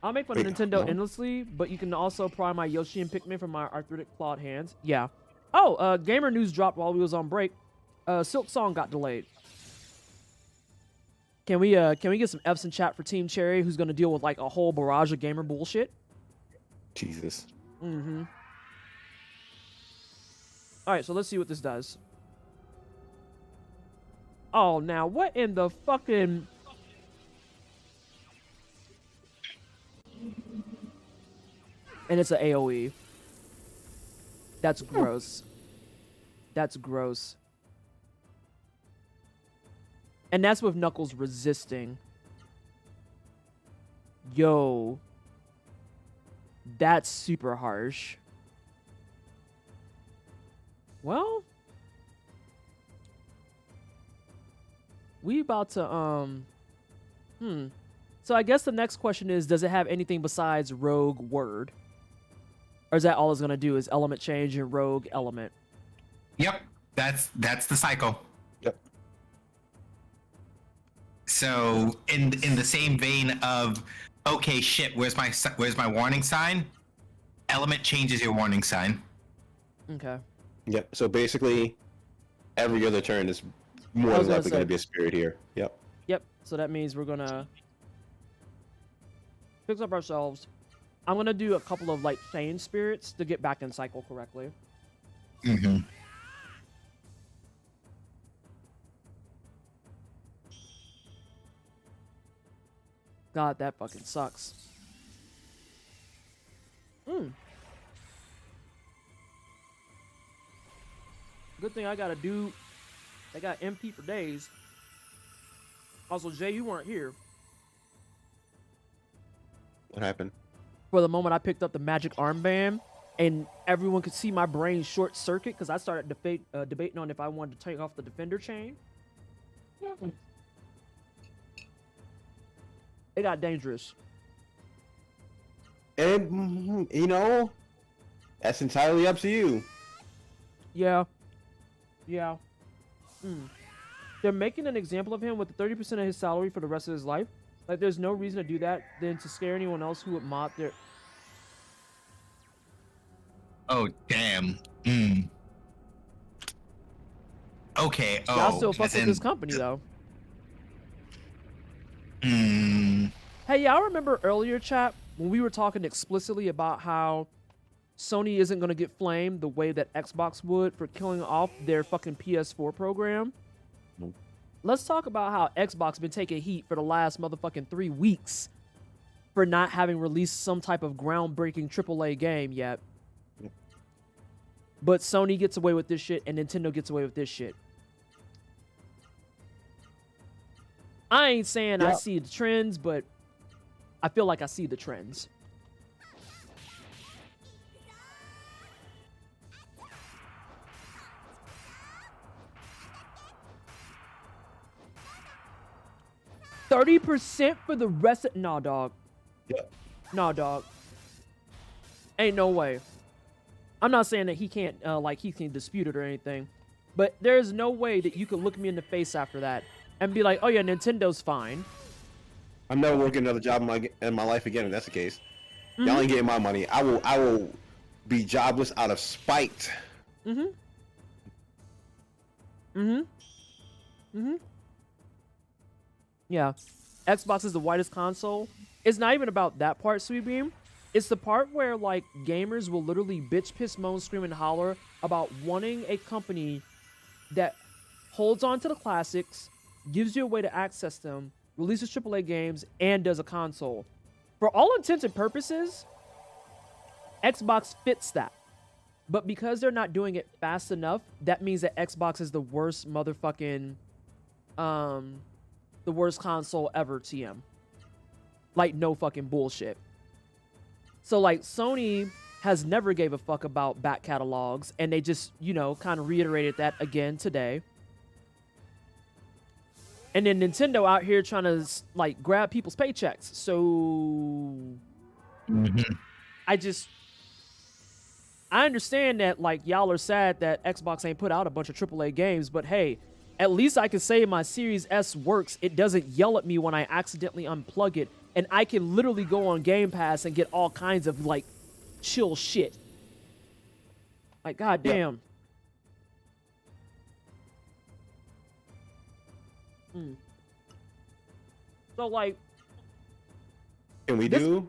K: I'll make fun of Nintendo endlessly, but you can also pry my Yoshi and Pikmin from my arthritic clawed hands. Yeah. Oh, gamer news dropped while we was on break. Silk Song got delayed. Can we get some F's in chat for Team Cherry, who's gonna deal with like a whole barrage of gamer bullshit?
J: Jesus.
K: All right, so let's see what this does. Oh, now what in the fucking... And it's an AoE. That's gross. That's gross. And that's with Knuckles resisting. Yo. That's super harsh. Well, we about to, So I guess the next question is, does it have anything besides rogue word? Or is that all it's going to do is element change and rogue element?
C: Yep, that's the cycle.
J: Yep.
C: So in the same vein of, okay, shit, where's my warning sign? Element changes your warning sign.
K: Okay.
J: Yep. So basically, every other turn is more than likely going to be a spirit here. Yep.
K: Yep. So that means we're gonna fix up ourselves. I'm gonna do a couple of like chain spirits to get back in cycle correctly.
C: Mm-hmm.
K: God, that fucking sucks. Good thing I got MP for days. Also, Jay, you weren't here.
J: What happened?
K: For the moment I picked up the magic armband, and everyone could see my brain short circuit because I started debating on if I wanted to take off the defender chain. It got dangerous.
J: And, you know, that's entirely up to you.
K: Yeah. Yeah. They're making an example of him with 30% of his salary for the rest of his life. Like, there's no reason to do that than to scare anyone else who would mod their...
C: Oh, damn. Okay,
K: Y'all still fuck with this company, though. Hey, y'all remember earlier, chat, when we were talking explicitly about how Sony isn't going to get flamed the way that Xbox would for killing off their fucking PS4 program?
J: Nope.
K: Let's talk about how Xbox been taking heat for the last motherfucking 3 weeks for not having released some type of groundbreaking AAA game yet.
J: Yep.
K: But Sony gets away with this shit and Nintendo gets away with this shit. I ain't saying I see the trends, but I feel like I see the trends. $30% for the rest of... Nah, dog.
J: Yeah.
K: Nah, dog. Ain't no way. I'm not saying that he can't, he can dispute it or anything. But there's no way that you could look me in the face after that and be like, oh yeah, Nintendo's fine.
J: I'm never working another job in my life again if that's the case. Y'all ain't getting my money. I will be jobless out of spite.
K: Yeah. Xbox is the whitest console. It's not even about that part, Sweet Beam. It's the part where, like, gamers will literally bitch, piss, moan, scream, and holler about wanting a company that holds on to the classics, gives you a way to access them, releases AAA games, and does a console. For all intents and purposes, Xbox fits that. But because they're not doing it fast enough, that means that Xbox is the worst motherfucking, the worst console ever, TM. Like, no fucking bullshit. So, like, Sony has never gave a fuck about back catalogs, and they just, you know, kind of reiterated that again today. And then Nintendo out here trying to, like, grab people's paychecks. So, I understand that, like, y'all are sad that Xbox ain't put out a bunch of AAA games, but hey, at least I can say my Series S works. It doesn't yell at me when I accidentally unplug it, and I can literally go on Game Pass and get all kinds of, like, chill shit. Like, goddamn. So, like...
J: Can we do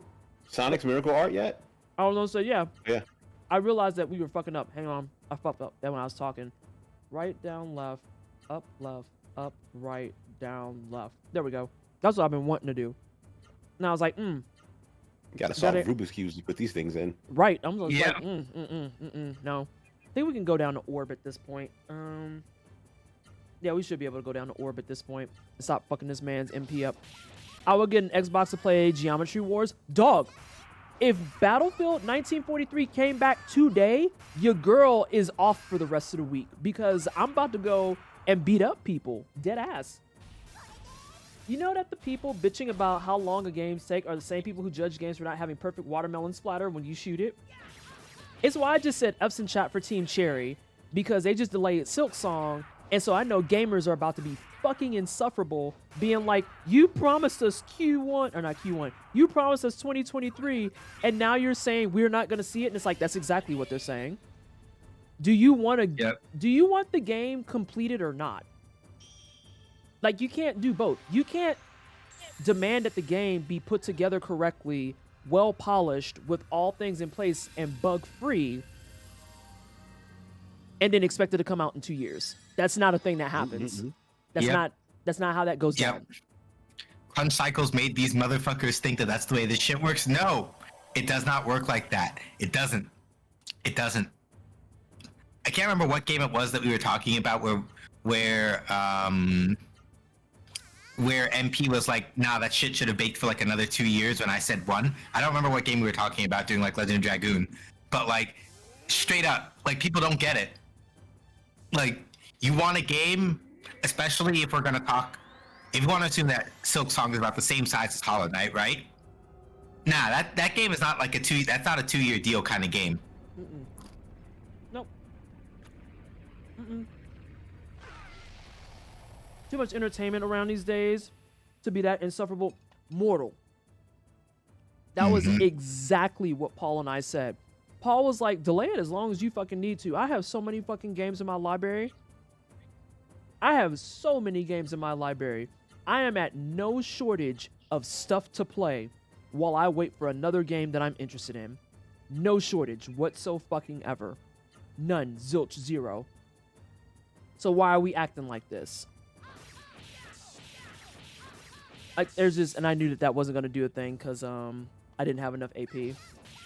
J: Sonic's Miracle Art yet?
K: I don't know, so yeah.
J: Yeah.
K: I realized that we were fucking up. Hang on. I fucked up that when I was talking. Right, down, left, up, left, Up, right, down, left. There we go. That's what I've been wanting to do. And I was like,
J: You gotta solve
K: That it-
J: Rubik's cubes to put these things in.
K: right. I'm just
C: Yeah.
K: like, no. I think we can go down to orb at this point. Yeah, we should be able to go down to orb at this point. Stop fucking this man's MP up. I will get an Xbox to play Geometry Wars. Dog, if Battlefield 1943 came back today, your girl is off for the rest of the week because I'm about to go and beat up people. Dead ass. You know that the people bitching about how long a game's take are the same people who judge games for not having perfect watermelon splatter when you shoot it? It's why I just said F's in chat for Team Cherry, because they just delayed Silk Song, and so I know gamers are about to be fucking insufferable, being like, you promised us Q1, or not Q1, you promised us 2023, and now you're saying we're not going to see it, and it's like, that's exactly what they're saying. Do you want to? Do you want the game completed or not? Like, you can't do both. You can't demand that the game be put together correctly, well polished, with all things in place and bug free, and then expect it to come out in 2 years. That's not a thing that happens. That's not how that goes down.
C: Crunch Cycles made these motherfuckers think that that's the way this shit works. No, it does not work like that. It doesn't. It doesn't. I can't remember what game it was that we were talking about where MP was like, nah, that shit should have baked for like another 2 years when I said 1. I don't remember what game we were talking about doing like Legend of Dragoon. But like, straight up, like, people don't get it. Like, you want a game, especially if we're gonna talk, if you want to assume that Silk Song is about the same size as Hollow Knight, right? Nah, that game is not like that's not a 2-year deal kind of game.
K: Nope. Too much entertainment around these days to be that insufferable. Mortal. That was exactly what Paul and I said. Paul was like, delay it as long as you fucking need to. I have so many fucking games in my library. I am at no shortage of stuff to play while I wait for another game that I'm interested in. No shortage whatsoever. None. Zilch. Zero. So why are we acting like this? There's this, and I knew that wasn't going to do a thing because I didn't have enough AP.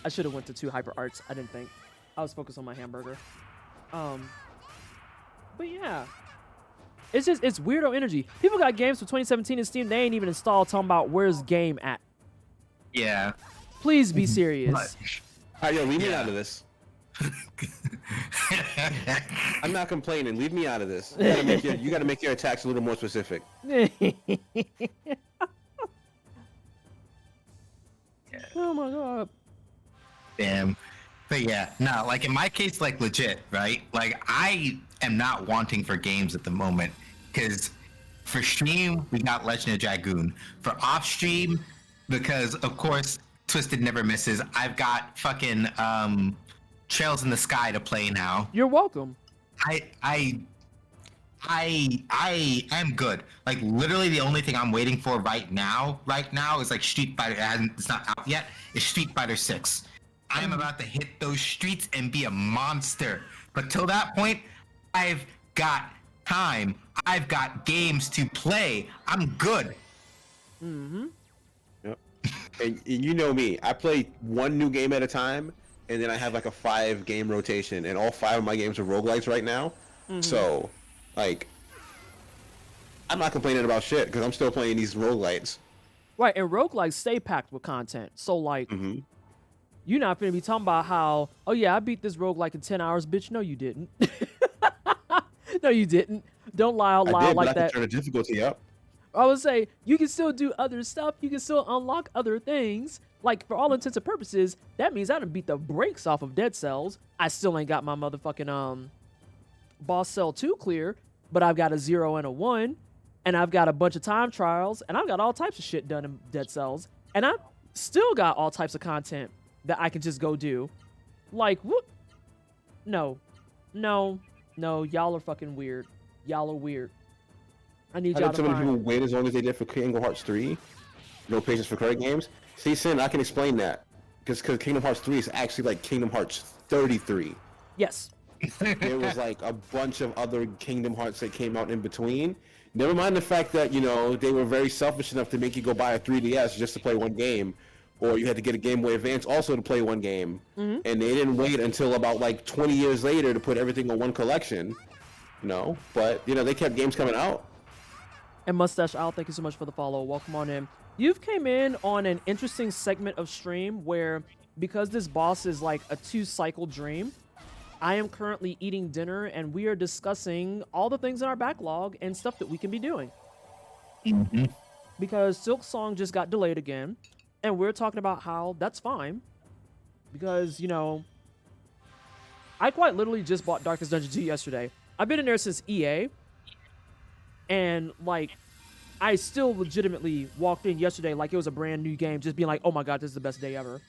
K: I should have went to 2 hyper arts. I didn't think. I was focused on my hamburger. But yeah. It's weirdo energy. People got games for 2017 in Steam they ain't even installed, talking about where's game at.
C: Yeah.
K: Please be serious.
J: Yo, leave me out of this. I'm not complaining. Leave me out of this. You gotta make your attacks a little more specific.
K: Oh my god.
C: Damn. But yeah, no, like in my case, like legit, right? Like I am not wanting for games at the moment because for stream, we got Legend of Dragoon. For off stream, because of course, Twisted never misses. I've got fucking Trails in the Sky to play now.
K: You're welcome.
C: I am good. Like literally the only thing I'm waiting for right now is like Street Fighter. It's not out yet. It's Street Fighter 6. I am about to hit those streets and be a monster. But till that point, I've got time. I've got games to play. I'm good.
J: Yep. And you know me. I play one new game at a time, and then I have like a 5-game rotation, and all 5 of my games are roguelikes right now. So, like, I'm not complaining about shit because I'm still playing these roguelites.
K: Right, and roguelikes stay packed with content. So, like, you're not going to be talking about how, oh yeah, I beat this roguelike in 10 hours. Bitch, no, you didn't. No, you didn't. Don't lie out loud like that.
J: I turn the difficulty up.
K: I would say, you can still do other stuff. You can still unlock other things. Like, for all intents and purposes, that means I done beat the brakes off of Dead Cells. I still ain't got my motherfucking, Boss Cell 2 clear, but I've got a 0 and a 1, and I've got a bunch of time trials, and I've got all types of shit done in Dead Cells, and I've still got all types of content that I can just go do. Like, whoop. No, y'all are fucking weird. Y'all are weird. I need y'all to
J: so many people wait as long as they did for Kingdom Hearts 3. No patience for current games. See, Sin, I can explain that. Because Kingdom Hearts 3 is actually like Kingdom Hearts 33.
K: Yes.
J: there was like a bunch of other Kingdom Hearts that came out in between. Never mind the fact that, you know, they were very selfish enough to make you go buy a 3DS just to play one game, or you had to get a Game Boy Advance also to play one game. And they didn't wait until about like 20 years later to put everything on one collection. You know, but you know, they kept games coming out.
K: And Mustache Owl, thank you so much for the follow. Welcome on in. You've came in on an interesting segment of stream where, because this boss is like a 2-cycle dream, I am currently eating dinner and we are discussing all the things in our backlog and stuff that we can be doing. Because Silk Song just got delayed again, and we're talking about how that's fine. Because, you know, I quite literally just bought Darkest Dungeon 2 yesterday. I've been in there since EA, and like, I still legitimately walked in yesterday like it was a brand new game, just being like, oh my god, this is the best day ever.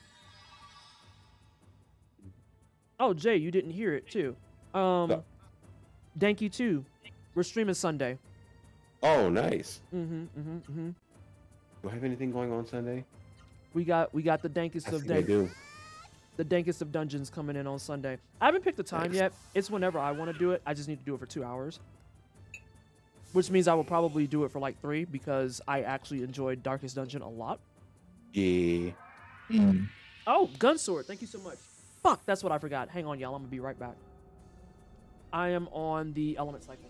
K: Oh, Jay, you didn't hear it too.
J: No.
K: Danky 2, we're streaming Sunday.
J: Oh, nice.
K: Do
J: I have anything going on Sunday?
K: We got the dankest of
J: do.
K: The dankest of dungeons coming in on Sunday. I haven't picked the time yet. It's whenever I want to do it. I just need to do it for 2 hours. Which means I will probably do it for like 3 because I actually enjoyed Darkest Dungeon a lot.
J: Yeah.
K: Oh, Gunsword. Thank you so much. Fuck, that's what I forgot. Hang on, y'all. I'm going to be right back. I am on the element cycle.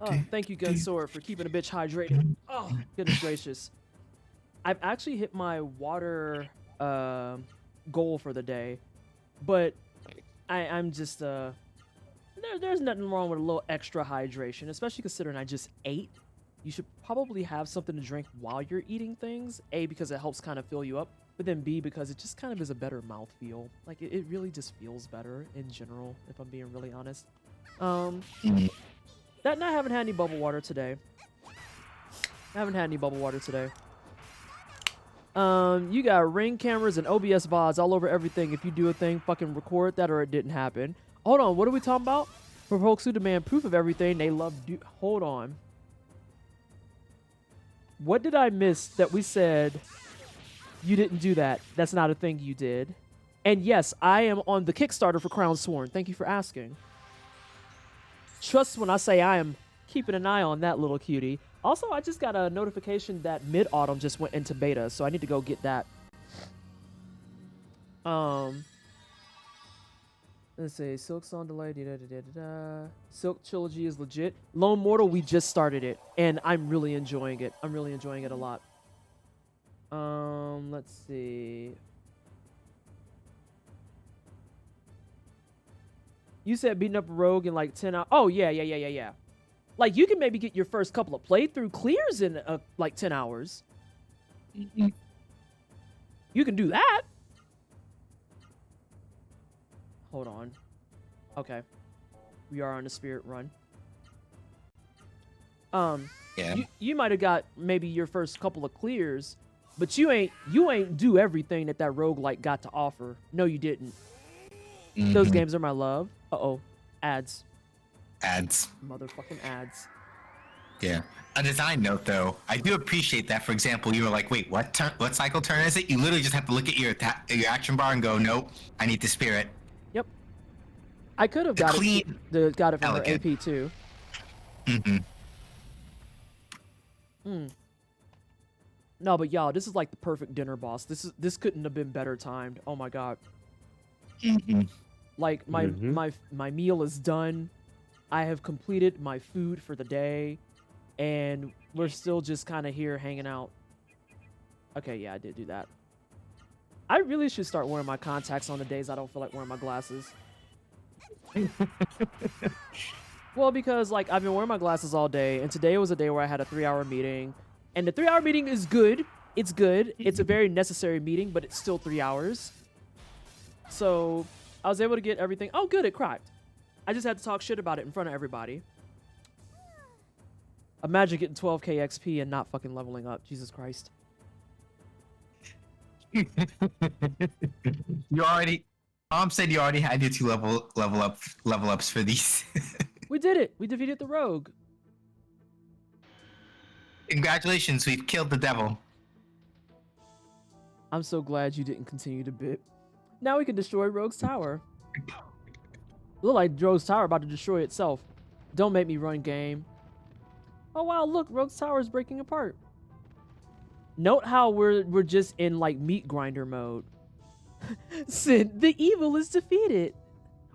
K: Oh, thank you, Gunsword, for keeping a bitch hydrated. Oh, goodness gracious. I've actually hit my water goal for the day, but I'm just there's nothing wrong with a little extra hydration, especially considering I just ate. You should probably have something to drink while you're eating things. A, because it helps kind of fill you up, but then B, because it just kind of is a better mouthfeel. Like, it really just feels better in general, if I'm being really honest. That and I haven't had any bubble water today. You got Ring cameras and OBS VODs all over everything. If you do a thing, fucking record that or it didn't happen. Hold on, what are we talking about? For folks who demand proof of everything, they love hold on. What did I miss that we said you didn't do that? That's not a thing you did. And yes, I am on the Kickstarter for Crown Sworn. Thank you for asking. Trust when I say I am keeping an eye on that little cutie. Also, I just got a notification that Mid-Autumn just went into beta, so I need to go get that. Let's see. Silk Song delay. Silk Trilogy is legit. Lone Mortal, we just started it, and I'm really enjoying it. I'm really enjoying it a lot. Let's see. You said beating up a rogue in like 10 hours. Oh, yeah. Like, you can maybe get your first couple of playthrough clears in like 10 hours. You can do that. Hold on. Okay. We are on a spirit run.
C: Yeah.
K: You might have got maybe your first couple of clears, but you ain't do everything that roguelike got to offer. No, you didn't. Those games are my love. Uh-oh. Ads. Motherfucking ads.
C: Yeah. A design note, though, I do appreciate that. For example, you were like, "Wait, what cycle turn is it?" You literally just have to look at your action bar and go, "Nope, I need the spirit."
K: Yep. I could have got it from her AP too. No, but y'all, this is like the perfect dinner boss. This couldn't have been better timed. Oh my god. Like my meal is done. I have completed my food for the day, and we're still just kind of here hanging out. Okay, yeah, I did do that. I really should start wearing my contacts on the days I don't feel like wearing my glasses. Well, because like I've been wearing my glasses all day, and today was a day where I had a 3-hour meeting, and the 3-hour meeting is good. It's good. It's a very necessary meeting, but it's still 3 hours. So I was able to get everything. Oh, good, it cracked. I just had to talk shit about it in front of everybody. Imagine getting 12k XP and not fucking leveling up. Jesus Christ.
C: You already. Mom said you already had your 2 level ups for these.
K: We did it. We defeated the rogue.
C: Congratulations, we've killed the devil.
K: I'm so glad you didn't continue to bit. Now we can destroy Rogue's Tower. Look like Rogue's Tower about to destroy itself. Don't make me run game. Oh wow, look, Rogue's Tower is breaking apart. Note how we're just in like meat grinder mode. Sid, the evil is defeated.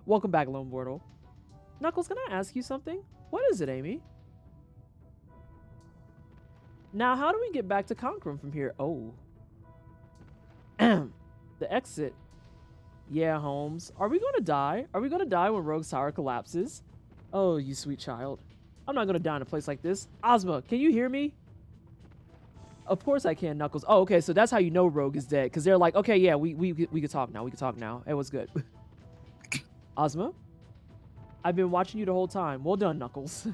K: Welcome back, Lone Mortal. Knuckles, can I ask you something? What is it, Amy? Now, how do we get back to Conquerum from here? Oh. The exit. Yeah, Holmes. Are we going to die? Are we going to die when Rogue's Tower collapses? Oh, you sweet child. I'm not going to die in a place like this. Ozma, can you hear me? Of course I can, Knuckles. Oh, okay, so that's how you know Rogue is dead. Because they're like, okay, yeah, we can talk now. We can talk now. It was good. Ozma? I've been watching you the whole time. Well done, Knuckles.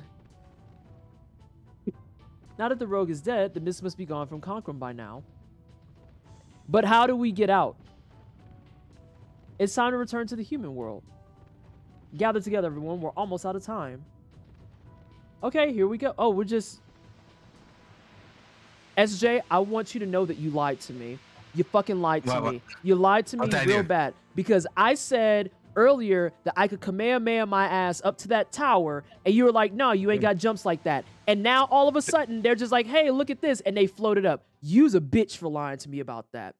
K: Now that the rogue is dead, the mist must be gone from Conquerum by now. But how do we get out? It's time to return to the human world. Gather together, everyone. We're almost out of time. Okay, here we go. Oh, we're just... SJ, I want you to know that you lied to me. You fucking lied to me. You lied to me real bad. Because I said earlier that I could Kamehameha my ass up to that tower, and you were like, no, you ain't got jumps like that. And now all of a sudden, they're just like, hey, look at this, and they floated up. You's a bitch for lying to me about that.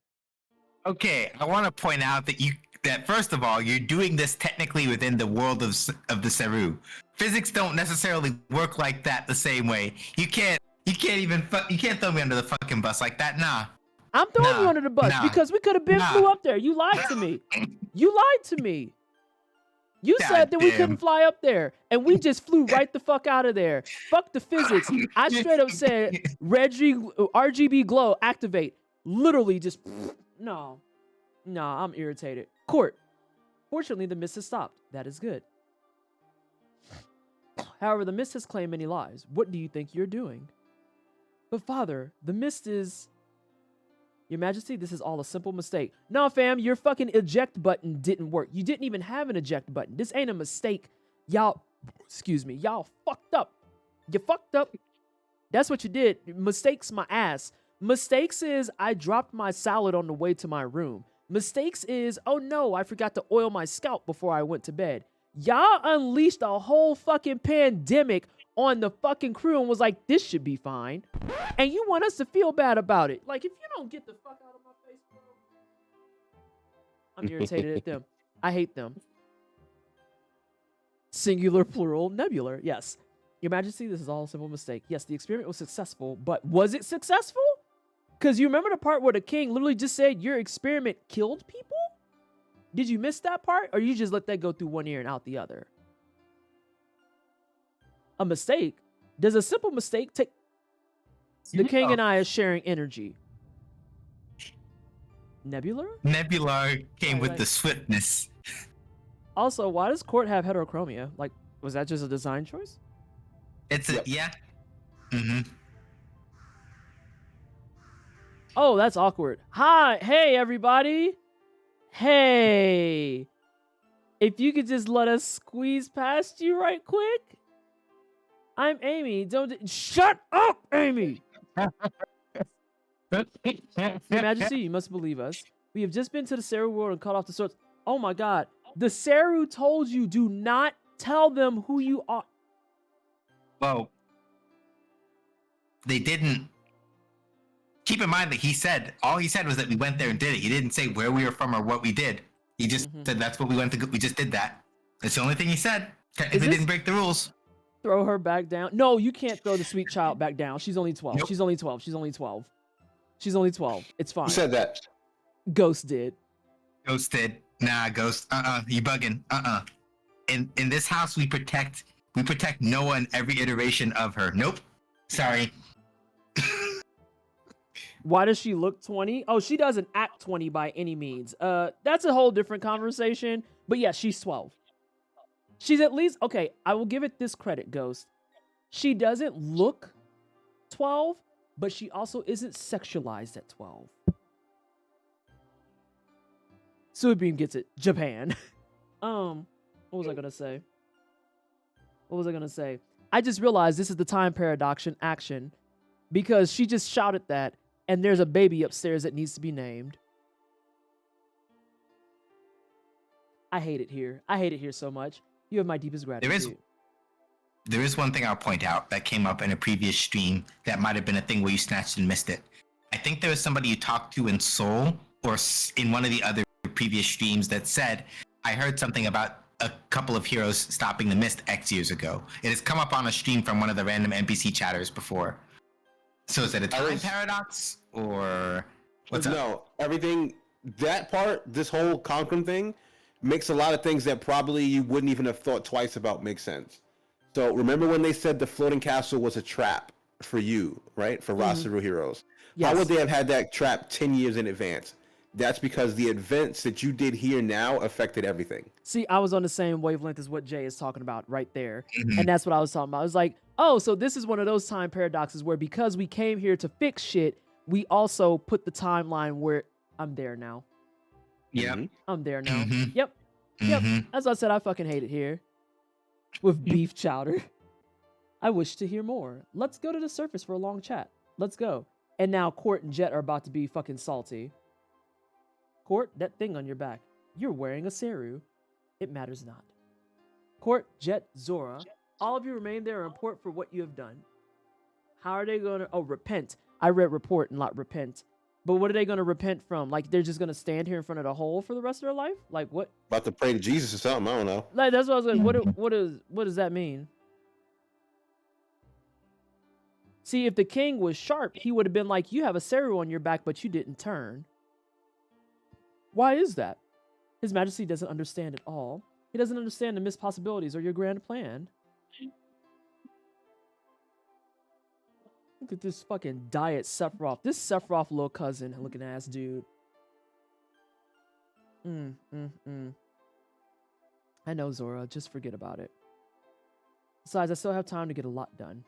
C: Okay, I want to point out that first of all, you're doing this technically within the world of the Seru. Physics don't necessarily work like that the same way. You can't throw me under the fucking bus like that. Nah.
K: I'm throwing you under the bus because we could have been flew up there. You lied to me. You lied to me. You said that we couldn't fly up there, and we just flew right the fuck out of there. Fuck the physics. I straight up said, RGB glow, activate. Literally just, no. No, I'm irritated. Court. Fortunately, the mist has stopped. That is good. However, the mist has claimed many lives. What do you think you're doing? But father, the mist is... Your Majesty, this is all a simple mistake. No, fam, your fucking eject button didn't work. You didn't even have an eject button. This ain't a mistake. Y'all, excuse me, y'all fucked up. You fucked up. That's what you did. Mistakes my ass. Mistakes is I dropped my salad on the way to my room. Mistakes is, oh no, I forgot to oil my scalp before I went to bed. Y'all unleashed a whole fucking pandemic on the fucking crew and was like, this should be fine. And you want us to feel bad about it. Like, if you don't get the fuck out of my face, bro. I'm irritated at them. I hate them. Singular, plural, nebular. Yes. Your Majesty, this is all a simple mistake. Yes, the experiment was successful, but was it successful? Because you remember the part where the king literally just said your experiment killed people? Did you miss that part? Or you just let that go through one ear and out the other? A mistake? Does a simple mistake take... The king and I are sharing energy. Nebular?
C: Nebular came with the swiftness.
K: Also, why does Court have heterochromia? Like, was that just a design choice?
C: It's a... Yeah. Mm-hmm.
K: Oh, that's awkward. Hi. Hey, everybody. Hey. If you could just let us squeeze past you right quick. I'm Amy. Don't... Shut up, Amy. Your Majesty, you must believe us. We have just been to the Seru world and cut off the swords. Oh my god. The Seru told you, do not tell them who you are.
C: Well, they didn't. Keep in mind that all he said was that we went there and did it. He didn't say where we were from or what we did. He just said that's what we went to. We just did that. That's the only thing he said. Technically didn't break the rules.
K: Throw her back down. No, you can't throw the sweet child back down. She's only 12.
C: Nope.
K: She's only 12. She's only 12. She's only 12. It's fine.
J: Who said that?
K: Ghost did.
C: Ghost did. Nah, Ghost. You bugging. In this house, we protect Noah in every iteration of her. Nope. Sorry.
K: Why does she look 20? Oh, she doesn't act 20 by any means. That's a whole different conversation. But yeah, she's 12. She's at least okay. I will give it this credit, Ghost. She doesn't look 12, but she also isn't sexualized at 12. Suibeam gets it. Japan. What was I gonna say? I just realized this is the time paradox action because she just shouted that, and there's a baby upstairs that needs to be named. I hate it here. I hate it here so much. You have my deepest gratitude.
C: There is one thing I'll point out that came up in a previous stream that might have been a thing where you snatched and missed it. I think there was somebody you talked to in Seoul or in one of the other previous streams that said, I heard something about a couple of heroes stopping the mist X years ago. It has come up on a stream from one of the random NPC chatters before. So is it a time paradox or what's up?
J: No, everything, that part, this whole Conqueror thing makes a lot of things that probably you wouldn't even have thought twice about make sense. So remember when they said the floating castle was a trap for you, right? For Rasaru heroes.
K: Yes.
J: How would they have had that trap 10 years in advance? That's because the events that you did here now affected everything.
K: See, I was on the same wavelength as what Jay is talking about right there. And that's what I was talking about. I was like, oh, so this is one of those time paradoxes where because we came here to fix shit, we also put the timeline where I'm there now.
C: Yeah.
K: I'm there now. Yep. As I said, I fucking hate it here. With beef chowder. I wish to hear more. Let's go to the surface for a long chat. Let's go. And now Court and Jet are about to be fucking salty. Court, that thing on your back. You're wearing a seru. It matters not. Court, Jet, Zora. All of you remain there and report for what you have done. How are they going to... Oh, repent. I read report and not repent. But what are they going to repent from? Like, they're just going to stand here in front of the hole for the rest of their life? Like, what?
J: About to pray to Jesus or something, I don't know.
K: Like, that's what I was like, what does that mean? See, if the king was sharp, he would have been like, you have a seru on your back, but you didn't turn. Why is that? His Majesty doesn't understand at all. He doesn't understand the missed possibilities or your grand plan. Look at this fucking diet Sephiroth. This Sephiroth little cousin looking ass dude. I know, Zora. Just forget about it. Besides, I still have time to get a lot done.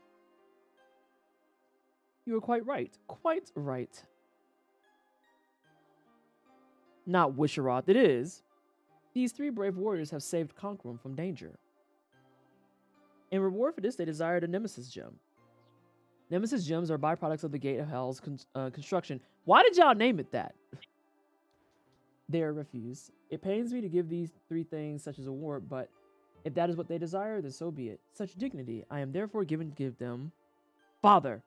K: You were quite right. Quite right. Not Wisharoth. It is. These 3 brave warriors have saved Conqueror from danger. In reward for this, they desired a Nemesis gem. Nemesis gems are byproducts of the Gate of Hell's construction. Why did y'all name it that? They are refused. It pains me to give these 3 things such as a reward, but if that is what they desire, then so be it. Such dignity, I am therefore given to give them. Father,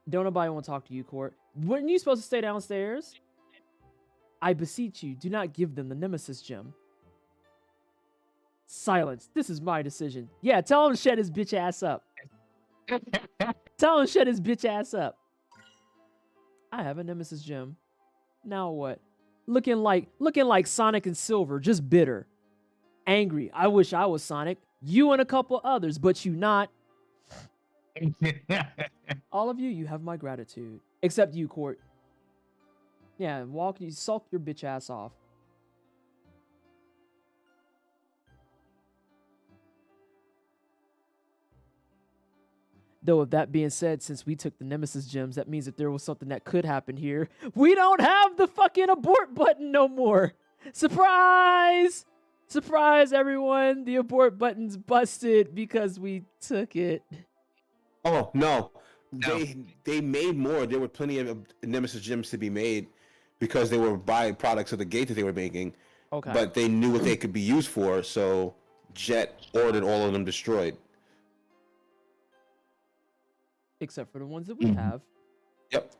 K: don't nobody want to talk to you, Court. Weren't you supposed to stay downstairs? I beseech you, do not give them the Nemesis gem. Silence. This is my decision. Yeah, tell him to shut his bitch ass up. Tell him to shut his bitch ass up. I have a Nemesis gem. Now what? Looking like Sonic and Silver, just bitter. Angry. I wish I was Sonic. You and a couple others, but you not. All of you, you have my gratitude. Except you, Court. Yeah, you sulk your bitch ass off. Though, with that being said, since we took the Nemesis gems, that means that there was something that could happen here. We don't have the fucking abort button no more. Surprise! Surprise, everyone. The abort button's busted because we took it.
J: Oh, no. They made more. There were plenty of Nemesis gems to be made because they were byproducts of the gate that they were making.
K: Okay.
J: But they knew what they could be used for, so Jet ordered all of them destroyed.
K: Except for the ones that we have.
J: Yep.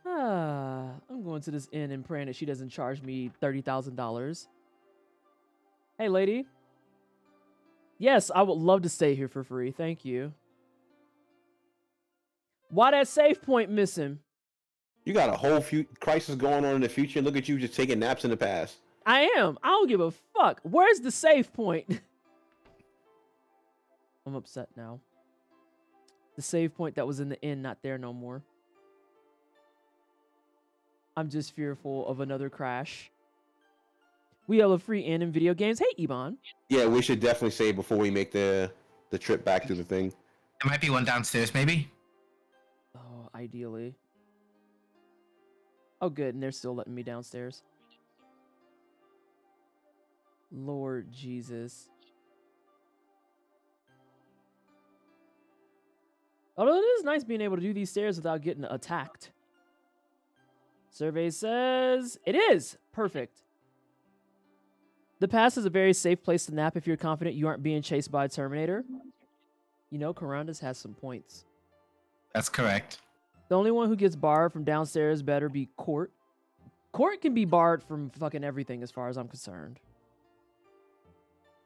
K: I'm going to this inn and praying that she doesn't charge me $30,000. Hey, lady. Yes, I would love to stay here for free. Thank you. Why that save point missing?
J: You got a whole crisis going on in the future. Look at you just taking naps in the past.
K: I am. I don't give a fuck. Where's the save point? I'm upset now. The save point that was in the inn, not there no more. I'm just fearful of another crash. We have a free in video games. Hey, Iban.
J: Yeah, we should definitely save before we make the trip back to the thing.
C: There might be one downstairs, maybe.
K: Oh, ideally. Oh, good, and they're still letting me downstairs. Lord Jesus. Although it is nice being able to do these stairs without getting attacked. Survey says it is perfect. The pass is a very safe place to nap if you're confident you aren't being chased by a Terminator. You know, Karandus has some points.
C: That's correct.
K: The only one who gets barred from downstairs better be Court. Court can be barred from fucking everything as far as I'm concerned.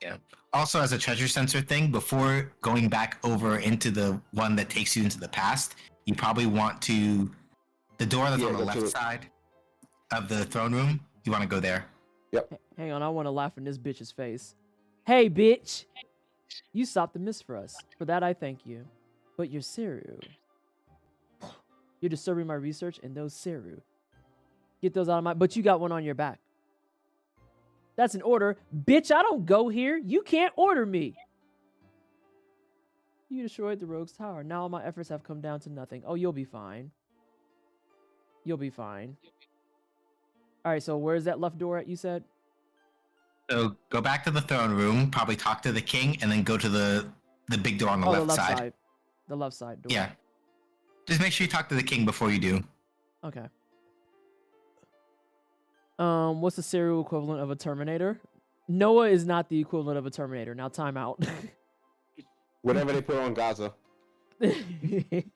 C: Yeah. Also, as a treasure sensor thing, before going back over into the one that takes you into the past, you probably want to... The door that's on the left side of the throne room, you want to go there.
J: Yep.
K: Hang on, I want to laugh in this bitch's face. Hey, bitch! You stopped the miss for us. For that, I thank you. But you're Seru. You're disturbing my research and those Seru. Get those out of my... But you got one on your back. That's an order. Bitch, I don't go here. You can't order me. You destroyed the rogue's tower. Now all my efforts have come down to nothing. Oh, you'll be fine. You'll be fine. All right, so where's that left door at, you said?
C: So go back to the throne room, probably talk to the king, and then go to the big door on the left side.
K: The left side door.
C: Yeah. Just make sure you talk to the king before you do.
K: Okay. What's the serial equivalent of a Terminator? Noah is not the equivalent of a Terminator. Now time out.
J: Whatever they put on Gaza.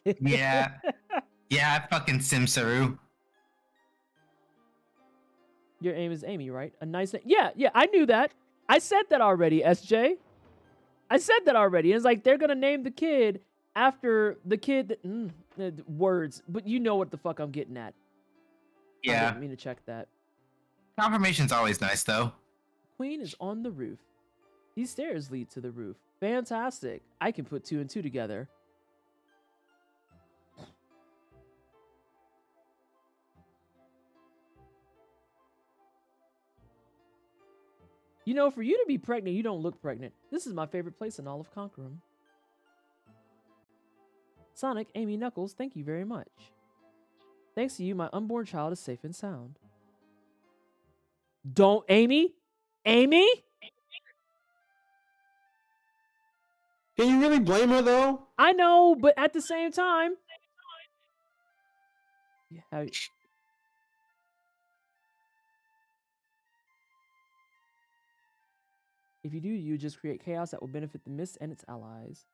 C: Yeah. Yeah, fucking Simsaru.
K: Your aim is Amy, right? A nice name. Yeah, I knew that. I said that already, SJ. I said that already. It's like they're gonna name the kid after the kid that words, but you know what the fuck I'm getting at.
C: Yeah.
K: I didn't mean to check that.
C: Confirmation's always nice, though.
K: Queen is on the roof. These stairs lead to the roof. Fantastic. I can put 2 and 2 together. You know, for you to be pregnant, you don't look pregnant. This is my favorite place in all of Conquerum. Sonic, Amy, Knuckles, thank you very much. Thanks to you, my unborn child is safe and sound. Don't, Amy? Amy?
J: Can you really blame her, though?
K: I know, but at the same time... Yeah, if you do, you just create chaos that will benefit the Mist and its allies.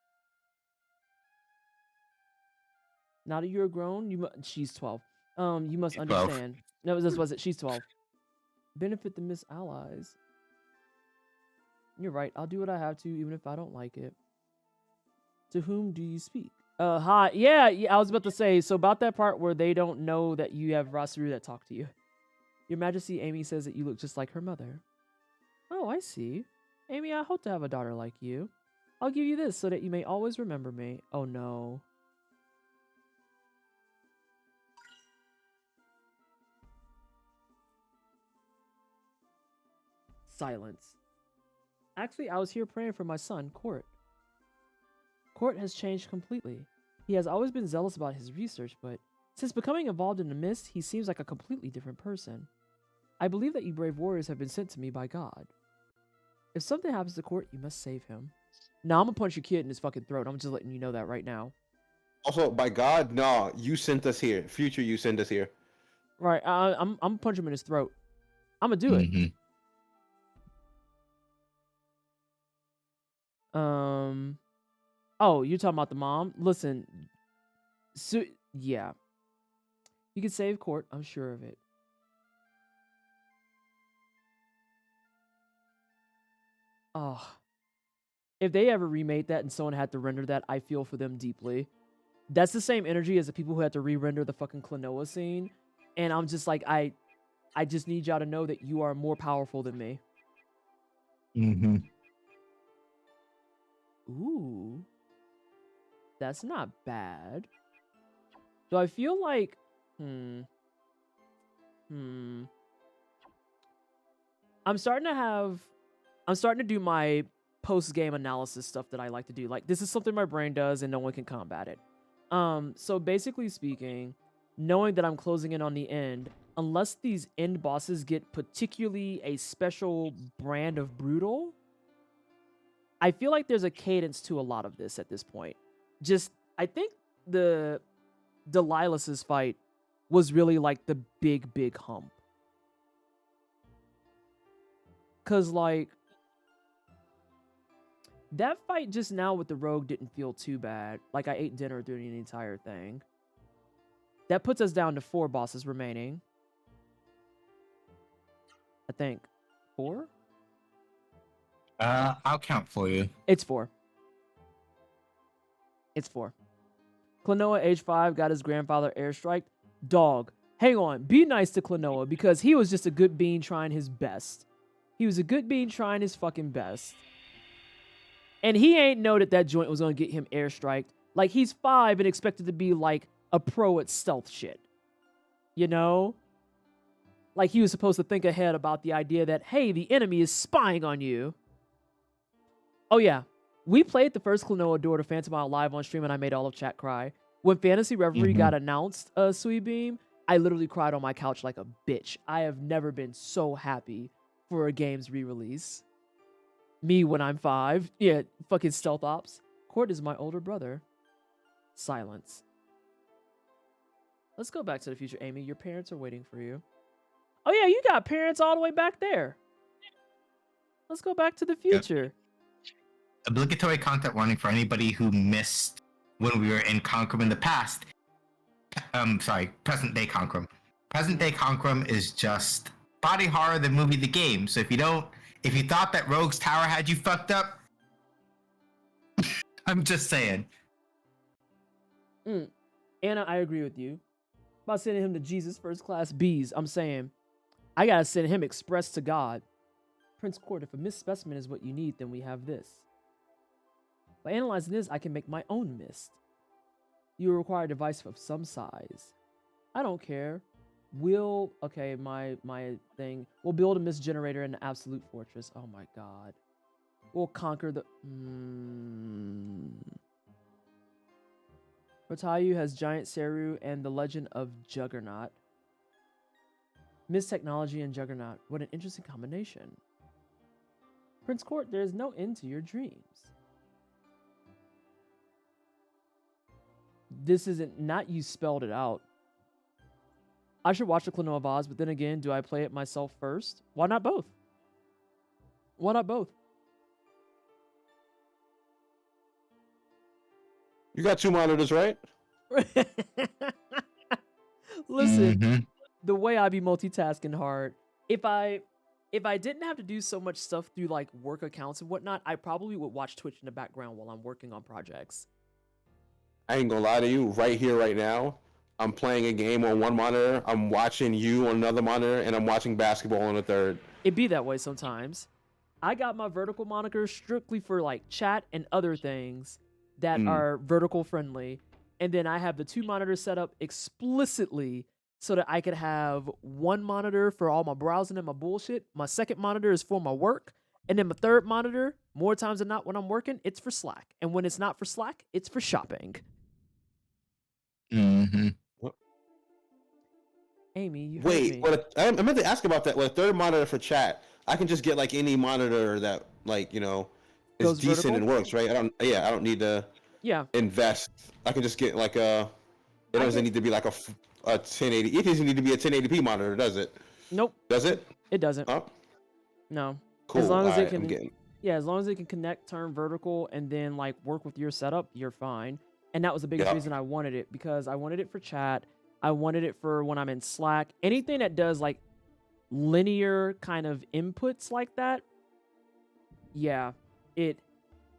K: Now that you're grown, she's 12. You must understand. No, this was it. She's 12. Benefit the Mist allies. You're right. I'll do what I have to, even if I don't like it. To whom do you speak? Hi. Yeah, I was about to say, so about that part where they don't know that you have Rasaru that talk to you. Your Majesty, Amy says that you look just like her mother. Oh, I see. Amy, I hope to have a daughter like you. I'll give you this so that you may always remember me. Oh, no. Silence. Actually, I was here praying for my son, Court. Court has changed completely. He has always been zealous about his research, but since becoming involved in the Mist, he seems like a completely different person. I believe that you brave warriors have been sent to me by God. If something happens to Court, you must save him. Nah, I'm gonna punch your kid in his fucking throat. I'm just letting you know that right now.
J: Also, by God, no, you sent us here. Future, you sent us here.
K: Right, I'm gonna punch him in his throat. I'm gonna do it. Oh, you're talking about the mom? Listen, yeah. You can save Court, I'm sure of it. Oh. If they ever remade that and someone had to render that, I feel for them deeply. That's the same energy as the people who had to re-render the fucking Klonoa scene. And I'm just like, I just need y'all to know that you are more powerful than me. Ooh. That's not bad. Do I feel like... I'm starting to do my post-game analysis stuff that I like to do. Like, this is something my brain does and no one can combat it. So basically speaking, knowing that I'm closing in on the end, unless these end bosses get particularly a special brand of brutal, I feel like there's a cadence to a lot of this at this point. I think the Delilah's fight was really like the big hump. Cause like that fight just now with the rogue didn't feel too bad. Like I ate dinner during the entire thing. That puts us down to 4 bosses remaining. I think 4?
C: I'll count for you.
K: It's 4. Klonoa, age 5, got his grandfather airstriked. Dog, hang on. Be nice to Klonoa because he was just a good bean trying his best. He was a good bean trying his fucking best. And he ain't know that joint was going to get him airstriked. Like, he's 5 and expected to be, like, a pro at stealth shit. You know? Like, he was supposed to think ahead about the idea that, hey, the enemy is spying on you. Oh, yeah. We played the first Klonoa Door to Phantom Isle live on stream, and I made all of chat cry. When Fantasy Reverie got announced, Sweet Beam, I literally cried on my couch like a bitch. I have never been so happy for a game's re-release. Me when I'm 5. Yeah, fucking stealth ops. Court is my older brother. Silence. Let's go back to the future, Amy. Your parents are waiting for you. Oh, yeah, you got parents all the way back there. Let's go back to the future.
C: Obligatory content warning for anybody who missed when we were in Conqueror in the past. Present day Conqueror. Present day Conqueror is just body horror, the movie, the game. So if you thought that Rogue's Tower had you fucked up, I'm just saying.
K: Anna, I agree with you. About sending him to Jesus first class B's, I'm saying, I gotta send him express to God. Prince Court, if a mist specimen is what you need, then we have this. By analyzing this, I can make my own mist. You will require a device of some size. I don't care. We'll build a mist generator in the absolute fortress. Oh my god. We'll conquer the... Rotayu has Giant Seru and the Legend of Juggernaut. Mist technology and Juggernaut. What an interesting combination. Prince Court, there is no end to your dreams. This isn't... Not you spelled it out. I should watch the Klonoa vods, but then again, do I play it myself first? Why not both? Why not both?
J: You got 2 monitors, right?
K: Listen, the way I be multitasking hard, if I didn't have to do so much stuff through like work accounts and whatnot, I probably would watch Twitch in the background while I'm working on projects.
J: I ain't gonna lie to you, right here, right now, I'm playing a game on one monitor, I'm watching you on another monitor, and I'm watching basketball on a third.
K: It be that way sometimes. I got my vertical moniker strictly for like chat and other things that are vertical friendly. And then I have the 2 monitors set up explicitly so that I could have one monitor for all my browsing and my bullshit. My second monitor is for my work. And then my third monitor, more times than not when I'm working, it's for Slack. And when it's not for Slack, it's for shopping. Amy, you heard me.
J: I meant to ask about that. With a third monitor for chat, I can just get like any monitor that like, you know, is
K: Goes
J: decent
K: vertical?
J: and works, right? I don't need to invest. I can just get like it doesn't need to be like a 1080. It doesn't need to be a 1080p monitor, does it?
K: Nope.
J: Does it?
K: It doesn't.
J: Oh.
K: No.
J: Cool.
K: As long as it
J: I'm
K: can
J: getting...
K: as long as it can connect, turn vertical, and then like work with your setup, you're fine. And that was the biggest reason I wanted it, because I wanted it for chat. I wanted it for when I'm in Slack. Anything that does like linear kind of inputs like that. Yeah.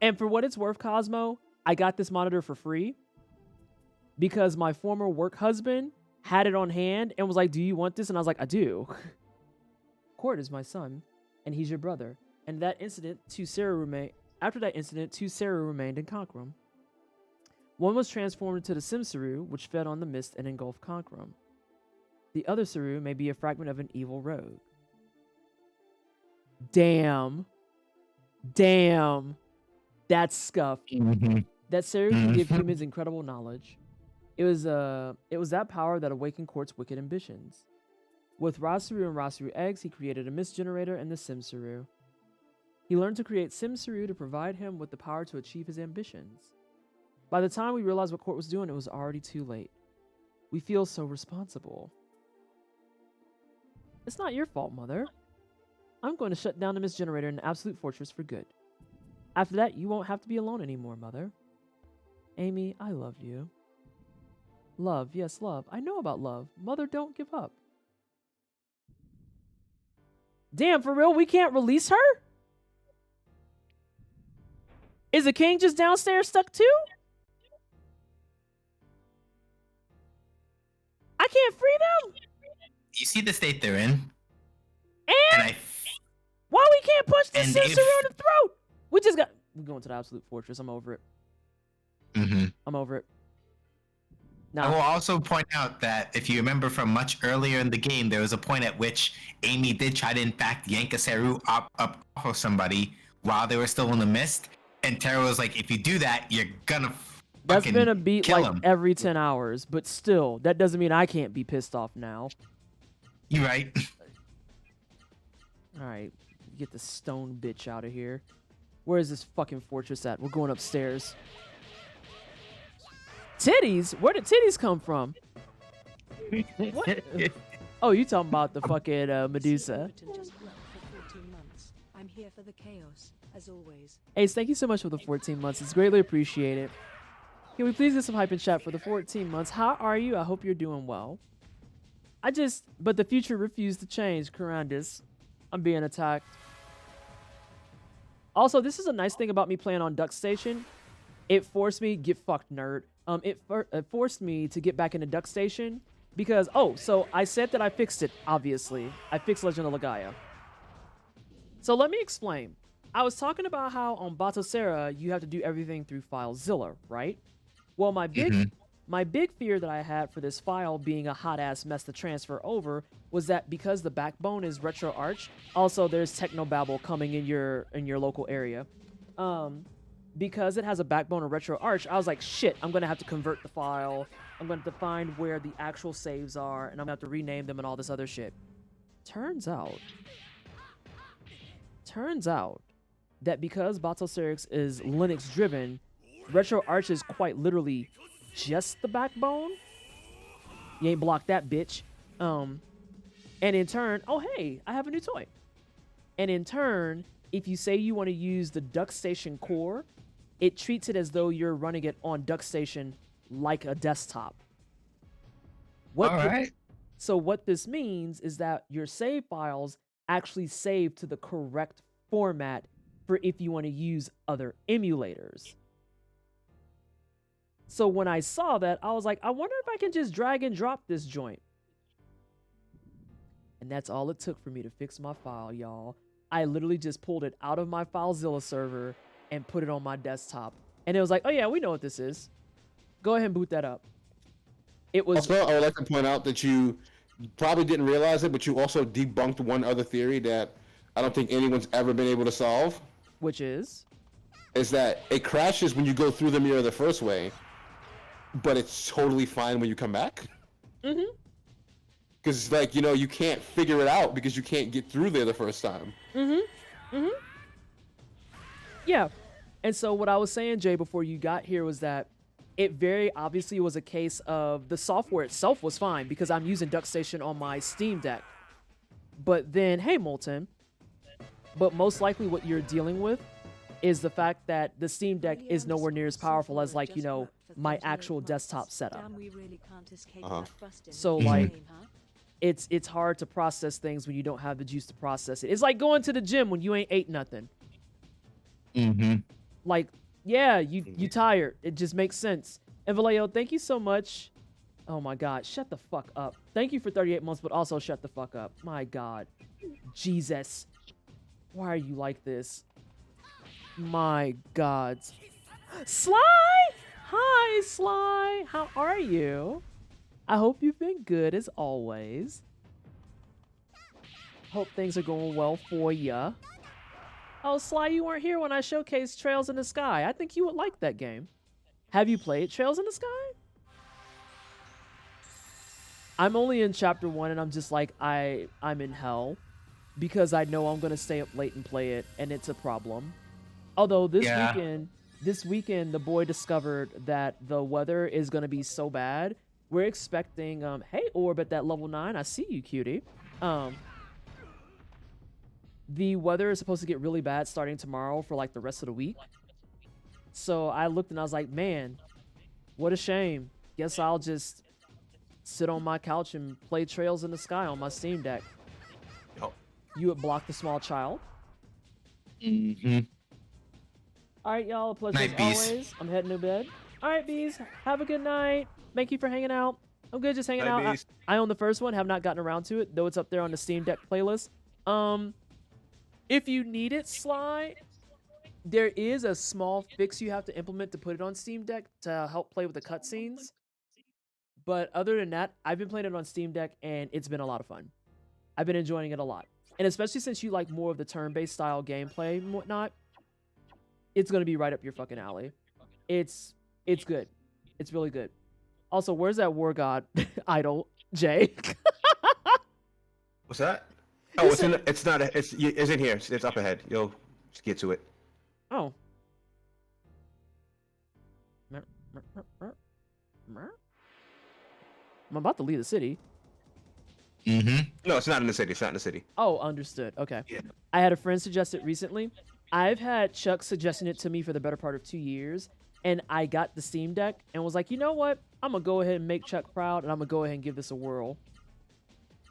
K: And for what it's worth, Cosmo, I got this monitor for free because my former work husband had it on hand and was like, do you want this? And I was like, I do. Court is my son, and he's your brother. And after that incident, 2 Seru remained in Conquerum. One was transformed into the Sim Seru, which fed on the mist and engulfed Conquerum. The other Seru may be a fragment of an evil rogue. Damn. That's scuff. That Seru can give humans incredible knowledge. It was that power that awakened Quart's wicked ambitions. With Rasaru and Rasaru eggs, he created a mist generator and the Simsaru. He learned to create Simsaru to provide him with the power to achieve his ambitions. By the time we realized what Quart was doing, it was already too late. We feel so responsible. It's not your fault, Mother. I'm going to shut down the mist generator in the Absolute Fortress for good. After that, you won't have to be alone anymore, Mother. Amy, I love you. Love, yes, love. I know about love. Mother, don't give up. Damn, for real? We can't release her? Is the king just downstairs stuck too? I can't free them?
C: You see the state they're in?
K: And why we can't punch this sister in the throat? We're going to the Absolute Fortress. I'm over it. I'm over it.
C: I will also point out that if you remember from much earlier in the game, there was a point at which Amy did try to, in fact, yank a Seru up off of somebody while they were still in the mist. And Tara was like, if you do that, you're gonna
K: That's been a beat like
C: him.
K: Every 10 hours. But still, that doesn't mean I can't be pissed off now.
C: You're right.
K: Alright, get the stone bitch out of here. Where is this fucking fortress at? We're going upstairs. Titties? Where did titties come from? What? Oh, you talking about the fucking Medusa.
A: I'm here for the chaos, as always.
K: Ace, thank you so much for the 14 months. It's greatly appreciated. Can we please get some hype in chat for the 14 months? How are you? I hope you're doing well. But the future refused to change, Karandis. I'm being attacked. Also, this is a nice thing about me playing on Duck Station. It forced me, get fucked, nerd. It forced me to get back into Duck Station because, so I said that I fixed it, obviously. I fixed Legend of Legaia. So let me explain. I was talking about how on Batocera, you have to do everything through FileZilla, right? Well, my big fear that I had for this file being a hot-ass mess to transfer over was that because the backbone is RetroArch, also there's Technobabble coming in your local area. Because it has a backbone of RetroArch, I was like, shit, I'm going to have to convert the file. I'm going to find where the actual saves are, and I'm going to have to rename them and all this other shit. Turns out that because Batocera is Linux-driven, RetroArch is quite literally just the backbone. You ain't blocked that, bitch. And in turn, oh, hey, I have a new toy. And in turn, if you say you want to use the DuckStation core, it treats it as though you're running it on DuckStation like a desktop. So what this means is that your save files actually save to the correct format for if you want to use other emulators. So when I saw that, I was like, I wonder if I can just drag and drop this joint. And that's all it took for me to fix my file, y'all. I literally just pulled it out of my FileZilla server and put it on my desktop. And it was like, oh yeah, we know what this is. Go ahead and boot that up. It was.
J: Also, I would like to point out that you probably didn't realize it, but you also debunked one other theory that I don't think anyone's ever been able to solve.
K: Which is
J: that it crashes when you go through the mirror the first way, but it's totally fine when you come back. Because, like, you can't figure it out because you can't get through there the first time.
K: Yeah. And so what I was saying, Jay, before you got here was that it very obviously was a case of the software itself was fine because I'm using DuckStation on my Steam Deck. But then, hey, Molten, but most likely what you're dealing with is the fact that the Steam Deck is nowhere near as powerful as, like, my actual desktop setup. So, like, it's hard to process things when you don't have the juice to process it. It's like going to the gym when you ain't ate nothing. Like, yeah, you tired. It just makes sense. And Vallejo, thank you so much. Oh my God, shut the fuck up. Thank you for 38 months, but also shut the fuck up. My God. Jesus. Why are you like this? My God. Sly! Hi, Sly. How are you? I hope you've been good as always. Hope things are going well for ya. Oh, Sly, you weren't here when I showcased Trails in the Sky. I think you would like that game. Have you played Trails in the Sky? I'm only in chapter 1 and I'm just like, I'm in hell because I know I'm going to stay up late and play it, and it's a problem. Although this weekend the boy discovered that the weather is going to be so bad. We're expecting hey Orb at that level 9. I see you, cutie. The weather is supposed to get really bad starting tomorrow for like the rest of the week. So I looked and I was like, man, what a shame. Guess I'll just sit on my couch and play Trails in the Sky on my Steam Deck.
J: Oh.
K: You would block the small child.
C: Mm-hmm.
K: All right, y'all. A pleasure
C: Night,
K: as
C: Bees.
K: always. I'm heading to bed. All right, Bees. Have a good night. Thank you for hanging out. I'm good just hanging
J: Night,
K: out.
J: Bees.
K: I own the first one. Have not gotten around to it, though it's up there on the Steam Deck playlist. If you need it, Sly, there is a small fix you have to implement to put it on Steam Deck to help play with the cutscenes. But other than that, I've been playing it on Steam Deck, and it's been a lot of fun. I've been enjoying it a lot. And especially since you like more of the turn-based style gameplay and whatnot, it's going to be right up your fucking alley. It's good. It's really good. Also, where's that War God idol, Jay?
J: What's that? Oh, it's in here. It's up ahead. You'll just get to it.
K: Oh. I'm about to leave the city.
C: Mm-hmm.
J: No, it's not in the city. It's not in the city.
K: Oh, understood. Okay.
J: Yeah.
K: I had a friend suggest it recently. I've had Chuck suggesting it to me for the better part of 2 years, and I got the Steam Deck and was like, you know what? I'm going to go ahead and make Chuck proud, and I'm going to go ahead and give this a whirl.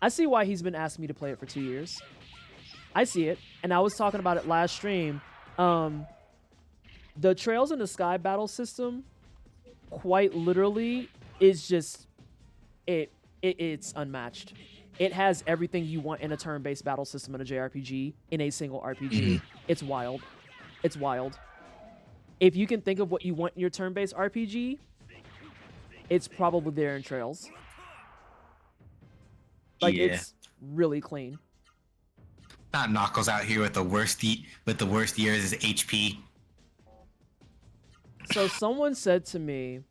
K: I see why he's been asking me to play it for 2 years. I see it, and I was talking about it last stream. The Trails in the Sky battle system, quite literally, is just it's unmatched. It has everything you want in a turn-based battle system in a JRPG in a single RPG. It's wild. It's wild. If you can think of what you want in your turn-based RPG, it's probably there in Trails. Like, it's really clean.
C: Not Knuckles out here with the worst years is HP.
K: So someone said to me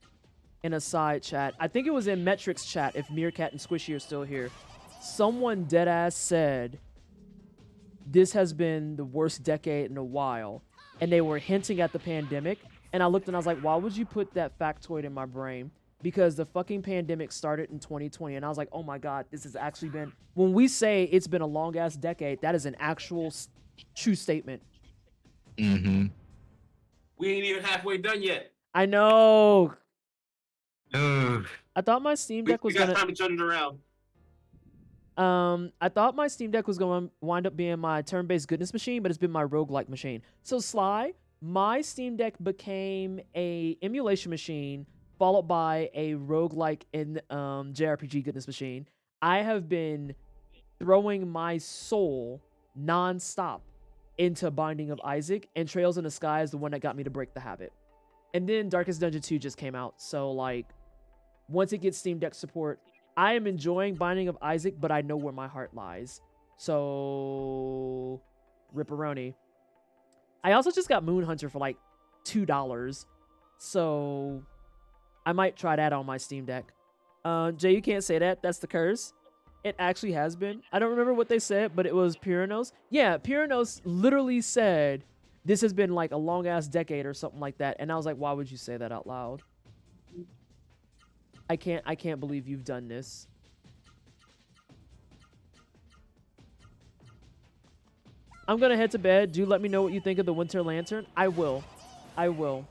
K: in a side chat, I think it was in Metrics chat, if Meerkat and Squishy are still here, someone deadass said, this has been the worst decade in a while. And they were hinting at the pandemic. And I looked and I was like, why would you put that factoid in my brain? Because the fucking pandemic started in 2020. And I was like, oh my God, this has actually been, when we say it's been a long ass decade, that is an actual true statement.
C: Mm-hmm.
J: We ain't even halfway done yet.
K: I know.
C: Ugh.
K: I thought my Steam Deck was
J: time to turn it around.
K: I thought my Steam Deck was going to wind up being my turn-based goodness machine, but it's been my roguelike machine. So Sly, my Steam Deck became a emulation machine followed by a roguelike in JRPG goodness machine. I have been throwing my soul non-stop into Binding of Isaac, and Trails in the Sky is the one that got me to break the habit. And then Darkest Dungeon 2 just came out, so like once it gets Steam Deck support, I am enjoying Binding of Isaac, but I know where my heart lies. So Ripperoni. I also just got Moon Hunter for like $2, so I might try that on my Steam Deck. Jay, you can't say that. That's the curse. It actually has been. I don't remember what they said, but it was Pyranos. Yeah, Pyranos literally said this has been like a long ass decade or something like that. And I was like, why would you say that out loud? I can't believe you've done this. I'm gonna head to bed. Do let me know what you think of the Winter Lantern. I will. I will.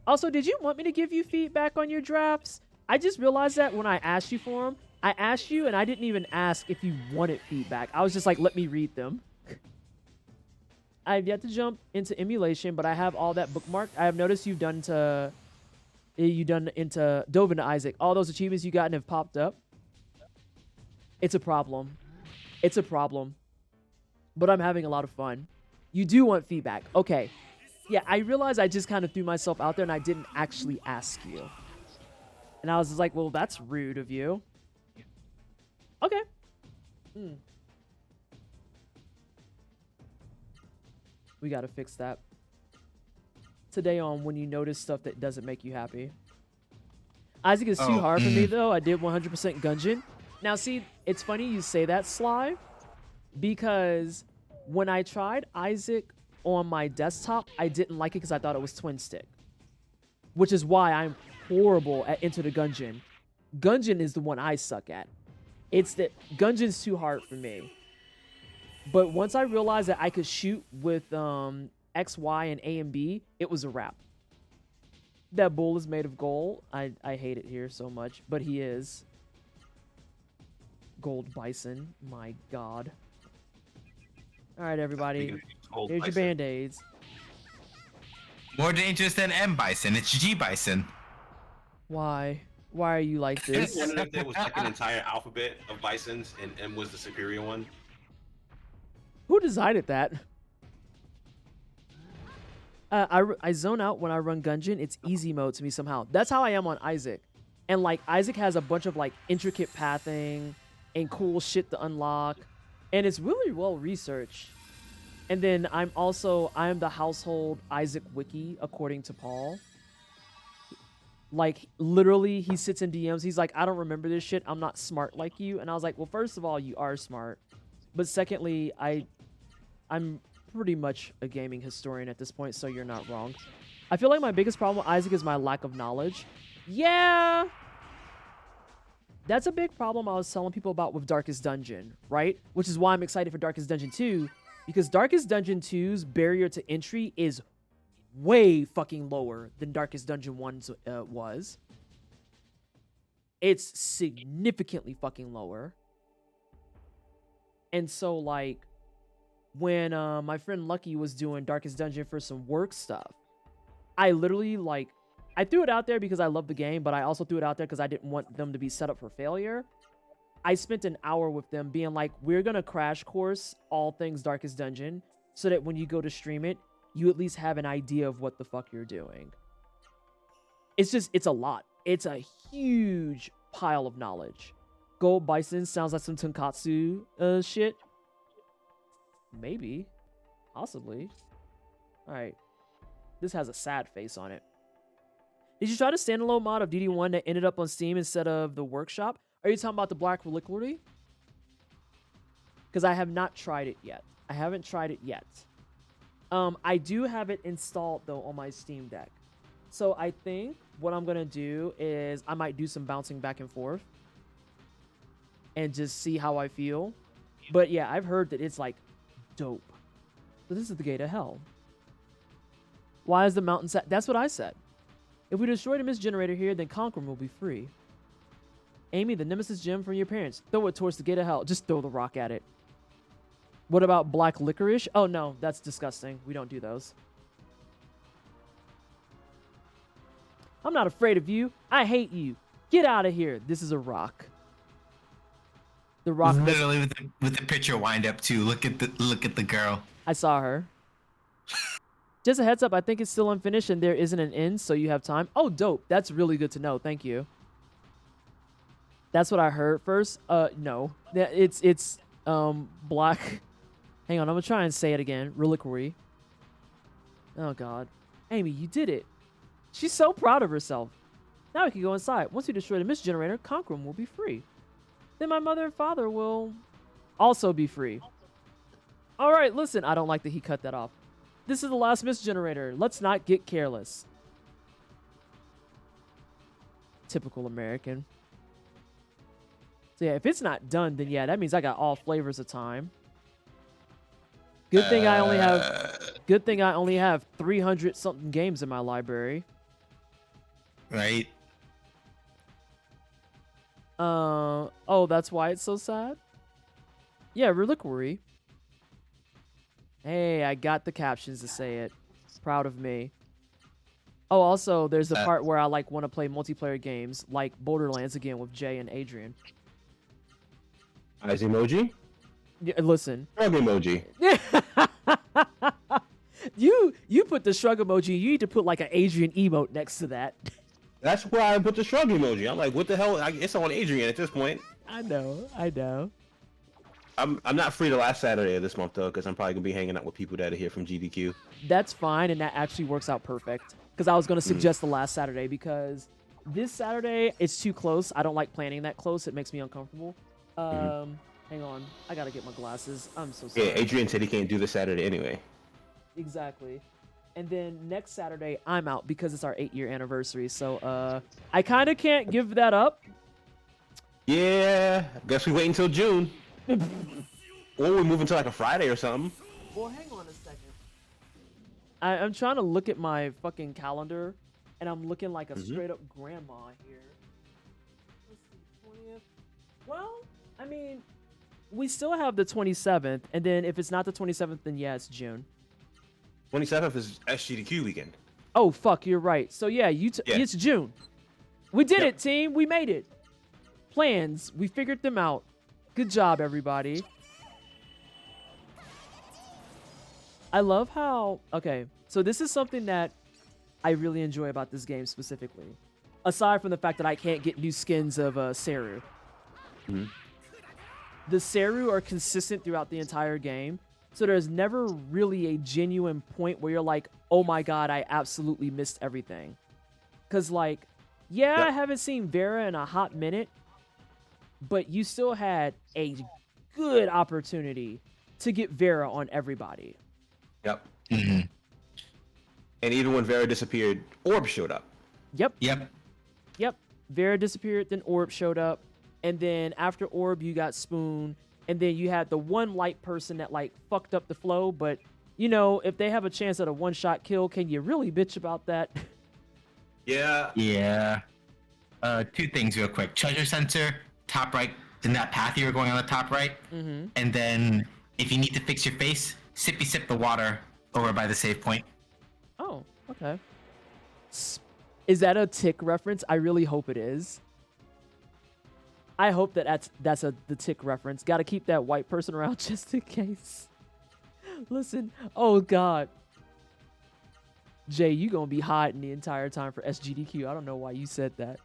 K: Also, did you want me to give you feedback on your drafts? I just realized that when I asked you for them, I asked you and I didn't even ask if you wanted feedback. I was just like, let me read them. I've yet to jump into emulation, but I have all that bookmarked. I have noticed you've done dove into Isaac. All those achievements you gotten have popped up. It's a problem. It's a problem. But I'm having a lot of fun. You do want feedback. Okay. Yeah, I realized I just kind of threw myself out there and I didn't actually ask you. And I was just like, well, that's rude of you. Okay. We gotta fix that. Today on when you notice stuff that doesn't make you happy. Isaac is too hard for me though. I did 100% Gungeon. Now see, it's funny you say that, Sly, because when I tried Isaac on my desktop, I didn't like it because I thought it was twin stick, which is why I'm horrible at Enter the Gungeon. Gungeon is the one I suck at. It's that Gungeon's too hard for me. But once I realized that I could shoot with X, Y, and A and B, it was a wrap. That bull is made of gold. I hate it here so much, but he is. Gold bison. My God. All right, everybody. Here's your Band-Aids.
C: More dangerous than M bison. It's G bison.
K: Why? Why are you like this?
J: I wonder if there was like an entire alphabet of bisons and M was the superior one.
K: Who decided that? I zone out when I run Gungeon. It's easy mode to me somehow. That's how I am on Isaac. And like Isaac has a bunch of like intricate pathing and cool shit to unlock. And it's really well researched. And then I am the household Isaac wiki according to Paul. Like literally he sits in DMs. He's like, I don't remember this shit. I'm not smart like you. And I was like, well, first of all, you are smart. But secondly, I'm pretty much a gaming historian at this point, so you're not wrong. I feel like my biggest problem with Isaac is my lack of knowledge. Yeah! That's a big problem I was telling people about with Darkest Dungeon, right? Which is why I'm excited for Darkest Dungeon 2, because Darkest Dungeon 2's barrier to entry is way fucking lower than Darkest Dungeon 1's was. It's significantly fucking lower. And so, like, when my friend Lucky was doing Darkest Dungeon for some work stuff, I literally, like, I threw it out there because I love the game, but I also threw it out there because I didn't want them to be set up for failure. I spent an hour with them being like, we're going to crash course all things Darkest Dungeon so that when you go to stream it, you at least have an idea of what the fuck you're doing. It's just, it's a lot. It's a huge pile of knowledge. Gold Bison sounds like some Tonkatsu shit. Maybe. Possibly. Alright. This has a sad face on it. Did you try the standalone mod of DD1 that ended up on Steam instead of the workshop? Are you talking about the Black Reliquary? Because I have not tried it yet. I haven't tried it yet. I do have it installed, though, on my Steam Deck. So I think what I'm going to do is I might do some bouncing back and forth and just see how I feel. But yeah, I've heard that it's like dope. So this is the gate of hell. Why is the mountain set? That's what I said. If we destroy the mist generator here, then Conqueror will be free. Amy, the Nemesis gem from your parents. Throw it towards the gate of hell. Just throw the rock at it. What about black licorice? Oh no, that's disgusting. We don't do those. I'm not afraid of you. I hate you. Get out of here. This is a rock. The rock.
C: Literally with the picture wind up too. Look at the girl.
K: I saw her. Just a heads up, I think it's still unfinished and there isn't an end, so you have time. Oh, dope. That's really good to know. Thank you. That's what I heard first. No. It's black. Hang on, I'm gonna try and say it again. Reliquary. Oh god. Amy, you did it. She's so proud of herself. Now we can go inside. Once we destroy the mist generator, Conqueror will be free. Then my mother and father will also be free. Alright, listen, I don't like that he cut that off. This is the last mist generator. Let's not get careless. Typical American. So yeah, if it's not done, then yeah, that means I got all flavors of time. Good thing I only have 300 something games in my library.
C: Right.
K: Oh, that's why it's so sad? Yeah, Reliquary. Hey, I got the captions to say it. Proud of me. Oh, also, there's the part where I like want to play multiplayer games, like Borderlands again with Jay and Adrian.
J: Eyes emoji?
K: Yeah, listen.
J: Shrug emoji.
K: You put the shrug emoji. You need to put like an Adrian emote next to that.
J: That's why I put the shrug emoji. I'm like, what the hell? It's on Adrian at this point.
K: I know.
J: I'm not free the last Saturday of this month though, because I'm probably gonna be hanging out with people that are here from GDQ.
K: That's fine, and that actually works out perfect. Because I was going to suggest the last Saturday, because this Saturday it's too close. I don't like planning that close. It makes me uncomfortable. Hang on, I gotta get my glasses. I'm so sorry.
J: Yeah, Adrian said he can't do this Saturday anyway.
K: Exactly. And then next Saturday I'm out because it's our 8-year anniversary. So I kind of can't give that up.
J: Yeah, guess we wait until June. Or we move until like a Friday or something.
K: Well, hang on a second. I'm trying to look at my fucking calendar, and I'm looking like a straight up grandma here. Let's see, 20th. Well, I mean, we still have the 27th, and then if it's not the 27th, then yeah, it's June.
J: 27th is SGDQ weekend.
K: Oh fuck, you're right. So yeah, it's June. We did it, team. We made it. Plans, we figured them out. Good job, everybody. I love how... Okay, so this is something that I really enjoy about this game specifically. Aside from the fact that I can't get new skins of Seru. The Seru are consistent throughout the entire game. So there's never really a genuine point where you're like, oh my god, I absolutely missed everything. Because like, I haven't seen Vera in a hot minute. But you still had a good opportunity to get Vera on everybody.
J: Yep. And even when Vera disappeared, Orb showed up.
K: Yep. Vera disappeared, then Orb showed up. And then after Orb, you got Spoon. And then you had the one light person that, like, fucked up the flow. But, you know, if they have a chance at a one-shot kill, can you really bitch about that?
C: Yeah. Two things real quick. Treasure sensor, top right, in that path you were going on the top right. And then if you need to fix your face, sippy sip the water over by the save point.
K: Oh, okay. Is that a Tick reference? I really hope it is. I hope that that's the Tick reference. Got to keep that white person around just in case. Listen, oh god. Jay, you gonna be hiding the entire time for SGDQ. I don't know why you said that.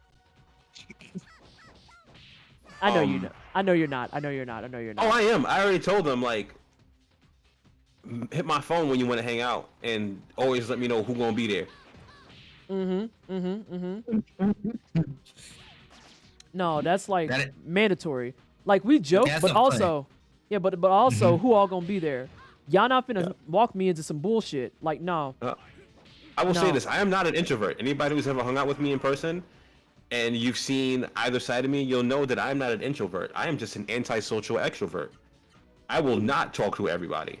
K: I know you know. I know you're not.
J: Oh, I am. I already told them, like, hit my phone when you want to hang out, and always let me know who's gonna be there.
K: No, that's like mandatory. Like we joke, but also, but also, who all gonna be there? Y'all not finna walk me into some bullshit. Like, no.
J: I will say this: I am not an introvert. Anybody who's ever hung out with me in person, and you've seen either side of me, you'll know that I'm not an introvert. I am just an antisocial extrovert. I will not talk to everybody.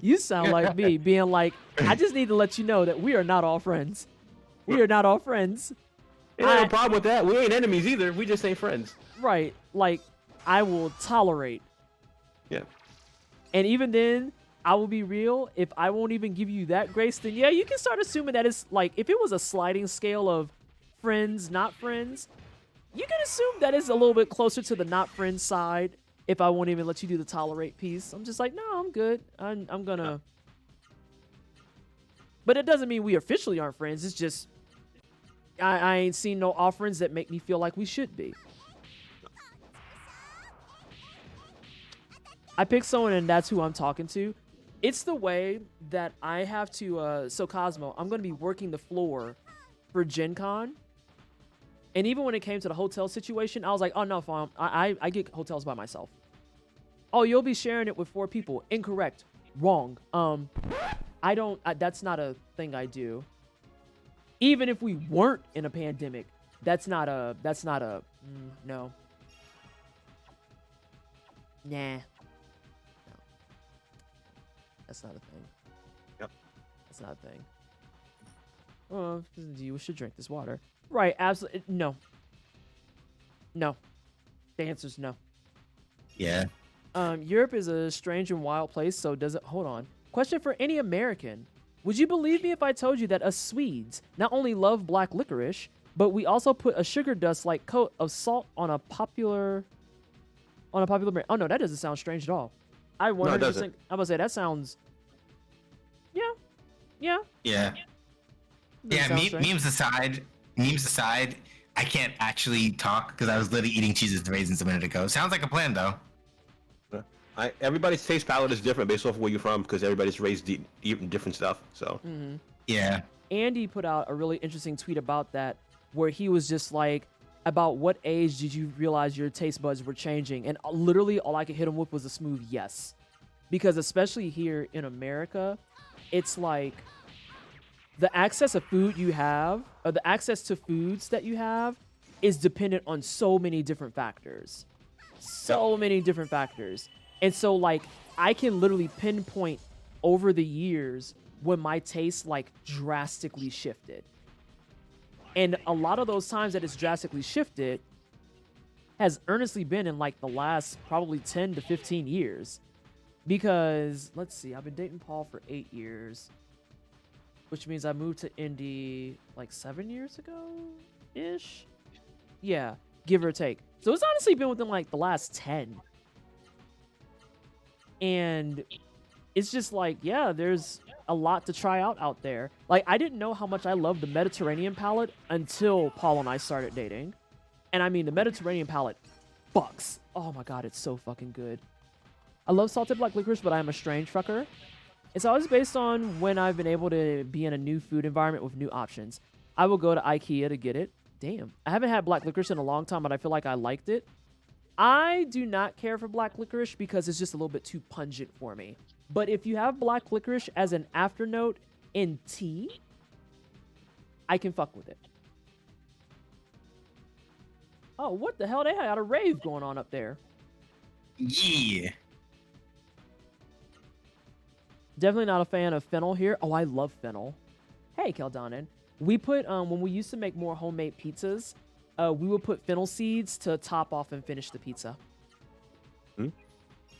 K: You sound like me, being like, I just need to let you know that we are not all friends. We are not all friends.
J: Ain't no problem with that. We ain't enemies either. We just ain't friends.
K: Right. Like, I will tolerate.
J: Yeah.
K: And even then, I will be real. If I won't even give you that grace, then yeah, you can start assuming that it's like, if it was a sliding scale of friends, not friends, you can assume that it's a little bit closer to the not friends side. If I won't even let you do the tolerate piece, I'm just like, no, I'm good. I'm gonna. But it doesn't mean we officially aren't friends. It's just I ain't seen no offerings that make me feel like we should be. I pick someone and that's who I'm talking to. It's the way that I have to. So Cosmo, I'm gonna be working the floor for Gen Con. And even when it came to the hotel situation, I was like, oh no, fam, I get hotels by myself. Oh, you'll be sharing it with 4 people. Incorrect. Wrong. I don't, that's not a thing I do. Even if we weren't in a pandemic, that's not a, no. Nah. No. That's not a thing.
J: Yep.
K: That's not a thing. Oh, you should drink this water. Right, absolutely. No. No. The answer's no.
C: Yeah.
K: Europe is a strange and wild place, so does it... Hold on. Question for any American. Would you believe me if I told you that us Swedes not only love black licorice, but we also put a sugar dust-like coat of salt on a popular brand? Oh, no, that doesn't sound strange at all. I 100%... No, it doesn't. I'm going to say, that sounds... Yeah.
C: Yeah. Yeah, memes aside, I can't actually talk because I was literally eating cheeses and raisins a minute ago. Sounds like a plan, though.
J: Everybody's taste palette is different based off of where you're from because everybody's raised eating different stuff. So
C: yeah.
K: Andy put out a really interesting tweet about that, where he was just like, about what age did you realize your taste buds were changing? And literally all I could hit him with was a smooth yes. Because especially here in America, it's like the access of food you have, or the access to foods that you have, is dependent on so many different factors. So many different factors. And so, like, I can literally pinpoint over the years when my taste, like, drastically shifted. And a lot of those times that it's drastically shifted has earnestly been in, like, the last probably 10 to 15 years. Because, let's see, I've been dating Paul for 8 years. Which means I moved to Indy, like, 7 years ago-ish? Yeah, give or take. So it's honestly been within, like, the last 10. And it's just like, yeah, there's a lot to try out there. Like, I didn't know how much I loved the Mediterranean palate until Paul and I started dating. And I mean, the Mediterranean palate fucks. Oh my god, it's so fucking good. I love salted black licorice, but I'm a strange fucker. It's always based on when I've been able to be in a new food environment with new options. I will go to IKEA to get it. Damn. I haven't had black licorice in a long time, but I feel like I liked it. I do not care for black licorice because it's just a little bit too pungent for me. But if you have black licorice as an afternote in tea, I can fuck with it. Oh, what the hell? They had a rave going on up there.
C: Yeah.
K: Definitely not a fan of fennel here. Oh, I love fennel. Hey, Keldonin. We put, when we used to make more homemade pizzas, we would put fennel seeds to top off and finish the pizza.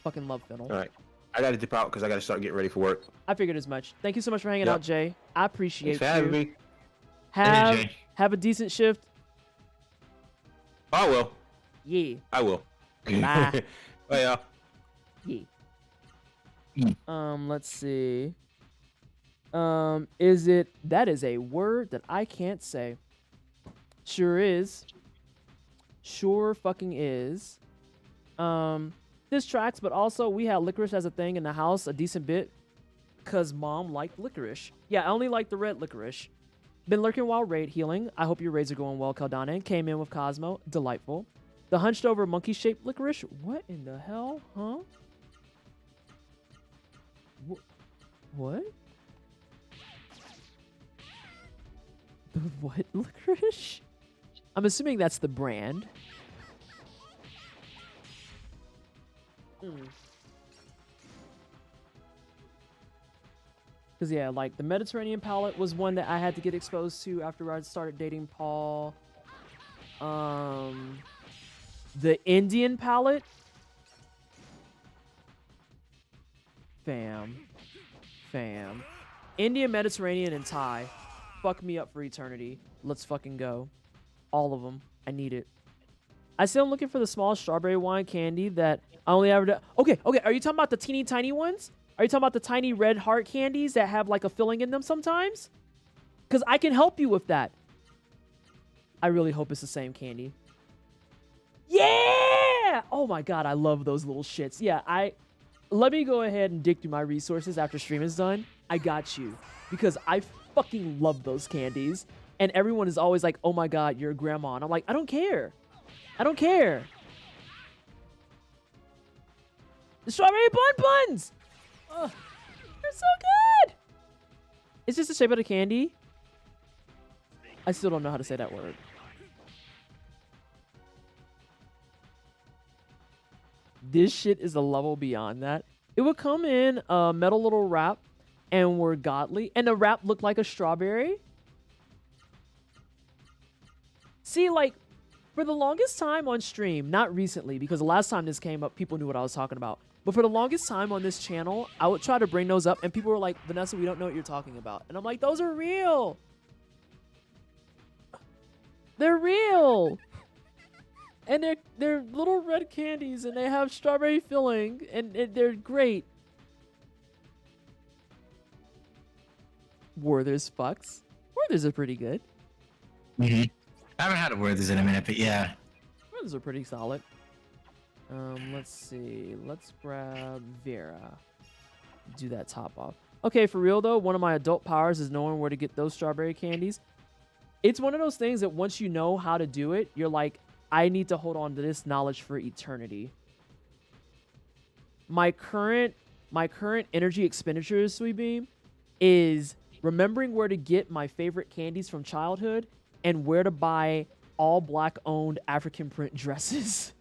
K: Fucking love fennel.
J: All right. I got to dip out because I got to start getting ready for work.
K: I figured as much. Thank you so much for hanging out, Jay. I appreciate
J: Thanks for having me.
K: Have a decent shift.
J: I will.
K: Yeah.
J: I will.
K: Bye.
J: Oh, yeah.
K: Yeah. Let's see. That is a word that I can't say. Sure is. Sure fucking is. This tracks, but also we had licorice as a thing in the house a decent bit because mom liked licorice. Yeah, I only like the red licorice. Been lurking while raid healing. I hope your raids are going well, Kaldana. Came in with Cosmo. Delightful. The hunched over monkey shaped licorice. What in the hell? Huh? What? The what licorice? I'm assuming that's the brand. Because, yeah, like, the Mediterranean palette was one that I had to get exposed to after I started dating Paul. The Indian palette. Fam. Indian, Mediterranean, and Thai. Fuck me up for eternity. Let's fucking go. All of them. I need it. I still am looking for the small strawberry wine candy that I only ever do. Okay. Are you talking about the teeny tiny ones? Are you talking about the tiny red heart candies that have like a filling in them sometimes? Because I can help you with that. I really hope it's the same candy. Yeah! Oh my god, I love those little shits. Yeah, let me go ahead and dig through my resources after stream is done. I got you. Because I fucking love those candies. And everyone is always like, oh my god, you're a grandma. And I'm like, I don't care. The strawberry buns! Oh, they're so good! Is this the shape of the candy? I still don't know how to say that word. This shit is a level beyond that. It would come in a metal little wrap and were godly. And the wrap looked like a strawberry. See, like, for the longest time on stream, not recently, because the last time this came up, people knew what I was talking about. But for the longest time on this channel, I would try to bring those up, and people were like, Vanessa, we don't know what you're talking about. And I'm like, those are real. They're real. And they're little red candies, and they have strawberry filling, and they're great. Werther's fucks. Werther's are pretty good.
C: Mm-hmm. I haven't had a Worthers in a minute, but yeah.
K: Those are pretty solid. Let's see. Let's grab Vera. Do that top off. Okay, for real though, one of my adult powers is knowing where to get those strawberry candies. It's one of those things that once you know how to do it, you're like, I need to hold on to this knowledge for eternity. My current energy expenditure, Sweet Beam, is remembering where to get my favorite candies from childhood and where to buy all black owned African print dresses.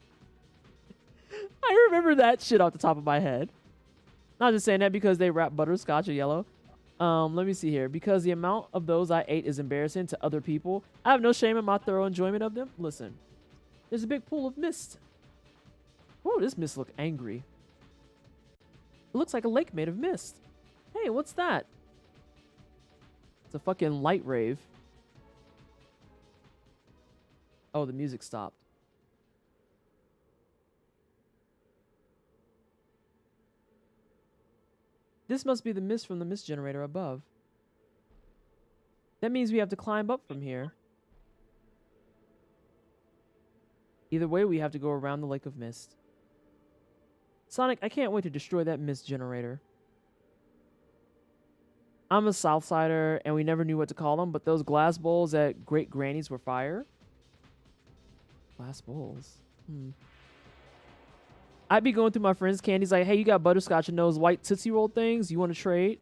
K: I remember that shit off the top of my head. Not just saying that because they wrap butterscotch or yellow. Let me see here. Because the amount of those I ate is embarrassing to other people, I have no shame in my thorough enjoyment of them. Listen, there's a big pool of mist. Oh, this mist looks angry. It looks like a lake made of mist. Hey, what's that? It's a fucking light rave. Oh, the music stopped. This must be the mist from the mist generator above. That means we have to climb up from here. Either way, we have to go around the lake of mist. Sonic, I can't wait to destroy that mist generator. I'm a Southsider, and we never knew what to call them, but those glass bowls at Great Granny's were fire. Glass bowls? I'd be going through my friends' candies like, hey, you got butterscotch and those white Tootsie Roll things? You want to trade?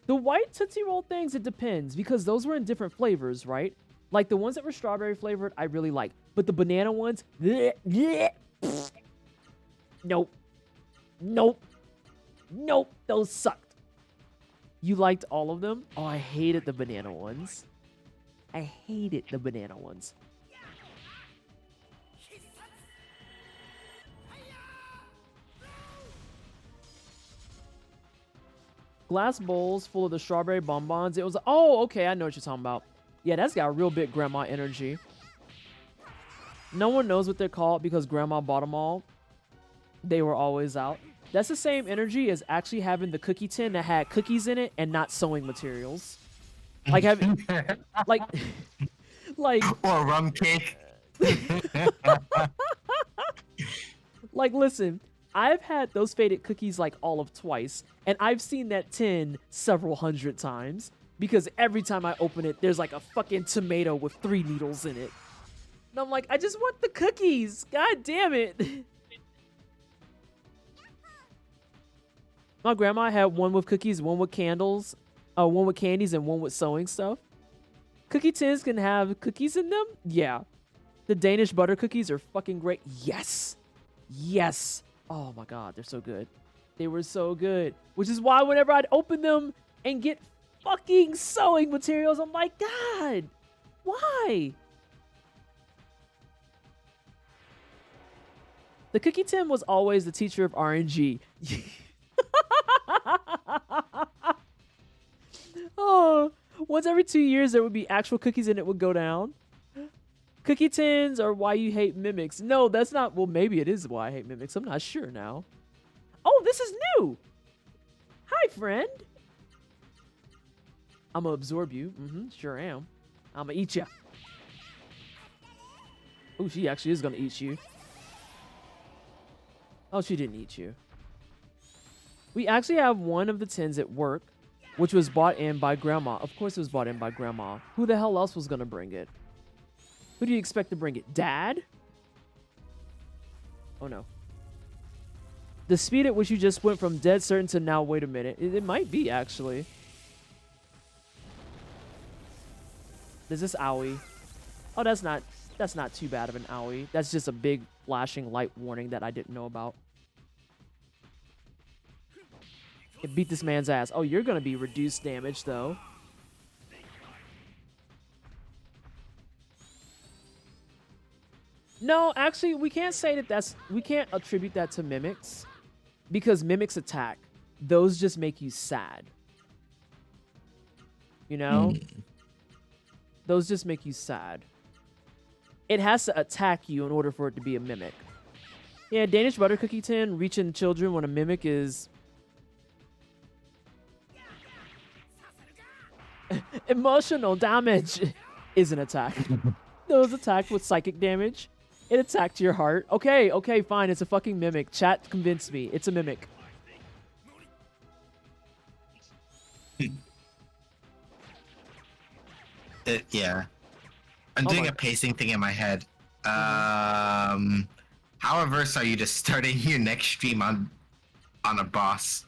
K: The white Tootsie Roll things, it depends, because those were in different flavors, right? Like, the ones that were strawberry flavored, I really like. But the banana ones, nope. Nope. Nope. Those sucked. You liked all of them? Oh, I hated the banana ones. I hated the banana ones. Glass bowls full of the strawberry bonbons. It was, oh, okay, I know what you're talking about. Yeah, that's got real big grandma energy. No one knows what they're called because grandma bought them all. They were always out. That's the same energy as actually having the cookie tin that had cookies in it and not sewing materials. Like having, like
C: or rum cake.
K: Like, listen, I've had those faded cookies like all of twice, and I've seen that tin several hundred times because every time I open it, there's like a fucking tomato with 3 needles in it. And I'm like, I just want the cookies. God damn it. My grandma had one with cookies, one with candles, one with candies, and one with sewing stuff. Cookie tins can have cookies in them? Yeah. The Danish butter cookies are fucking great. Yes. Yes. Oh my god, they're so good. They were so good. Which is why whenever I'd open them and get fucking sewing materials, I'm like, God, why? The cookie tin was always the teacher of RNG. Oh, once every 2 years there would be actual cookies and it would go down. Cookie tins are why you hate mimics. No, that's not. Well, maybe it is why I hate mimics. I'm not sure now. Oh, this is new. Hi, friend. I'm gonna absorb you. Sure am. I'm gonna eat you. Oh, she actually is gonna eat you. Oh, she didn't eat you. We actually have one of the tins at work, which was bought in by Grandma. Of course it was bought in by Grandma. Who the hell else was gonna bring it? Who do you expect to bring it? Dad? Oh no. The speed at which you just went from dead certain to now, wait a minute. It might be, actually. There's this owie. Oh, that's not too bad of an owie. That's just a big flashing light warning that I didn't know about. It beat this man's ass. Oh, you're gonna be reduced damage, though. No, actually, we can't say that we can't attribute that to mimics. Because mimics attack. Those just make you sad. You know? Those just make you sad. It has to attack you in order for it to be a mimic. Yeah, Danish butter cookie tin, reaching children when a mimic is... Emotional damage is an attack. It was attacked with psychic damage. It attacked your heart. Okay, okay, fine. It's a fucking mimic. Chat convinced me. It's a mimic.
C: Yeah. I'm doing a pacing thing in my head. How averse are you to starting your next stream on a boss?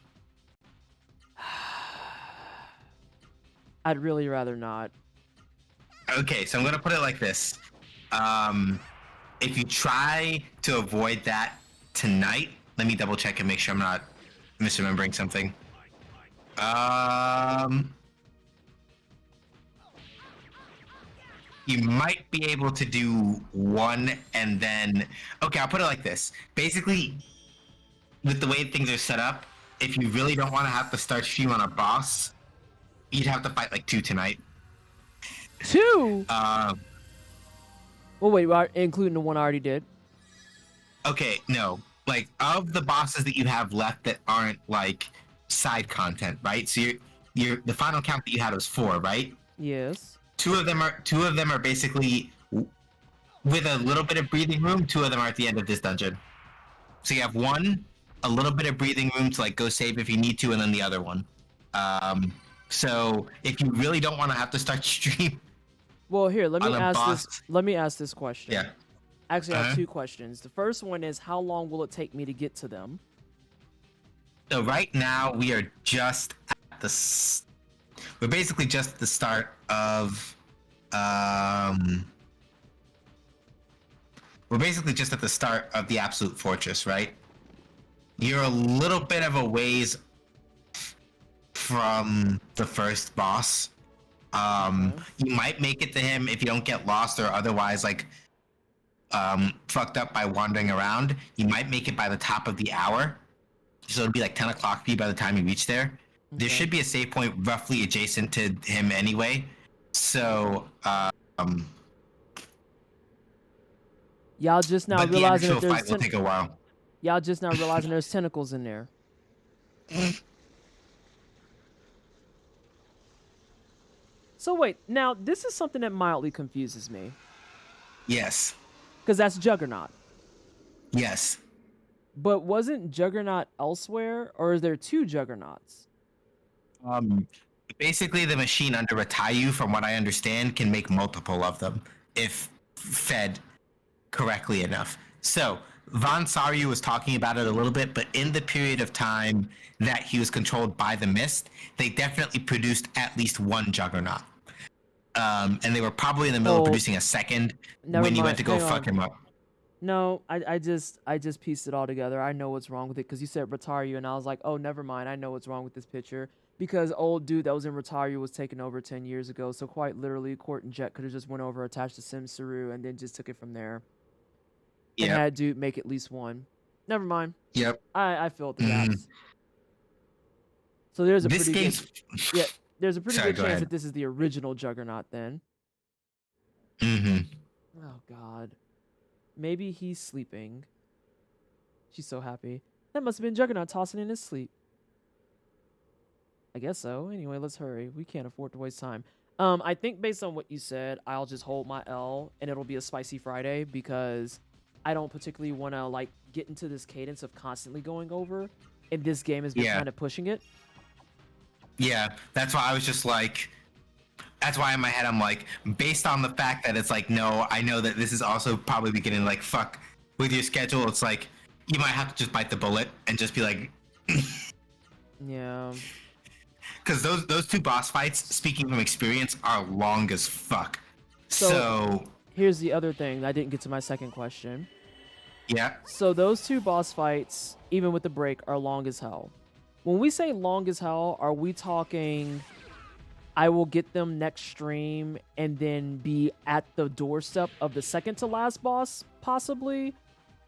K: I'd really rather not.
C: Okay, so I'm gonna put it like this. If you try to avoid that tonight, let me double check and make sure I'm not misremembering something. You might be able to do one and then... Okay, I'll put it like this. Basically, with the way things are set up, if you really don't want to have to start stream on a boss, you'd have to fight like 2 tonight.
K: 2? Well, wait, including the one I already did.
C: Okay, no. Like, of the bosses that you have left that aren't, like, side content, right? So the final count that you had was 4, right?
K: Yes.
C: 2 of them are basically with a little bit of breathing room. 2 of them are at the end of this dungeon. So you have one, a little bit of breathing room to like go save if you need to, and then the other one. So if you really don't want to have to start stream...
K: Well, here, let me ask this question.
C: Yeah.
K: Actually, I have 2 questions. The first one is, how long will it take me to get to them?
C: So right now we are just at the... We're basically just at the start of... We're basically just at the start of the Absolute Fortress, right? You're a little bit of a ways from the first boss. You might make it to him if you don't get lost or otherwise like fucked up by wandering around. You might make it by the top of the hour, so it'll be like 10 o'clock for you by the time you reach there. Okay. There should be a save point roughly adjacent to him anyway, so
K: y'all just now realizing that
C: fight will take a while.
K: Y'all just now realizing there's tentacles in there. So wait, now this is something that mildly confuses me. Yes. Because that's Juggernaut.
C: Yes.
K: But wasn't Juggernaut elsewhere, or is there 2 Juggernauts?
C: Basically the machine under Ratayu, from what I understand, can make multiple of them if fed correctly enough. So Von Saryu was talking about it a little bit, but in the period of time that he was controlled by the mist, they definitely produced at least 1 Juggernaut. And they were probably in the middle of producing a second when you went to go fuck him up.
K: No, I just pieced it all together. I know what's wrong with it because you said Ratayu, and I was like, oh, never mind. I know what's wrong with this picture. Because old dude that was in Ratayu was taken over 10 years ago, so quite literally, Court and Jet could have just went over, attached to Sim Saru, and then just took it from there. And had dude make at least 1. Never mind.
C: Yep.
K: I filled the gaps. So there's a pretty good, there's a pretty good chance that this is the original Juggernaut then. Oh God. Maybe he's sleeping. She's so happy. That must have been Juggernaut tossing in his sleep. I guess so. Anyway, let's hurry. We can't afford to waste time. I think based on what you said, I'll just hold my L and it'll be a spicy Friday because I don't particularly want to like get into this cadence of constantly going over, and this game has been kind of pushing it.
C: Yeah, that's why I was just like, that's why in my head I'm like, based on the fact that it's like, no, I know that this is also probably beginning like, fuck, with your schedule, it's like, you might have to just bite the bullet and just be like,
K: yeah.
C: Because those 2 boss fights, speaking from experience, are long as fuck. So
K: here's the other thing. I didn't get to my second question.
C: Yeah.
K: So those 2 boss fights, even with the break, are long as hell. When we say long as hell, are we talking I will get them next stream and then be at the doorstep of the second to last boss, possibly?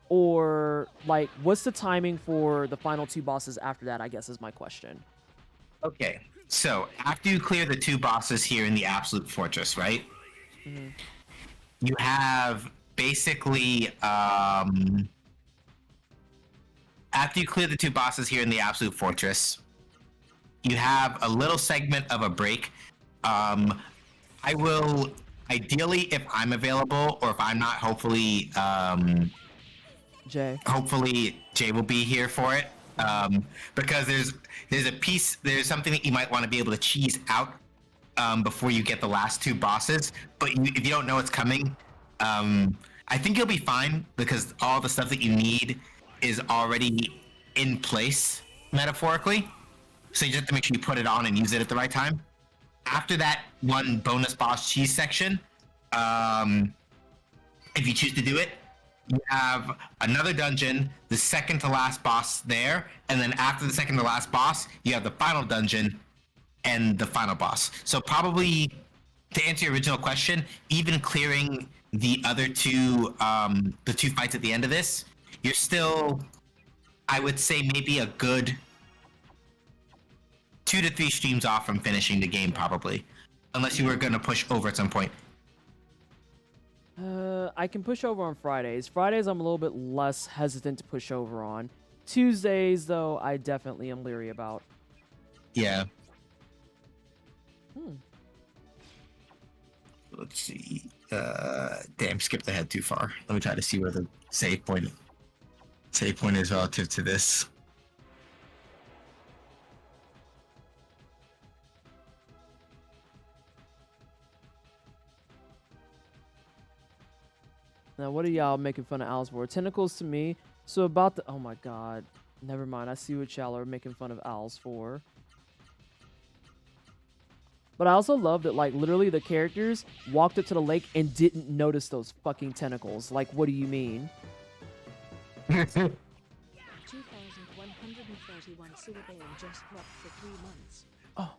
K: Or, like, what's the timing for the final 2 bosses after that, I guess, is my question.
C: Okay, so after you clear the 2 bosses here in the Absolute Fortress, right?
K: Mm-hmm.
C: You have basically, after you clear the 2 bosses here in the Absolute Fortress, you have a little segment of a break. I ideally, if I'm available or if I'm not, hopefully,
K: Jay
C: will be here for it. Because there's something that you might want to be able to cheese out before you get the last two bosses. But if you don't know it's coming, I think you'll be fine because all the stuff that you need is already in place, metaphorically. So you just have to make sure you put it on and use it at the right time. After that one bonus boss cheese section, if you choose to do it, you have another dungeon, the second to last boss there, and then after the second to last boss, you have the final dungeon and the final boss. So probably, to answer your original question, even clearing the other two, the two fights at the end of this, you're still, I would say, maybe a good 2 to 3 streams off from finishing the game, probably, unless you were going to push over at some point.
K: I can push over on Fridays. Fridays, I'm a little bit less hesitant to push over on. Tuesdays, though, I definitely am leery about.
C: Yeah. Let's see. Damn, skipped ahead too far. Let me try to see where the save point is relative to this.
K: Now, what are y'all making fun of Owls for? Tentacles to me. So about the... Oh my god. Never mind. I see what y'all are making fun of Owls for. But I also love that, like, literally the characters walked up to the lake and didn't notice those fucking tentacles. Like, what do you mean?
A: 2,131 sewer bale just dropped for 3 months.
K: Oh.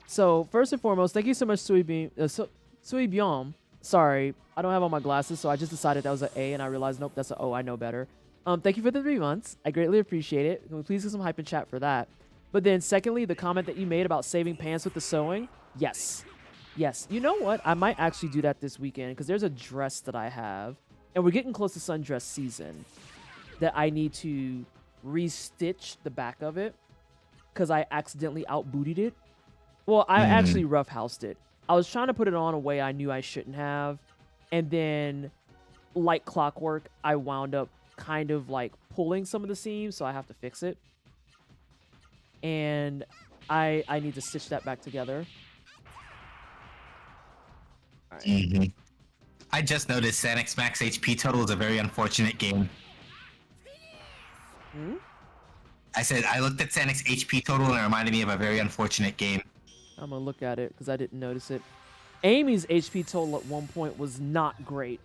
K: So, first and foremost, thank you so much, Sui Byom. Sorry, I don't have on my glasses, so I just decided that was an A, and I realized, nope, that's an O. I know better. Thank you for the 3 months. I greatly appreciate it. Can we please get some hype in chat for that? But then, secondly, the comment that you made about saving pants with the sewing. Yes. Yes. You know what? I might actually do that this weekend, because there's a dress that I have, and we're getting close to sundress season, that I need to restitch the back of it, because I accidentally out-bootied it. Well, I actually roughhoused it. I was trying to put it on a way I knew I shouldn't have, and then, like clockwork, I wound up kind of like pulling some of the seams, so I have to fix it. And I need to stitch that back together. All right.
C: I just noticed Sanix Max HP total is a very unfortunate game. I said I looked at Sanix HP total and it reminded me of a very unfortunate game.
K: I'm gonna look at it because I didn't notice it. Amy's HP total at one point was not great,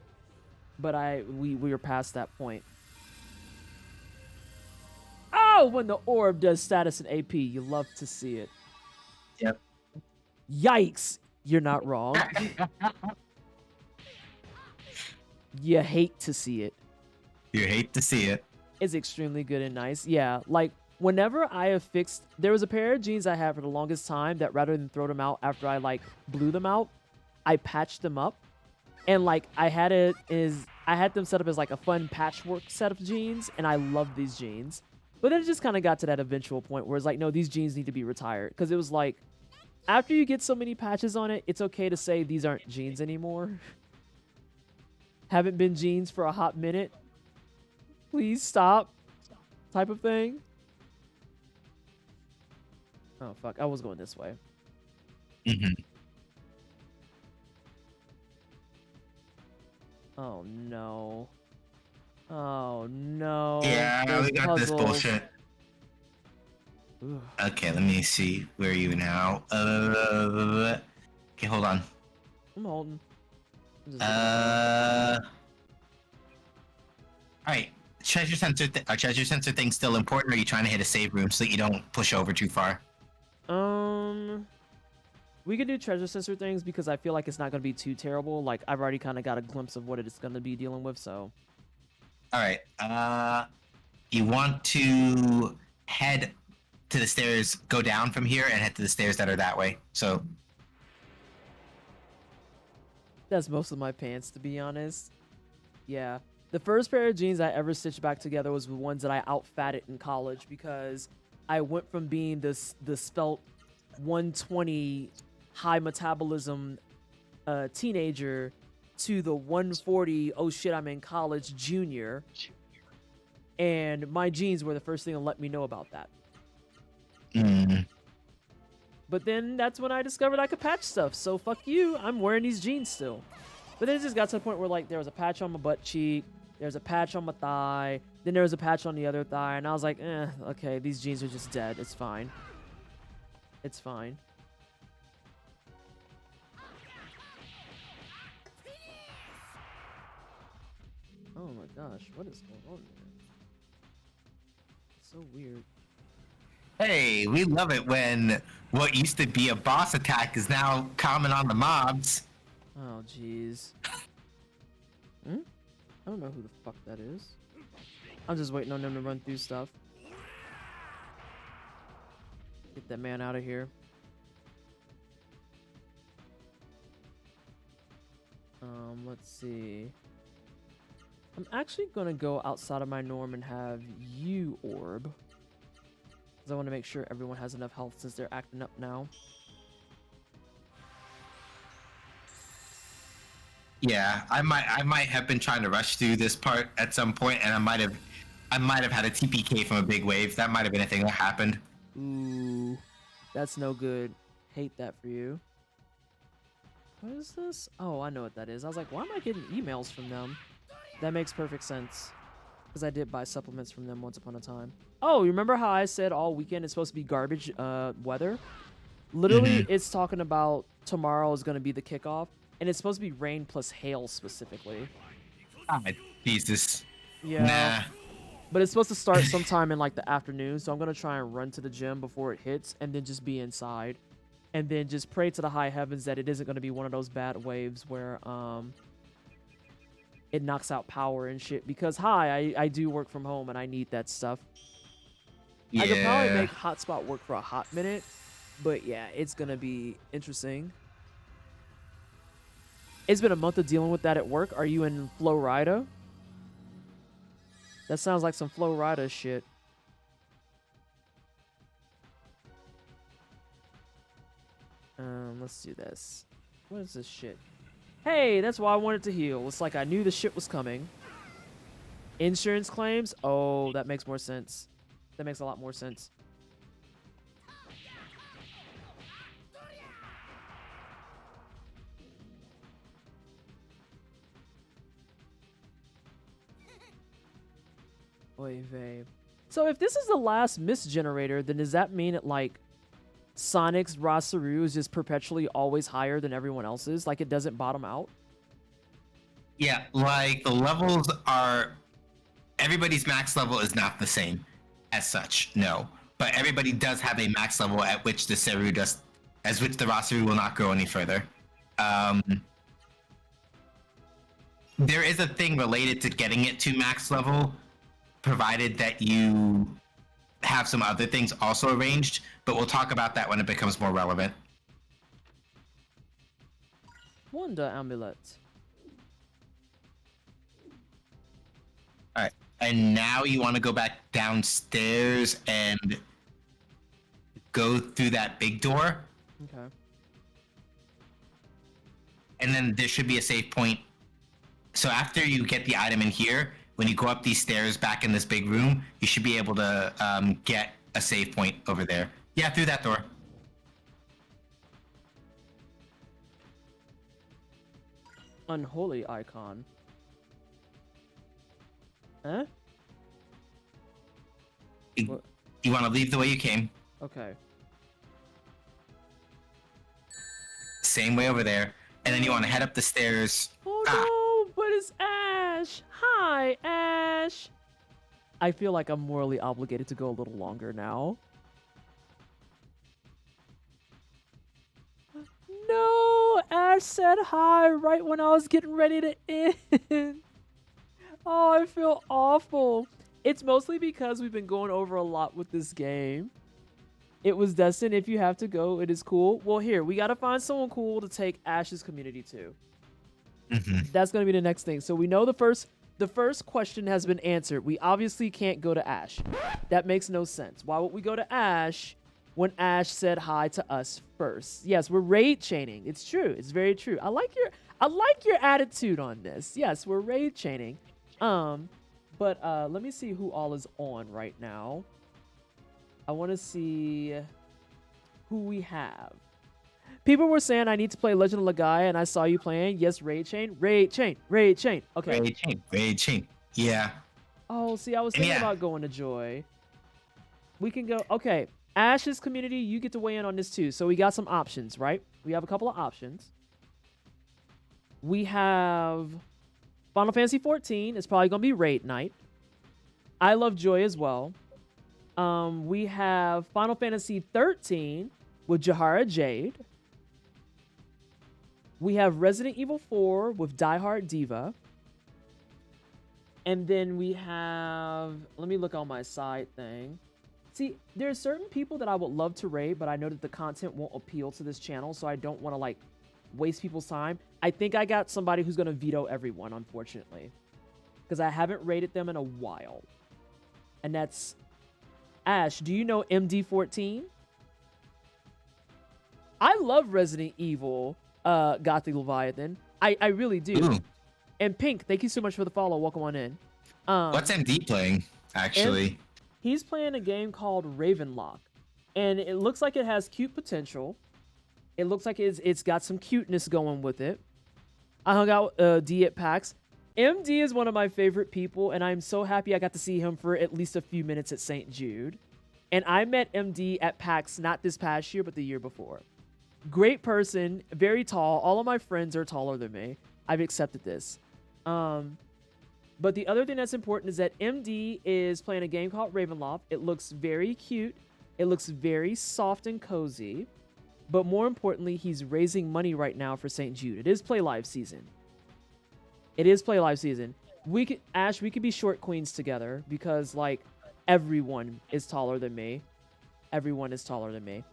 K: but we were past that point. Oh, when the orb does status and AP, you love to see it.
C: Yep.
K: Yikes! You're not wrong. You hate to see it.
C: You hate to see it.
K: It's extremely good and nice. Yeah, like whenever I have fixed, there was a pair of jeans I had for the longest time that rather than throw them out after I like blew them out, I patched them up, and like I had them set up as like a fun patchwork set of jeans, and I love these jeans. But then it just kind of got to that eventual point where it's like, no, these jeans need to be retired, because it was like, after you get so many patches on it, it's okay to say these aren't jeans anymore. Haven't been jeans for a hot minute. Please stop. Type of thing. Oh, fuck. I was going this way. Oh, no. Oh, no.
C: Yeah, we got
K: puzzles.
C: this bullshit. Okay, let me see. Where are you now? Okay, hold on.
K: I'm holding.
C: Alright. Treasure sensor thing still important, or are you trying to hit a save room so that you don't push over too far?
K: We could do treasure sensor things because I feel like it's not going to be too terrible. Like, I've already kind of got a glimpse of what it's going to be dealing with, so.
C: Alright, you want to head to the stairs, go down from here, and head to the stairs that are that way, so.
K: That's most of my pants, to be honest. Yeah. The first pair of jeans I ever stitched back together was the ones that I out-fatted in college because I went from being the svelte 120 high metabolism
B: teenager to the 140, oh shit, I'm in college junior. And my jeans were the first thing to let me know about that. But then that's when I discovered I could patch stuff. So fuck you, I'm wearing these jeans still. But then it just got to the point where like there was a patch on my butt cheek, there's a patch on my thigh, then there was a patch on the other thigh, and I was like, okay, these jeans are just dead. It's fine. It's fine. Oh my gosh, what is going on there? It's so weird.
C: Hey, we love it when what used to be a boss attack is now common on the mobs.
B: Oh jeez. I don't know who the fuck that is. I'm just waiting on them to run through stuff. Get that man out of here. Let's see. I'm actually gonna go outside of my norm and have you orb. Because I want to make sure everyone has enough health since they're acting up now.
C: Yeah, I might have been trying to rush through this part at some point, and I might have had a TPK from a big wave. That might have been a thing that happened.
B: Ooh, that's no good. Hate that for you. What is this? Oh, I know what that is. I was like, why am I getting emails from them? That makes perfect sense. Because I did buy supplements from them once upon a time. Oh, you remember how I said all weekend it's supposed to be garbage weather? Literally, it's talking about tomorrow is going to be the kickoff. And it's supposed to be rain plus hail specifically.
C: God, Jesus.
B: Yeah.
C: Nah.
B: But it's supposed to start sometime in like the afternoon. So I'm going to try and run to the gym before it hits. And then just be inside. And then just pray to the high heavens that it isn't going to be one of those bad waves where it knocks out power and shit. Because I do work from home and I need that stuff.
C: Yeah.
B: I could probably make hotspot work for a hot minute. But yeah, it's going to be interesting. It's been a month of dealing with that at work. Are you in Flow Rida? That sounds like some Flow Rida shit. Let's do this. What is this shit? Hey, that's why I wanted to heal. It's like I knew the shit was coming. Insurance claims? Oh, that makes more sense. That makes a lot more sense. Oy vey. So if this is the last mist generator, then does that mean it like Sonic's Rasaru is just perpetually always higher than everyone else's? Like it doesn't bottom out?
C: Yeah, like the levels are... Everybody's max level is not the same as such, no. But everybody does have a max level at which the Seru does... As which the Rasaru will not grow any further. There is a thing related to getting it to max level, provided that you have some other things also arranged, but we'll talk about that when it becomes more relevant.
B: Wonder amulet.
C: Alright, and now you want to go back downstairs and go through that big door.
B: Okay.
C: And then there should be a save point. So after you get the item in here, when you go up these stairs back in this big room, you should be able to get a save point over there. Yeah, through that door.
B: Unholy icon. Huh?
C: You want to leave the way you came.
B: Okay.
C: Same way over there. And then you want to head up the stairs.
B: Oh no, but it's Ash. Hi, Ash. I feel like I'm morally obligated to go a little longer now. No, Ash said hi right when I was getting ready to end. Oh, I feel awful. It's mostly because we've been going over a lot with this game. It was Dustin, if you have to go, it is cool. Well, here, we got to find someone cool to take Ash's community to. That's going to be the next thing. So we know the first question has been answered. We obviously can't go to Ash. That makes no sense. Why would we go to Ash
K: when Ash said hi to us first. Yes, we're raid chaining. It's true. It's very true. I like your attitude on this. Yes, we're raid chaining. But let me see who all is on right now. I want to see who we have. People were saying I need to play Legend of Legaia, and I saw you playing. Yes, raid chain, raid chain, raid chain. Okay.
C: Raid chain. Yeah.
K: Oh, see, I was thinking about going to Joy. We can go. Okay, Ash's community, you get to weigh in on this too. So we got some options, right? We have a couple of options. We have Final Fantasy 14. It's probably gonna be raid night. I love Joy as well. We have Final Fantasy 13 with Jahara Jade. We have Resident Evil 4 with Die Hard Diva. And then we have, let me look on my side thing. See, there are certain people that I would love to raid, but I know that the content won't appeal to this channel, so I don't want to like waste people's time. I think I got somebody who's going to veto everyone, unfortunately, because I haven't raided them in a while. And that's Ash. Do you know MD14? I love Resident Evil, Gothic Leviathan. I really do.
C: Ooh.
K: And Pink, thank you so much for the follow. Welcome on in.
C: What's MD playing, actually?
K: He's playing a game called Ravenlock. And it looks like it has cute potential. It looks like it's got some cuteness going with it. I hung out with D at PAX. MD is one of my favorite people, and I'm so happy I got to see him for at least a few minutes at St. Jude. And I met MD at PAX not this past year, but the year before. Great person, very tall. All of my friends are taller than me. I've accepted this. But the other thing that's important is that MD is playing a game called Ravenloft. It looks very cute. It looks very soft and cozy. But more importantly, he's raising money right now for St. Jude. It is Play Live season. It is Play Live season. Ash, we could be short queens together because, like, everyone is taller than me. Everyone is taller than me.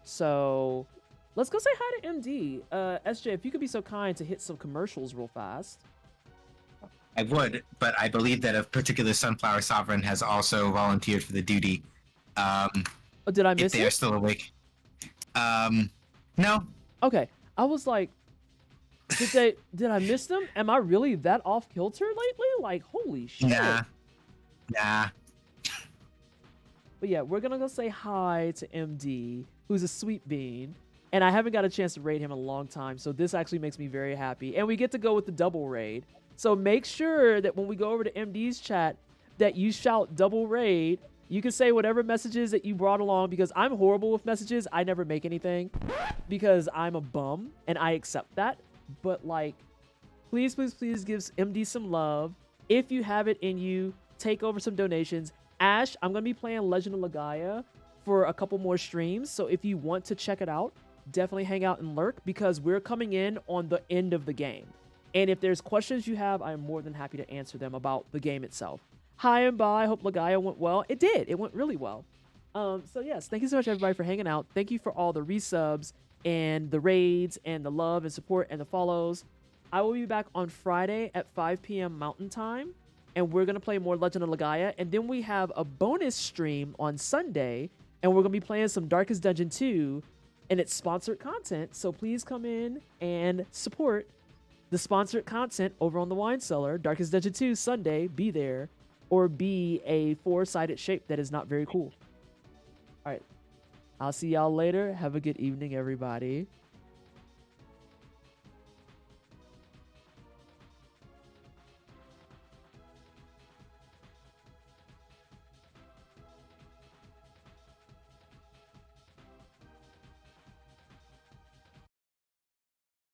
K: So let's go say hi to MD. SJ, if you could be so kind to hit some commercials real fast.
C: I would, but I believe that a particular Sunflower Sovereign has also volunteered for the duty.
K: Did I miss
C: if they are still awake. No.
K: Okay. I was like, did I miss them? Am I really that off kilter lately? Like, holy shit.
C: Nah.
K: But yeah, we're gonna go say hi to MD, who's a sweet bean. And I haven't got a chance to raid him in a long time, so this actually makes me very happy. And we get to go with the double raid. So make sure that when we go over to MD's chat that you shout double raid. You can say whatever messages that you brought along, because I'm horrible with messages. I never make anything because I'm a bum and I accept that. But like, please, please, please give MD some love. If you have it in you, take over some donations. Ash, I'm going to be playing Legend of Legaia for a couple more streams. So if you want to check it out, definitely hang out and lurk, because we're coming in on the end of the game. And if there's questions you have, I'm more than happy to answer them about the game itself. Hi and bye. I hope Legaia went well. It did. It went really well. So yes, thank you so much everybody for hanging out. Thank you for all the resubs and the raids and the love and support and the follows. I will be back on Friday at 5 p.m. Mountain Time, and we're going to play more Legend of Legaia. And then we have a bonus stream on Sunday, and we're going to be playing some Darkest Dungeon 2, and it's sponsored content. So please come in and support the sponsored content over on the Wine Cellar. Darkest Dungeon 2 Sunday. Be there. Or be a four-sided shape that is not very cool. All right. I'll see y'all later. Have a good evening, everybody.